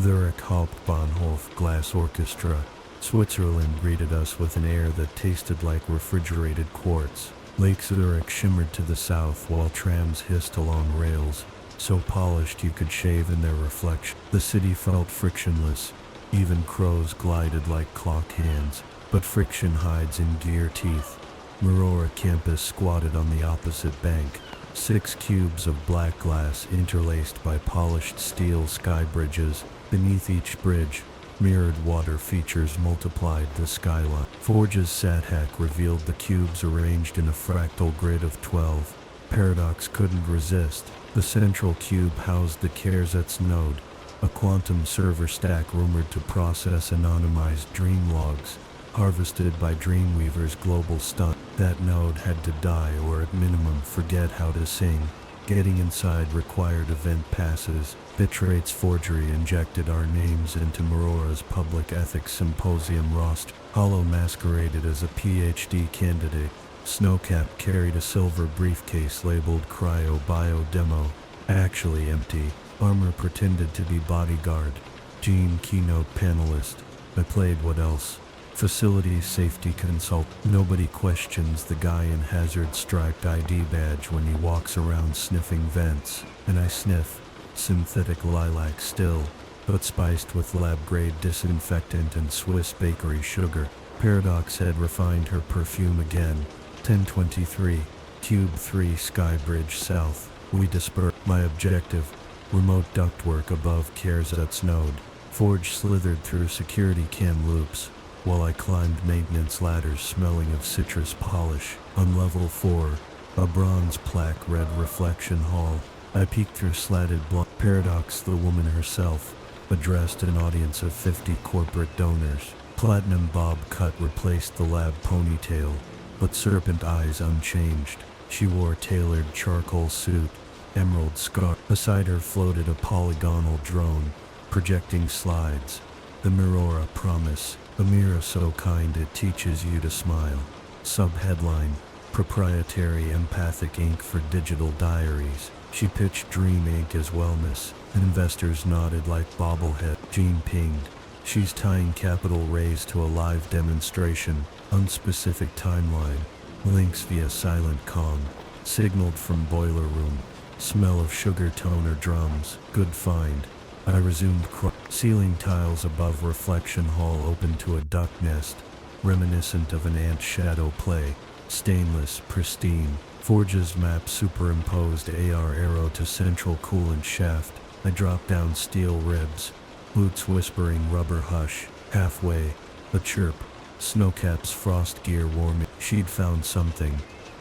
Zurich Hauptbahnhof Glass Orchestra. Switzerland greeted us with an air that tasted like refrigerated quartz. Lake Zurich shimmered to the south while trams hissed along rails. so polished you could shave in their reflection. The city felt frictionless. Even crows glided like clock hands, but friction hides in deer teeth. Marora campus squatted on the opposite bank. 6 cubes of black glass interlaced by polished steel sky bridges. Beneath each bridge, mirrored water features multiplied the skyline. Forge's sat hack revealed the cubes arranged in a fractal grid of 12. Paradox couldn't resist. The central cube housed the Kerzets node, a quantum server stack rumored to process anonymized dream logs, harvested by Dreamweaver's global stunt. That node had to die or at minimum forget how to sing. Getting inside required event passes. Bitrate's forgery injected our names into Marora's public ethics symposium roster. Hollow masqueraded as a PhD candidate. Snowcap carried a silver briefcase labeled Cryo Bio Demo, actually empty. Armor pretended to be bodyguard. Gene keynote panelist. I played what else? Facilities safety consult. Nobody questions the guy in hazard striped ID badge when he walks around sniffing vents. And I sniff. Synthetic lilac still, but spiced with lab-grade disinfectant and Swiss bakery sugar. Paradox had refined her perfume again. 1023, Cube 3 Skybridge South. We dispersed. My objective, remote ductwork above Kerzet's node. Forge slithered through security cam loops, while I climbed maintenance ladders smelling of citrus polish. On level 4, a bronze plaque read Reflection Hall. I peeked through slatted block. Paradox, the woman herself, addressed an audience of 50 corporate donors. Platinum bob cut replaced the lab ponytail, but serpent eyes unchanged. She wore tailored charcoal suit, emerald scarf. Beside her floated a polygonal drone, projecting slides. The Mirora promise, a mirror so kind it teaches you to smile. Subheadline, proprietary empathic ink for digital diaries. She pitched Dream Ink as wellness. Investors nodded like bobblehead. Gene pinged. She's tying capital raise to a live demonstration. Unspecific timeline. Links via silent comm. Signaled from boiler room. Smell of sugar toner drums. Good find. I resumed ceiling tiles above Reflection Hall opened to a duck nest, reminiscent of an ant shadow play. Stainless, pristine. Forge's map superimposed AR arrow to central coolant shaft. I dropped down steel ribs. Boots whispering rubber hush. Halfway, a chirp. Snowcap's frost gear warming. She'd found something.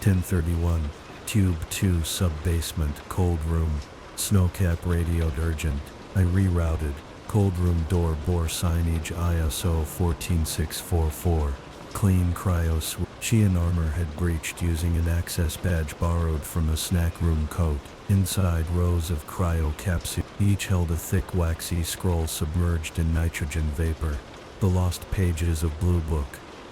1031. Tube 2 sub-basement, cold room. Snowcap radioed urgent. I rerouted. Cold room door bore signage ISO 14644. Clean cryo switch. She and armor had breached using an access badge borrowed from a snack room coat. Inside rows of cryo capsules. Each held a thick waxy scroll submerged in nitrogen vapor. The lost pages of Blue Book.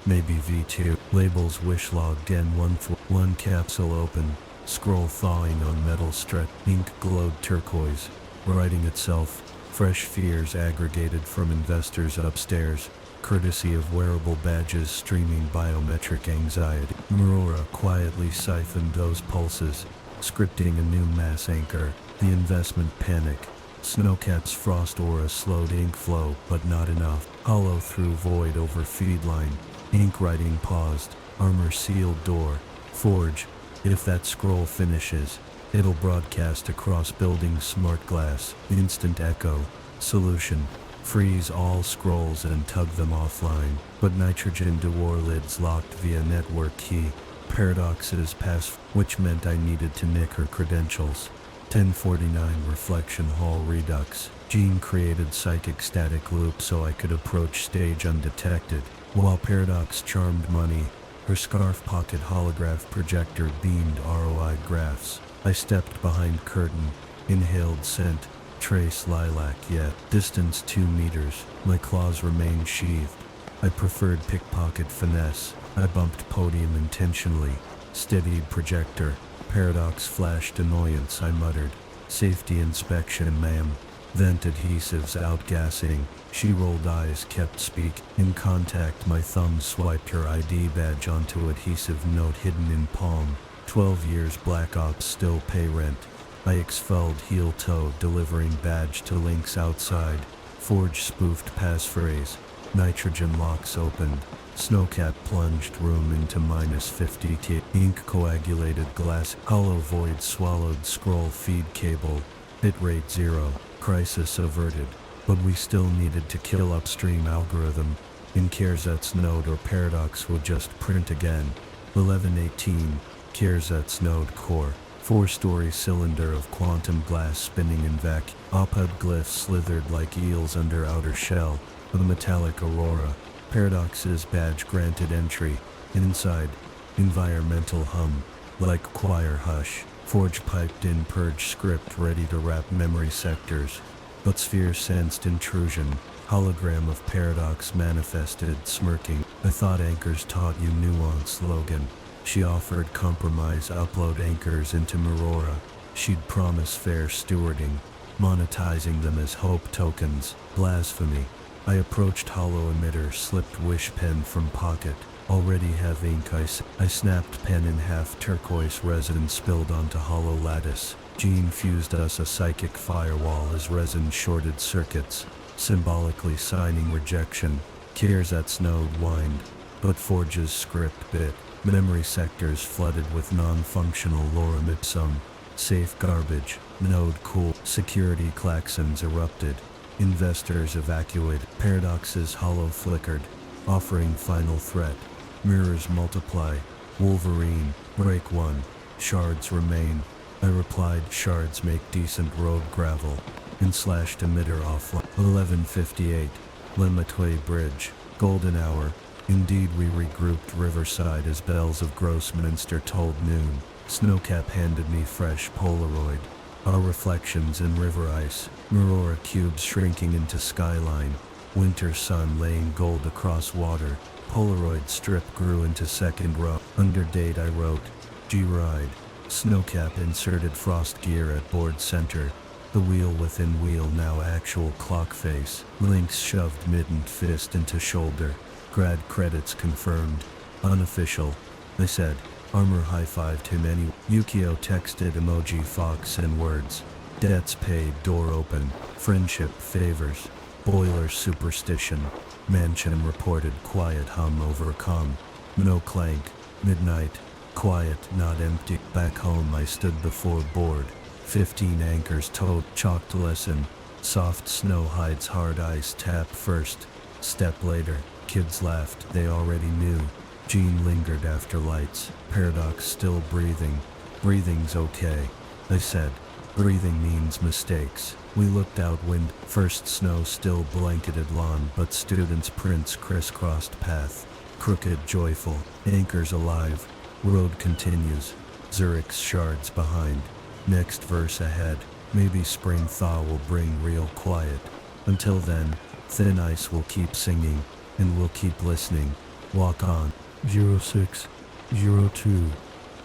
Maybe V2. Labels wish logged N1 1 capsule open. Scroll thawing on metal stretch. Ink glowed turquoise. Writing itself. Fresh fears aggregated from investors upstairs. Courtesy of wearable badges streaming biometric anxiety. Marora quietly siphoned those pulses, scripting a new mass anchor. The investment panic. Snowcap's frost aura slowed ink flow, but not enough. Hollow through void over feed line. Ink writing paused. Armor sealed door. Forge. If that scroll finishes, it'll broadcast across buildings smart glass. Instant echo. Solution. Freeze all scrolls and tug them offline. But nitrogen Dewar lids locked via network key. Paradox's pass, which meant I needed to nick her credentials. 1049 Reflection Hall Redux. Gene created psychic static loop so I could approach stage undetected. While Paradox charmed money, her scarf pocket holograph projector beamed ROI graphs. I stepped behind curtain, inhaled scent, trace lilac yet. Distance 2 meters, my claws remained sheathed. I preferred pickpocket finesse. I bumped podium intentionally. Steadied projector. Paradox flashed annoyance, I muttered. Safety inspection, ma'am. Vent adhesives outgassing. She rolled eyes, kept speak. In contact, my thumb swiped her ID badge onto adhesive note hidden in palm. 12 years Black Ops still pay rent. I expelled heel-toe, delivering badge to links outside. Forge spoofed passphrase. Nitrogen locks opened. Snowcap plunged room into -50 T. Ink coagulated glass. Hollow void swallowed scroll feed cable. Bitrate 0. Crisis averted. But we still needed to kill upstream algorithm. In Kierzet's node or Paradox would just print again. 1118. Kierzet's node core. 4-story cylinder of quantum glass spinning in vacuum. Opud glyphs slithered like eels under outer shell of the metallic aurora. Paradox's badge granted entry. Inside, environmental hum, like choir hush. Forge piped in purge script ready to wrap memory sectors. But Sphere sensed intrusion. Hologram of Paradox manifested, smirking. I thought anchors taught you nuance, Logan. She offered compromise, upload anchors into Mirora. She'd promise fair stewarding, monetizing them as hope tokens. Blasphemy. I approached hollow emitter, slipped wish pen from pocket. Already have ink. I snapped pen in half. Turquoise resin spilled onto hollow lattice. Jean fused us a psychic firewall as resin shorted circuits, symbolically signing rejection. Kierzet's node whined, but Forge's script bit. Memory sectors flooded with non-functional lorem ipsum. Safe garbage. Node cool. Security klaxons erupted. Investors evacuated. Paradox's hollow flickered, offering final threat. Mirrors multiply. Wolverine. Break 1. Shards remain. I replied, shards make decent road gravel. And slashed emitter offline. 1158. Lematoy Bridge. Golden hour. Indeed, we regrouped riverside as bells of Grossminster told noon. Snowcap handed me fresh Polaroid. Our reflections in river ice. Mirora cubes shrinking into skyline. Winter sun laying gold across water. Polaroid strip grew into second row. Under date I wrote, G-Ride. Snowcap inserted frost gear at board center. The wheel within wheel, now actual clock face. Links shoved mittened fist into shoulder. Grad credits confirmed. Unofficial. I said. Armor high-fived him anyway. Yukio texted emoji fox and words. Debts paid, door open. Friendship favors. Boiler superstition. Mansion reported quiet hum overcome. No clank. Midnight. Quiet, not empty. Back home I stood before board. 15 anchors towed. Chalked lesson. Soft snow hides hard ice. Tap first. Step later. Kids laughed. They already knew. Jean lingered after lights. Paradox still breathing. Breathing's okay. I said. Breathing means mistakes. We looked out wind. First snow still blanketed lawn, but students' prints crisscrossed path. Crooked, joyful. Anchors alive. Road continues. Zurich's shards behind. Next verse ahead. Maybe spring thaw will bring real quiet. Until then, thin ice will keep singing, and we'll keep listening. Walk on. 0602.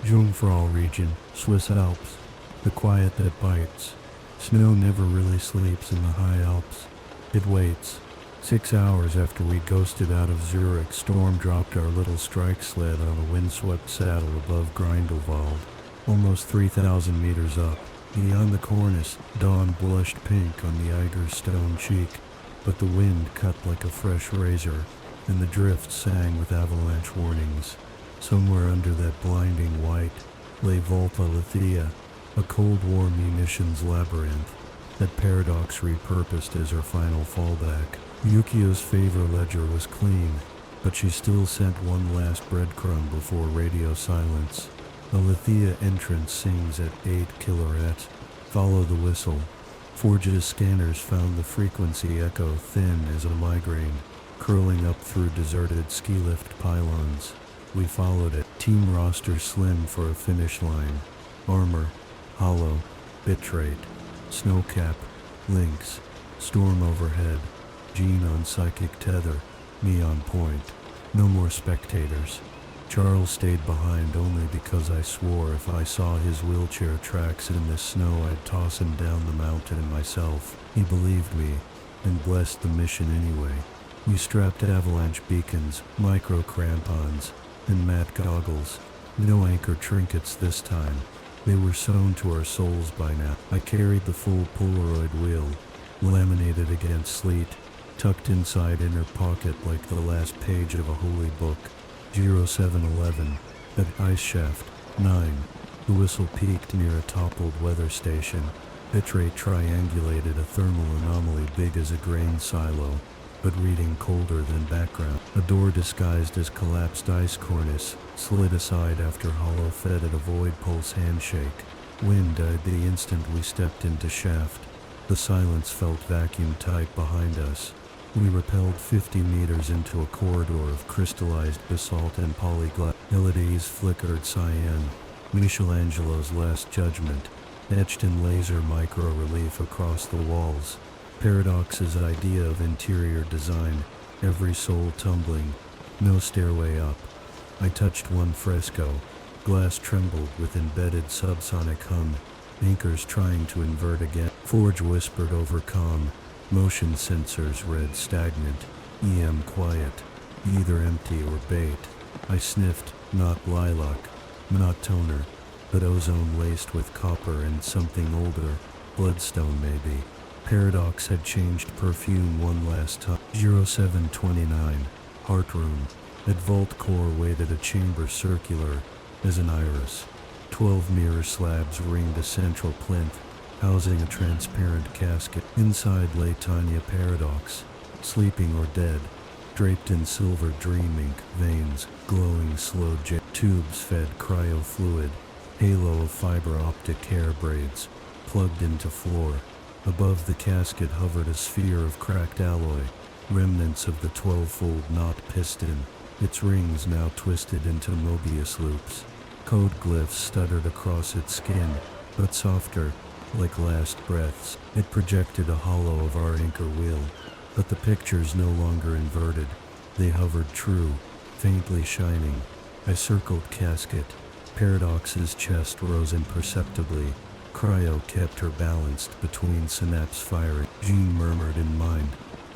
Jungfrau region, Swiss Alps. The quiet that bites. Snow never really sleeps in the high Alps. It waits. 6 hours after we ghosted out of Zurich, storm dropped our little strike sled on a windswept saddle above Grindelwald, almost 3,000 meters up. Beyond the cornice, dawn blushed pink on the Eiger's stone cheek, but the wind cut like a fresh razor, and the drift sang with avalanche warnings. Somewhere under that blinding white lay Volta Lithia, a Cold War munitions labyrinth that Paradox repurposed as her final fallback. Yukio's favor ledger was clean, but she still sent one last breadcrumb before radio silence. The Lithia entrance sings at 8 kHz. Follow the whistle. Forge's scanners found the frequency echo thin as a migraine, curling up through deserted ski lift pylons. We followed it. Team roster slim for a finish line. Armor, hollow, bitrate, snowcap, links, storm overhead. Jean on psychic tether, me on point. No more spectators. Charles stayed behind only because I swore if I saw his wheelchair tracks in the snow I'd toss him down the mountain myself. He believed me, and blessed the mission anyway. We strapped avalanche beacons, micro crampons, and matte goggles. No anchor trinkets this time. They were sewn to our souls by now. I carried the full Polaroid wheel, laminated against sleet, tucked inside inner pocket like the last page of a holy book. 0711, at ice shaft, 9. The whistle peaked near a toppled weather station. Bitrate triangulated a thermal anomaly big as a grain silo, but reading colder than background. A door disguised as collapsed ice cornice slid aside after Hollow fed at a void pulse handshake. Wind died the instant we stepped into shaft. The silence felt vacuum tight behind us. We rappelled 50 meters into a corridor of crystallized basalt and polyglass. Elodie's flickered cyan, Michelangelo's Last Judgment, etched in laser micro-relief across the walls. Paradox's idea of interior design, every soul tumbling, no stairway up. I touched one fresco. Glass trembled with embedded subsonic hum. Anchors trying to invert again. Forge whispered over comm. Motion sensors read stagnant. EM quiet. Either empty or bait. I sniffed, not lilac, not toner, but ozone laced with copper and something older. Bloodstone maybe. Paradox had changed perfume one last time. 0729. Heart room. At vault core waited a chamber circular as an iris. 12 mirror slabs ringed a central plinth, housing a transparent casket. Inside lay Tanya Paradox, sleeping or dead, draped in silver dream ink veins, glowing slow tubes fed cryofluid, halo of fiber optic hair braids, plugged into floor. Above the casket hovered a sphere of cracked alloy, remnants of the 12-fold knot piston, its rings now twisted into Mobius loops. Code glyphs stuttered across its skin, but softer, like last breaths. It projected a hollow of our anchor wheel, but the pictures no longer inverted. They hovered true, faintly shining. I circled casket. Paradox's chest rose imperceptibly. Cryo kept her balanced between synapse firing. Jean murmured in mind.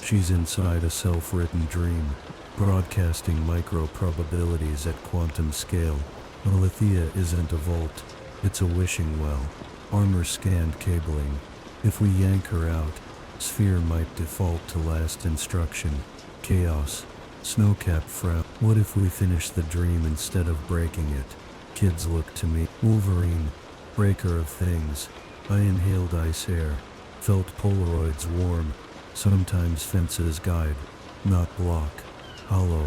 She's inside a self-written dream, broadcasting micro-probabilities at quantum scale. Alethea isn't a vault, it's a wishing well. Armor scanned cabling. If we yank her out, Sphere might default to last instruction. Chaos. Snowcap frown. What if we finish the dream instead of breaking it? Kids looked to me. Wolverine. Breaker of things. I inhaled ice air. Felt Polaroids warm. Sometimes fences guide, not block. Hollow,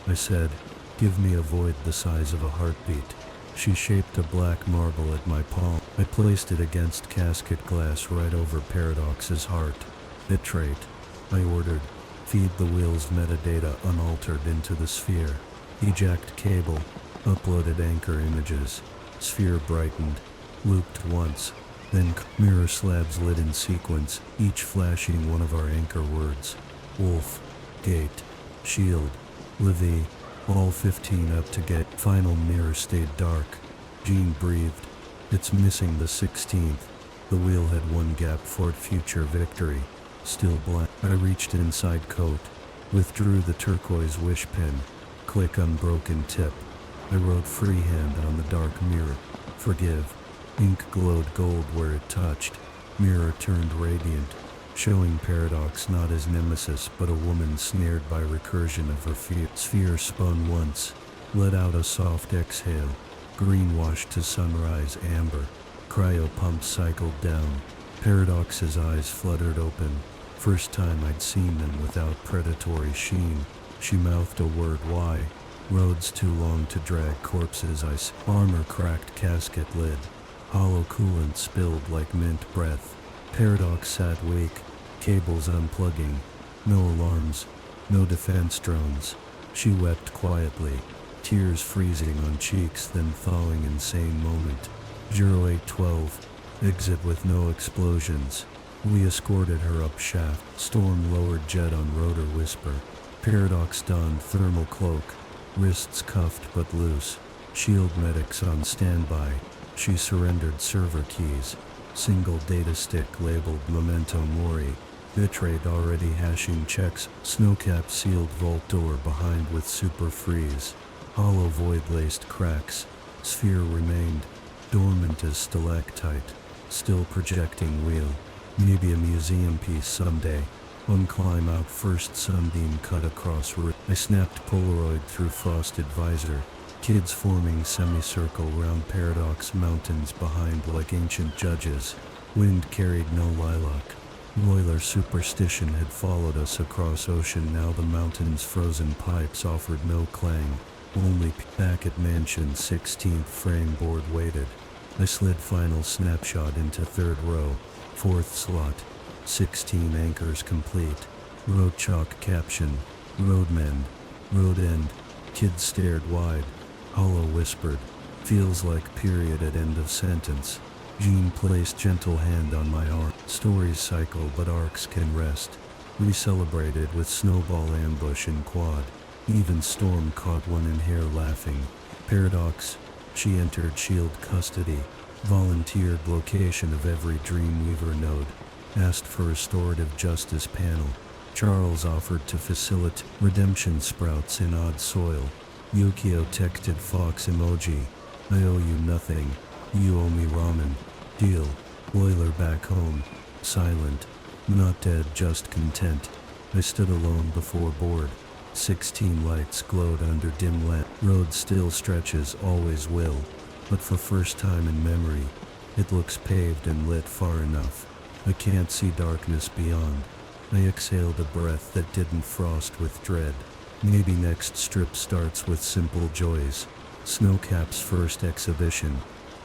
I said. Give me a void the size of a heartbeat. She shaped a black marble at my palm. I placed it against casket glass right over Paradox's heart. Bitrate, I ordered. Feed the wheel's metadata unaltered into the sphere. Eject cable. Uploaded anchor images. Sphere brightened. Looped once. Then mirror slabs lit in sequence, each flashing one of our anchor words. Wolf. Gate. Shield. Levy. All 15 up to gate. Final mirror stayed dark. Jean breathed. It's missing the 16th. The wheel had one gap for future victory. Still blank. I reached inside coat. Withdrew the turquoise wish pin. Click unbroken tip. I wrote freehand on the dark mirror. Forgive. Ink glowed gold where it touched. Mirror turned radiant, showing Paradox not as nemesis but a woman snared by recursion of her fear. Sphere spun once, let out a soft exhale. Green washed to sunrise amber. Cryo pump cycled down. Paradox's eyes fluttered open. First time I'd seen them without predatory sheen. She mouthed a word why. Roads too long to drag corpses. Armor cracked casket lid. Hollow coolant spilled like mint breath. Paradox sat weak, cables unplugging. No alarms, no defense drones. She wept quietly, tears freezing on cheeks then thawing in same moment. 0812, exit with no explosions. We escorted her up shaft. Storm lowered jet on rotor whisper. Paradox donned thermal cloak, wrists cuffed but loose. Shield medics on standby. She surrendered server keys. Single data stick labeled Memento Mori. Bitrate already hashing checks. Snowcap sealed vault door behind with super freeze. Hollow void laced cracks. Sphere remained. dormant as stalactite, still projecting real. Maybe a museum piece someday. One climb out, first sunbeam cut across roof. I snapped Polaroid through frosted visor. Kids forming semicircle round Paradox Mountains behind like ancient judges. Wind carried no lilac. Roiler superstition had followed us across ocean. Now the mountain's frozen pipes offered no clang. Only back at mansion 16th frame board waited. I slid final snapshot into third row, fourth slot, 16 anchors complete. Road chalk caption, roadmen, road end. Kids stared wide. Hollow whispered, feels like period at end of sentence. Jean placed gentle hand on my arm. Stories cycle but arcs can rest. We celebrated with snowball ambush in quad. Even Storm caught one in hair laughing. Paradox, she entered shield custody. Volunteered location of every Dreamweaver node. Asked for restorative justice panel. Charles offered to facilitate redemption sprouts in odd soil. Yukio texted Fox emoji. I owe you nothing. You owe me ramen. Deal. Boiler back home. Silent. Not dead, just content. I stood alone before board. 16 lights glowed under dim lamp. Road still stretches, always will. But for first time in memory, it looks paved and lit far enough. I can't see darkness beyond. I exhaled a breath that didn't frost with dread. Maybe next strip starts with simple joys. Snowcap's first exhibition.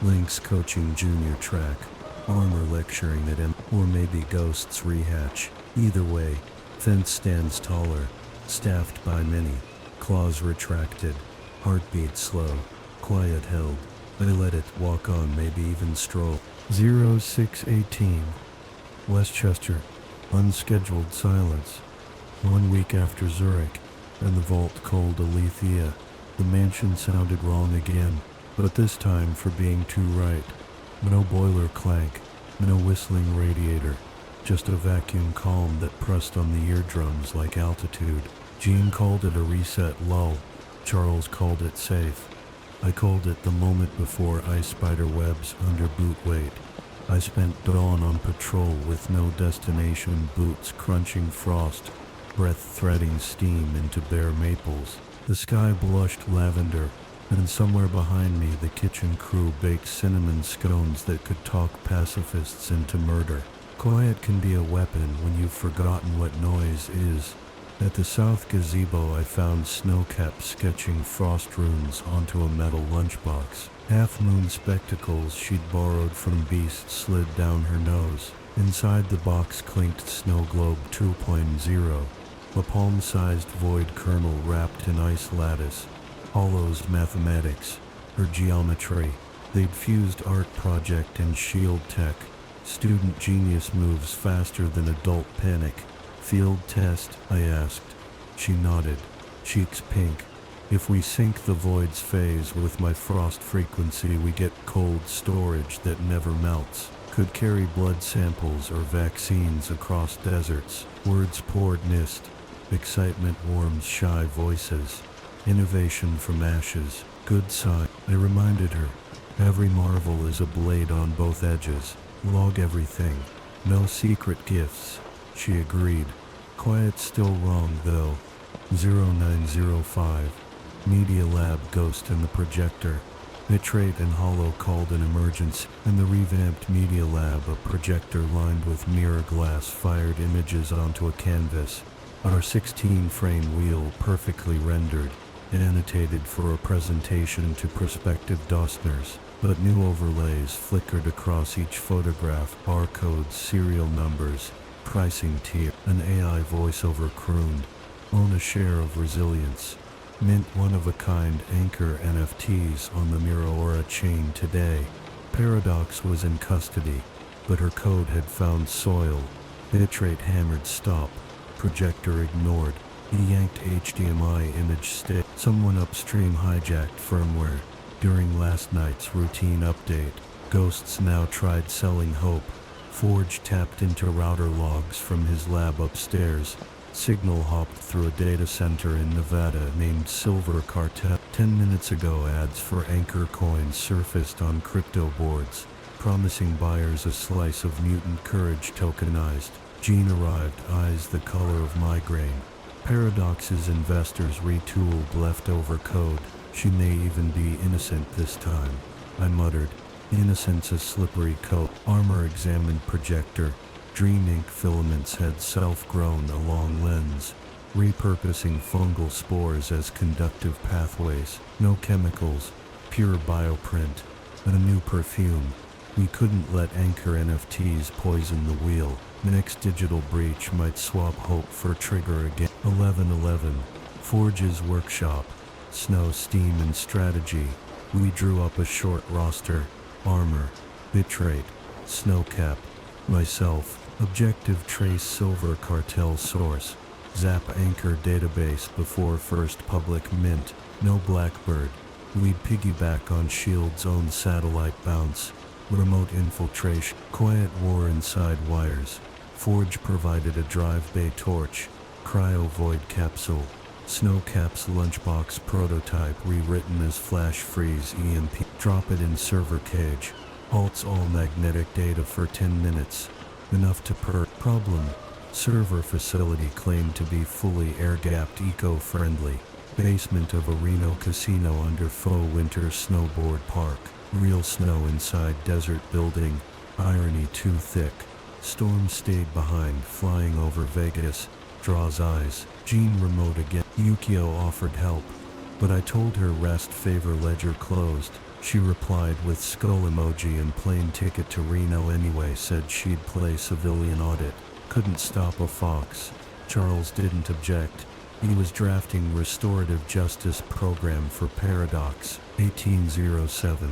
Link's coaching junior track. Armor lecturing at him. Or maybe Ghost's rehatch. Either way, fence stands taller. Staffed by many. Claws retracted. Heartbeat slow. Quiet held. I let it walk on, maybe even stroll. 0618. Westchester. Unscheduled silence. 1 week after Zurich. And the vault cold Alethea. The mansion sounded wrong again, but this time for being too right. No boiler clank, no whistling radiator, just a vacuum calm that pressed on the eardrums like altitude. Jean called it a reset lull. Charles called it safe. I called it the moment before ice spider webs under boot weight. I spent dawn on patrol with no destination, boots crunching frost, breath threading steam into bare maples. The sky blushed lavender, and somewhere behind me the kitchen crew baked cinnamon scones that could talk pacifists into murder. Quiet can be a weapon when you've forgotten what noise is. At the south gazebo I found Snowcap sketching frost runes onto a metal lunchbox. Half-moon spectacles she'd borrowed from Beast slid down her nose. Inside the box clinked Snow Globe 2.0. A palm-sized void kernel wrapped in ice lattice. Hollow's mathematics, her geometry. They'd fused art project and shield tech. Student genius moves faster than adult panic. Field test, I asked. She nodded, cheeks pink. If we sync the void's phase with my frost frequency, we get cold storage that never melts. Could carry blood samples or vaccines across deserts. Words poured mist. Excitement warms shy voices. Innovation from ashes. Good sign. I reminded her. Every marvel is a blade on both edges. Log everything. No secret gifts. She agreed. Quiet still wrong though. 0905. Media Lab Ghost in the projector. Bitrate and Hollow called an emergency. In the revamped Media Lab, a projector lined with mirror glass fired images onto a canvas. Our 16-frame wheel perfectly rendered, annotated for a presentation to prospective Dostners. But new overlays flickered across each photograph, barcodes, serial numbers, pricing tier. An AI voiceover crooned, "Own a share of resilience. Mint one-of-a-kind anchor NFTs on the Miraora chain today." Paradox was in custody, but her code had found soil. Bitrate hammered stop. Projector ignored. He yanked HDMI image stick. Someone upstream hijacked firmware. During last night's routine update, Ghosts now tried selling hope. Forge tapped into router logs from his lab upstairs. Signal hopped through a data center in Nevada named Silver Cartel. 10 minutes ago, ads for Anchor coins surfaced on crypto boards, promising buyers a slice of mutant courage tokenized. Jean arrived, eyes the color of migraine. Paradox's investors retooled leftover code. She may even be innocent this time. I muttered. Innocence a slippery coat. Armor examined projector. Dream ink filaments had self-grown a long lens, repurposing fungal spores as conductive pathways. No chemicals, pure bioprint, a new perfume. We couldn't let Anchor NFTs poison the wheel. Next digital breach might swap hope for trigger again. 1111. Forge's workshop. Snow, steam, and strategy. We drew up a short roster. Armor. Bitrate. Snowcap. Myself. Objective trace Silver Cartel source. Zap Anchor database before first public mint. No Blackbird. We'd piggyback on SHIELD's own satellite bounce. Remote infiltration. Quiet war inside wires. Forge provided a drive bay torch. Cryo void capsule. Snowcap's lunchbox prototype rewritten as flash freeze EMP. Drop it in server cage. Halts all magnetic data for 10 minutes. Enough to problem. Server facility claimed to be fully air-gapped eco-friendly. Basement of a Reno casino under faux winter snowboard park. Real snow inside desert building. Irony too thick. Storm stayed behind, flying over Vegas. Draws eyes. Jean remote again. Yukio offered help, but I told her rest favor ledger closed. She replied with skull emoji and plane ticket to Reno anyway, said she'd play civilian audit. Couldn't stop a fox. Charles didn't object. He was drafting restorative justice program for Paradox. 1807.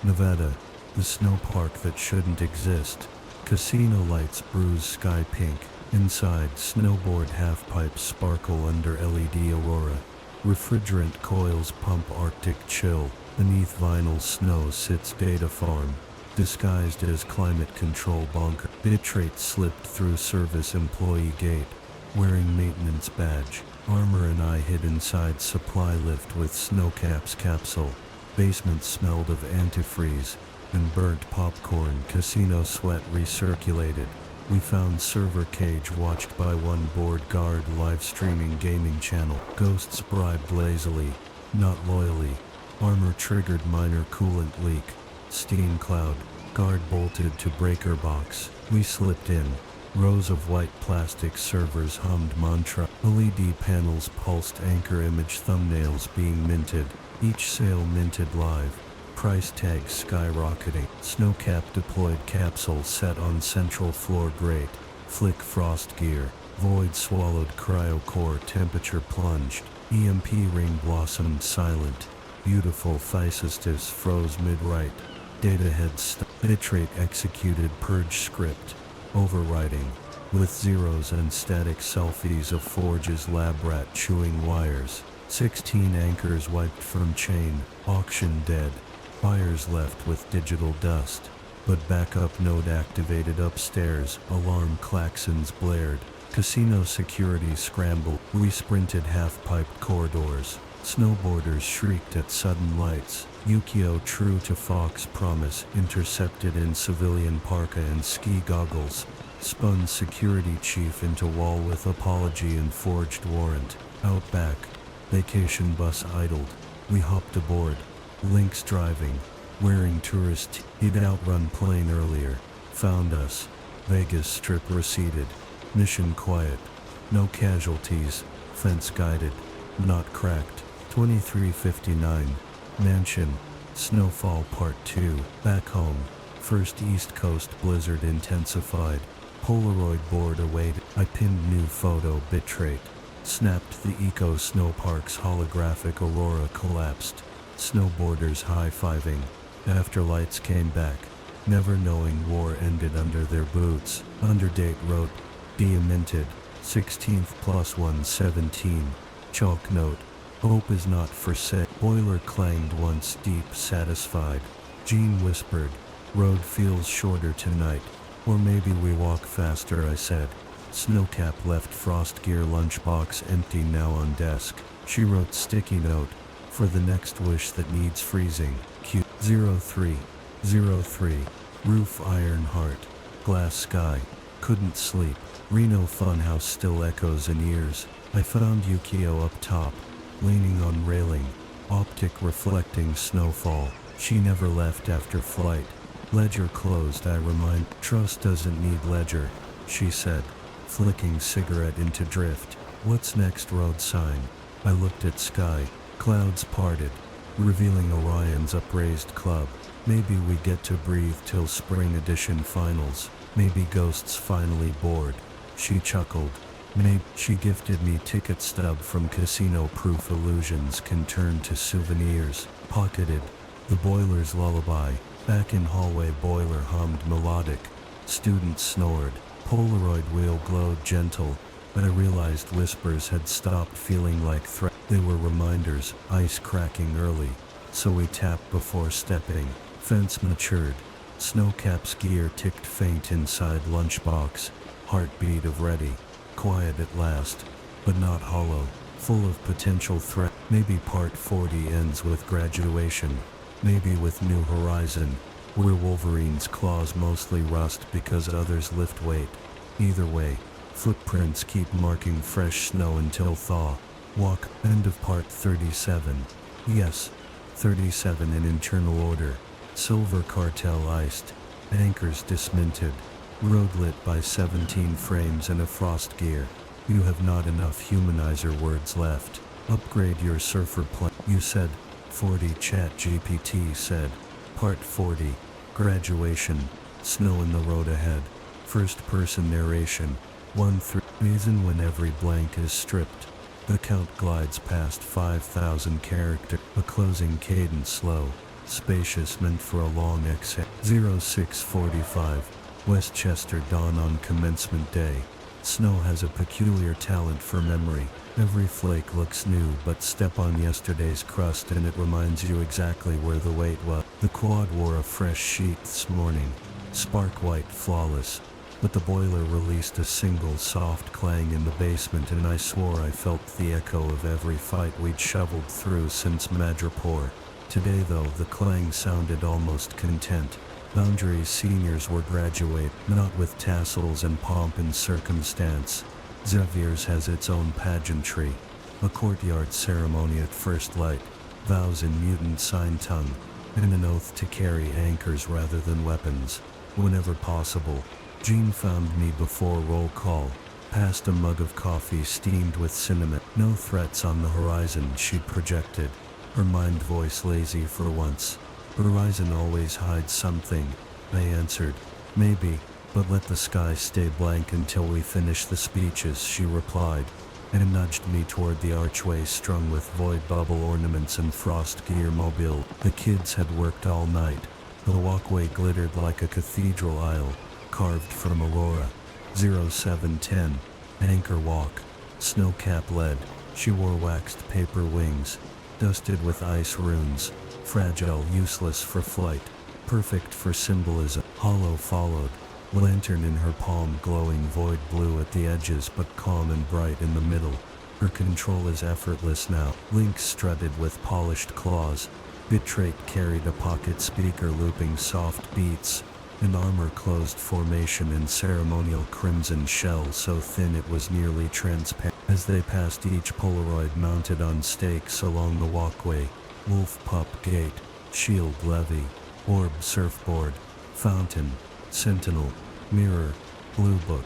Nevada. The snow park that shouldn't exist. Casino lights bruise sky pink. Inside, snowboard half-pipes sparkle under LED aurora. Refrigerant coils pump Arctic chill. Beneath vinyl snow sits data farm, disguised as climate control bunker. Bitrate slipped through service employee gate, wearing maintenance badge. Armor and I hid inside supply lift with Snowcap's capsule. Basement smelled of antifreeze and burnt popcorn. Casino sweat recirculated. We found server cage watched by one board guard live streaming gaming channel. Ghosts bribed lazily, not loyally. Armor triggered minor coolant leak. Steam cloud. Guard bolted to breaker box. We slipped in. Rows of white plastic servers hummed mantra. LED panels pulsed Anchor image thumbnails being minted. Each sale minted live. Price tag skyrocketing. Snowcap deployed capsule set on central floor grate. Flick frost gear. Void swallowed cryo core temperature plunged. EMP ring blossomed silent. Beautiful Thysistus froze mid-right. Data head Bitrate executed purge script. Overwriting. With zeros and static selfies of Forge's lab rat chewing wires. 16 anchors wiped from chain. Auction dead. Buyers left with digital dust. But backup node activated upstairs. Alarm klaxons blared. Casino security scrambled. We sprinted half-piped corridors. Snowboarders shrieked at sudden lights. Yukio, true to Fox promise, intercepted in civilian parka and ski goggles. Spun security chief into wall with apology and forged warrant. Out back. Vacation bus idled. We hopped aboard. Lynx driving. Wearing tourist. He'd outrun plane earlier. Found us. Vegas strip receded. Mission quiet. No casualties. Fence guided. Not cracked. 2359. Mansion. Snowfall Part 2. Back home. First East Coast blizzard intensified. Polaroid board awaited. I pinned new photo. Bitrate. Snapped the Eco Snowpark's holographic aurora collapsed. Snowboarders high-fiving. After lights came back. Never knowing war ended under their boots. Underdate wrote. Demented. 16th plus 117. Chalk note. Hope is not for sale. Boiler clanged once deep satisfied. Jean whispered. Road feels shorter tonight. Or maybe we walk faster, I said. Snowcap left Frost Gear lunchbox empty now on desk. She wrote sticky note, for the next wish that needs freezing. Q0303. Roof iron heart. Glass sky. Couldn't sleep. Reno Funhouse still echoes in ears. I found Yukio up top, leaning on railing. Optic reflecting snowfall. She never left after flight. Ledger closed, I remind. Trust doesn't need ledger, she said, flicking cigarette into drift. What's next? Road sign. I looked at sky. Clouds parted, revealing Orion's upraised club. Maybe we get to breathe till spring edition finals. Maybe Ghosts finally bored. She chuckled. Maybe she gifted me ticket stub from Casino Proof Illusions can turn to souvenirs. Pocketed. The boiler's lullaby. Back in hallway, boiler hummed melodic. Students snored. Polaroid wheel glowed gentle, but I realized whispers had stopped feeling like threats. They were reminders, ice cracking early, so we tapped before stepping. Fence matured. Snowcap's gear ticked faint inside lunchbox. Heartbeat of ready. Quiet at last, but not hollow. Full of potential threat. Maybe part 40 ends with graduation. Maybe with New Horizon, where Wolverine's claws mostly rust because others lift weight. Either way, footprints keep marking fresh snow until thaw. Walk. End of part 37. Yes, 37 in internal order. Silver Cartel iced. Anchors disminted. Road lit by 17 frames and a frost gear. You have not enough humanizer words left. Upgrade your surfer plane. You said 40. Chat GPT said. Part 40. Graduation. Snow in the road ahead. First person narration. 1-3. Reason when every blank is stripped. The count glides past 5,000 characters. A closing cadence slow. Spacious meant for a long exhale. 0645. Westchester dawn on commencement day. Snow has a peculiar talent for memory. Every flake looks new, but step on yesterday's crust and it reminds you exactly where the weight was. The quad wore a fresh sheet this morning. Spark white, flawless. But the boiler released a single soft clang in the basement and I swore I felt the echo of every fight we'd shoveled through since Madripoor. Today though, the clang sounded almost content. Boundaries seniors were graduate, not with tassels and pomp and circumstance. Xavier's has its own pageantry. A courtyard ceremony at first light, vows in mutant sign tongue, and an oath to carry anchors rather than weapons. Whenever possible, Jean found me before roll call, past a mug of coffee steamed with cinnamon. No threats on the horizon, she projected, her mind voice lazy for once. Horizon always hides something, I answered. Maybe, but let the sky stay blank until we finish the speeches, she replied, and nudged me toward the archway strung with void bubble ornaments and frost gear mobile. The kids had worked all night. The walkway glittered like a cathedral aisle, carved from Aurora. 0710. Anchor walk. Snowcap led. She wore waxed paper wings, dusted with ice runes. Fragile, useless for flight, perfect for symbolism. Hollow followed, lantern in her palm glowing void blue at the edges but calm and bright in the middle. Her control is effortless now. Lynx strutted with polished claws. Bitrate carried a pocket speaker looping soft beats. An armor-closed formation in ceremonial crimson shell so thin it was nearly transparent. As they passed each Polaroid mounted on stakes along the walkway, Wolf Pup Gate, Shield Levy, Orb Surfboard, Fountain, Sentinel, Mirror, Blue Book,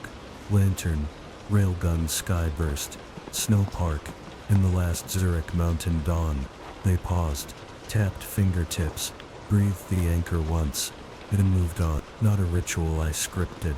Lantern, Railgun Skyburst, Snow Park, and the last Zurich Mountain Dawn. They paused, tapped fingertips, breathed the anchor once, and moved on. Not a ritual I scripted.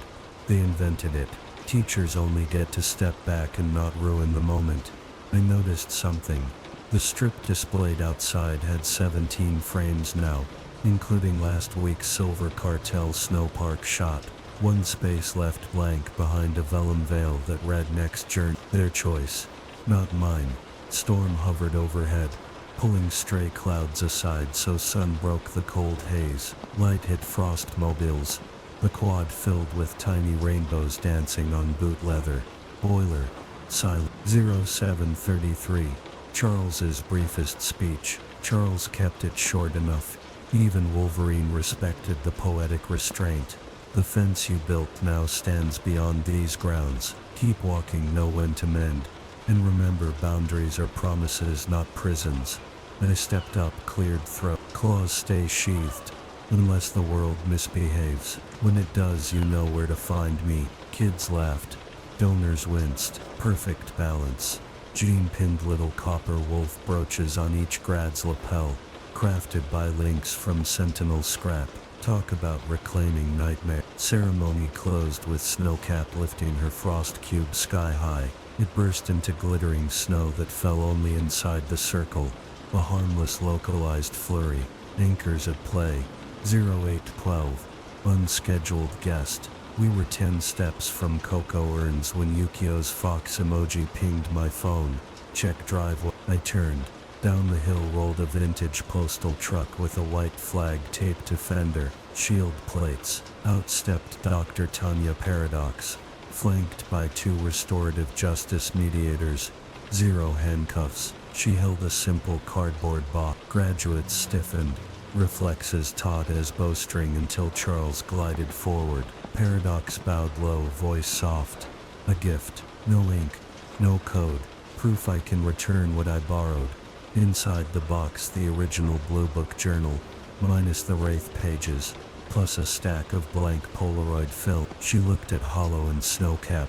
They invented it. Teachers only get to step back and not ruin the moment. I noticed something. The strip displayed outside had 17 frames now, including last week's Silver Cartel Snow Park shot. One space left blank behind a vellum veil that read next journey. Their choice, not mine. Storm hovered overhead, pulling stray clouds aside so sun broke the cold haze. Light hit frost mobiles, the quad filled with tiny rainbows dancing on boot leather. Boiler. Silent. 0733. Charles's briefest speech. Charles kept it short enough. Even Wolverine respected the poetic restraint. The fence you built now stands beyond these grounds. Keep walking, know when to mend. And remember, boundaries are promises, not prisons. I stepped up, cleared throat. Claws stay sheathed. Unless the world misbehaves. When it does, you know where to find me. Kids laughed. Donors winced. Perfect balance. Jean pinned little copper wolf brooches on each grad's lapel. Crafted by links from Sentinel scrap. Talk about reclaiming nightmare. Ceremony closed with Snowcap lifting her frost cube sky high. It burst into glittering snow that fell only inside the circle. A harmless localized flurry. Anchors at play. 0812. Unscheduled guest. We were 10 steps from Cocoa Urns when Yukio's fox emoji pinged my phone. Check driveway. I turned. Down the hill rolled a vintage postal truck with a white flag taped to fender. Shield plates. Out stepped Dr. Tanya Paradox. Flanked by 2 restorative justice mediators. 0 handcuffs. She held a simple cardboard box. Graduates stiffened. Reflexes taut as bowstring until Charles glided forward. Paradox bowed low, voice soft. A gift. No ink. No code. Proof I can return what I borrowed. Inside the box, the original Blue Book journal, minus the Wraith pages, plus a stack of blank Polaroid film. She looked at Hollow and Snowcap.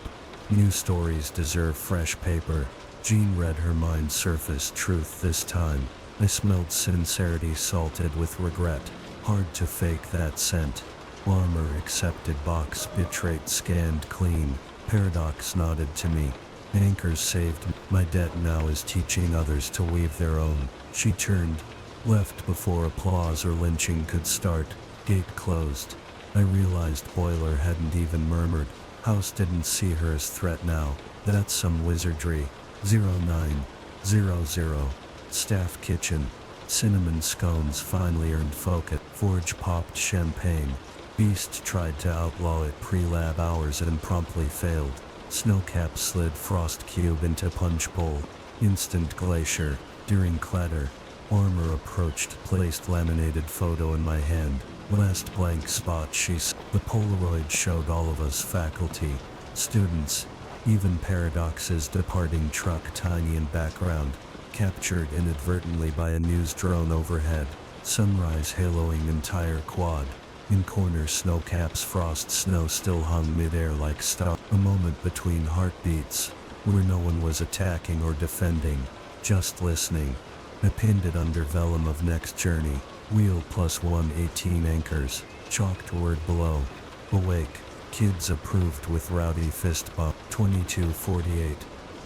New stories deserve fresh paper. Jean read her mind surface truth this time. I smelled sincerity salted with regret. Hard to fake that scent. Armor accepted, box bitrate scanned clean. Paradox nodded to me. Anchors saved me. My debt now is teaching others to weave their own. She turned, left before applause or lynching could start. Gate closed. I realized Boiler hadn't even murmured. House didn't see her as threat now. That's some wizardry. 0900. Staff kitchen. Cinnamon scones finally earned focus. Forge popped champagne. Beast tried to outlaw it pre-lab hours and promptly failed. Snowcap slid frost cube into punch bowl. Instant glacier. During clatter. Armor approached, placed laminated photo in my hand. Last blank spot The Polaroid showed all of us faculty, students, even Paradox's departing truck tiny in background, captured inadvertently by a news drone overhead. Sunrise haloing entire quad. In corner Snowcap's frost snow still hung midair like star. A moment between heartbeats, where no one was attacking or defending, just listening. I pinned it under vellum of next journey. Wheel plus 118 anchors. Chalked word below. Awake. Kids approved with rowdy fist bump. 2248.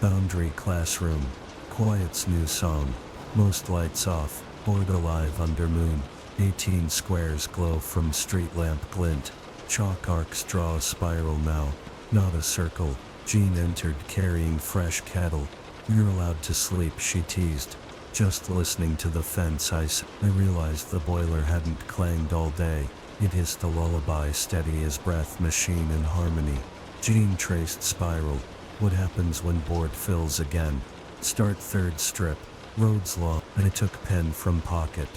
Boundary classroom. Quiet's new song. Most lights off. Board alive under moon. 18 squares glow from street lamp glint. Chalk arcs draw a spiral now. Not a circle. Jean entered carrying fresh cattle. You're allowed to sleep, she teased. Just listening to the fence I realized the boiler hadn't clanged all day. It hissed a lullaby steady as breath, machine in harmony. Jean traced spiral. What happens when board fills again? Start third strip. Roads long. I took pen from pocket.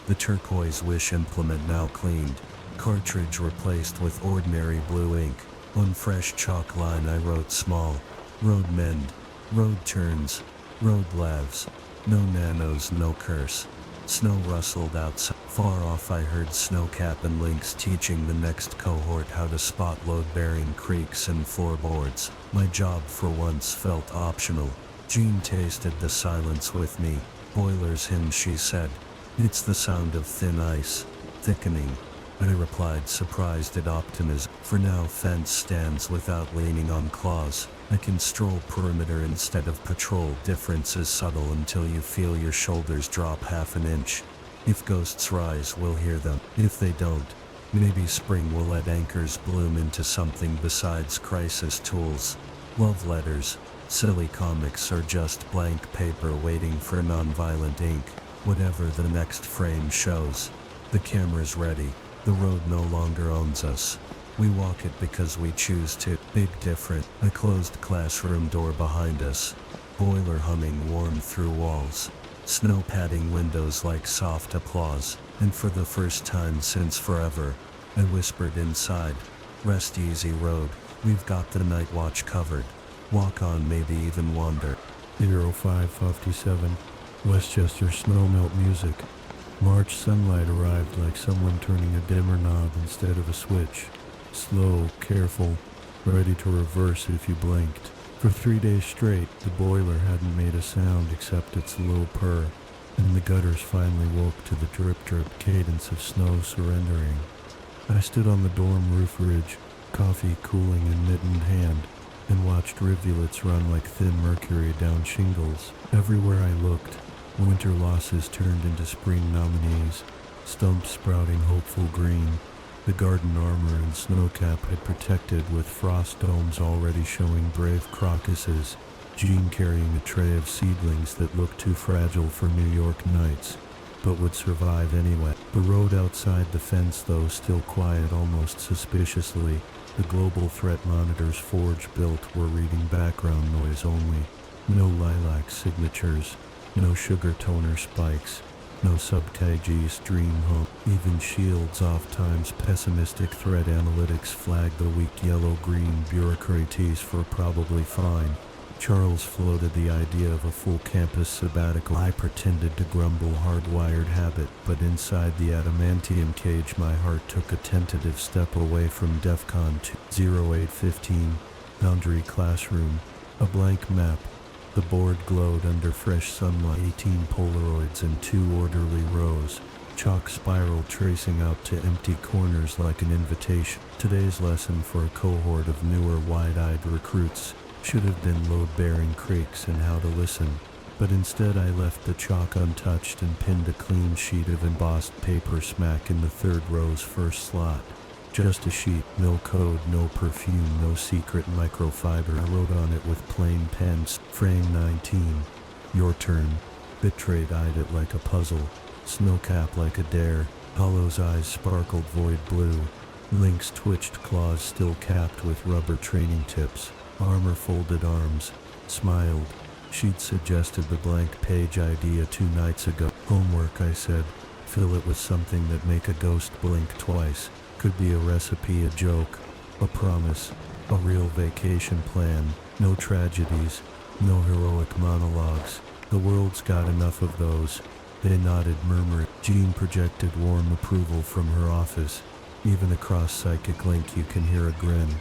The turquoise wish implement now cleaned. Cartridge replaced with ordinary blue ink. On fresh chalk line I wrote small. Road mend. Road turns. Road lavs. No nanos, no curse. Snow rustled outside. Far off I heard Snowcap and Lynx teaching the next cohort how to spot load-bearing creeks and floorboards. My job for once felt optional. Jean tasted the silence with me. Boiler's hymn, she said. It's the sound of thin ice, thickening. I replied, surprised at optimism. For now, fence stands without leaning on claws. I can stroll perimeter instead of patrol. Difference is subtle until you feel your shoulders drop half an inch. If ghosts rise, we'll hear them. If they don't, maybe spring will let anchors bloom into something besides crisis tools. Love letters, silly comics, or just blank paper waiting for non-violent ink. Whatever the next frame shows. The camera's ready. The road no longer owns us. We walk it because we choose to. Big different. A closed classroom door behind us. Boiler humming warm through walls. Snow padding windows like soft applause. And for the first time since forever, I whispered inside. Rest easy road. We've got the night watch covered. Walk on, maybe even wander. 0557, Westchester snowmelt music. March sunlight arrived like someone turning a dimmer knob instead of a switch. Slow, careful, ready to reverse if you blinked. For 3 days straight, the boiler hadn't made a sound except its low purr, and the gutters finally woke to the drip-drip cadence of snow surrendering. I stood on the dorm roof ridge, coffee cooling in mittened hand, and watched rivulets run like thin mercury down shingles. Everywhere I looked, winter losses turned into spring nominees, stumps sprouting hopeful green. The garden armor and snowcap had protected with frost domes already showing brave crocuses, Jean carrying a tray of seedlings that looked too fragile for New York nights, but would survive anyway. The road outside the fence, though, still quiet almost suspiciously. The global threat monitors Forge built were reading background noise only. No lilac signatures, no sugar toner spikes, no sub-kg stream hum. Even Shield's oft-times pessimistic threat analytics flagged the weak yellow-green bureaucraties for probably fine. Charles floated the idea of a full campus sabbatical. I pretended to grumble hardwired habit, but inside the adamantium cage my heart took a tentative step away from DEFCON 2. 0815, Boundary Classroom, a blank map. The board glowed under fresh sunlight, 18 Polaroids in 2 orderly rows, chalk spiral tracing out to empty corners like an invitation. Today's lesson for a cohort of newer wide-eyed recruits should have been load-bearing creeks and how to listen, but instead I left the chalk untouched and pinned a clean sheet of embossed paper smack in the 3rd row's first slot. Just a sheet, no code, no perfume, no secret microfiber. I wrote on it with plain pens. Frame 19. Your turn. Bitrate eyed it like a puzzle. Snowcap like a dare. Hollow's eyes sparkled void blue. Link's twitched claws still capped with rubber training tips. Armor folded arms. Smiled. She'd suggested the blank page idea 2 nights ago. Homework, I said. Fill it with something that make a ghost blink twice. Could be a recipe, a joke, a promise, a real vacation plan. No tragedies, no heroic monologues. The world's got enough of those. They nodded, murmuring. Jean projected warm approval from her office. Even across psychic link you can hear a grin.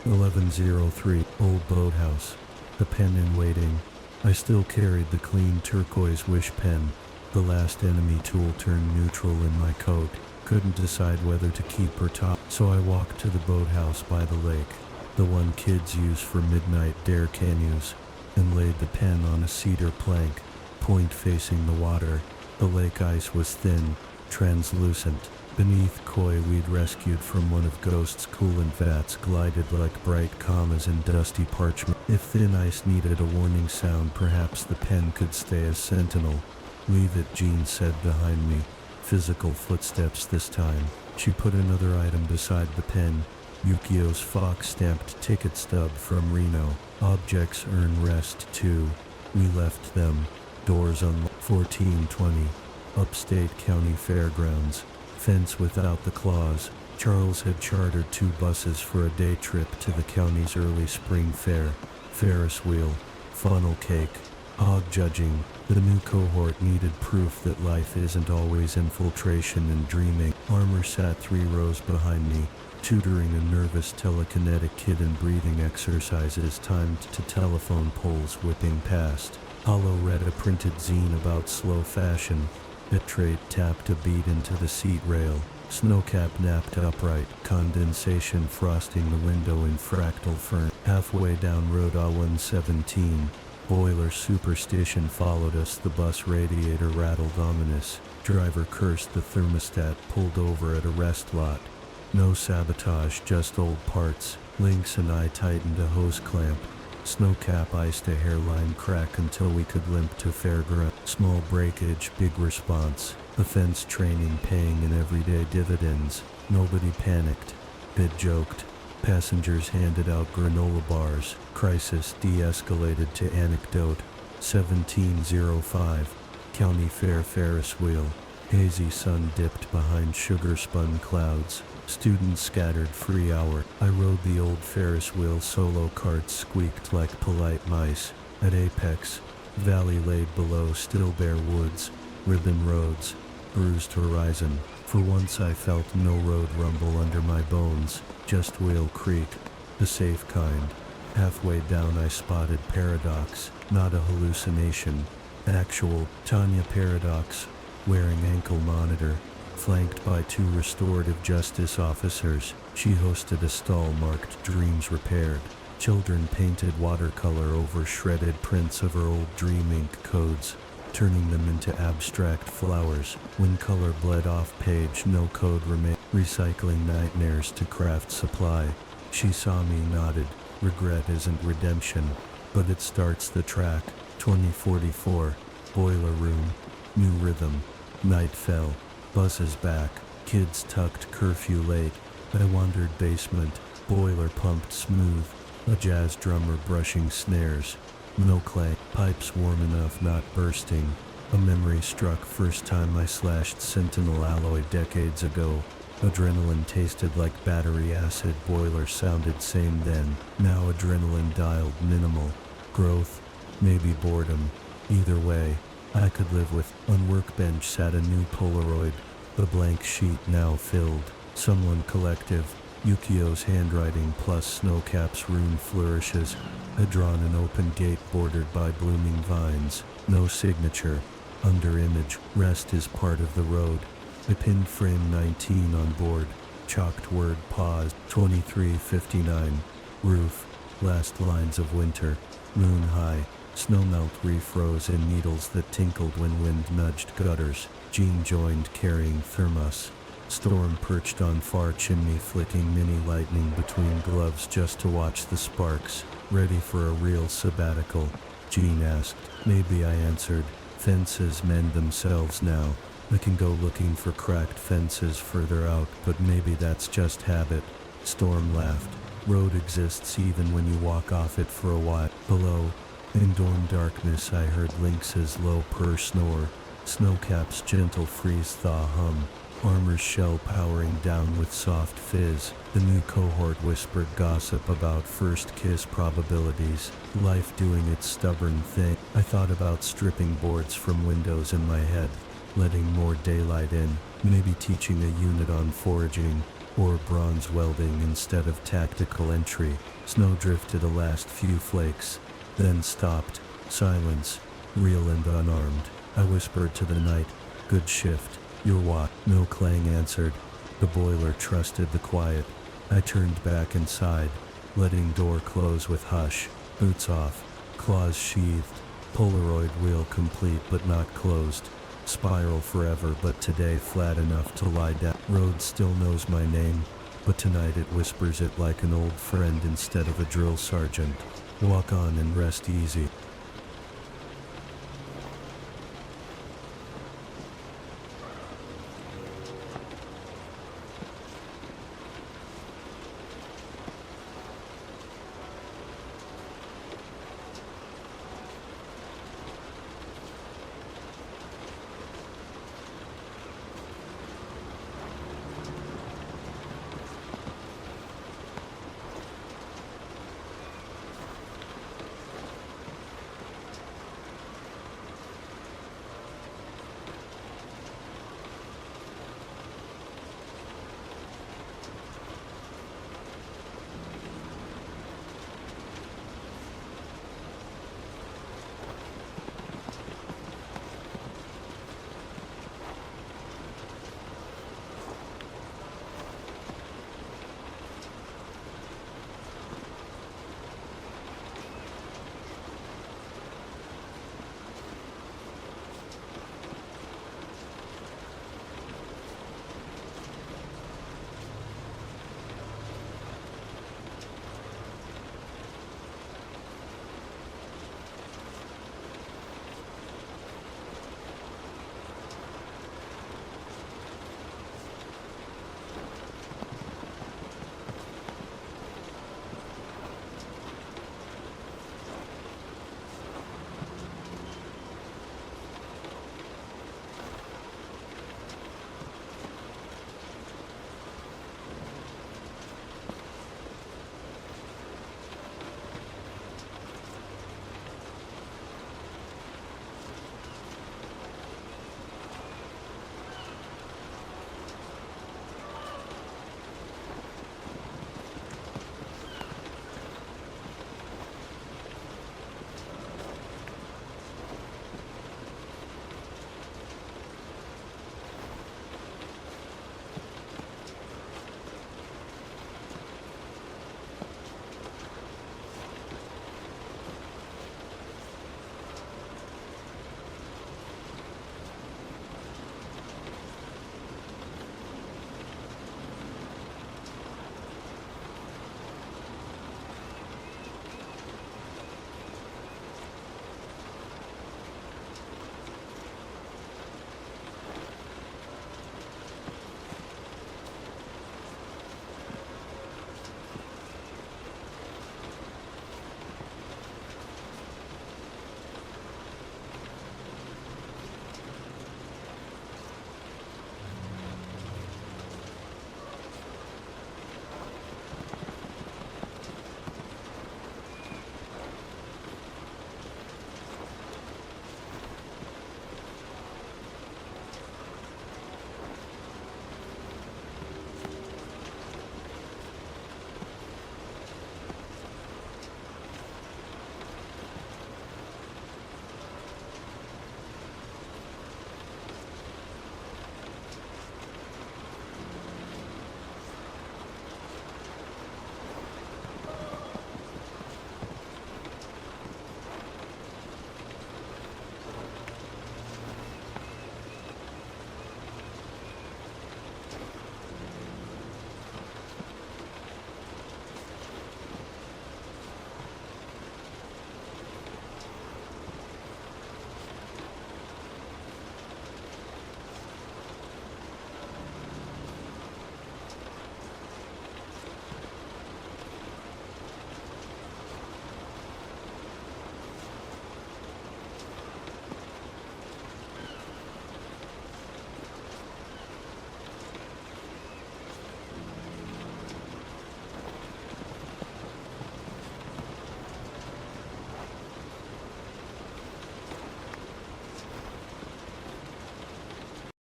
1103, Old Boathouse. The pen in waiting. I still carried the clean turquoise wish pen. The last enemy tool turned neutral in my coat. Couldn't decide whether to keep or top, so I walked to the boathouse by the lake, the one kids use for midnight dare canoes, and laid the pen on a cedar plank, point facing the water. The lake ice was thin, translucent. Beneath, koi we'd rescued from one of Ghost's coolant vats glided like bright commas in dusty parchment. If thin ice needed a warning sound, perhaps the pen could stay as sentinel. Leave it, Jean said behind me. Physical footsteps this time. She put another item beside the pen. Yukio's fox-stamped ticket stub from Reno. Objects earn rest too. We left them. Doors unlocked. 1420. Upstate County Fairgrounds. Fence without the claws. Charles had chartered 2 buses for a day trip to the county's early spring fair. Ferris wheel. Funnel cake. Hog judging. The new cohort needed proof that life isn't always infiltration and dreaming. Armor sat 3 rows behind me, tutoring a nervous telekinetic kid in breathing exercises timed to telephone poles whipping past. Hollow read a printed zine about slow fashion. Bitrate tapped a beat into the seat rail. Snowcap napped upright, condensation frosting the window in fractal fern. Halfway down Road A117, boiler superstition followed us. The bus radiator rattled ominous. Driver cursed the thermostat, pulled over at a rest lot. No sabotage, just old parts. Lynx and I tightened a hose clamp. Snowcap iced a hairline crack until we could limp to fairground. Small breakage, big response. The fence training paying in everyday dividends. Nobody panicked. cockpit joked. Passengers handed out granola bars. Crisis de-escalated to anecdote. 1705. County Fair Ferris wheel. Hazy sun dipped behind sugar-spun clouds. Students scattered free hour. I rode the old Ferris wheel. Solo carts squeaked like polite mice. At apex, valley laid below still bare woods, ribbon roads, bruised horizon. For once I felt no road rumble under my bones, just wheel creak, the safe kind. Halfway down I spotted Paradox, not a hallucination. Actual Tanya Paradox, wearing ankle monitor, flanked by 2 restorative justice officers. She hosted a stall marked Dreams Repaired. Children painted watercolor over shredded prints of her old Dream Ink codes, turning them into abstract flowers. When color bled off page, no code remained. Recycling nightmares to craft supply. She saw me, nodded. Regret isn't redemption, but it starts the track. 2044. Boiler room. New rhythm. Night fell. Buzzes back. Kids tucked curfew late. I wandered basement. Boiler pumped smooth. A jazz drummer brushing snares. No clank. Pipes warm enough not bursting. A memory struck first time I slashed Sentinel alloy decades ago. Adrenaline tasted like battery acid. Boiler sounded same then. Now adrenaline dialed minimal. Growth. Maybe boredom. Either way, I could live with. On workbench sat a new Polaroid. The blank sheet now filled. Someone collective. Yukio's handwriting plus Snowcap's rune flourishes had drawn an open gate bordered by blooming vines. No signature. Under image. Rest is part of the road. I pinned frame 19 on board. Chalked word pause. 2359. Roof. Last lines of winter. Moon high. Snowmelt refroze in needles that tinkled when wind nudged gutters. Jean joined carrying thermos. Storm perched on far chimney flicking mini lightning between gloves just to watch the sparks. Ready for a real sabbatical? Jean asked. Maybe, I answered. Fences mend themselves now. I can go looking for cracked fences further out, but maybe that's just habit. Storm laughed. Road exists even when you walk off it for a while. Below, in dawn darkness, I heard lynx's low purr snore. Snowcap's gentle freeze-thaw hum. Armor's shell powering down with soft fizz. The new cohort whispered gossip about first kiss probabilities. Life doing its stubborn thing. I thought about stripping boards from windows in my head, letting more daylight in, maybe teaching a unit on foraging, or bronze welding instead of tactical entry. Snow drifted a last few flakes, then stopped. Silence, real and unarmed. I whispered to the night, good shift. Your what? No clang answered. The boiler trusted the quiet. I turned back inside, letting door close with hush. Boots off, claws sheathed. Polaroid wheel complete but not closed. Spiral forever but today flat enough to lie down. Road still knows my name, but tonight it whispers it like an old friend instead of a drill sergeant. Walk on and rest easy.